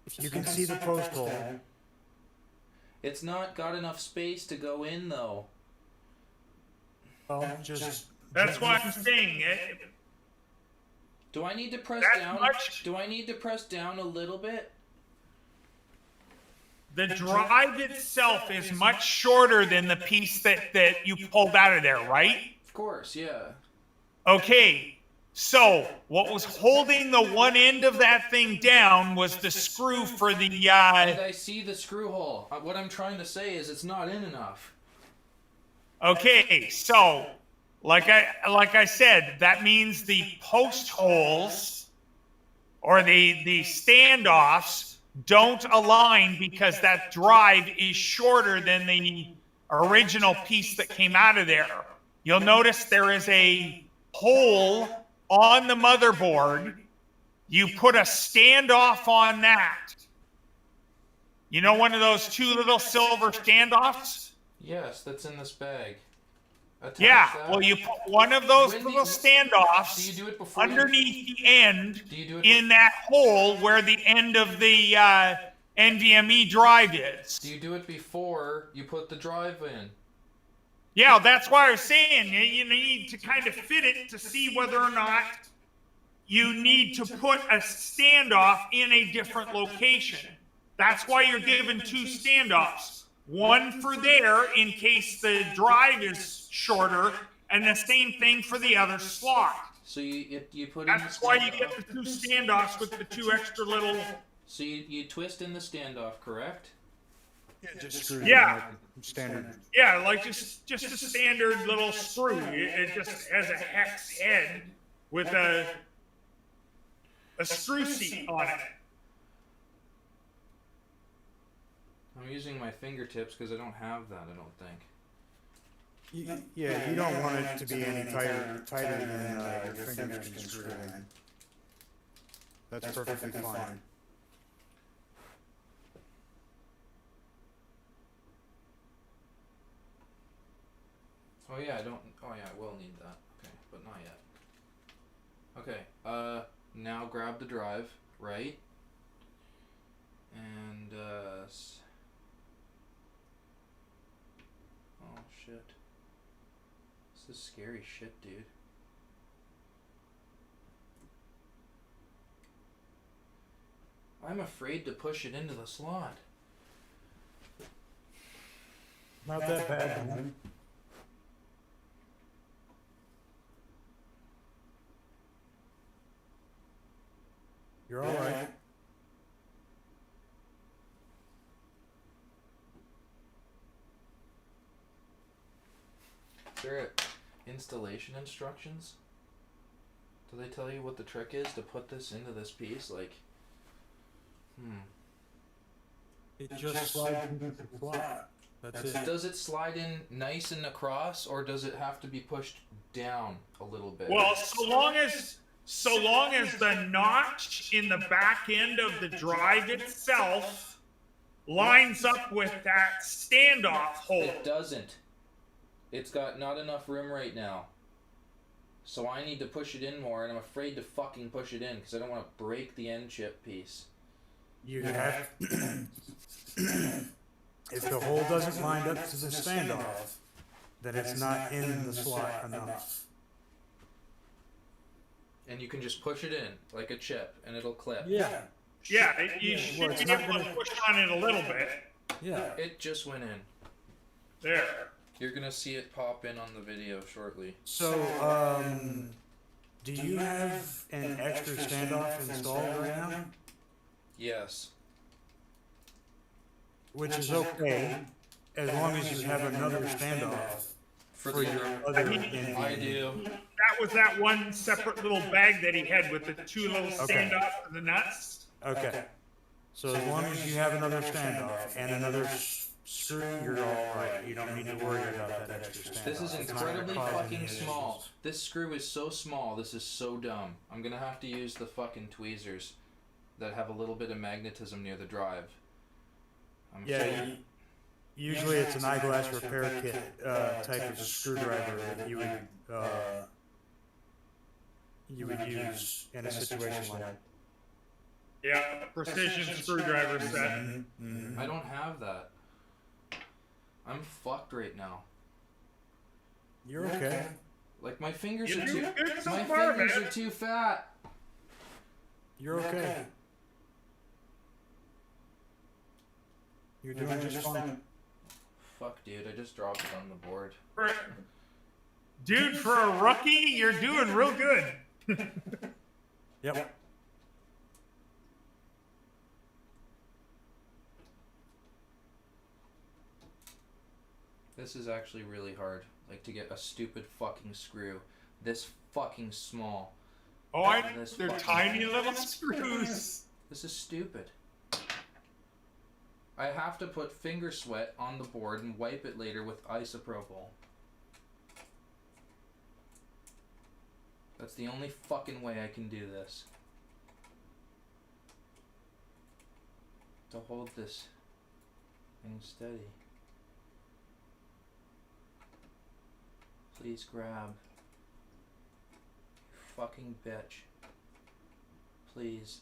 If you can see the post hole, It's not got enough space to go in though. well, just That's what I'm saying. Do I need to press That down? much? Do I need to press down a little bit? The drive itself is much shorter than the piece that you pulled out of there, right? Of course, yeah. Okay, so what was holding the one end of that thing down was the screw for the And I see the screw hole. What I'm trying to say is it's not in enough. Okay, so like I said, that means the post holes or the standoffs don't align because that drive is shorter than the original piece that came out of there. You'll notice there is a hole on the motherboard. You put a standoff on that. You know, one of those two little silver standoffs? Yes, that's in this bag. Attach Yeah, that. well, you put one of those When do little you- standoffs Do you do it before you- underneath the end Do you do it in that hole where the end of the NVMe drive is. Do you do it before you put the drive in? Yeah, that's why I was saying you need to kind of fit it to see whether or not you need to put a standoff in a different location. That's why you're given two standoffs. One for there in case the drive is shorter, and the same thing for the other slot. So you put in That's the why you standoff. get the two standoffs with the two extra little. So you twist in the standoff, correct? just screw it Yeah. in like standard. Yeah, like just a standard little screw. It just has a hex head with a screw seat on it. I'm using my fingertips because I don't have that, I don't think. Yeah, you don't want it to be any tighter than your fingers can screw in. That's perfectly fine. Oh yeah, I will need that. Okay, but not yet. Okay, now grab the drive, right? And, oh shit. This is scary shit, dude. I'm afraid to push it into the slot. Not that bad, man. You're all right. Is there installation instructions? Do they tell you what the trick is to put this into this piece? Like, It just slides into the slot. That's it. Does it slide in nice and across, or does it have to be pushed down a little bit? Well, so long as the notch in the back end of the drive itself lines up with that standoff hole. It doesn't. It's got not enough room right now. So I need to push it in more, and I'm afraid to fucking push it in because I don't want to break the end chip piece. You have, if the hole doesn't line up to the standoff, then it's not in the slot enough. And you can just push it in like a chip, and it'll clip. Yeah, Yeah, you should Well, it's be not able to gonna- push on it a little bit. yeah. It just went in. There. You're gonna see it pop in on the video shortly. So, do you have an extra standoff installed right now? Yes. Which is okay, as long as you have another standoff For for the your other, other I I NVMe. do. That was that one separate little bag that he had with the two little Okay. standoffs for the nuts. Okay. So as long as you have another standoff and another screw, you're all right. You don't need to worry about that extra standoff. This is It's not gonna incredibly cause any fucking issues. small. This screw is so small. This is so dumb. I'm gonna have to use the fucking tweezers that have a little bit of magnetism near the drive. I'm Yeah, usually it's an eyeglass repair kit type of screwdriver that you would use in a situation like that. Yeah, precision screwdriver set. Mhm. I don't have that. I'm fucked right now. You're okay. Like my fingers You're are too. doing good so My far, fingers man. are too fat. You're okay. You're doing just fine. Fuck, dude. I just dropped it on the board. Dude, for a rookie, you're doing real good. Yep. This is actually really hard. Like to get a stupid fucking screw this fucking small. Oh, This they're fucking- tiny little screws. This is stupid. I have to put finger sweat on the board and wipe it later with isopropyl. That's the only fucking way I can do this. To hold this thing steady. Please grab. You fucking bitch. Please.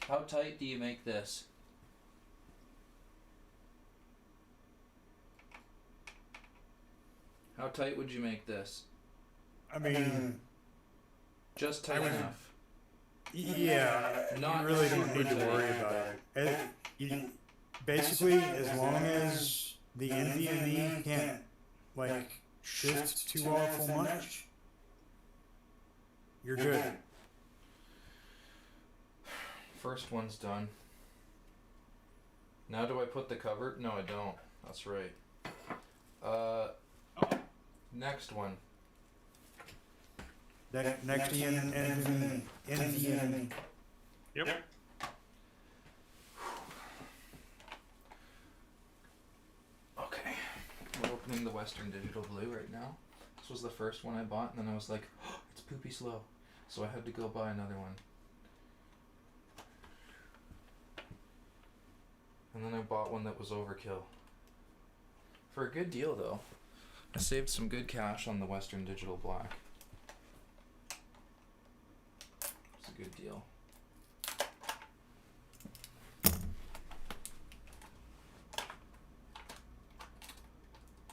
How tight do you make this? How tight would you make this? I mean, Just tight enough. yeah, Not you really don't super need to tight. worry about it. Basically, as long as the NVMe can't, like, shift too awful much, you're good. First one's done. Now do I put the cover? No, I don't. That's right. Next one. Next to NVMe. Yep. Okay. We're opening the Western Digital Blue right now. This was the first one I bought, and then I was like, oh, it's poopy slow. So I had to go buy another one. And then I bought one that was overkill. For a good deal, though. I saved some good cash on the Western Digital Black. It's a good deal.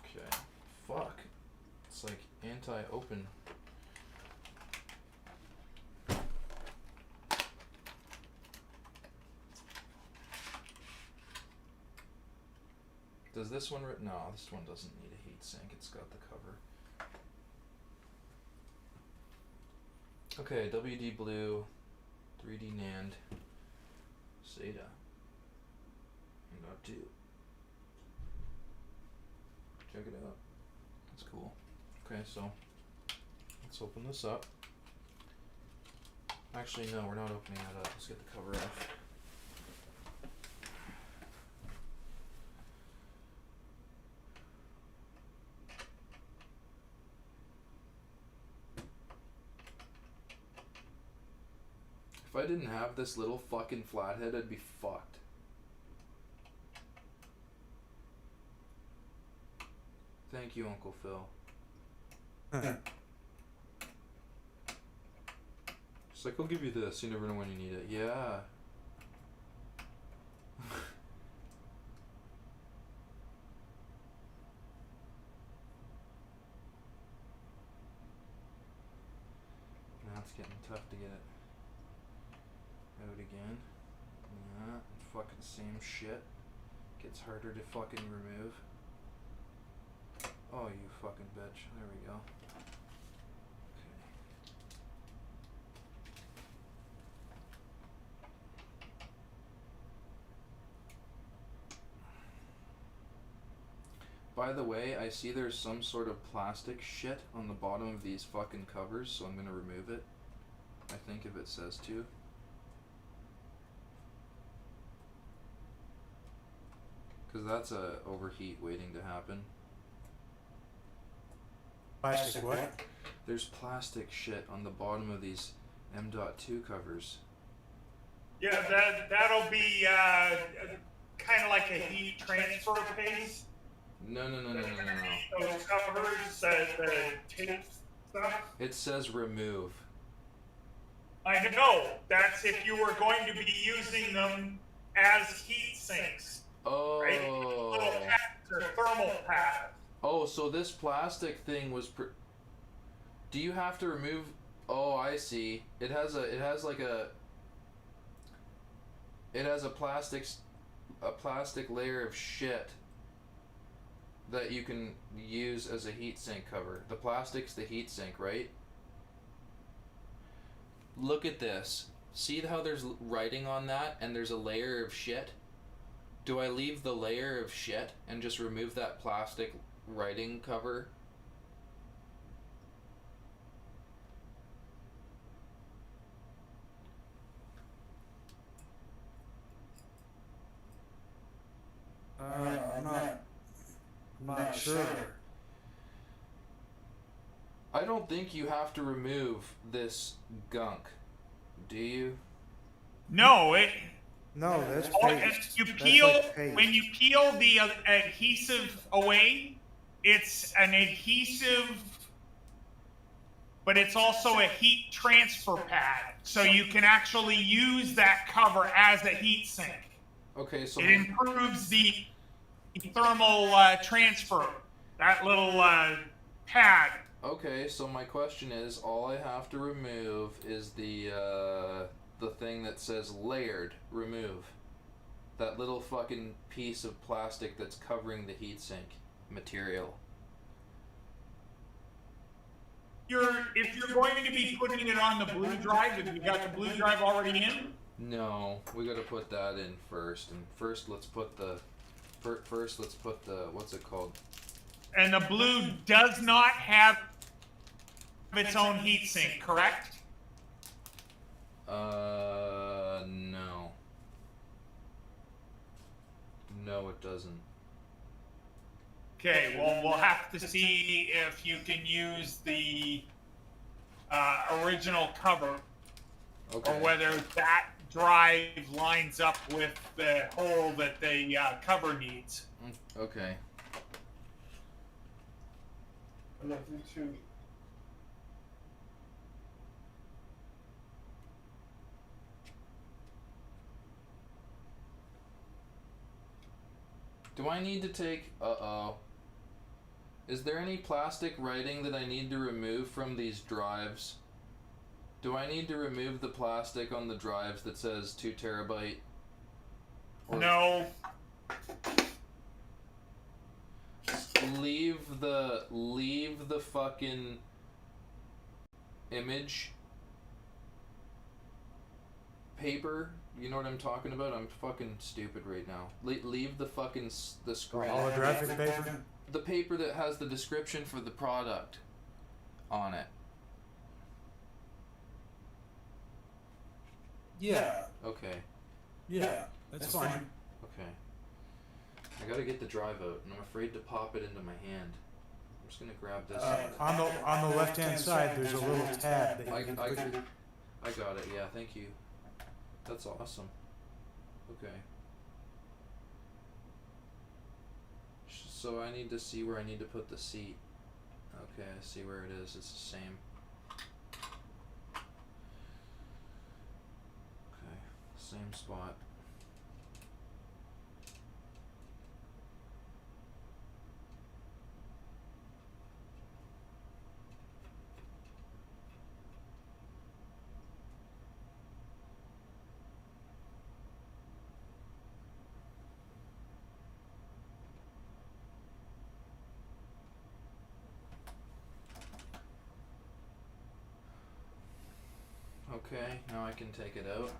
Okay. Fuck. It's like anti-open. Does this one no, this one doesn't need a heat sink. It's got the cover. Okay, WD Blue, 3D NAND, SATA. And got two. Check it out. That's cool. Okay, so let's open this up. Actually, no, we're not opening that up. Let's get the cover off. If I didn't have this little fucking flathead, I'd be fucked. Thank you, Uncle Phil. It's like, I'll give you this. You never know when you need it. Yeah. Now it's getting tough to get it out again. Yeah, fucking same shit. Gets harder to fucking remove. Oh, you fucking bitch. There we go. Okay. By the way, I see there's some sort of plastic shit on the bottom of these fucking covers, so I'm gonna remove it. I think if it says to. Cause that's a overheat waiting to happen. Plastic what? There's plastic shit on the bottom of these M.2 covers. Yeah, that'll be kind of like a heat transfer paste. No. Those covers, the tape stuff. It says remove. I know. That's if you were going to be using them as heat sinks, Oh. right? Little pads or thermal pads. Oh, so this plastic thing was. Do you have to remove? Oh, I see. It has a plastic layer of shit that you can use as a heat sink cover. The plastic's the heat sink, right? Look at this. See how there's writing on that and there's a layer of shit? Do I leave the layer of shit and just remove that plastic writing cover? I'm not sure. I don't think you have to remove this gunk. Do you? No, No, that's Oh, paste. you That's peel like paste. when you peel the adhesive away. It's an adhesive, but it's also a heat transfer pad, so you can actually use that cover as a heat sink. Okay, so It improves the thermal transfer. That little pad. okay, so my question is, all I have to remove is the thing that says layered. Remove that little fucking piece of plastic that's covering the heatsink material. If you're going to be putting it on the blue drive, have you got the blue drive already in? No, we gotta put that in first, and first let's put the what's it called? And the blue does not have its own heatsink, correct? No. No, it doesn't. Okay, well, we'll have to see if you can use the original cover, Okay. or whether that drive lines up with the hole that the cover needs. Okay. Do I need to take... Uh-oh. Is there any plastic writing that I need to remove from these drives? Do I need to remove the plastic on the drives that says 2 terabyte? Or No, leave the fucking image paper. You know what I'm talking about? I'm fucking stupid right now. Leave the fucking the screen. Holographic paper? The paper that has the description for the product on it. Yeah. Okay. Yeah. That's fine. Okay. I gotta get the drive out, and I'm afraid to pop it into my hand. I'm just gonna grab this. On the left hand side, there's a little tab that I you can put. got it. Yeah, thank you. That's awesome. Okay. So I need to see where I need to put the seat. Okay, I see where it is. It's the same. Okay, same spot. Okay, now I can take it out.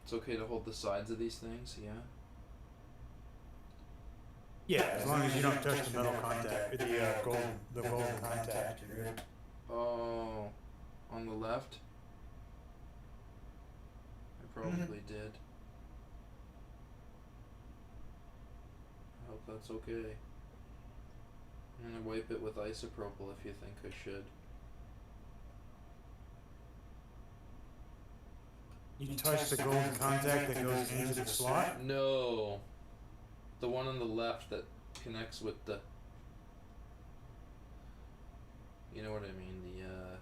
It's okay to hold the sides of these things, yeah? Yeah, as long as you don't touch the metal contact, the golden contact, you're good. Oh, on the left? I probably did. I hope that's okay. I'm gonna wipe it with isopropyl if you think I should. You touch the golden contact that goes into the slot? No! The one on the left that connects with the... You know what I mean, the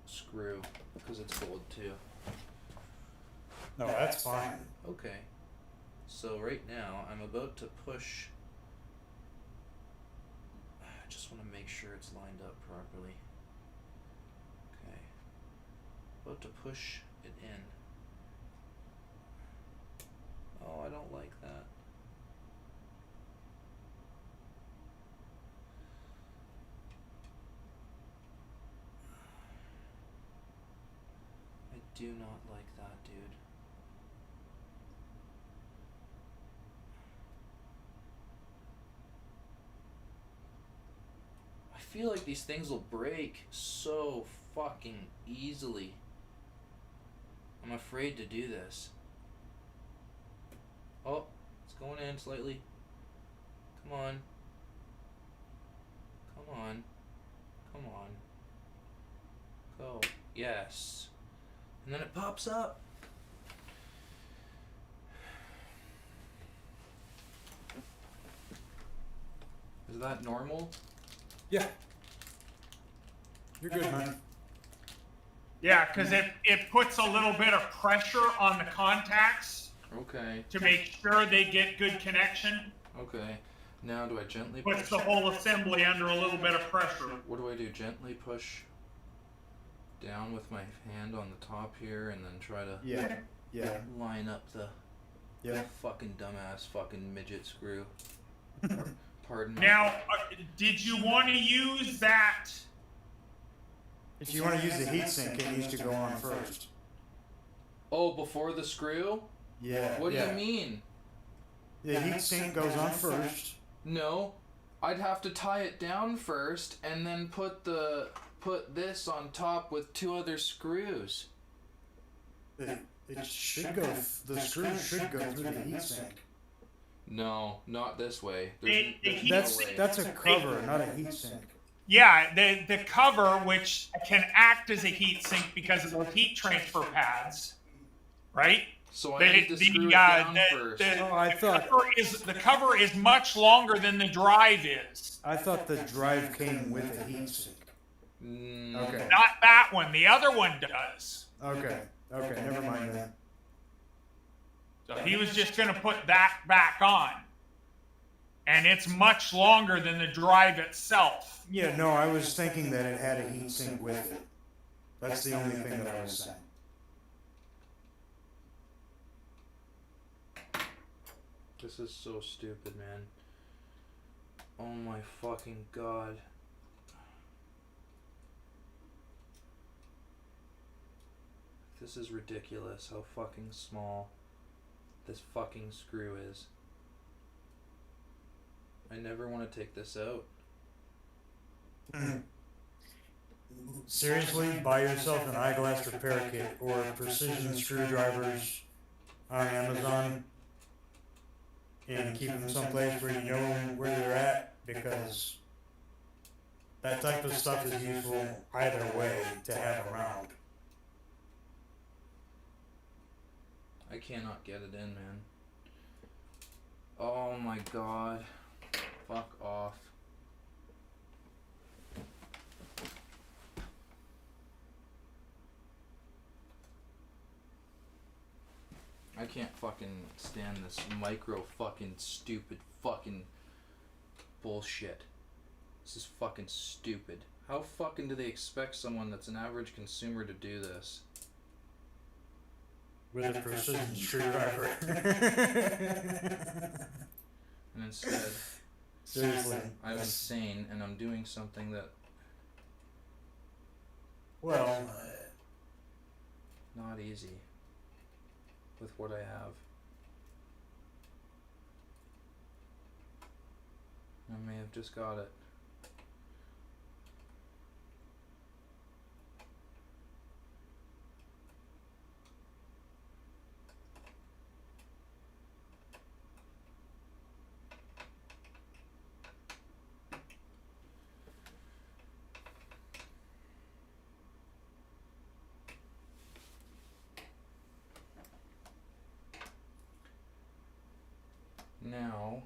screw, because it's gold too. No, that's fine. Okay. So right now, I'm about to push... I just want to make sure it's lined up properly. Okay. About to push it in. Oh, I don't like that. I do not like that, dude. I feel like these things will break so fucking easily. I'm afraid to do this. Oh, it's going in slightly. Come on. Come on. Come on. Go. Yes. And then it pops up. Is that normal? Yeah. You're good, man. Yeah, because it puts a little bit of pressure on the contacts Okay. to make sure they get good connection. Okay. Now do I gently Puts push? the whole assembly under a little bit of pressure. What do I do? Gently push down with my hand on the top here and then try to Yeah. line up the Yeah. fucking dumbass fucking midget screw. Pardon me. Now, did you want to use that? If you want to use the heatsink, it needs to go on first. Oh, before the screw? Yeah. What do you mean? The heatsink goes on first. No, I'd have to tie it down first and then put this on top with two other screws. It should go. The screw should go through the heatsink. No, not this way. The There's heat- no That's way. that's a cover, not a heatsink. Yeah, the cover, which can act as a heat sink because of those heat transfer pads, right? So I need to screw it down first. Oh, I thought- The cover is much longer than the drive is. I thought the drive came with a heatsink. Okay. Not that one. The other one does. Okay. Okay. Never mind that. So he was just going to put that back on. And it's much longer than the drive itself. Yeah. No, I was thinking that it had a heatsink with it. That's the only thing that I was saying. This is so stupid, man. Oh my fucking god. This is ridiculous how fucking small this fucking screw is. I never want to take this out. Seriously, buy yourself an eyeglass repair kit or precision screwdrivers on Amazon and keep them someplace where you know where they're at, because that type of stuff is useful either way to have around. I cannot get it in, man. Oh my god. Fuck off. I can't fucking stand this micro fucking stupid fucking bullshit. This is fucking stupid. How fucking do they expect someone that's an average consumer to do this? With a precision screwdriver. And instead, Seriously. I'm insane and I'm doing something that Well, not easy with what I have. I may have just got it. Now,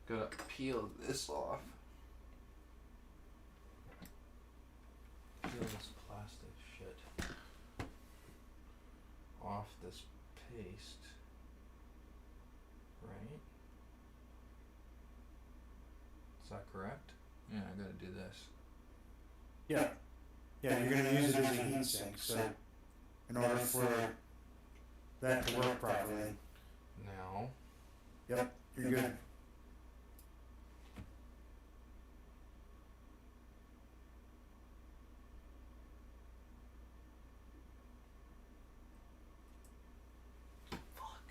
gotta peel this off. Peel this plastic shit off this paste. Right? Is that correct? Yeah, I gotta do this. yeah. Yeah, you're gonna use it as a heat sink, so in order for that to work properly. Now, Yep, you're good. fuck.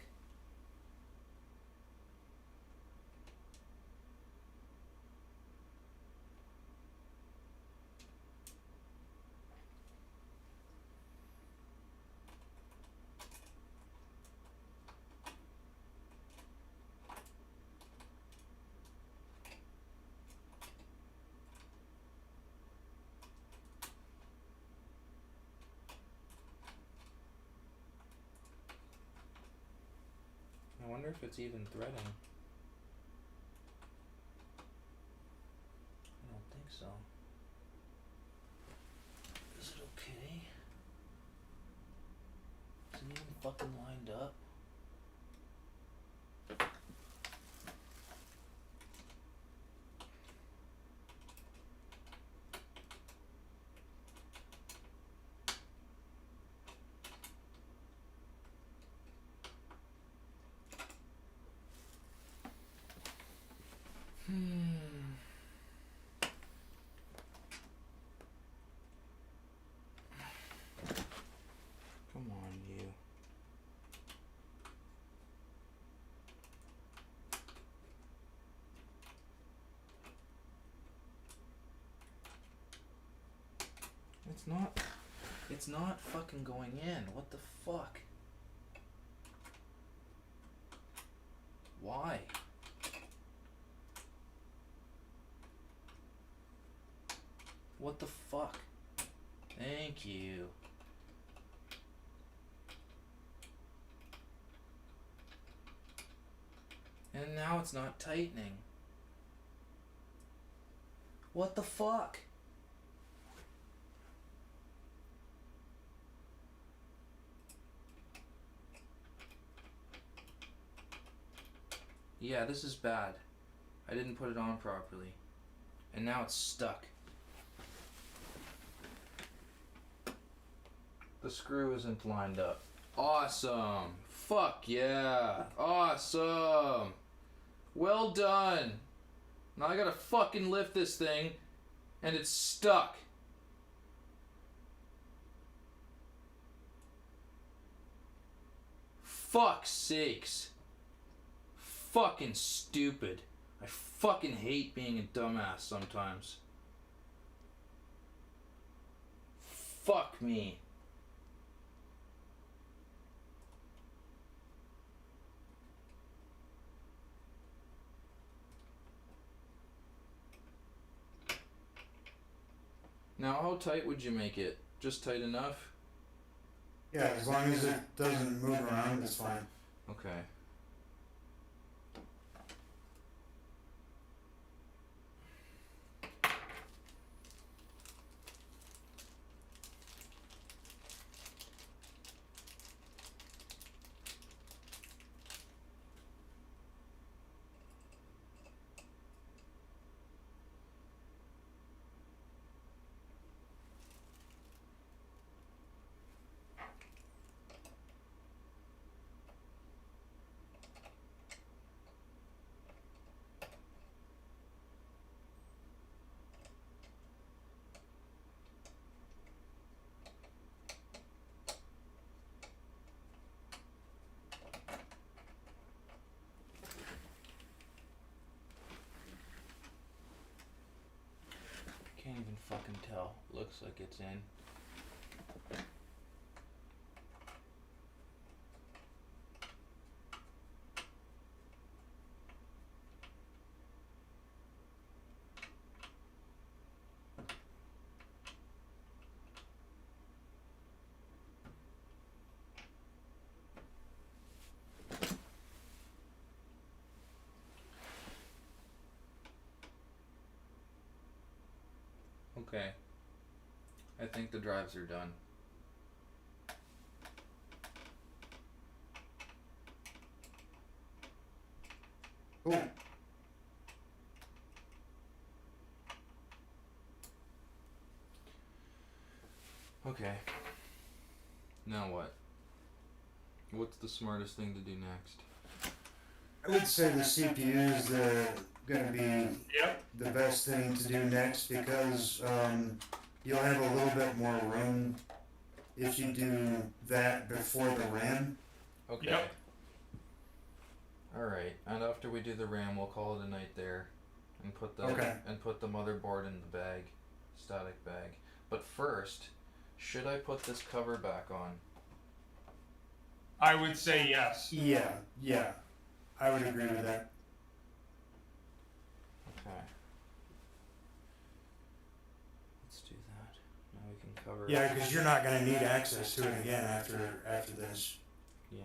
I wonder if it's even threading. I don't think so. Is it okay? Is it even fucking lined up? Come on, you. It's not fucking going in. What the fuck? Why? What the fuck? Thank you. And now it's not tightening. What the fuck? Yeah, this is bad. I didn't put it on properly. And now it's stuck. The screw isn't lined up. Awesome. Fuck yeah. Awesome. Well done. Now I gotta fucking lift this thing and it's stuck. Fuck's sakes. Fucking stupid. I fucking hate being a dumbass sometimes. Fuck me. Now, how tight would you make it? Just tight enough? Yeah, as long as it doesn't move around, it's fine. Okay. Can't even fucking tell. Looks like it's in. Okay. I think the drives are done. Cool. Okay. Now what? What's the smartest thing to do next? I would say the CPU is gonna be Yep. the best thing to do next because you'll have a little bit more room if you do that before the RAM. Okay. Yep. Alright, and after we do the RAM, we'll call it a night there, and put the Okay. motherboard in the bag, static bag. But first, should I put this cover back on? I would say yes. Yeah, I would agree with that. Okay. Let's do that. Now we can cover. Yeah, because you're not gonna need access to it again after this. Yeah.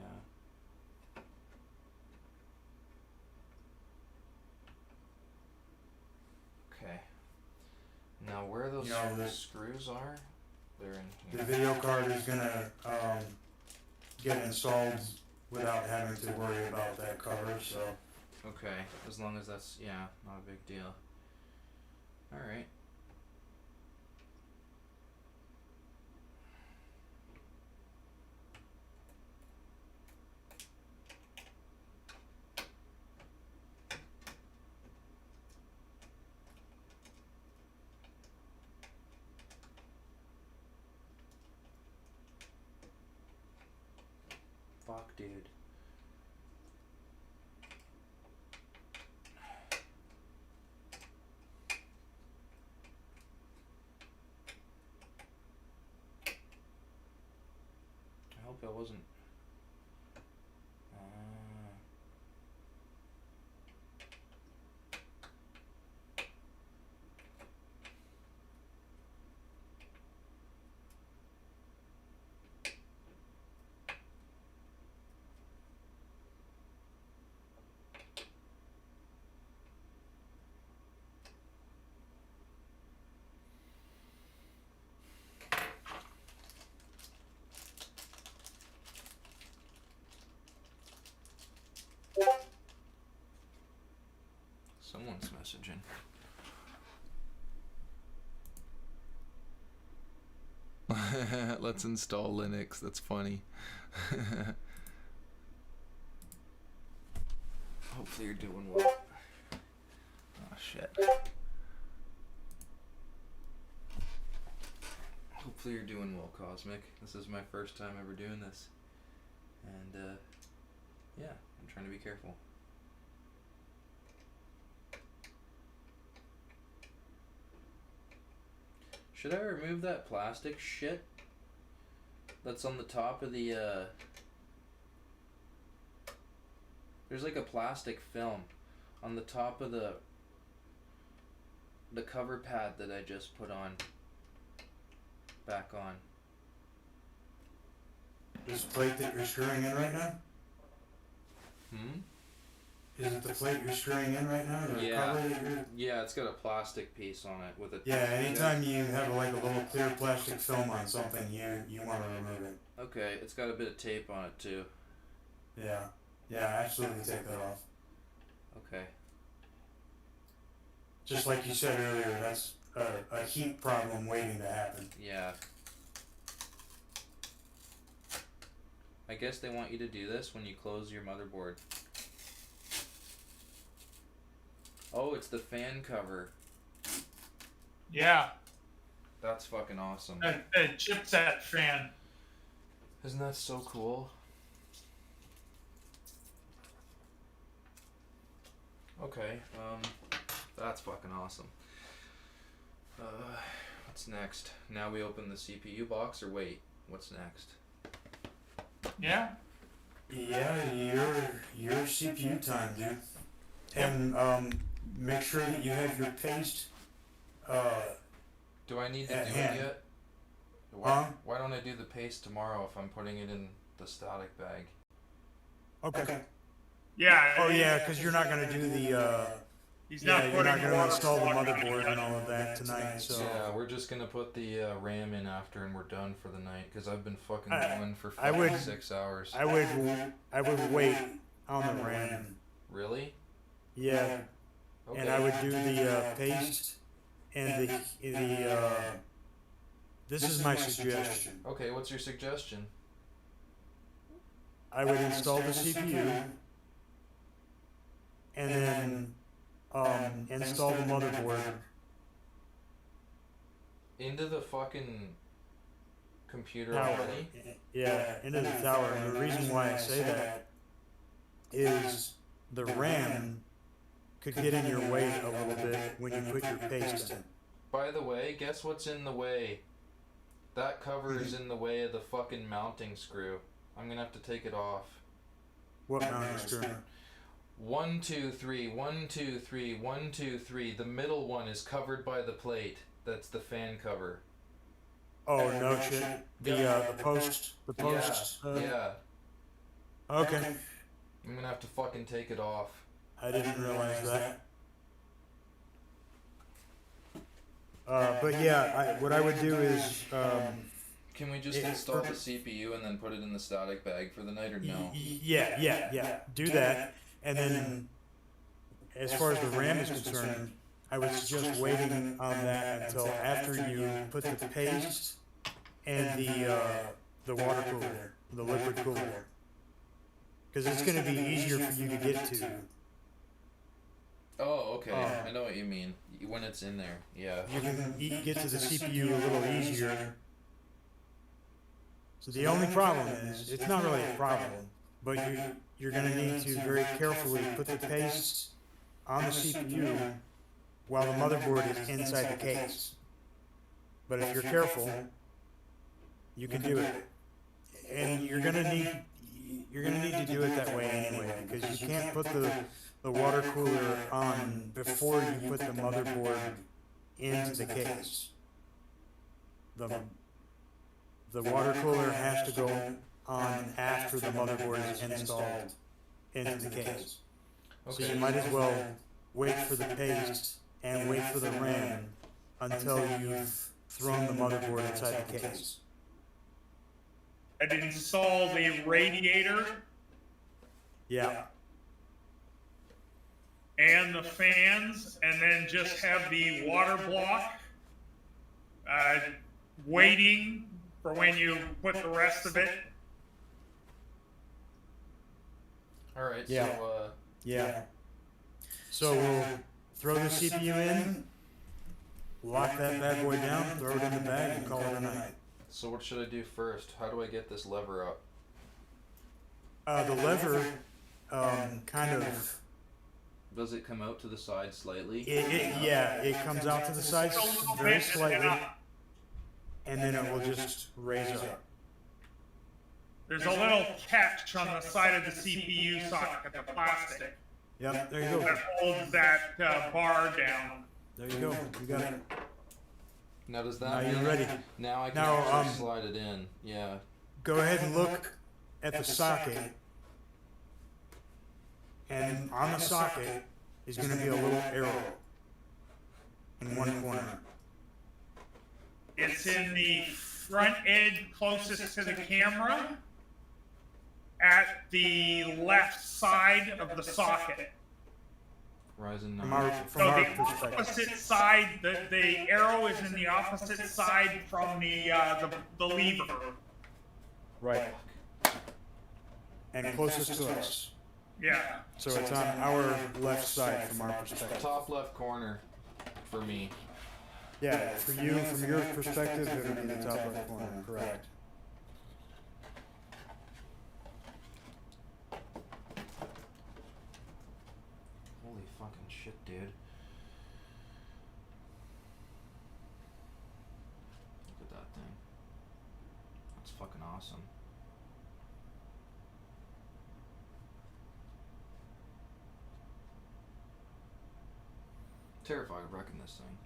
Okay. Now where those You know, the- screws are, they're in The here. video card is gonna get installed without having to worry about that cover. So Okay, as long as that's, yeah, not a big deal. Alright. Fuck, dude. I hope I wasn't. Someone's messaging. Let's install Linux. That's funny. Hopefully you're doing well. Oh shit. Hopefully you're doing well, Cosmic. This is my first time ever doing this. And yeah, I'm trying to be careful. Should I remove that plastic shit that's on the top of the, there's like a plastic film on the top of the cover pad that I just put on. back on. This plate that you're screwing in right now? Hmm? Is it the plate you're screwing in right now? Or Yeah. cover that you're... Yeah, it's got a plastic piece on it with a. Yeah, anytime you have like a little clear plastic film on something, you want to remove it. Okay, it's got a bit of tape on it too. Yeah. Yeah, absolutely take that off. Okay. Just like you said earlier, that's a heat problem waiting to happen. Yeah. I guess they want you to do this when you close your motherboard. Oh, it's the fan cover. Yeah, That's fucking awesome. a chipset fan. Isn't that so cool? Okay, that's fucking awesome. What's next? Now we open the CPU box, or wait, what's next? Yeah. Yeah, your CPU time, dude. And make sure that you have your paste. Do I need to At do hand. it yet? Huh? Why don't I do the paste tomorrow if I'm putting it in the static bag? Okay. Yeah. Oh yeah, because you're not gonna do the. He's Yeah, not you're putting not gonna water install the block on it motherboard yet. and all of that tonight. So Yeah, we're just gonna put the RAM in after, and we're done for the night. Cause I've been fucking going for I would- 6 hours. I would wait on the RAM. Really? Yeah, Okay. and I would do the paste and the. This is my suggestion. Okay, what's your suggestion? I would install the CPU and then install the motherboard. Into the fucking computer Tower. already? Yeah, into the tower. And the reason why I say that is the RAM could get in your way a little bit when you put your paste in. By the way, guess what's in the way? That cover is in the way of the fucking mounting screw. I'm gonna have to take it off. What mounting screw? 1, 2, 3, 1, 2, 3, 1, 2, 3. The middle one is covered by the plate. That's the fan cover. Oh no shit. The post. The post. Yeah. Okay. I'm gonna have to fucking take it off. I didn't realize that. But yeah, what I would do is, Can we just Yeah, install the for- CPU and then put it in the static bag for the night, or no? yeah, do that. And then, as far as the RAM is concerned, I would suggest waiting on that until after you put the paste and the water cooler, the liquid cooler. Because it's going to be easier for you to get to. Oh, okay. Uh, I know what you mean. When it's in there, yeah. You can get to the CPU a little easier. So the only problem is, it's not really a problem, but you're going to need to very carefully put the paste on the CPU while the motherboard is inside the case. But if you're careful, you can do it. And you're going to need to do it that way anyway, because you can't put the water cooler on before you put the motherboard into the case. The water cooler has to go on after the motherboard is installed into the case. So you might as well wait for the paste and wait for the RAM until you've thrown the motherboard inside the case. I'd install the radiator Yeah. and the fans, and then just have the water block waiting for when you put the rest of it. Alright, Yeah. so, Yeah. So we'll throw the CPU in, lock that bad boy down, throw it in the bag, and call it a night. so what should I do first? How do I get this lever up? The lever, kind of, Does it come out to the side slightly? it comes out to the sides A little very bit, slightly, and then it will just raise up. There's a little catch on the side of the CPU socket, the plastic, Yep, there you go. that holds that bar down. There you go. You got it. Now does Now that you're mean ready. now I can Now, actually slide it in? Yeah. Go ahead and look at the socket. And on the socket is going to be a little arrow in one corner. It's in the front edge closest to the camera at the left side of the socket. Ryzen 9. From our So the perspective. opposite side, the arrow is in the opposite side from the lever. Right. And closest to us. Yeah. So it's on our left side from our perspective. Top left corner for me. Yeah, for you, from your perspective, it would be the top left corner, correct. Holy fucking shit, dude. Look at that thing. That's fucking awesome. Terrified of wrecking this thing,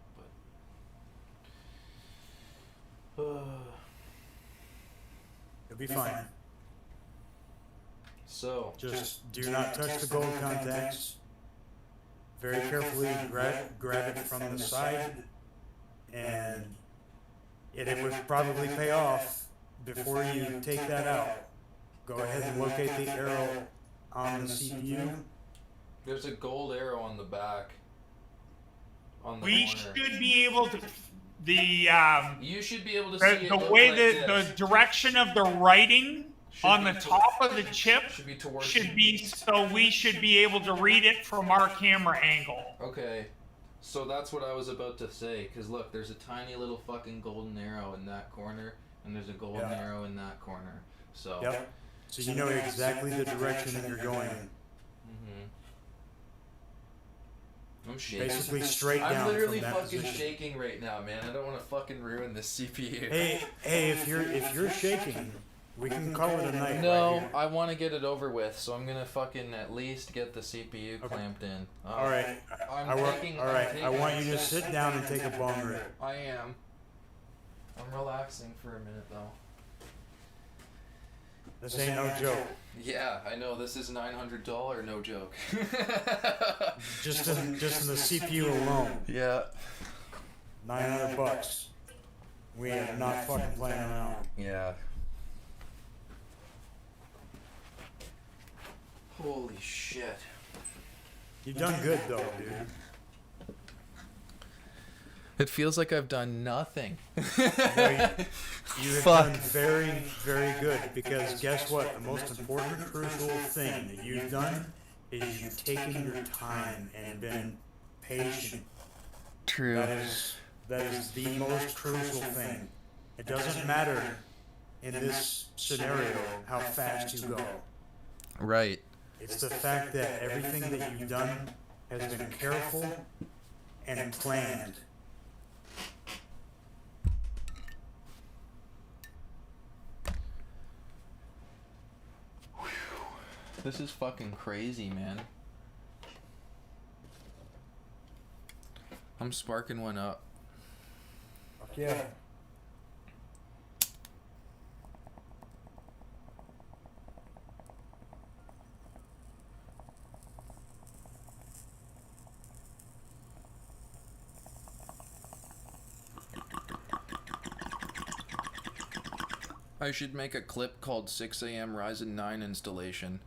but You'll be fine. so Just do not touch the gold contacts. Very carefully grab it from the side, and it would probably pay off before you take that out. Go ahead and locate the arrow on the CPU. there's a gold arrow on the back. On the We corner. should be able to You should be able to see the it way like that this. the direction of the writing Should on be the to- top of the chip should be towards should be so we should be able to read it from our camera angle. Okay, so that's what I was about to say. Cause look, there's a tiny little fucking golden arrow in that corner, and there's a golden Yeah. arrow in that corner. So. Yep. So you know exactly the direction that you're going. Mhm. I'm shaking. Basically straight I'm down literally from that fucking position. shaking right now, man. I don't want to fucking ruin this CPU. Hey, if you're shaking, we can call it a night. No, right here. I want to get it over with, so I'm gonna fucking at least get the CPU clamped in. All right. I'm I want. taking- All I'm right. taking I want a you to sec. sit down and take a bong rip. I am. I'm relaxing for a minute though. This ain't no joke. Yeah, I know this is $900, no joke. Just in the CPU alone, Yeah. $900. We are not fucking playing around. Yeah. Holy shit. You've done good though, dude. It feels like I've done nothing. You have Fuck. done very, very good because guess what? The most important, crucial thing that you've done is you've taken your time and been patient. True. That is the most crucial thing. It doesn't matter in this scenario how fast you go. Right. It's the fact that everything that you've done has been careful and planned. This is fucking crazy, man. I'm sparking one up. Fuck yeah. I should make a clip called 6 a.m. Ryzen 9 installation.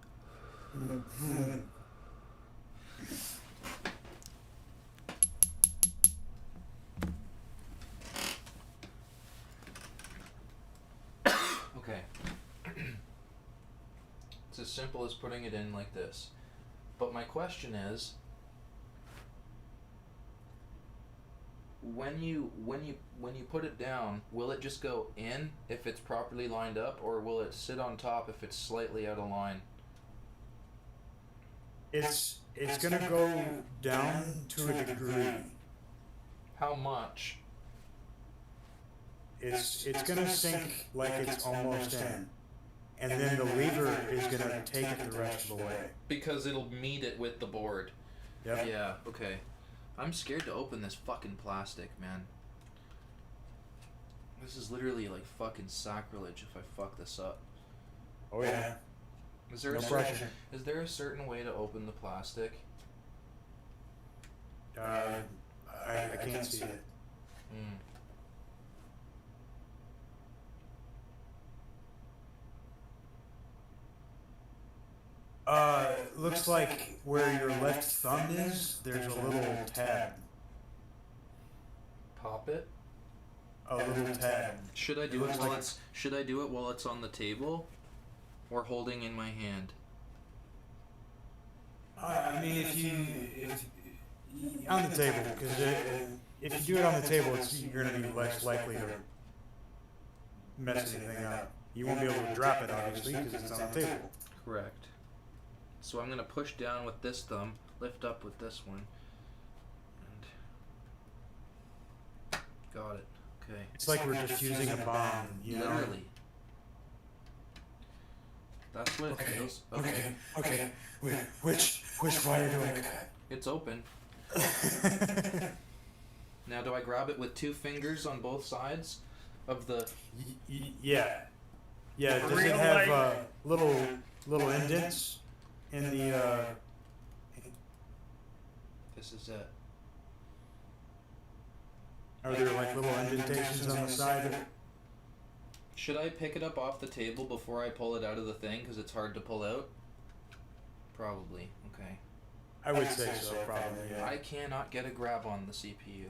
Okay. It's as simple as putting it in like this. But my question is, when you put it down, will it just go in if it's properly lined up, or will it sit on top if it's slightly out of line? It's gonna go down to a degree. How much? It's gonna sink like it's almost in. And then the lever is gonna take it the rest of the way. Because it'll meet it with the board. Yep. Yeah, okay. I'm scared to open this fucking plastic, man. This is literally like fucking sacrilege if I fuck this up. Oh yeah. Is there No a certain, pressure. is there a certain way to open the plastic? I can't see it. Hmm. Looks like where your left thumb is, there's a little tab. Pop it. A little tab. Should I do looks it while like- it's should I do it while it's on the table, or holding in my hand? I mean, if on the table, because if you do it on the table, you're going to be less likely to mess anything up. You won't be able to drop it, obviously, because it's on the table. Correct. So I'm gonna push down with this thumb, lift up with this one, and got it. Okay. It's like we're defusing a bomb, you know? Literally. That's what it feels. Okay. Okay. Which way are you doing? It's open. Now, do I grab it with 2 fingers on both sides of the? Yeah. Yeah. Does it Real have life- little indents in the? This is it. Are there like little indentations on the side of it? Should I pick it up off the table before I pull it out of the thing? Because it's hard to pull out? Probably. Okay. I would say so, probably. Yeah. I cannot get a grab on the CPU.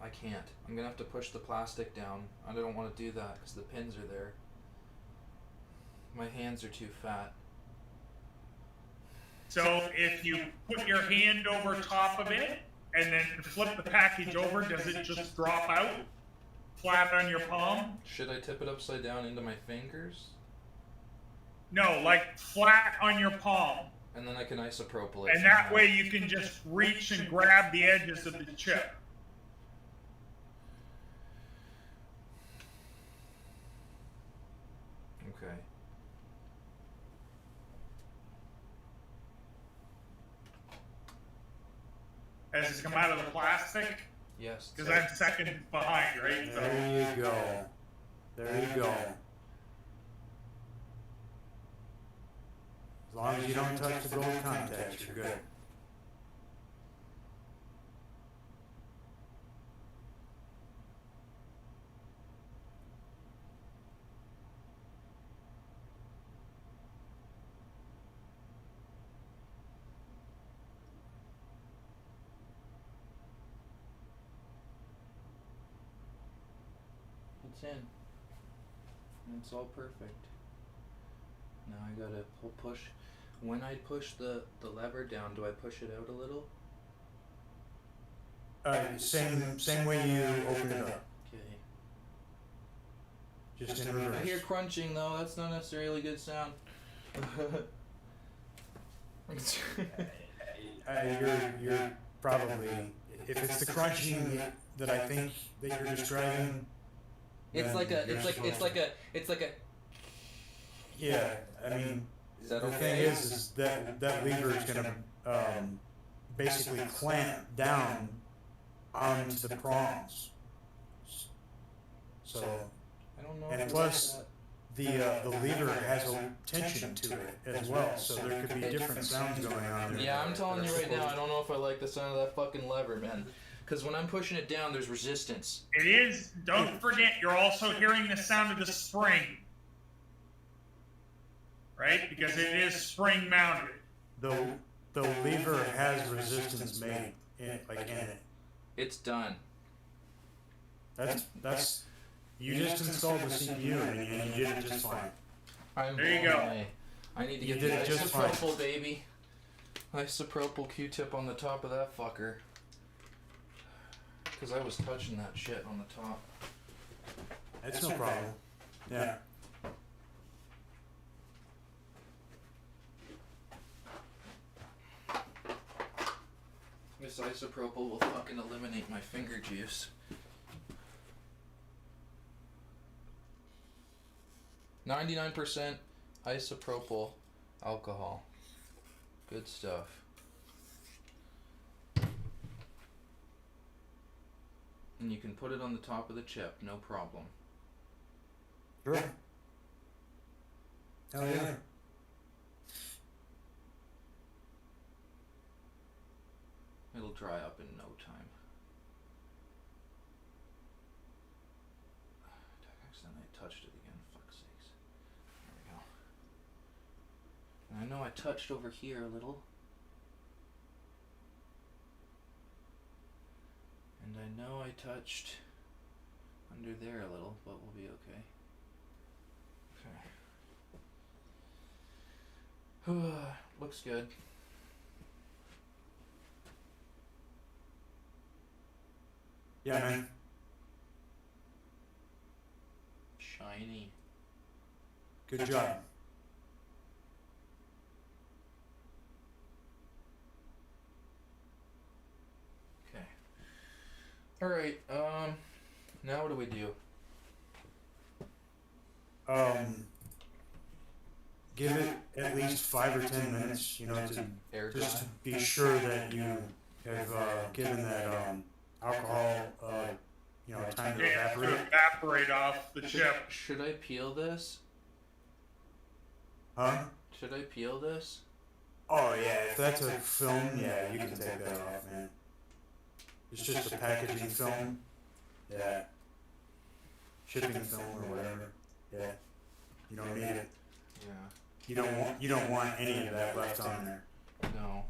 I can't. I'm gonna have to push the plastic down. I don't want to do that because the pins are there. My hands are too fat. So if you put your hand over top of it and then flip the package over, does it just drop out flat on your palm? Should I tip it upside down into my fingers? No, like flat on your palm. And then I can isopropyl it. And that somehow. way you can just reach and grab the edges of the chip. Okay. As it's come out of the plastic, Yes. because I'm second behind, right? So There you go. There you go. As long as you don't touch the gold contacts, you're good. It's in. It's all perfect. Now I gotta push. When I push the lever down, do I push it out a little? Same way you open it up, Okay. just in I hear reverse. crunching though. That's not necessarily a good sound. You're probably, if it's the crunching that I think that you're describing, It's then like a. you're It's like. It's supposed like a. It's like a. yeah, I mean, Is that the okay? thing is that lever is gonna basically clamp down onto the prongs. So, I don't know. and if plus, that- the lever has a tension to it as well, so there could be different sounds going on there. Yeah, I'm telling that you are right now. supposed I don't know if I like the sound of that fucking lever, man. Because when I'm pushing it down, there's resistance. it is, don't forget, you're also hearing the sound of the spring. Right? Because it is spring mounted. The lever has resistance made in it. It's done. That's you just installed the CPU and you did it just fine. I'm There you blown go. away. I need to You get did the it just fine. isopropyl, baby. Isopropyl Q-tip on the top of that fucker. Because I was touching that shit on the top. That's no problem. Yeah. This isopropyl will fucking eliminate my finger juice. 99% isopropyl alcohol. Good stuff. and you can put it on the top of the chip, no problem. Sure. Hell yeah. It'll dry up in no time. I accidentally touched it again, fuck's sakes. There we go. And I know I touched over here a little. And I know I touched under there a little, but we'll be okay. Okay. Looks good. Yeah, man. Shiny. Good job. Okay. Alright, now what do we do? Give it at least 5 or 10 minutes, you know, to Air just to dry? be sure that you have given that alcohol, you know, time to Yeah, to evaporate. evaporate off the chip. Should I peel this? Huh? Should I peel this? Oh yeah, if that's a film, yeah, you can take that off, man. It's just a packaging film. Yeah. Shipping film or whatever. Yeah. You don't need it. Yeah. You don't want any of that left on there. No.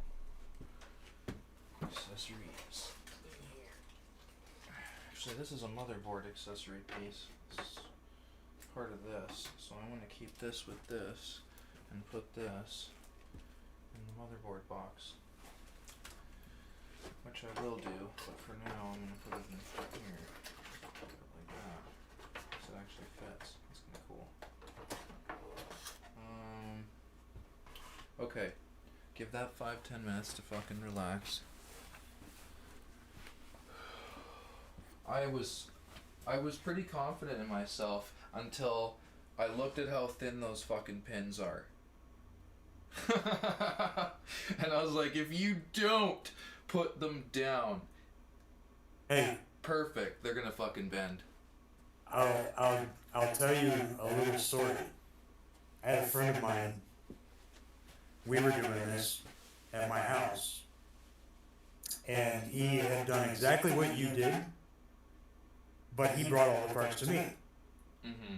Accessories. Actually, this is a motherboard accessory piece. This is part of this. So I want to keep this with this and put this in the motherboard box. Which I will do, but for now I'm going to put it in here. Put it like that. So it actually fits. That's kind of cool. Okay. Give that 5-10 minutes to fucking relax. I was pretty confident in myself until I looked at how thin those fucking pins are. And I was like, if you don't put them down, Hey, perfect, they're gonna fucking bend. I'll tell you a little story. I had a friend of mine. We were doing this at my house, and he had done exactly what you did, but he brought all the parts to me. Mm-hmm.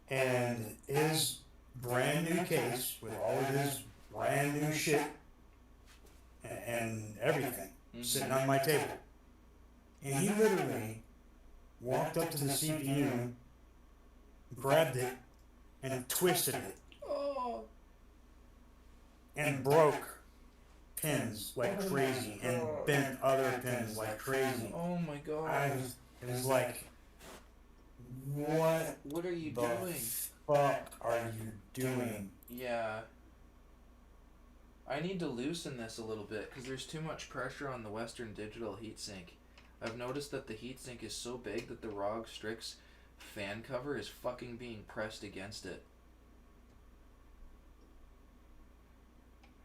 And his brand new case with all of his brand new shit and everything sitting on my table. And he literally walked up to the CPU, grabbed it, and twisted it, Oh. and broke pins like crazy, and bent other pins like crazy. Oh my god. It was like, what What are you the doing? fuck are you doing? Yeah. I need to loosen this a little bit because there's too much pressure on the Western Digital heatsink. I've noticed that the heatsink is so big that the ROG Strix fan cover is fucking being pressed against it.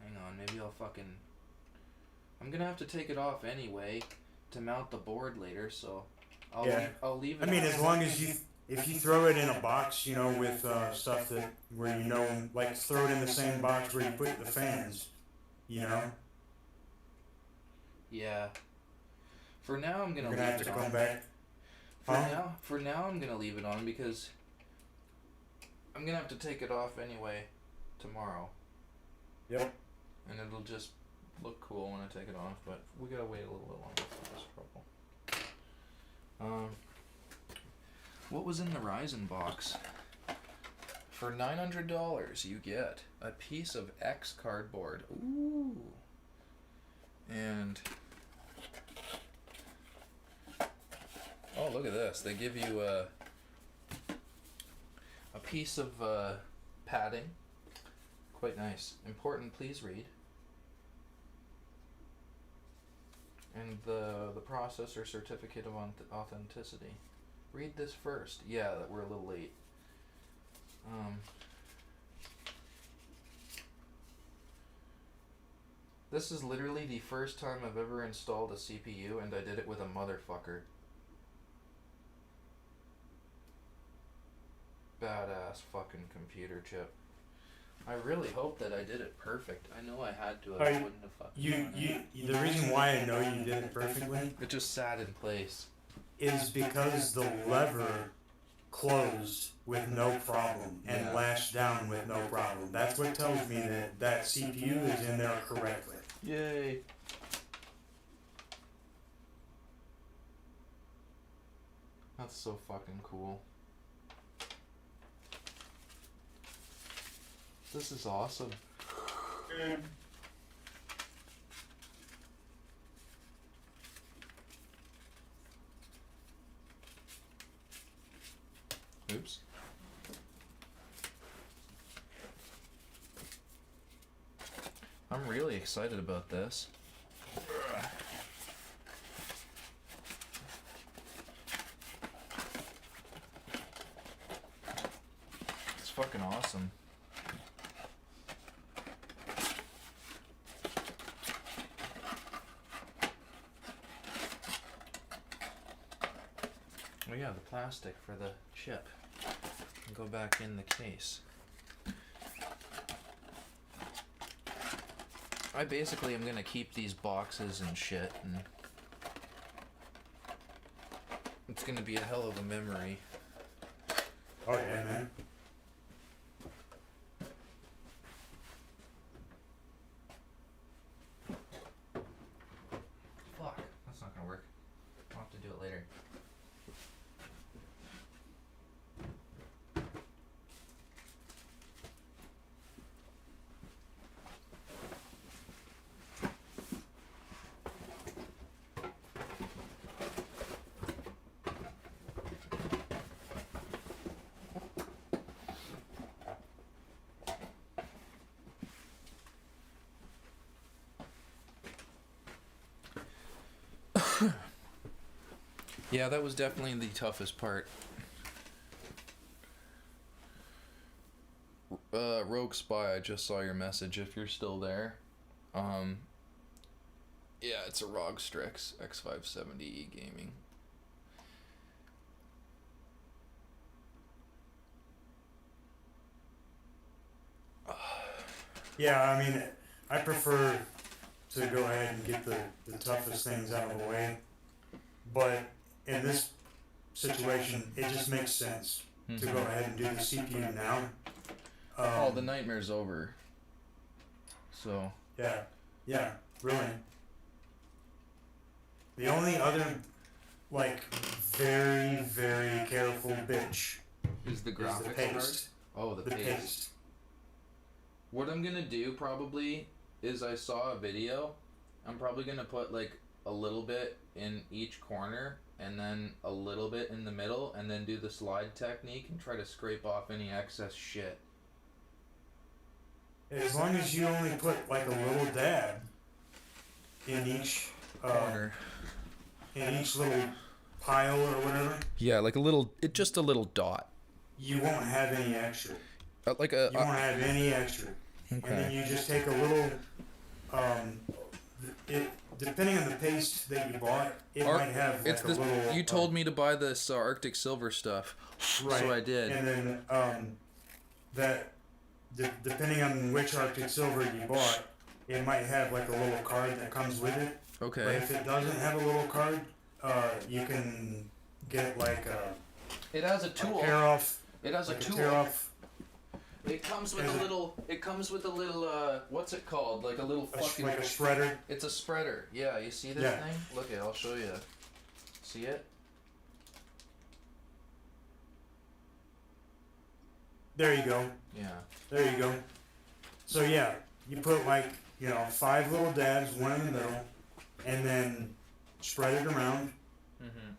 Hang on, maybe I'll fucking... I'm gonna have to take it off anyway to mount the board later, so I'll leave it I mean, on. as long as if you throw it in a box, you know, with stuff that where you know, like throw it in the same box where you put the fans, you know. Yeah. For now, I'm You're gonna gonna have leave to it come on. back. For now, I'm gonna leave it on because I'm gonna have to take it off anyway tomorrow, Yep. and it'll just look cool when I take it off. But we gotta wait a little bit longer for this trouble. What was in the Ryzen box? For $900, you get a piece of X cardboard. Ooh. And oh, look at this. They give you a piece of padding. Quite nice. Important, please read. And the processor certificate of authenticity. Read this first. Yeah, that we're a little late. This is literally the first time I've ever installed a CPU, and I did it with a motherfucker. badass fucking computer chip. I really hope that I did it perfect. I know I had to. Are I you- wouldn't have fucking done it. The reason why I know you did it perfectly It just sat in place. is because the lever closed with no problem and Yeah. lashed down with no problem. That's what tells me that that CPU is in there correctly. Yay. That's so fucking cool. This is awesome. Oops. I'm really excited about this. It's fucking awesome. Oh yeah, the plastic for the chip. Can go back in the case. I basically am gonna keep these boxes and shit, and it's gonna be a hell of a memory. Oh yeah, man. Fuck, that's not gonna work. I'll have to do it later. Yeah, that was definitely the toughest part. Rogue Spy, I just saw your message. If you're still there, yeah, it's a ROG Strix X570E gaming. Yeah, I mean, I prefer to go ahead and get the toughest things out of the way. But in this situation, it just makes sense to go ahead and do the CPU now. Oh, the nightmare's over. So. Yeah, really. The only other, like, very, very careful bitch Is the is the graphics paste. card? Oh, the The paste. paste. What I'm gonna do probably is I saw a video. I'm probably gonna put like a little bit in each corner and then a little bit in the middle and then do the slide technique and try to scrape off any excess shit. As long as you only put like a little dab in each Corner. in each little pile or whatever, Yeah, like a little, just a little dot. you won't have any extra. Like a. You won't have any extra. And then you just take a little, it depending on the paste that you bought, it might have like It's a this. little. You told me to buy this Arctic Silver stuff, right. so I did. And then that depending on which Arctic Silver you bought, it might have like a little card that comes with it. But Okay. if it doesn't have a little card, you can get like a It has a tool. tear off. It has a Like a tool. tear off. It comes with Is a it- little. It comes with a little. What's it called? Like a little fucking. Like a spreader. It's a spreader. Yeah, you see this Yeah. thing? Look it. I'll show you. See it? There you go. Yeah. There you go. So yeah, you put like, 5 little dabs, one in the middle, and then spread it around. Mhm.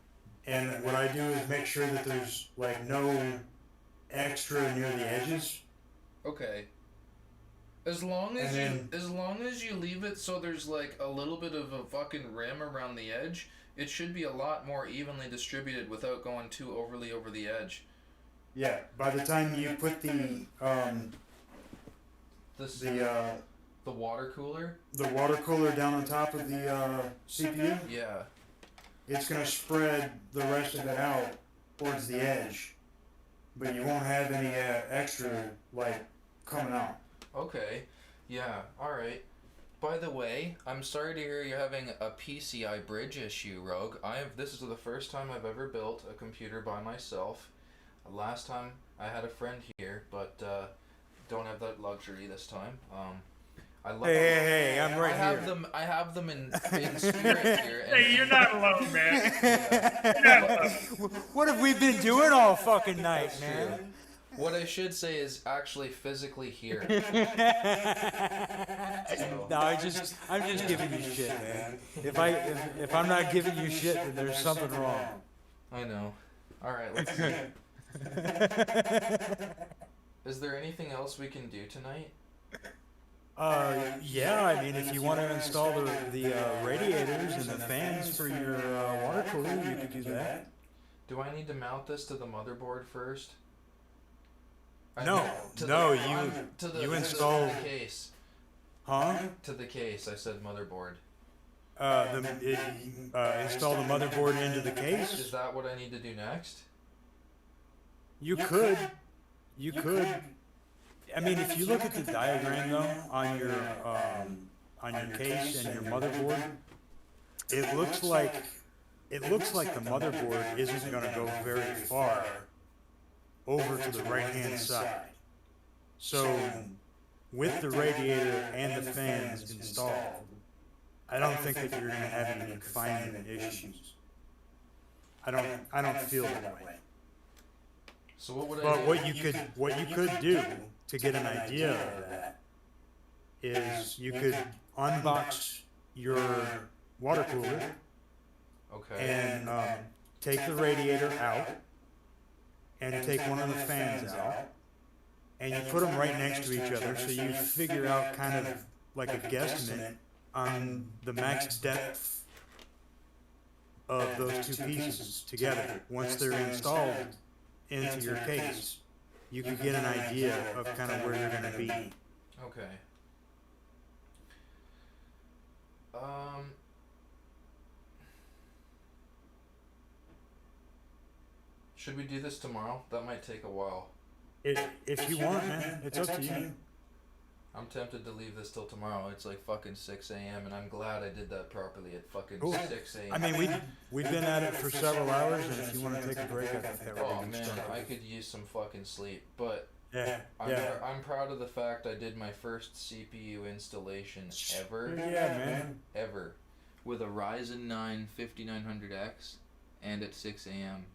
And what I do is make sure that there's like no extra near the edges. Okay. As long as And as long as you leave it so there's like a little bit of a fucking rim around the edge, it should be a lot more evenly distributed without going too overly over the edge. Yeah. By the time you put the This the water cooler. water cooler down on top of the CPU, but you won't have any extra like coming out. Okay. Yeah. All right. By the way, I'm sorry to hear you're having a PCI bridge issue, Rogue. This is the first time I've ever built a computer by myself. Last time I had a friend here, but don't have that luxury this time. I love Hey, I'm right here. I have them in spirit here. Hey, you're not alone, man. You're not alone. What have we been doing all fucking night, man? What I should say is actually physically here. No, I'm just giving you shit, man. If I'm not giving you shit, then there's something wrong. I know. All right, let's see. Is there anything else we can do tonight? Yeah, I mean, if you want to install the radiators and the fans for your water cooler, you could do that. Do I need to mount this to the motherboard first? No, you install. To the case. Huh? To the case. I said motherboard. Install the motherboard into the case. Is that what I need to do next? You could. I mean, if you look at the diagram though on your case and your motherboard, it looks like the motherboard isn't going to go very far over to the right-hand side. So, with the radiator and the fans installed, I don't think that you're going to have any confinement issues. I don't feel that way. So what would I But do? what you could do to get an idea of that is you could unbox your water cooler Okay. and take the radiator out and take one of the fans out, and you put them right next to each other, so you figure out kind of like a guesstimate on the max depth of those two pieces together. Once they're installed into your case, you can get an idea of kind of where you're going to be. Okay. Should we do this tomorrow? That might take a while. If you want, man, it's up to you. I'm tempted to leave this till tomorrow. It's like fucking 6 a.m. and I'm glad I did that properly at fucking Cool. 6 a.m. I mean, we've been at it for several hours, and if you want to take a break, I think that would Oh be man, good. I could use some fucking sleep, but Yeah. I'm proud of the fact I did my first CPU installation ever. Yeah, man. Ever. With a Ryzen 9 5900X and at 6 a.m.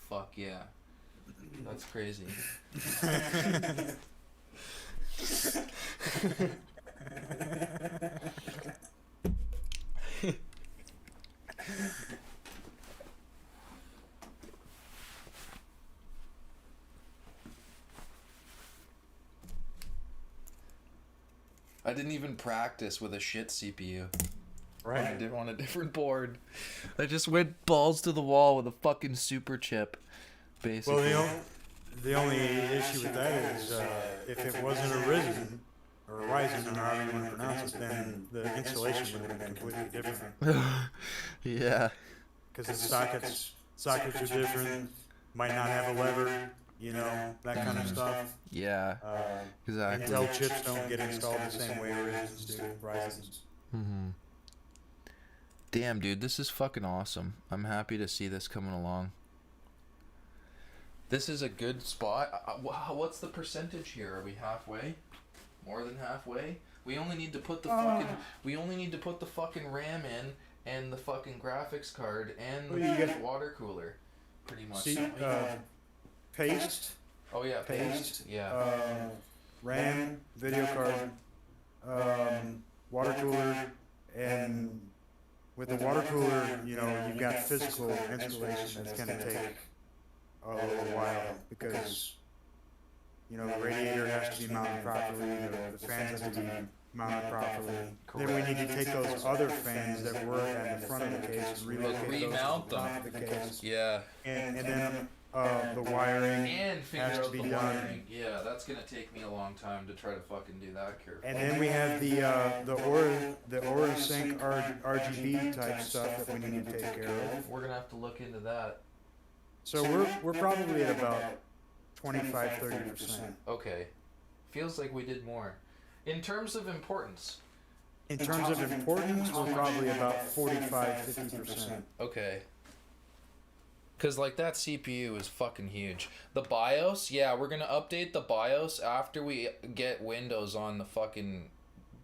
Fuck yeah. That's crazy. I didn't even practice with a shit CPU. I Right. did on a different board. I just went balls to the wall with a fucking super chip, basically. Well, the only issue with that is if it wasn't a Ryzen, or a Ryzen, or however you want to pronounce it, then the installation would have been completely different. Yeah. Because the sockets are different, might not have a lever, you know, that kind of stuff. Yeah. Exactly. Intel chips don't get installed the same way Ryzen's do, Ryzen's. Mm-hmm. Damn, dude, this is fucking awesome. I'm happy to see this coming along. This is a good spot. What's the percentage here? Are we halfway? More than halfway? We only need to put the fucking RAM in and the fucking graphics card and the Well, you got- water cooler, pretty much. See, don't we? paste, Oh yeah, paste. Yeah. RAM, video card, water cooler, and with the water cooler, you know, you've got physical installation that's going to take a little while because, you know, the radiator has to be mounted properly, the fans have to be mounted properly. Then we need to take those other fans that were at the front of the case and relocate those remount to the top of the case. Yeah. And then the wiring And figure has to out be the done. wiring. Yeah, that's gonna take me a long time to try to fucking do that carefully. And then we have the Aura Sync RGB type stuff that we need to take care of. We're gonna have to look into that. So we're probably at about 25-30%. Okay. Feels like we did more. In terms of importance. In terms of importance, we're probably about 45-50%. Okay. Cause like that CPU is fucking huge. The BIOS, yeah, we're gonna update the BIOS after we get Windows on the fucking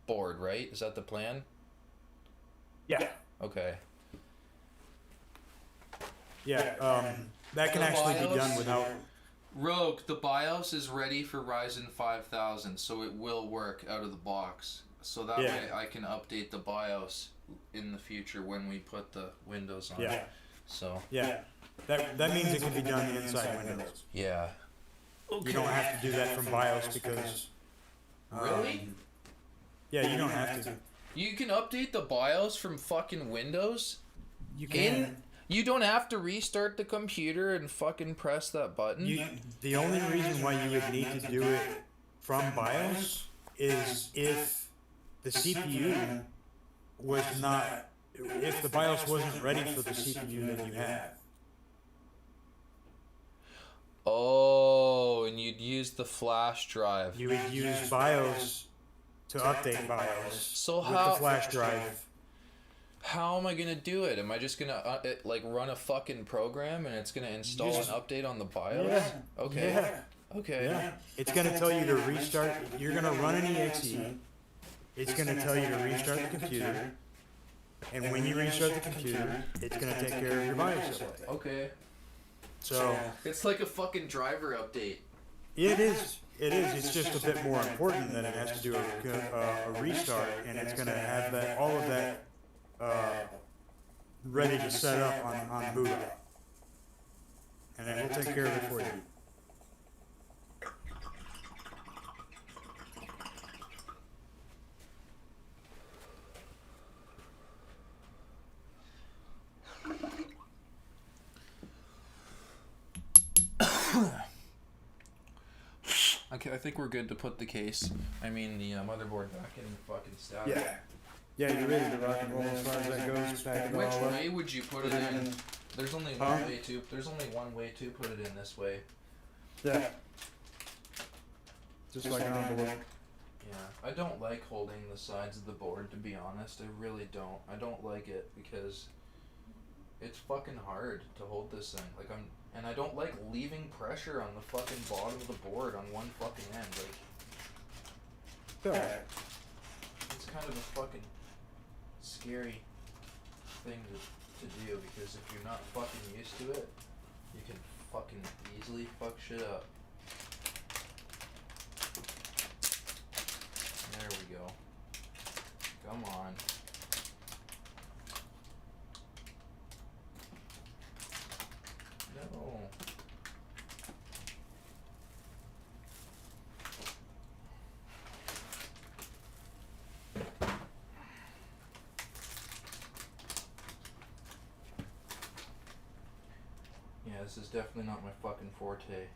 board, right? Is that the plan? Yeah. Okay. Yeah, that can actually be done without. Rogue, the BIOS is ready for Ryzen 5000, so it will work out of the box. So that Yeah. way I can update the BIOS in the future when we put the Windows on. Yeah, So yeah. That means it can be done inside Windows. yeah. You don't have to do that from BIOS because. Really? Yeah, you don't have to. You can update the BIOS from fucking Windows? You can. You don't have to restart the computer and fucking press that button? The only reason why you would need to do it from BIOS is if the CPU was not, if the BIOS wasn't ready for the CPU that you have. Oh, and you'd use the flash drive. You would use BIOS to update BIOS So with how the flash drive. how am I gonna do it? Am I just gonna like run a fucking program and it's gonna install Just- an update on the BIOS? Yeah. Okay. Yeah. Okay. Yeah. It's gonna tell you to restart. You're gonna run an EXE. It's gonna tell you to restart the computer. And when you restart the computer, it's gonna take care of your BIOS update. Okay. So It's like a fucking driver update. it is. It is. It's just a bit more important that it has to do a restart, and it's gonna have that all of that ready to set up on boot up, and it will take care of it for you. Okay, I think we're good to put the case. I mean the motherboard back in fucking stack. Yeah, you're ready to rock and roll as far as that goes. Pack it Which all up. way would you put it in? There's only Huh? one way to. There's only one way to put it in this way. Yeah. Just like an envelope. Yeah, I don't like holding the sides of the board, to be honest. I really don't. I don't like it because it's fucking hard to hold this thing. Like and I don't like leaving pressure on the fucking bottom of the board on one fucking end. Like Yeah. it's kind of a fucking scary thing to do because if you're not fucking used to it, you can fucking easily fuck shit up. There we go. Come on. No. Yeah, this is definitely not my fucking forte.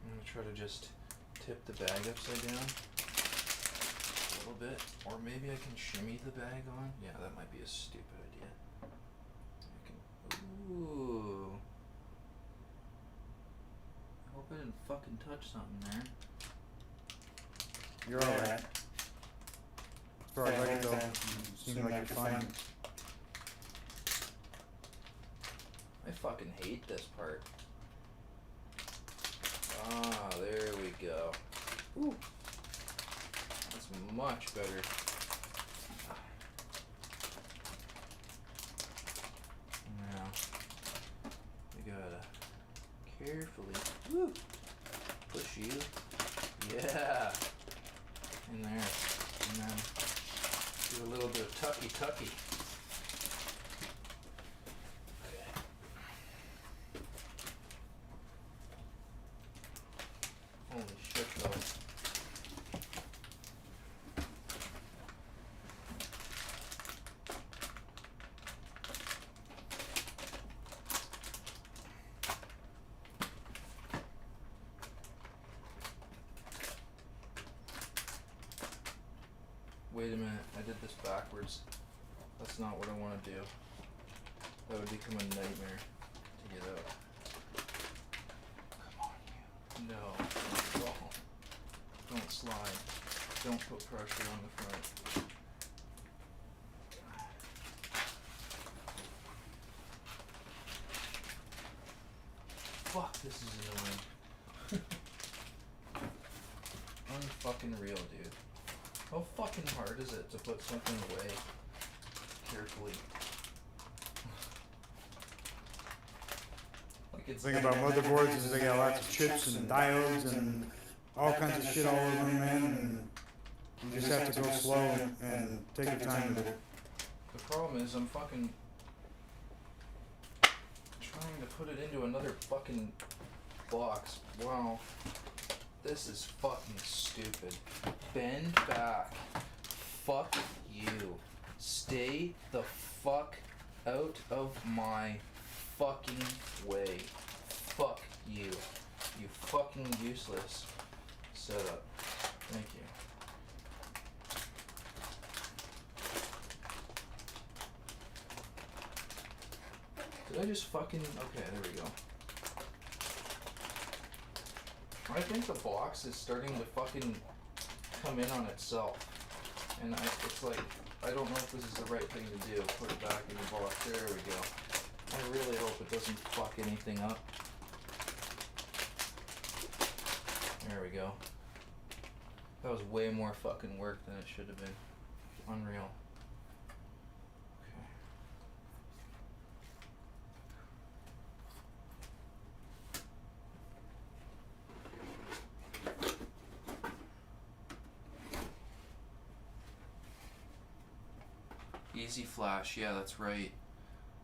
I'm gonna try to just tip the bag upside down a little bit, or maybe I can shimmy the bag on. Yeah, that might be a stupid idea. Ooh. I hope I didn't fucking touch something there. You're alright. As far as I can tell, you seem like you're fine. I fucking hate this part. Ah, there we go. Ooh. That's much better. Now, we gotta carefully push you. Yeah. In there. And then do a little bit of tucky. Holy shit, though. Wait a minute, I did this backwards. That's not what I want to do. That would become a nightmare to get out. Come on, you. No. Don't slide. Don't put pressure on the front. Fuck, this is annoying. Unfucking real, dude. How fucking hard is it to put something away carefully? Like The it's thing about motherboards is they got lots of chips and diodes and all kinds of shit all over them, man. And you just have to go slow and take your time with it. the problem is I'm fucking trying to put it into another fucking box. Wow. This is fucking stupid. Bend back. Fuck you. Stay the fuck out of my fucking way. Fuck you. You fucking useless setup. Thank you. Did I just fucking... Okay, there we go. I think the box is starting to fucking come in on itself. And it's like, I don't know if this is the right thing to do. Put it back in the box. There we go. I really hope it doesn't fuck anything up. There we go. That was way more fucking work than it should have been. Unreal. Okay. Easy Flash, yeah, that's right.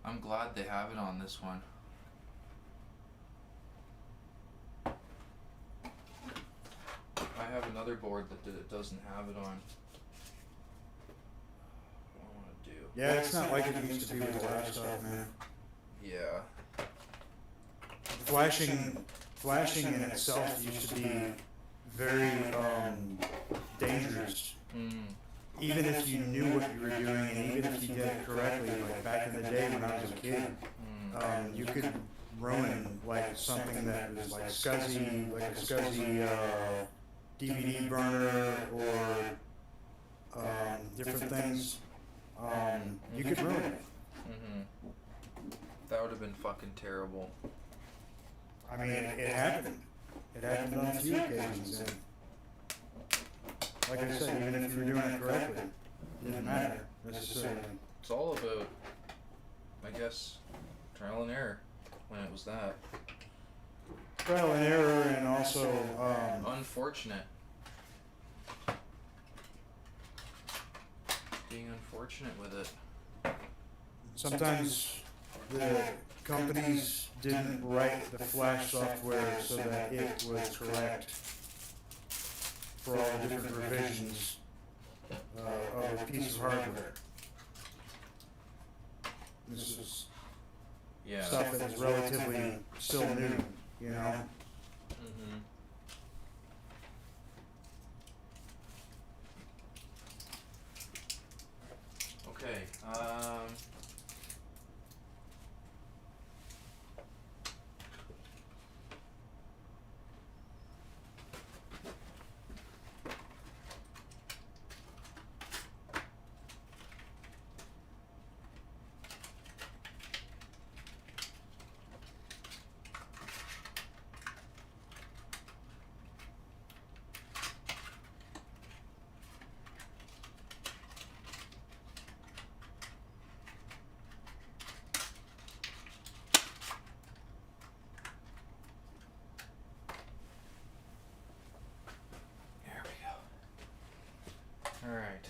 I'm glad they have it on this one. I have another board that it doesn't have it on. What do I want to do? Yeah, it's not like it used to be with the last stuff, man. Yeah. Flashing in itself used to be very dangerous. Even if you knew what you were doing, and even if you did it correctly, like back in the day when I was a kid, you could ruin like something that was like a SCSI DVD burner or different things. You could ruin it. That would have been fucking terrible. I mean, it happened. It happened on a few occasions. And like I said, even if you were doing it correctly, it didn't matter necessarily. It's all about, I guess, trial and error when it was that. Trial and error, and also Unfortunate. Being unfortunate with it. sometimes the companies didn't write the Flash software so that it was correct for all the different revisions of a piece of hardware. This is Yeah. stuff that is relatively still new, you know? Okay, there we go. All right.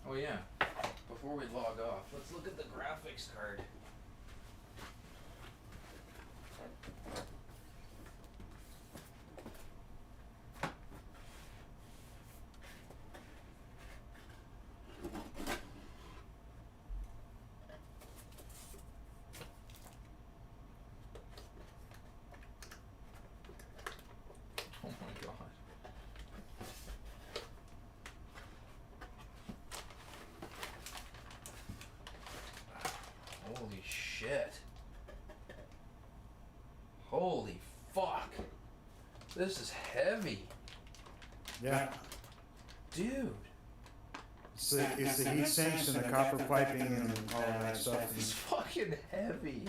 Oh yeah, before we log off, let's look at the graphics card. This is heavy. Yeah. Dude. It's the heat sinks and the copper piping and all that stuff. It's fucking heavy.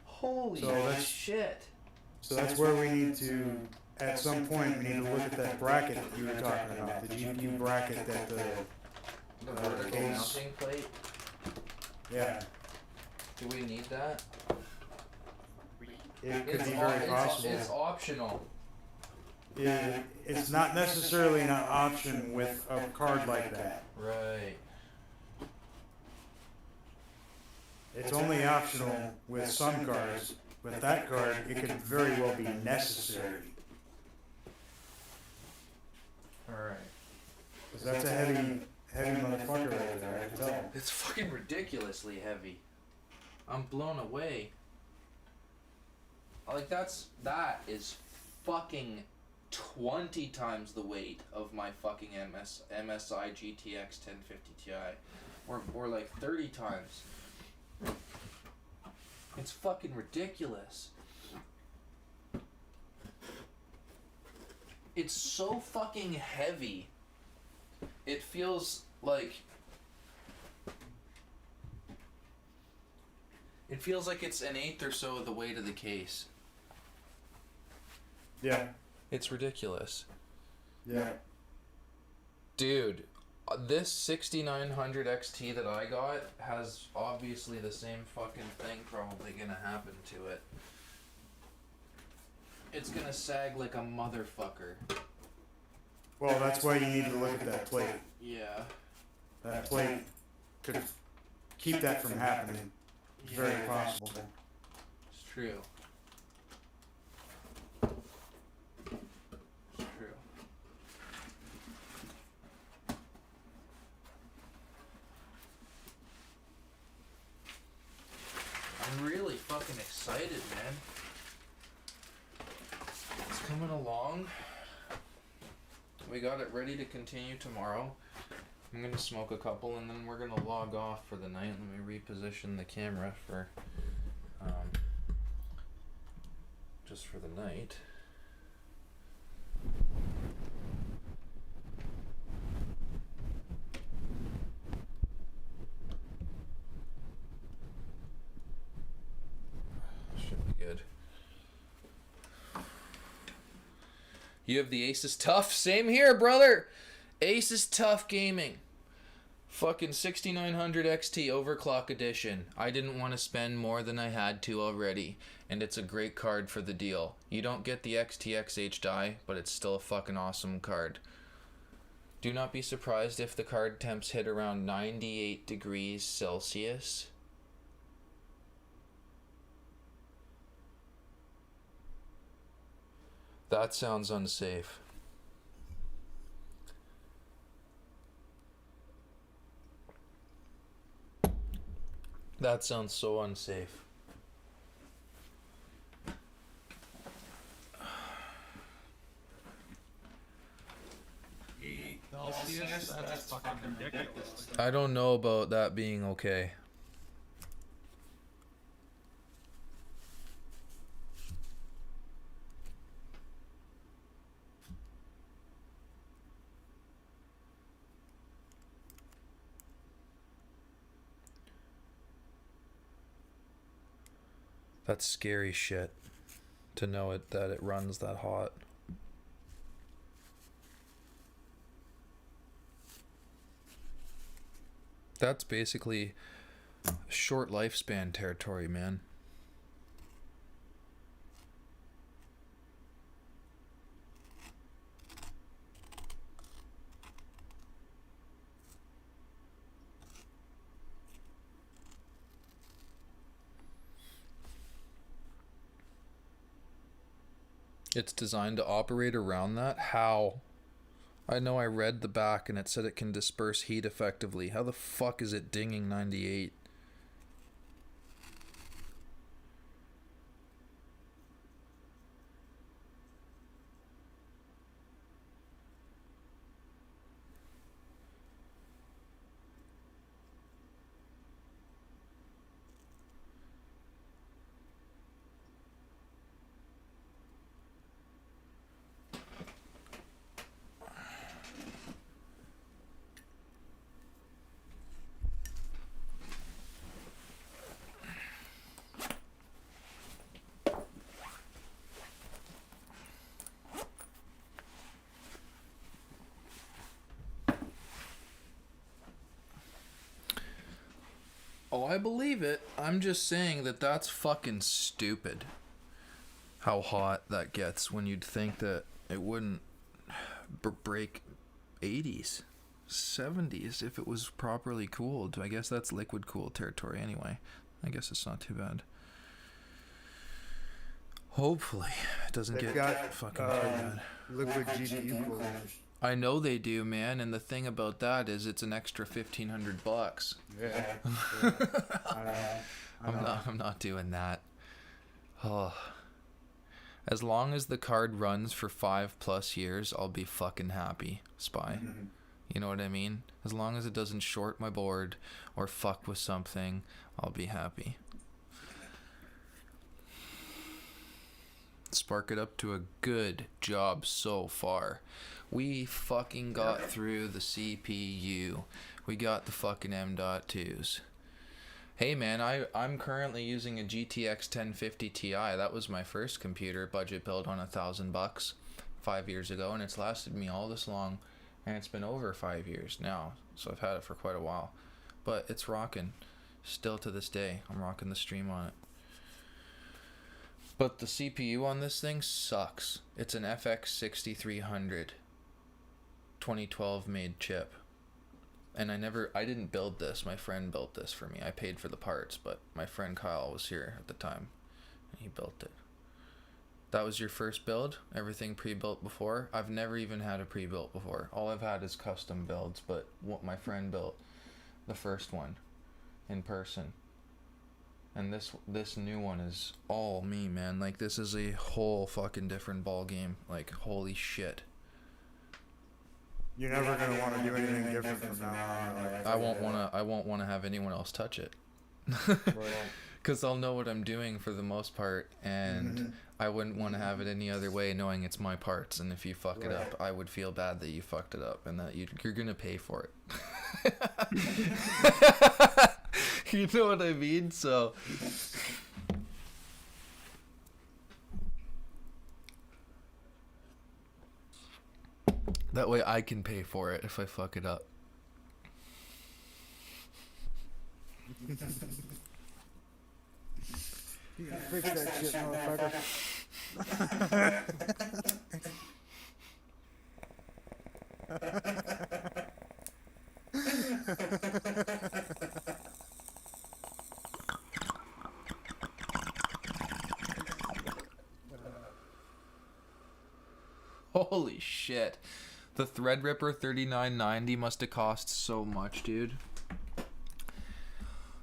Holy So that's- shit. So that's where we need to, at some point, we need to look at that bracket that you were talking about, the GPU bracket that The vertical case. mounting plate. yeah, Do we need that? it could It's, be op- very possible. it's optional. It's not necessarily an option with a card like that. Right. It's only optional with some cards. With that card, it could very well be necessary. Alright. Because that's a heavy motherfucker right there, I can tell. It's fucking ridiculously heavy. I'm blown away. Like that is fucking 20 times the weight of my fucking MSI GTX 1050 Ti. Or like 30 times. It's fucking ridiculous. It's so fucking heavy. It feels like it's an eighth or so of the weight of the case. Yeah, It's ridiculous. yeah. Dude, this 6900 XT that I got has obviously the same fucking thing probably gonna happen to it. It's gonna sag like a motherfucker. Well, that's why you need to look at that plate. Yeah. That plate could keep that from happening. It's very possible. It's true. It's true. I'm really fucking excited, man. It's coming along. We got it ready to continue tomorrow. I'm gonna smoke a couple and then we're gonna log off for the night. Let me reposition the camera for just for the night. Should be good. You have the Asus Tough? Same here, brother! Asus Tough Gaming. Fucking 6900 XT Overclock Edition. I didn't want to spend more than I had to already, and it's a great card for the deal. You don't get the XTX die, but it's still a fucking awesome card. Do not be surprised if the card temps hit around 98 degrees Celsius. That sounds unsafe. That sounds so unsafe. Celsius? That's fucking ridiculous. I don't know about that being okay. That's scary shit to know that it runs that hot. That's basically short lifespan territory, man. It's designed to operate around that? How? I know I read the back and it said it can disperse heat effectively. How the fuck is it dinging 98? I believe it. I'm just saying that that's fucking stupid. How hot that gets when you'd think that it wouldn't break 80s, 70s if it was properly cooled. I guess that's liquid cooled territory anyway. I guess it's not too bad. Hopefully it doesn't They've get got fucking too bad. liquid GPU coolers. I know they do, man, and the thing about that is it's an extra $1,500. Yeah. I'm not doing that. Oh. As long as the card runs for 5+ years, I'll be fucking happy, Spy. You know what I mean? As long as it doesn't short my board or fuck with something, I'll be happy. Spark it up to a good job so far. We fucking got through the CPU. We got the fucking M.2s. Hey man, I'm currently using a GTX 1050 Ti. That was my first computer budget build on $1,000 5 years ago, and it's lasted me all this long, and it's been over 5 years now, so I've had it for quite a while. But it's rocking. Still to this day, I'm rocking the stream on it. But the CPU on this thing sucks. It's an FX 6300 2012 made chip. And I didn't build this. My friend built this for me. I paid for the parts, but my friend Kyle was here at the time, and he built it. That was your first build? Everything pre-built before? I've never even had a pre-built before. All I've had is custom builds, but what my friend built, the first one, in person. And this new one is all me, man. Like, this is a whole fucking different ball game. Like, holy shit. You're never gonna want to do anything different from now on. Like, I won't wanna have anyone else touch it. Because I'll know what I'm doing for the most part, and I wouldn't want to have it any other way, knowing it's my parts. And if you fuck it up, I would feel bad that you fucked it up, and that you're gonna pay for it. You know what I mean? So. That way I can pay for it if I fuck it up. You gotta fix that shit, motherfucker. Holy shit. The Threadripper 3990 must have cost so much, dude.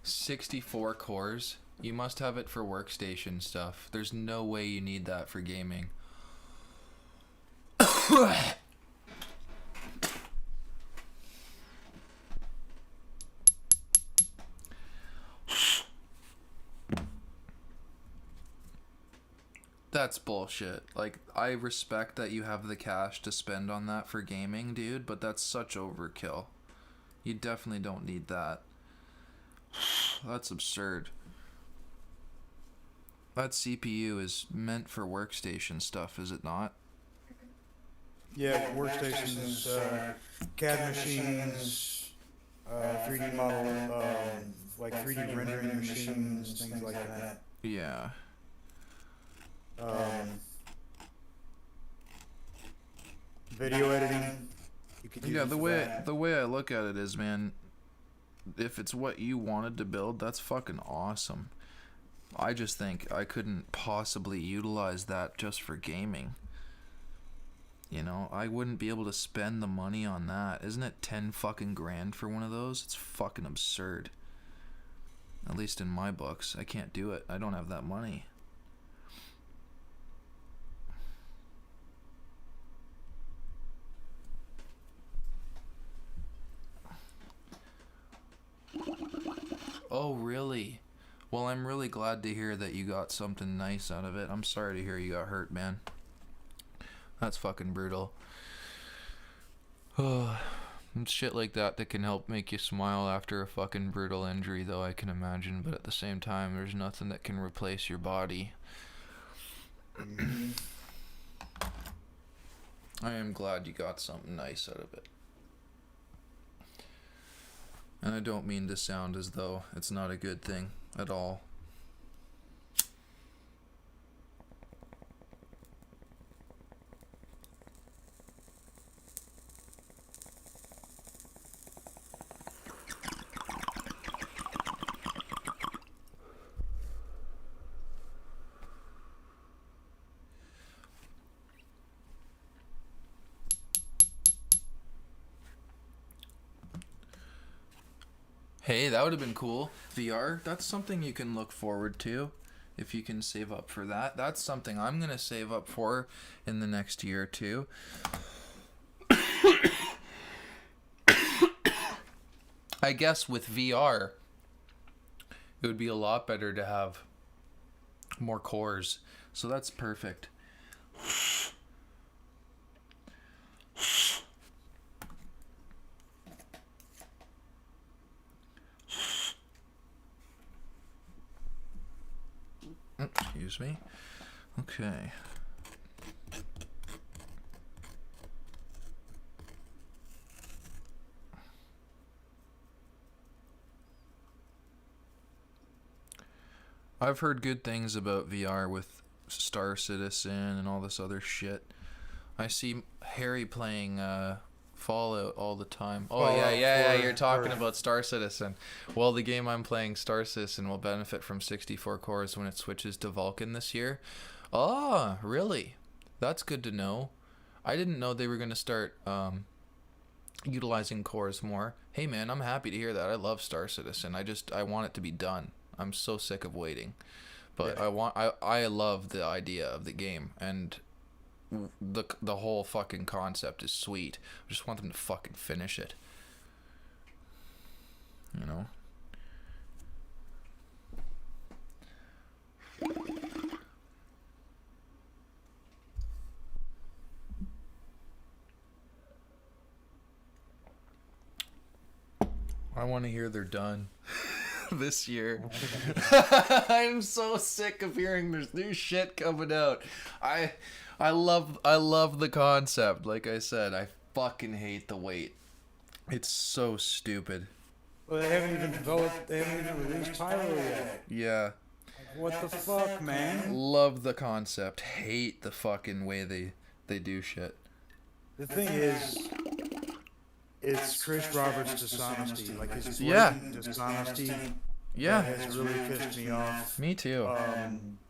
64 cores. You must have it for workstation stuff. There's no way you need that for gaming. That's bullshit. Like, I respect that you have the cash to spend on that for gaming, dude, but that's such overkill. You definitely don't need that. That's absurd. That CPU is meant for workstation stuff, is it not? Yeah, workstations, CAD machines, 3D model, like 3D rendering machines, things like that. Yeah. Video editing. You could use Yeah, it the for way that. the way I look at it is, man, if it's what you wanted to build, that's fucking awesome. I just think I couldn't possibly utilize that just for gaming. You know, I wouldn't be able to spend the money on that. Isn't it 10 fucking grand for one of those? It's fucking absurd. At least in my books, I can't do it. I don't have that money. Oh, really? Well, I'm really glad to hear that you got something nice out of it. I'm sorry to hear you got hurt, man. That's fucking brutal. It's shit like that that can help make you smile after a fucking brutal injury, though, I can imagine. But at the same time, there's nothing that can replace your body. I am glad you got something nice out of it. And I don't mean to sound as though it's not a good thing at all. Hey, that would have been cool. VR, that's something you can look forward to if you can save up for that. That's something I'm going to save up for in the next year or two. I guess with VR, it would be a lot better to have more cores. So that's perfect. Excuse me. Okay. I've heard good things about VR with Star Citizen and all this other shit. I see Harry playing Fallout all the time. Oh, Fallout yeah, 4 you're talking or- about Star Citizen. Well, the game I'm playing, Star Citizen, will benefit from 64 cores when it switches to Vulkan this year. Ah, really? That's good to know. I didn't know they were going to start utilizing cores more. Hey, man, I'm happy to hear that. I love Star Citizen. I want it to be done. I'm so sick of waiting. But Yeah. I love the idea of the game, and the whole fucking concept is sweet. I just want them to fucking finish it. You know? I want to hear they're done this year. I'm so sick of hearing there's new shit coming out. I love the concept. Like I said, I fucking hate the wait. It's so stupid. Well, they haven't even developed, they haven't even released Pyro yet. Yeah. What the fuck, man? Love the concept. Hate the fucking way they do shit. The thing is, it's Chris Roberts' dishonesty. Like his Yeah. blatant dishonesty Yeah. has really pissed me off. Me too.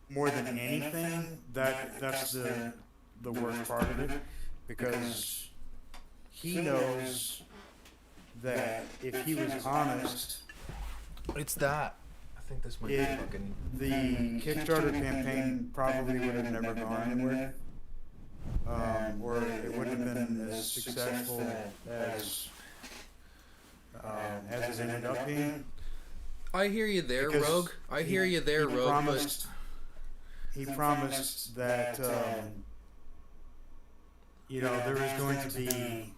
More than anything, that's the worst part of it, because he knows that if he was honest, It's that. I think this might be it, fucking. the Kickstarter campaign probably would have never gone anywhere, or it wouldn't have been as successful as it ended up being. I hear you there, Because Rogue. I hear you there, he Rogue. promised- He promised that there was going to be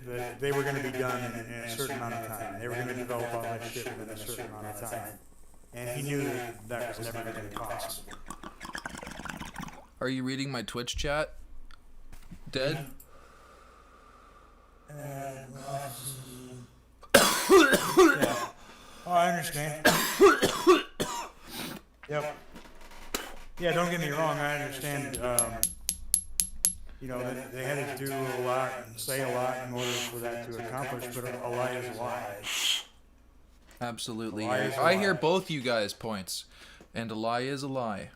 that they were going to be done in a certain amount of time. They were going to develop all that shit within a certain amount of time, and he knew that was never going to be possible. Are you reading my Twitch chat? Dead? Yeah. Oh, I understand. Yep. Yeah, don't get me wrong. I understand. They had to do a lot and say a lot in order for that to accomplish, but a lie is a lie. Absolutely. A lie is a I hear lie. both you guys' points. And a lie is a lie.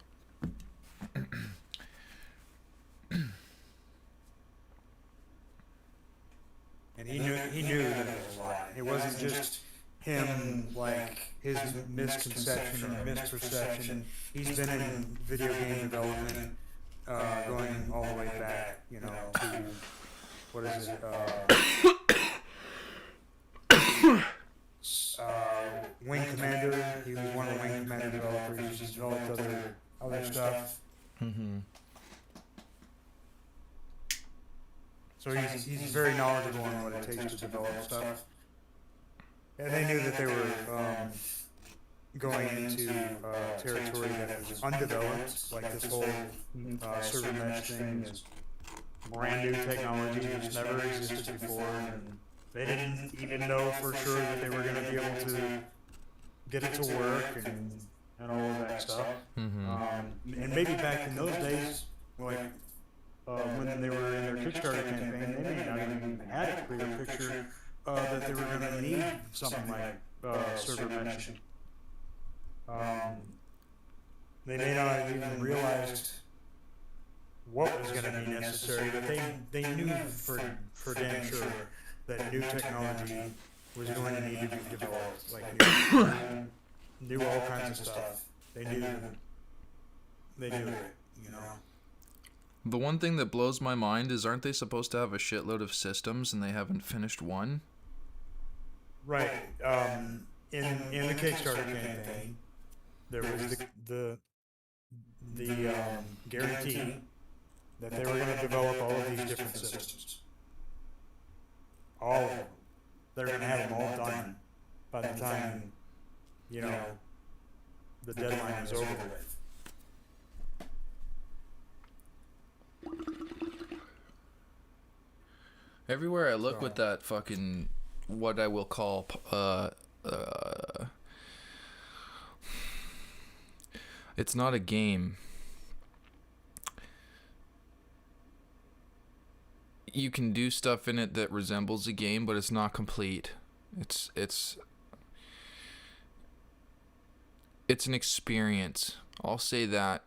And he knew that it was a lie. It wasn't just him, like, his misconception or misperception. He's been in video game development, going all the way back, to, what is it, Wing Commander. He was one of the Wing Commander developers. He's developed other stuff. Mm-hmm. So he's very knowledgeable on what it takes to develop stuff. And they knew that they were going into territory that was undeveloped, like this whole server mesh thing is brand new technology that's never existed before, and They didn't even know for sure that they were going to be able to get it to work and all of that stuff. And maybe back in those days, like when they were in their Kickstarter campaign, they may not have even had a clear picture that they were going to need something like server mesh. They may not have even realized what was going to be necessary, but they knew for damn sure that new technology was going to need to be developed, like knew all kinds of stuff. They knew it, you know. The one thing that blows my mind is, aren't they supposed to have a shitload of systems and they haven't finished one? Right. In the Kickstarter campaign, there was the guarantee that they were going to develop all of these different systems. All of them. They're going to have them all done by the time, you know, the deadline is over with. Everywhere I look with that fucking, what I will call, it's not a game. You can do stuff in it that resembles a game, but it's not complete. It's an experience. I'll say that.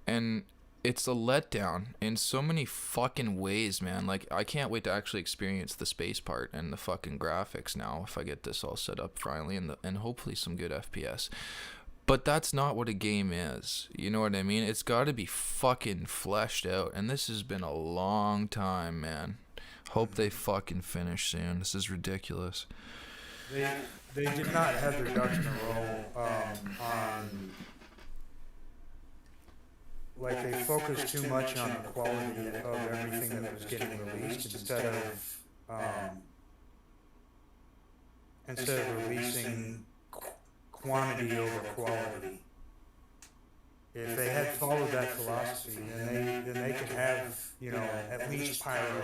And it's a letdown in so many fucking ways, man. Like, I can't wait to actually experience the space part and the fucking graphics now if I get this all set up finally, and hopefully some good FPS. But that's not what a game is. You know what I mean? It's got to be fucking fleshed out. And this has been a long time, man. Hope they fucking finish soon. This is ridiculous. They did not have their ducks in a row on... Like, they focused too much on the quality of everything that was getting released instead of releasing quantity over quality. If they had followed that philosophy, then they could have, you know, at least Pyro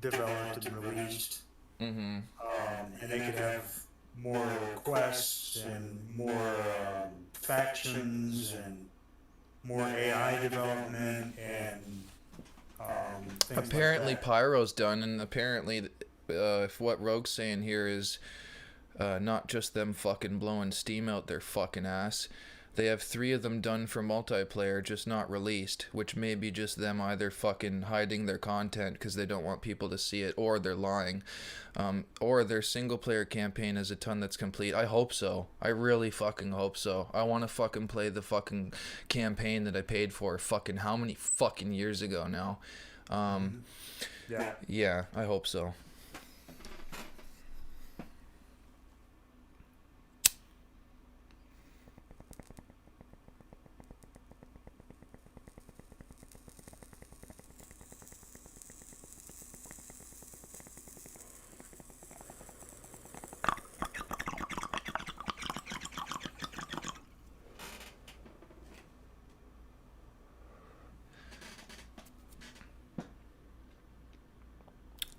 developed and released, and they could have more quests and more factions and more AI development and things Apparently like that. Pyro's done, and apparently if what Rogue's saying here is not just them fucking blowing steam out their fucking ass. They have 3 of them done for multiplayer, just not released, which may be just them either fucking hiding their content because they don't want people to see it, or they're lying, or their single player campaign is a ton that's complete. I hope so. I really fucking hope so. I want to fucking play the fucking campaign that I paid for fucking how many fucking years ago now. Yeah, I hope so.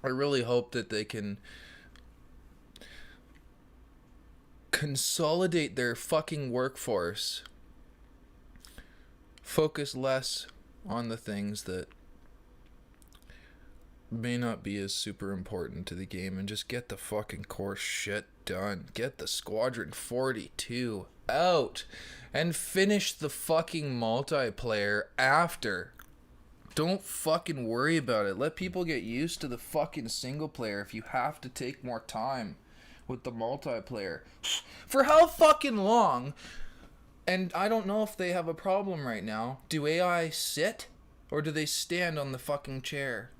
I really hope that they can consolidate their fucking workforce, focus less on the things that may not be as super important to the game, and just get the fucking core shit done. Get the Squadron 42 out and finish the fucking multiplayer after. Don't fucking worry about it. Let people get used to the fucking single player if you have to take more time with the multiplayer. For how fucking long? And I don't know if they have a problem right now. Do AI sit? Or do they stand on the fucking chair?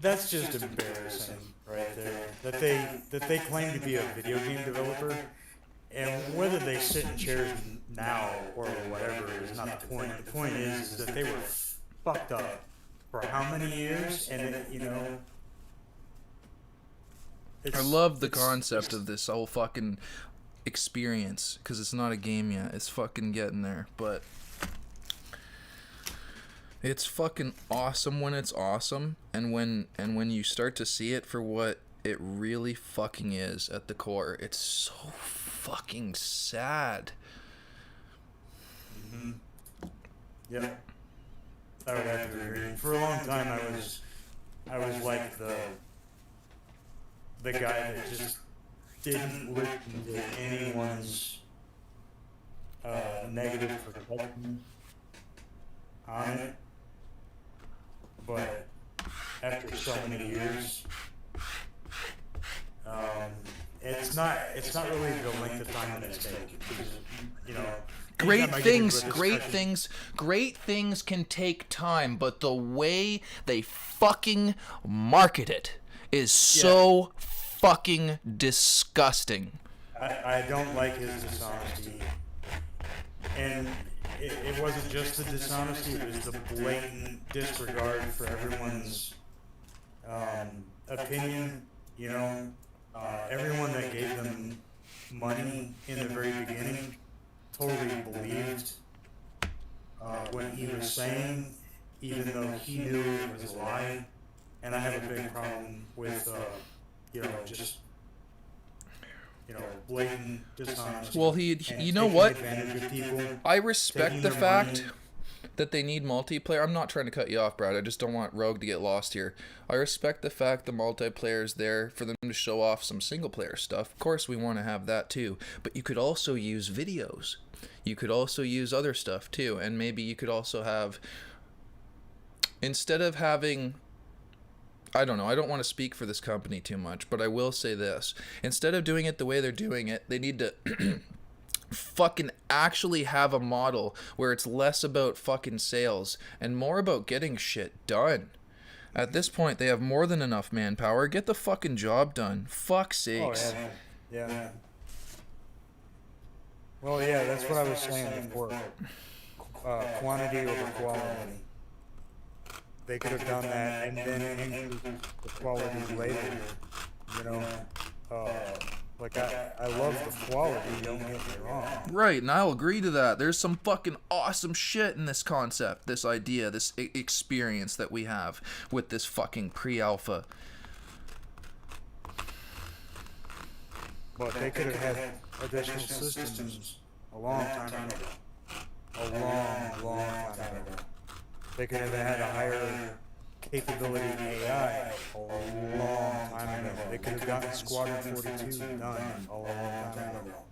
That's just embarrassing right there. That they claim to be a video game developer, and whether they sit in chairs now or whatever is not the point. The point is that they were fucked up for how many years, and it, you know. I love the concept of this whole fucking experience, because it's not a game yet. It's fucking getting there, but It's fucking awesome when it's awesome, and when you start to see it for what it really fucking is at the core, it's so fucking sad. Yeah. I would have to agree. For a long time, I was like the guy that just didn't listen to anyone's negative perspective on it. But after so many years, it's not really the length of time that it's taken. Because, you know, Great anytime I get into things, a great discussion- things can take time, but the way they fucking market it is so fucking disgusting. I don't like his dishonesty. And it wasn't just the dishonesty, it was the blatant disregard for everyone's opinion. You know, everyone that gave them money in the very beginning totally believed what he was saying, even though he knew it was a lie. And I have a big problem with, just blatant dishonesty. Well, and you know taking what? advantage of people. I respect Taking the their fact money. that they need multiplayer. I'm not trying to cut you off, Brad. I just don't want Rogue to get lost here. I respect the fact the multiplayer is there for them to show off some single player stuff. Of course, we want to have that too. But you could also use videos. You could also use other stuff too. And maybe you could also have, instead of having, I don't know, I don't want to speak for this company too much, but I will say this. Instead of doing it the way they're doing it, they need to fucking actually have a model where it's less about fucking sales and more about getting shit done. At this point, they have more than enough manpower. Get the fucking job done. Fuck's sakes. Oh, yeah. Well, yeah, that's what I was saying before. Quantity over quality. They could have done that and then increased the quality later. You know, like I love the quality. Don't get me wrong. Right, and I'll agree to that. There's some fucking awesome shit in this concept, this idea, this experience that we have with this fucking pre-alpha. But they could have had additional systems a long time ago. A long time ago. They could have had a higher capability AI a long time ago. They could have gotten Squadron 42 done a long time ago.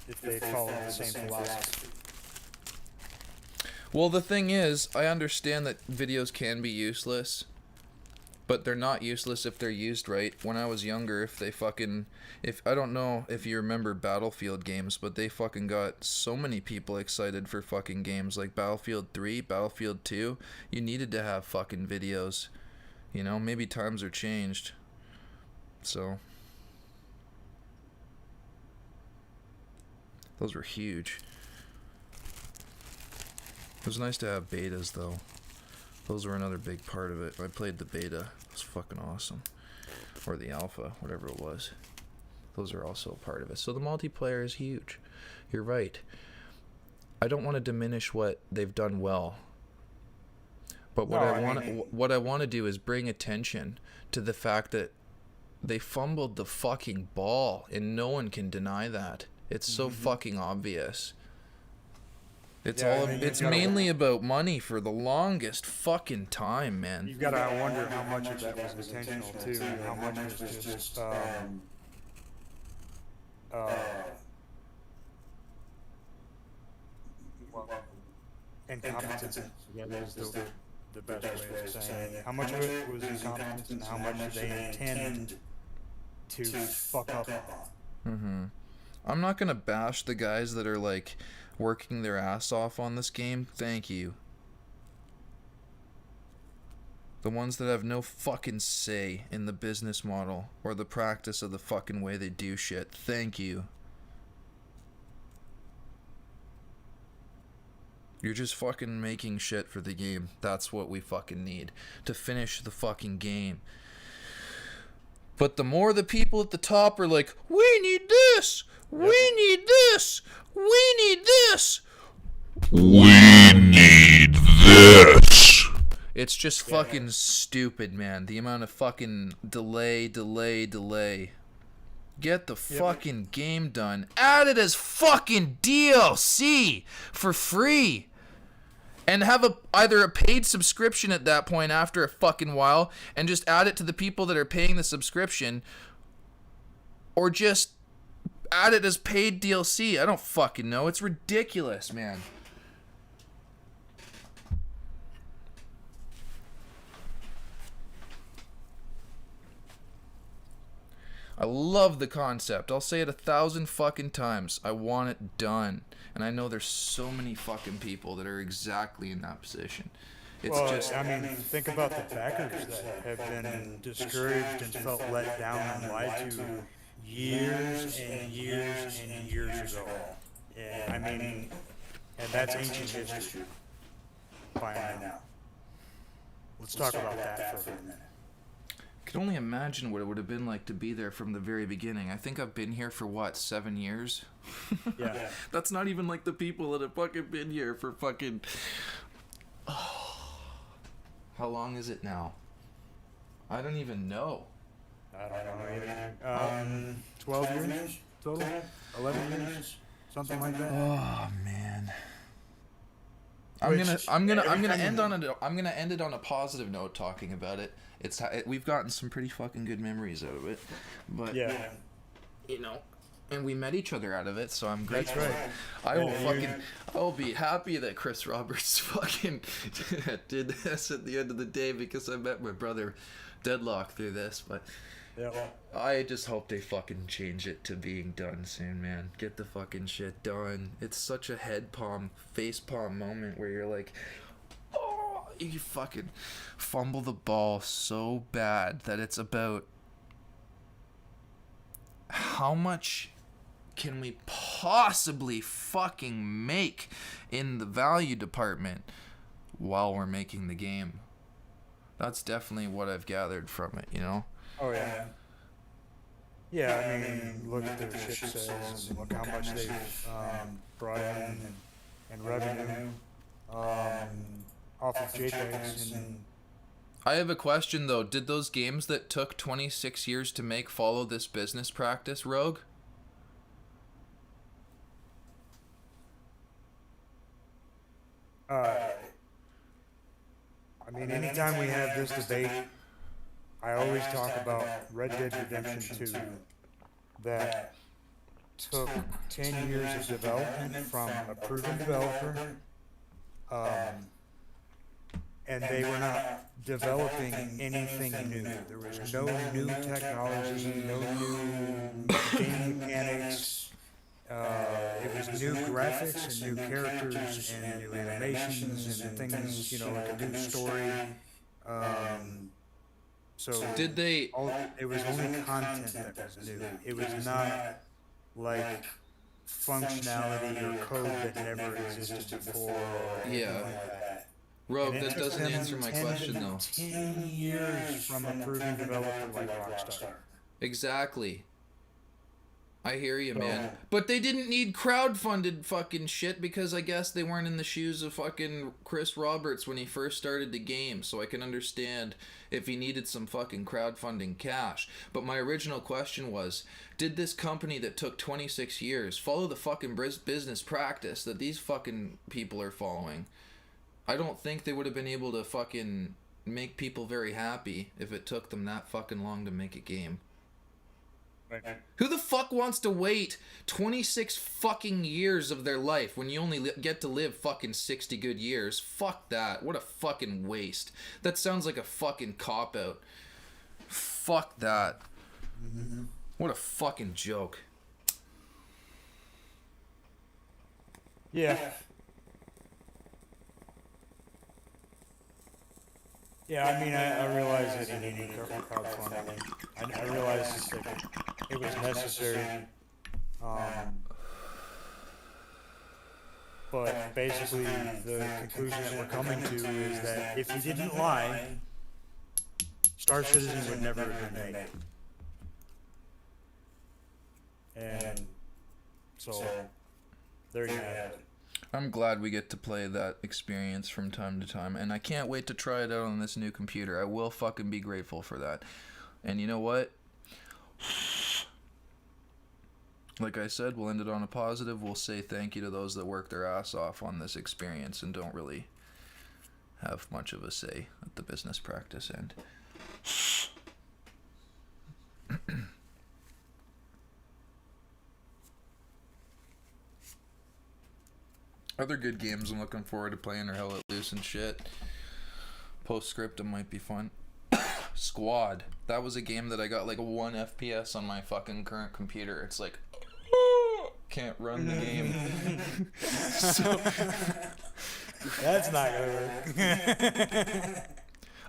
If they followed the same philosophy. Well, the thing is, I understand that videos can be useless, but they're not useless if they're used right. When I was younger, if I don't know if you remember Battlefield games, but they fucking got so many people excited for fucking games like Battlefield 3, Battlefield 2. You needed to have fucking videos. You know, maybe times are changed. So those were huge. It was nice to have betas though. Those were another big part of it. I played the beta. It was fucking awesome. Or the alpha, whatever it was. Those are also a part of it. So the multiplayer is huge. You're right. I don't want to diminish what they've done well. But what I want to do is bring attention to the fact that they fumbled the fucking ball, and no one can deny that. It's so fucking obvious. It's mainly about money for the longest fucking time, man. You've got to wonder how much of that was intentional too, and how much was just incompetence. Yeah, that's the best way of saying it. How much of it was incompetence, and how much did they intend to fuck up on? I'm not gonna bash the guys that are like working their ass off on this game. Thank you. The ones that have no fucking say in the business model or the practice of the fucking way they do shit. Thank you. You're just fucking making shit for the game. That's what we fucking need to finish the fucking game. But the more the people at the top are like, we need this, we need this, we need this. We need this. It's just fucking stupid, man. The amount of fucking delay. Get the fucking game done. Add it as fucking DLC for free. And have either a paid subscription at that point after a fucking while, and just add it to the people that are paying the subscription, or just add it as paid DLC. I don't fucking know. It's ridiculous, man. I love the concept. I'll say it 1,000 fucking times. I want it done. And I know there's so many fucking people that are exactly in that position. It's just... I mean, think about the backers that have been discouraged and felt let down and lied to years and years and years ago. Yeah, I mean, and that's ancient history. By now. Let's talk about that for a minute. I can only imagine what it would have been like to be there from the very beginning. I think I've been here for, 7 years? Yeah. That's not even like the people that have fucking been here for fucking... Oh. How long is it now? I don't even know. I don't know either. 12 years total? 11 years? Something like that? Oh, man. I'm gonna end it on a positive note talking about it. We've gotten some pretty fucking good memories out of it, but you know, and we met each other out of it, so I'm grateful. That's right. I'll be happy that Chris Roberts fucking did this at the end of the day, because I met my brother Deadlock through this, but I just hope they fucking change it to being done soon, man. Get the fucking shit done. It's such a face palm moment where you're like, oh, you fucking fumble the ball so bad that it's about how much can we possibly fucking make in the value department while we're making the game. That's definitely what I've gathered from it, you know? Oh, yeah. Yeah, I mean, look at their ship sales and look how much they've brought in and revenue off of JPEGs. And I have a question, though. Did those games that took 26 years to make follow this business practice, Rogue? I mean, anytime we have this debate, I always talk about Red Dead Redemption 2 that took 10 years of development from a proven developer, and they were not developing anything new. There was no new technology, no new game mechanics. It was new graphics and new characters and new animations and things, you know, like a new story. So Did they... it was only content that was new. It was not like functionality or code that never existed before. Or Yeah. anything like that. Rogue, And it that took doesn't them answer my question, though. 10 years from a proven developer like Rockstar. Exactly. I hear you, man. But they didn't need crowdfunded fucking shit, because I guess they weren't in the shoes of fucking Chris Roberts when he first started the game, so I can understand if he needed some fucking crowdfunding cash. But my original question was, did this company that took 26 years follow the fucking business practice that these fucking people are following? I don't think they would have been able to fucking make people very happy if it took them that fucking long to make a game. Who the fuck wants to wait 26 fucking years of their life when you only get to live fucking 60 good years? Fuck that. What a fucking waste. That sounds like a fucking cop-out. Fuck that. What a fucking joke. Yeah. Yeah, I mean, I realize that you need crowdfunding. I realize that it was necessary. But basically, the conclusion that we're coming to is that if you didn't lie, Star Citizen would never have been made. And so, there you have it. I'm glad we get to play that experience from time to time, and I can't wait to try it out on this new computer. I will fucking be grateful for that. And you know what? Like I said, we'll end it on a positive. We'll say thank you to those that work their ass off on this experience and don't really have much of a say at the business practice end. Other good games I'm looking forward to playing are Hell Let Loose and shit. Postscriptum might be fun. Squad. That was a game that I got like 1 FPS on my fucking current computer. It's like, can't run the game. So, That's not gonna work.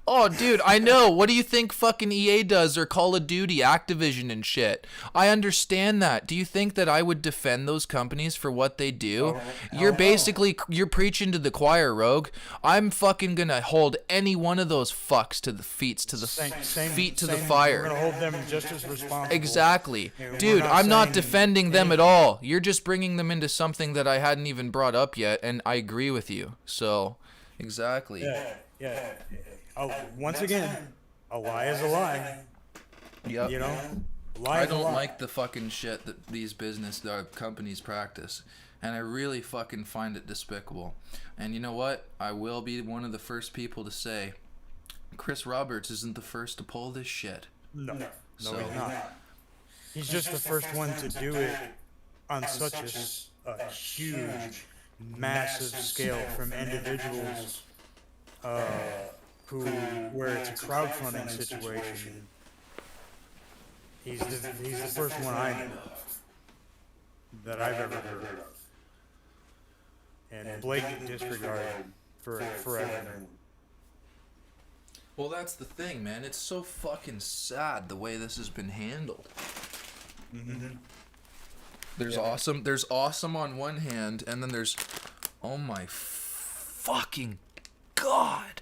oh, dude, I know. What do you think fucking EA does, or Call of Duty, Activision and shit? I understand that. Do you think that I would defend those companies for what they do? You're preaching to the choir, Rogue. I'm fucking gonna hold any one of those fucks to the feet to the fire. We're gonna hold them just as responsible. Exactly. We're Dude, not I'm not saying defending them at anything. all. You're just bringing them into something that I hadn't even brought up yet, and I agree with you. So, exactly. Yeah. Oh, once again, a lie is a lie. Yep. You know, lie I is a don't lie. like the fucking shit that these companies practice, and I really fucking find it despicable. And you know what? I will be one of the first people to say, Chris Roberts isn't the first to pull this shit. No, So- he's not. He's just the first one to do it on such a huge, massive scale from individuals where it's a crowdfunding situation. He's the first one I know of that I've ever heard of. And blatant disregard for everyone. Well, that's the thing, man. It's so fucking sad the way this has been handled. Mm-hmm. There's awesome on one hand, and then there's, oh my fucking god.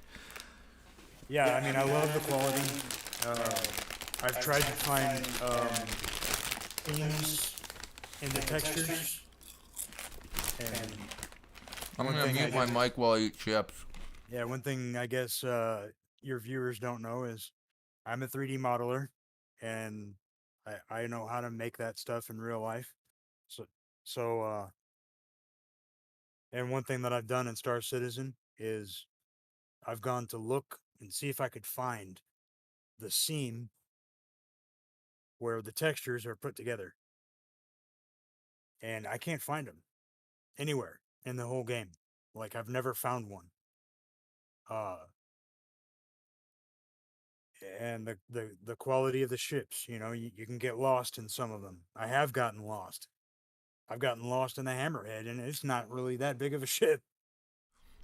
Yeah, I mean, I love the quality. I've tried to find themes in the textures. And I'm One gonna thing mute I my mic while I eat chips. yeah, one thing I guess your viewers don't know is I'm a 3D modeler, and I know how to make that stuff in real life. So, and one thing that I've done in Star Citizen is I've gone to look and see if I could find the seam where the textures are put together. And I can't find them anywhere in the whole game. Like, I've never found one. And the quality of the ships, you know, you can get lost in some of them. I have gotten lost. I've gotten lost in the Hammerhead, and it's not really that big of a ship.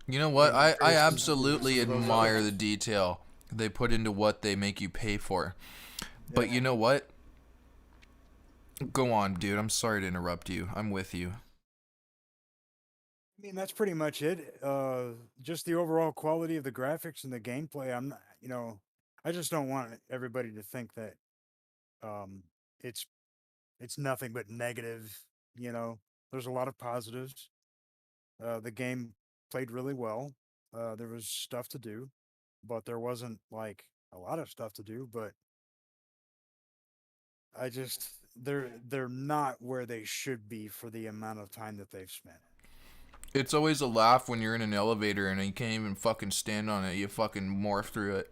You know what? in I comparison to absolutely some of those admire others. the detail they put into what they make you pay for. But you know what? Go on, dude. I'm sorry to interrupt you. I'm with you. I mean, that's pretty much it. Just the overall quality of the graphics and the gameplay. I'm not, you know, I just don't want everybody to think that it's nothing but negative. You know, there's a lot of positives. The game played really well. There was stuff to do, but there wasn't like a lot of stuff to do. But I just they're not where they should be for the amount of time that they've spent. It's always a laugh when you're in an elevator and you can't even fucking stand on it. You fucking morph through it.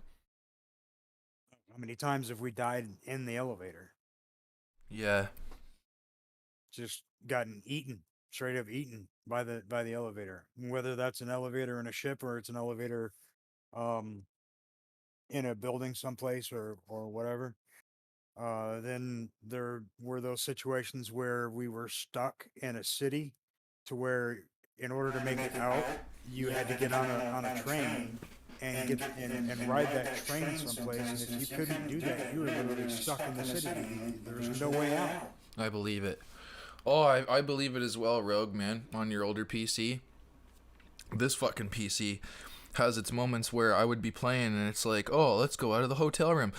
How many times have we died in the elevator? Yeah. Just gotten eaten, straight up eaten by the elevator. Whether that's an elevator in a ship or it's an elevator in a building someplace or whatever. Then there were those situations where we were stuck in a city to where in order to make it out, you had to get on a train and get and ride that train someplace. And if you couldn't do that, you were literally stuck in the city. There was no way out. I believe it. Oh, I believe it as well, Rogue, man, on your older PC. This fucking PC has its moments where I would be playing and it's like, oh, let's go out of the hotel room.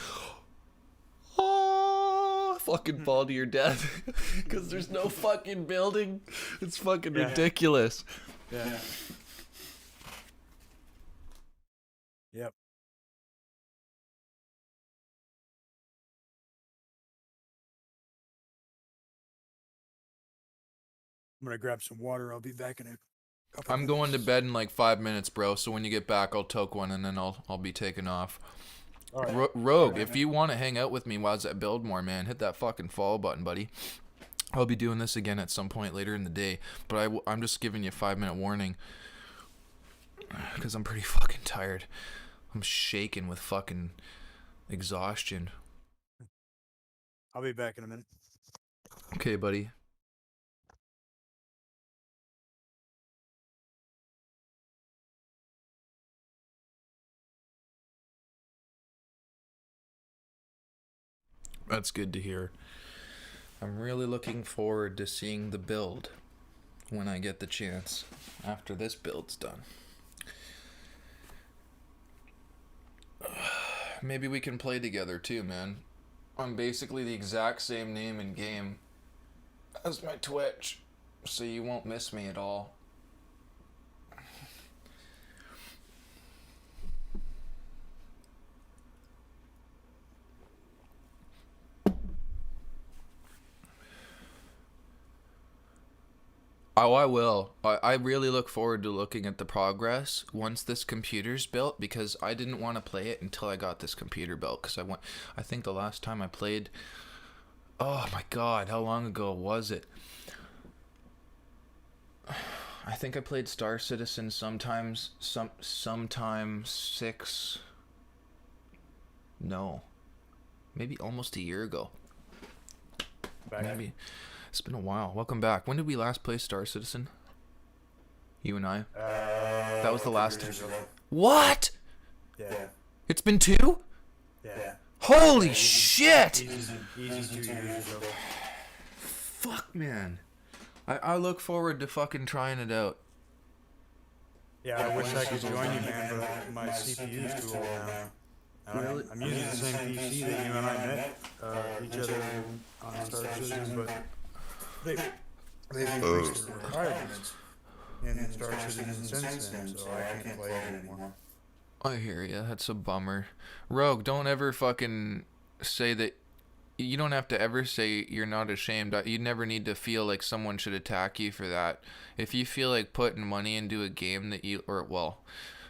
Oh, fucking fall to your death. Because there's no fucking building. It's fucking ridiculous. Yeah. Yep. I'm gonna grab some water. I'll be back in a couple I'm going to minutes. bed in like 5 minutes, bro. So when you get back, I'll toke one and then I'll be taking off. All right. Rogue, if you want to hang out with me while I build more, man, hit that fucking follow button, buddy. I'll be doing this again at some point later in the day, but I'm just giving you a 5-minute warning because I'm pretty fucking tired. I'm shaking with fucking exhaustion. I'll be back in a minute. Okay, buddy. That's good to hear. I'm really looking forward to seeing the build when I get the chance after this build's done. Maybe we can play together too, man. I'm basically the exact same name in game as my Twitch, so you won't miss me at all. Oh, I will. I really look forward to looking at the progress once this computer's built, because I didn't want to play it until I got this computer built, because I think the last time I played, oh my god, how long ago was it? I think I played Star Citizen sometime 6, no, maybe almost a year ago. Back. Maybe. It's been a while. Welcome back. When did we last play Star Citizen? You and I? That was the last time. What? Yeah. It's been 2? Yeah. Holy shit! Easy 2 years ago. Fuck, man. I look forward to fucking trying it out. Yeah, I wish I could join you, man, but my CPU's too old now. Really? I'm using the same PC that you and I met each other on Star Citizen, but they've increased the requirements in Star Citizen since then, so I can't play it anymore. I hear ya. That's a bummer. Rogue, don't ever fucking say that. You don't have to ever say you're not ashamed. You never need to feel like someone should attack you for that. If you feel like putting money into a game that you, or well,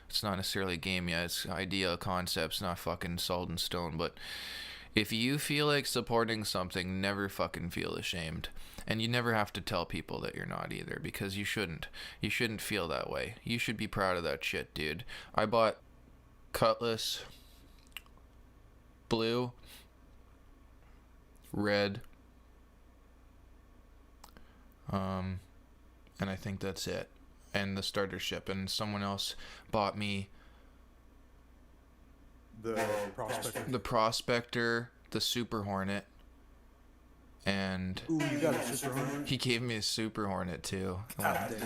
it's not necessarily a game yet, it's idea, concepts, not fucking salt and stone, but if you feel like supporting something, never fucking feel ashamed. And you never have to tell people that you're not either, because you shouldn't. You shouldn't feel that way. You should be proud of that shit, dude. I bought Cutlass Blue, Red, and I think that's it. And the starter ship, and someone else bought me The Prospector, the Super Hornet, and Ooh, you got a Super Hornet? he gave me a Super Hornet too. God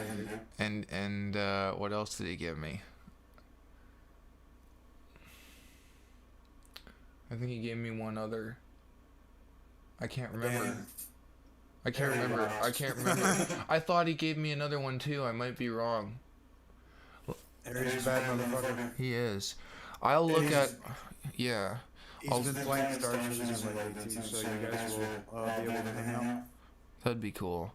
damn. And what else did he give me? I think he gave me one other. I can't remember. Damn. I can't remember. I thought he gave me another one too. I might be wrong. Harry's a bad motherfucker. He is. I'll look at. Yeah. He's been playing Star Citizen lately too, so you guys will be able to hang out. That'd be cool.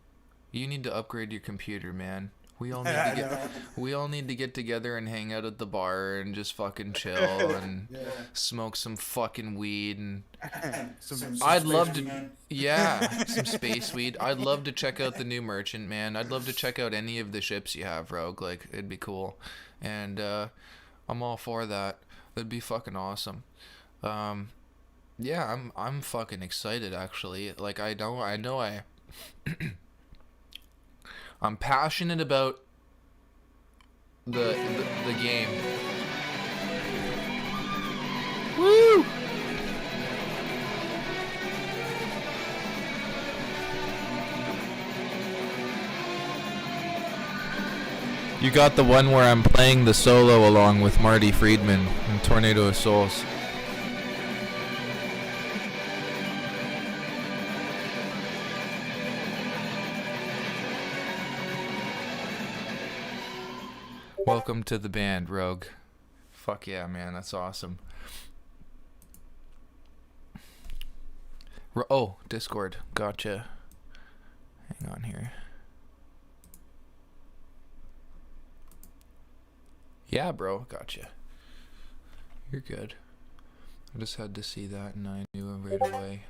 You need to upgrade your computer, man. We all need to get. We all need to get together and hang out at the bar and just fucking chill and smoke some fucking weed and. I'd love to. Yeah, some space weed. I'd love to check out the new merchant, man. I'd love to check out any of the ships you have, Rogue. Like, it'd be cool. And I'm all for that. That'd be fucking awesome. Yeah, I'm fucking excited actually. Like, I know I'm passionate about the game. Woo! You got the one where I'm playing the solo along with Marty Friedman in Tornado of Souls. welcome to the band, Rogue. Fuck yeah, man, that's awesome. Oh, Discord. Gotcha. Hang on here. Yeah, bro, gotcha. You're good. I just had to see that and I knew it right away.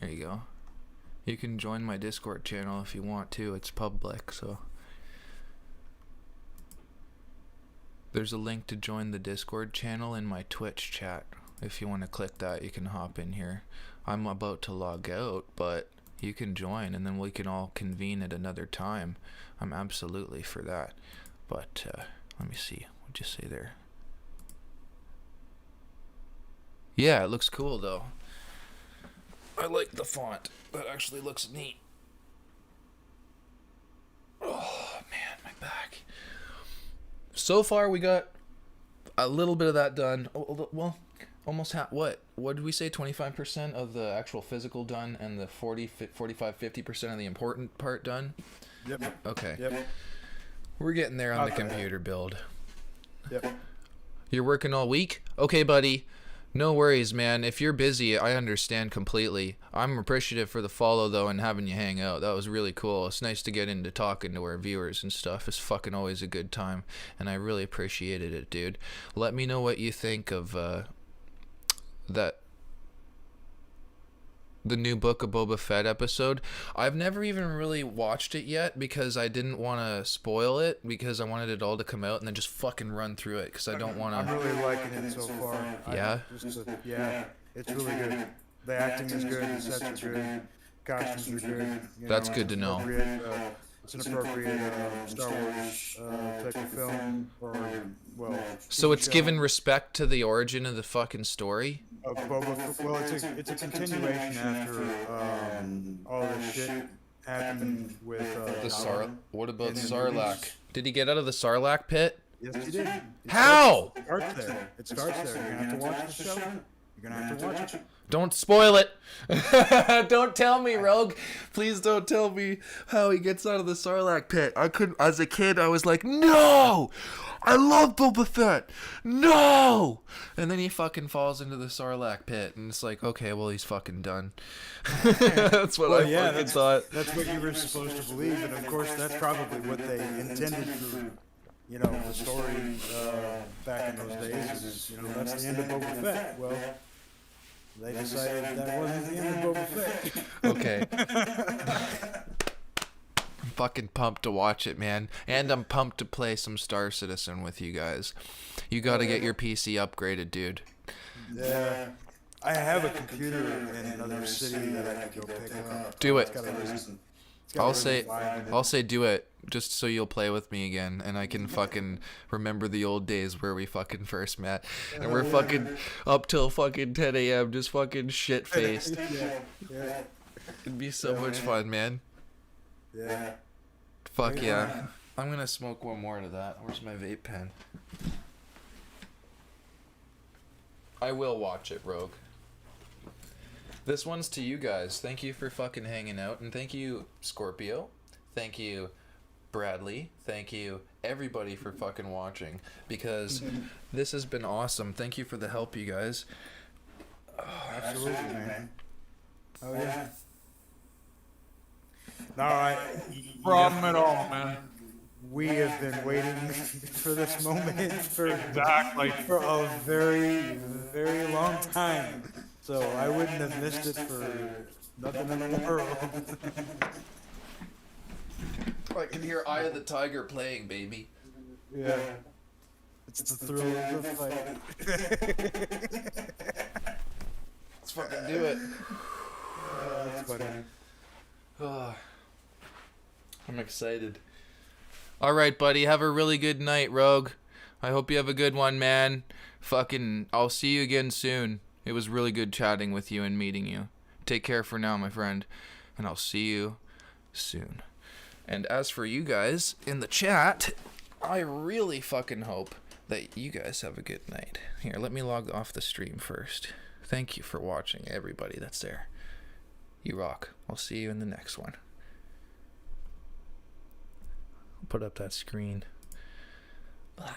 There you go. You can join my Discord channel if you want to. It's public, so. There's a link to join the Discord channel in my Twitch chat. If you want to click that, you can hop in here. I'm about to log out, but you can join and then we can all convene at another time. I'm absolutely for that. But let me see. What'd you say there? Yeah, it looks cool though. I like the font. That actually looks neat. Oh man, my back. So far we got a little bit of that done. Oh, well, almost what did we say? 25% of the actual physical done and the 45 50% of the important part done. Yep. Okay. Yep. We're getting there on the Okay. computer build. Yep. You're working all week? Okay, buddy. No worries, man. If you're busy, I understand completely. I'm appreciative for the follow, though, and having you hang out. That was really cool. It's nice to get into talking to our viewers and stuff. It's fucking always a good time, and I really appreciated it, dude. Let me know what you think of the new Book of Boba Fett episode. I've never even really watched it yet because I didn't want to spoil it because I wanted it all to come out and then just fucking run through it because I don't want I'm to. really liking it so far. Yeah? Yeah, it's really good. The acting is good, the sets are good, costumes are good. That's good to know. It's an appropriate Star Wars type of film, or, well... So it's show. given respect to the origin of the fucking story? Well, it's a continuation after all this shit happened with... What about in the Sarlacc? movies. Did he get out of the Sarlacc pit? Yes, you did. How? It starts there. It starts there. You're gonna have to watch the show. You're gonna have to watch it. Don't spoil it. Don't tell me, Rogue. Please don't tell me how he gets out of the Sarlacc pit. I couldn't. As a kid, I was like, no, I love Boba Fett. No. And then he fucking falls into the Sarlacc pit, and it's like, okay, well, he's fucking done. That's what I fucking thought. That's what you were supposed to believe, and of course, that's probably what they intended for. You know, the story back in those days is, you know, that's the end of Boba Fett. Well, they decided that wasn't the end of Boba Fett. Okay. I'm fucking pumped to watch it, man. And I'm pumped to play some Star Citizen with you guys. You gotta get your PC upgraded, dude. Yeah. I have a computer in another city that I could go pick up. Do it. It's got a reason. I'll say do it just so you'll play with me again and I can fucking remember the old days where we fucking first met and we're fucking up till fucking 10 a.m. just fucking shit faced. Yeah. It'd be so much fun, man. Yeah. Fuck yeah. I'm gonna smoke one more to that. Where's my vape pen? I will watch it, Rogue. This one's to you guys. Thank you for fucking hanging out. And thank you, Scorpio. Thank you, Bradley. Thank you, everybody, for fucking watching. Because this has been awesome. Thank you for the help, you guys. Absolutely, man. Oh, yeah. All right. Problem at all, man. We have been waiting for this moment for Exactly. a very, very long time. So I wouldn't have missed it for nothing in the world. I can hear Eye of the Tiger playing, baby. Yeah. It's the thrill of the fight. Let's fucking do it. That's funny. I'm excited. All right, buddy. Have a really good night, Rogue. I hope you have a good one, man. Fucking, I'll see you again soon. It was really good chatting with you and meeting you. Take care for now, my friend. And I'll see you soon. And as for you guys in the chat, I really fucking hope that you guys have a good night. Here, let me log off the stream first. Thank you for watching, everybody that's there. You rock. I'll see you in the next one. put up that screen. Ah.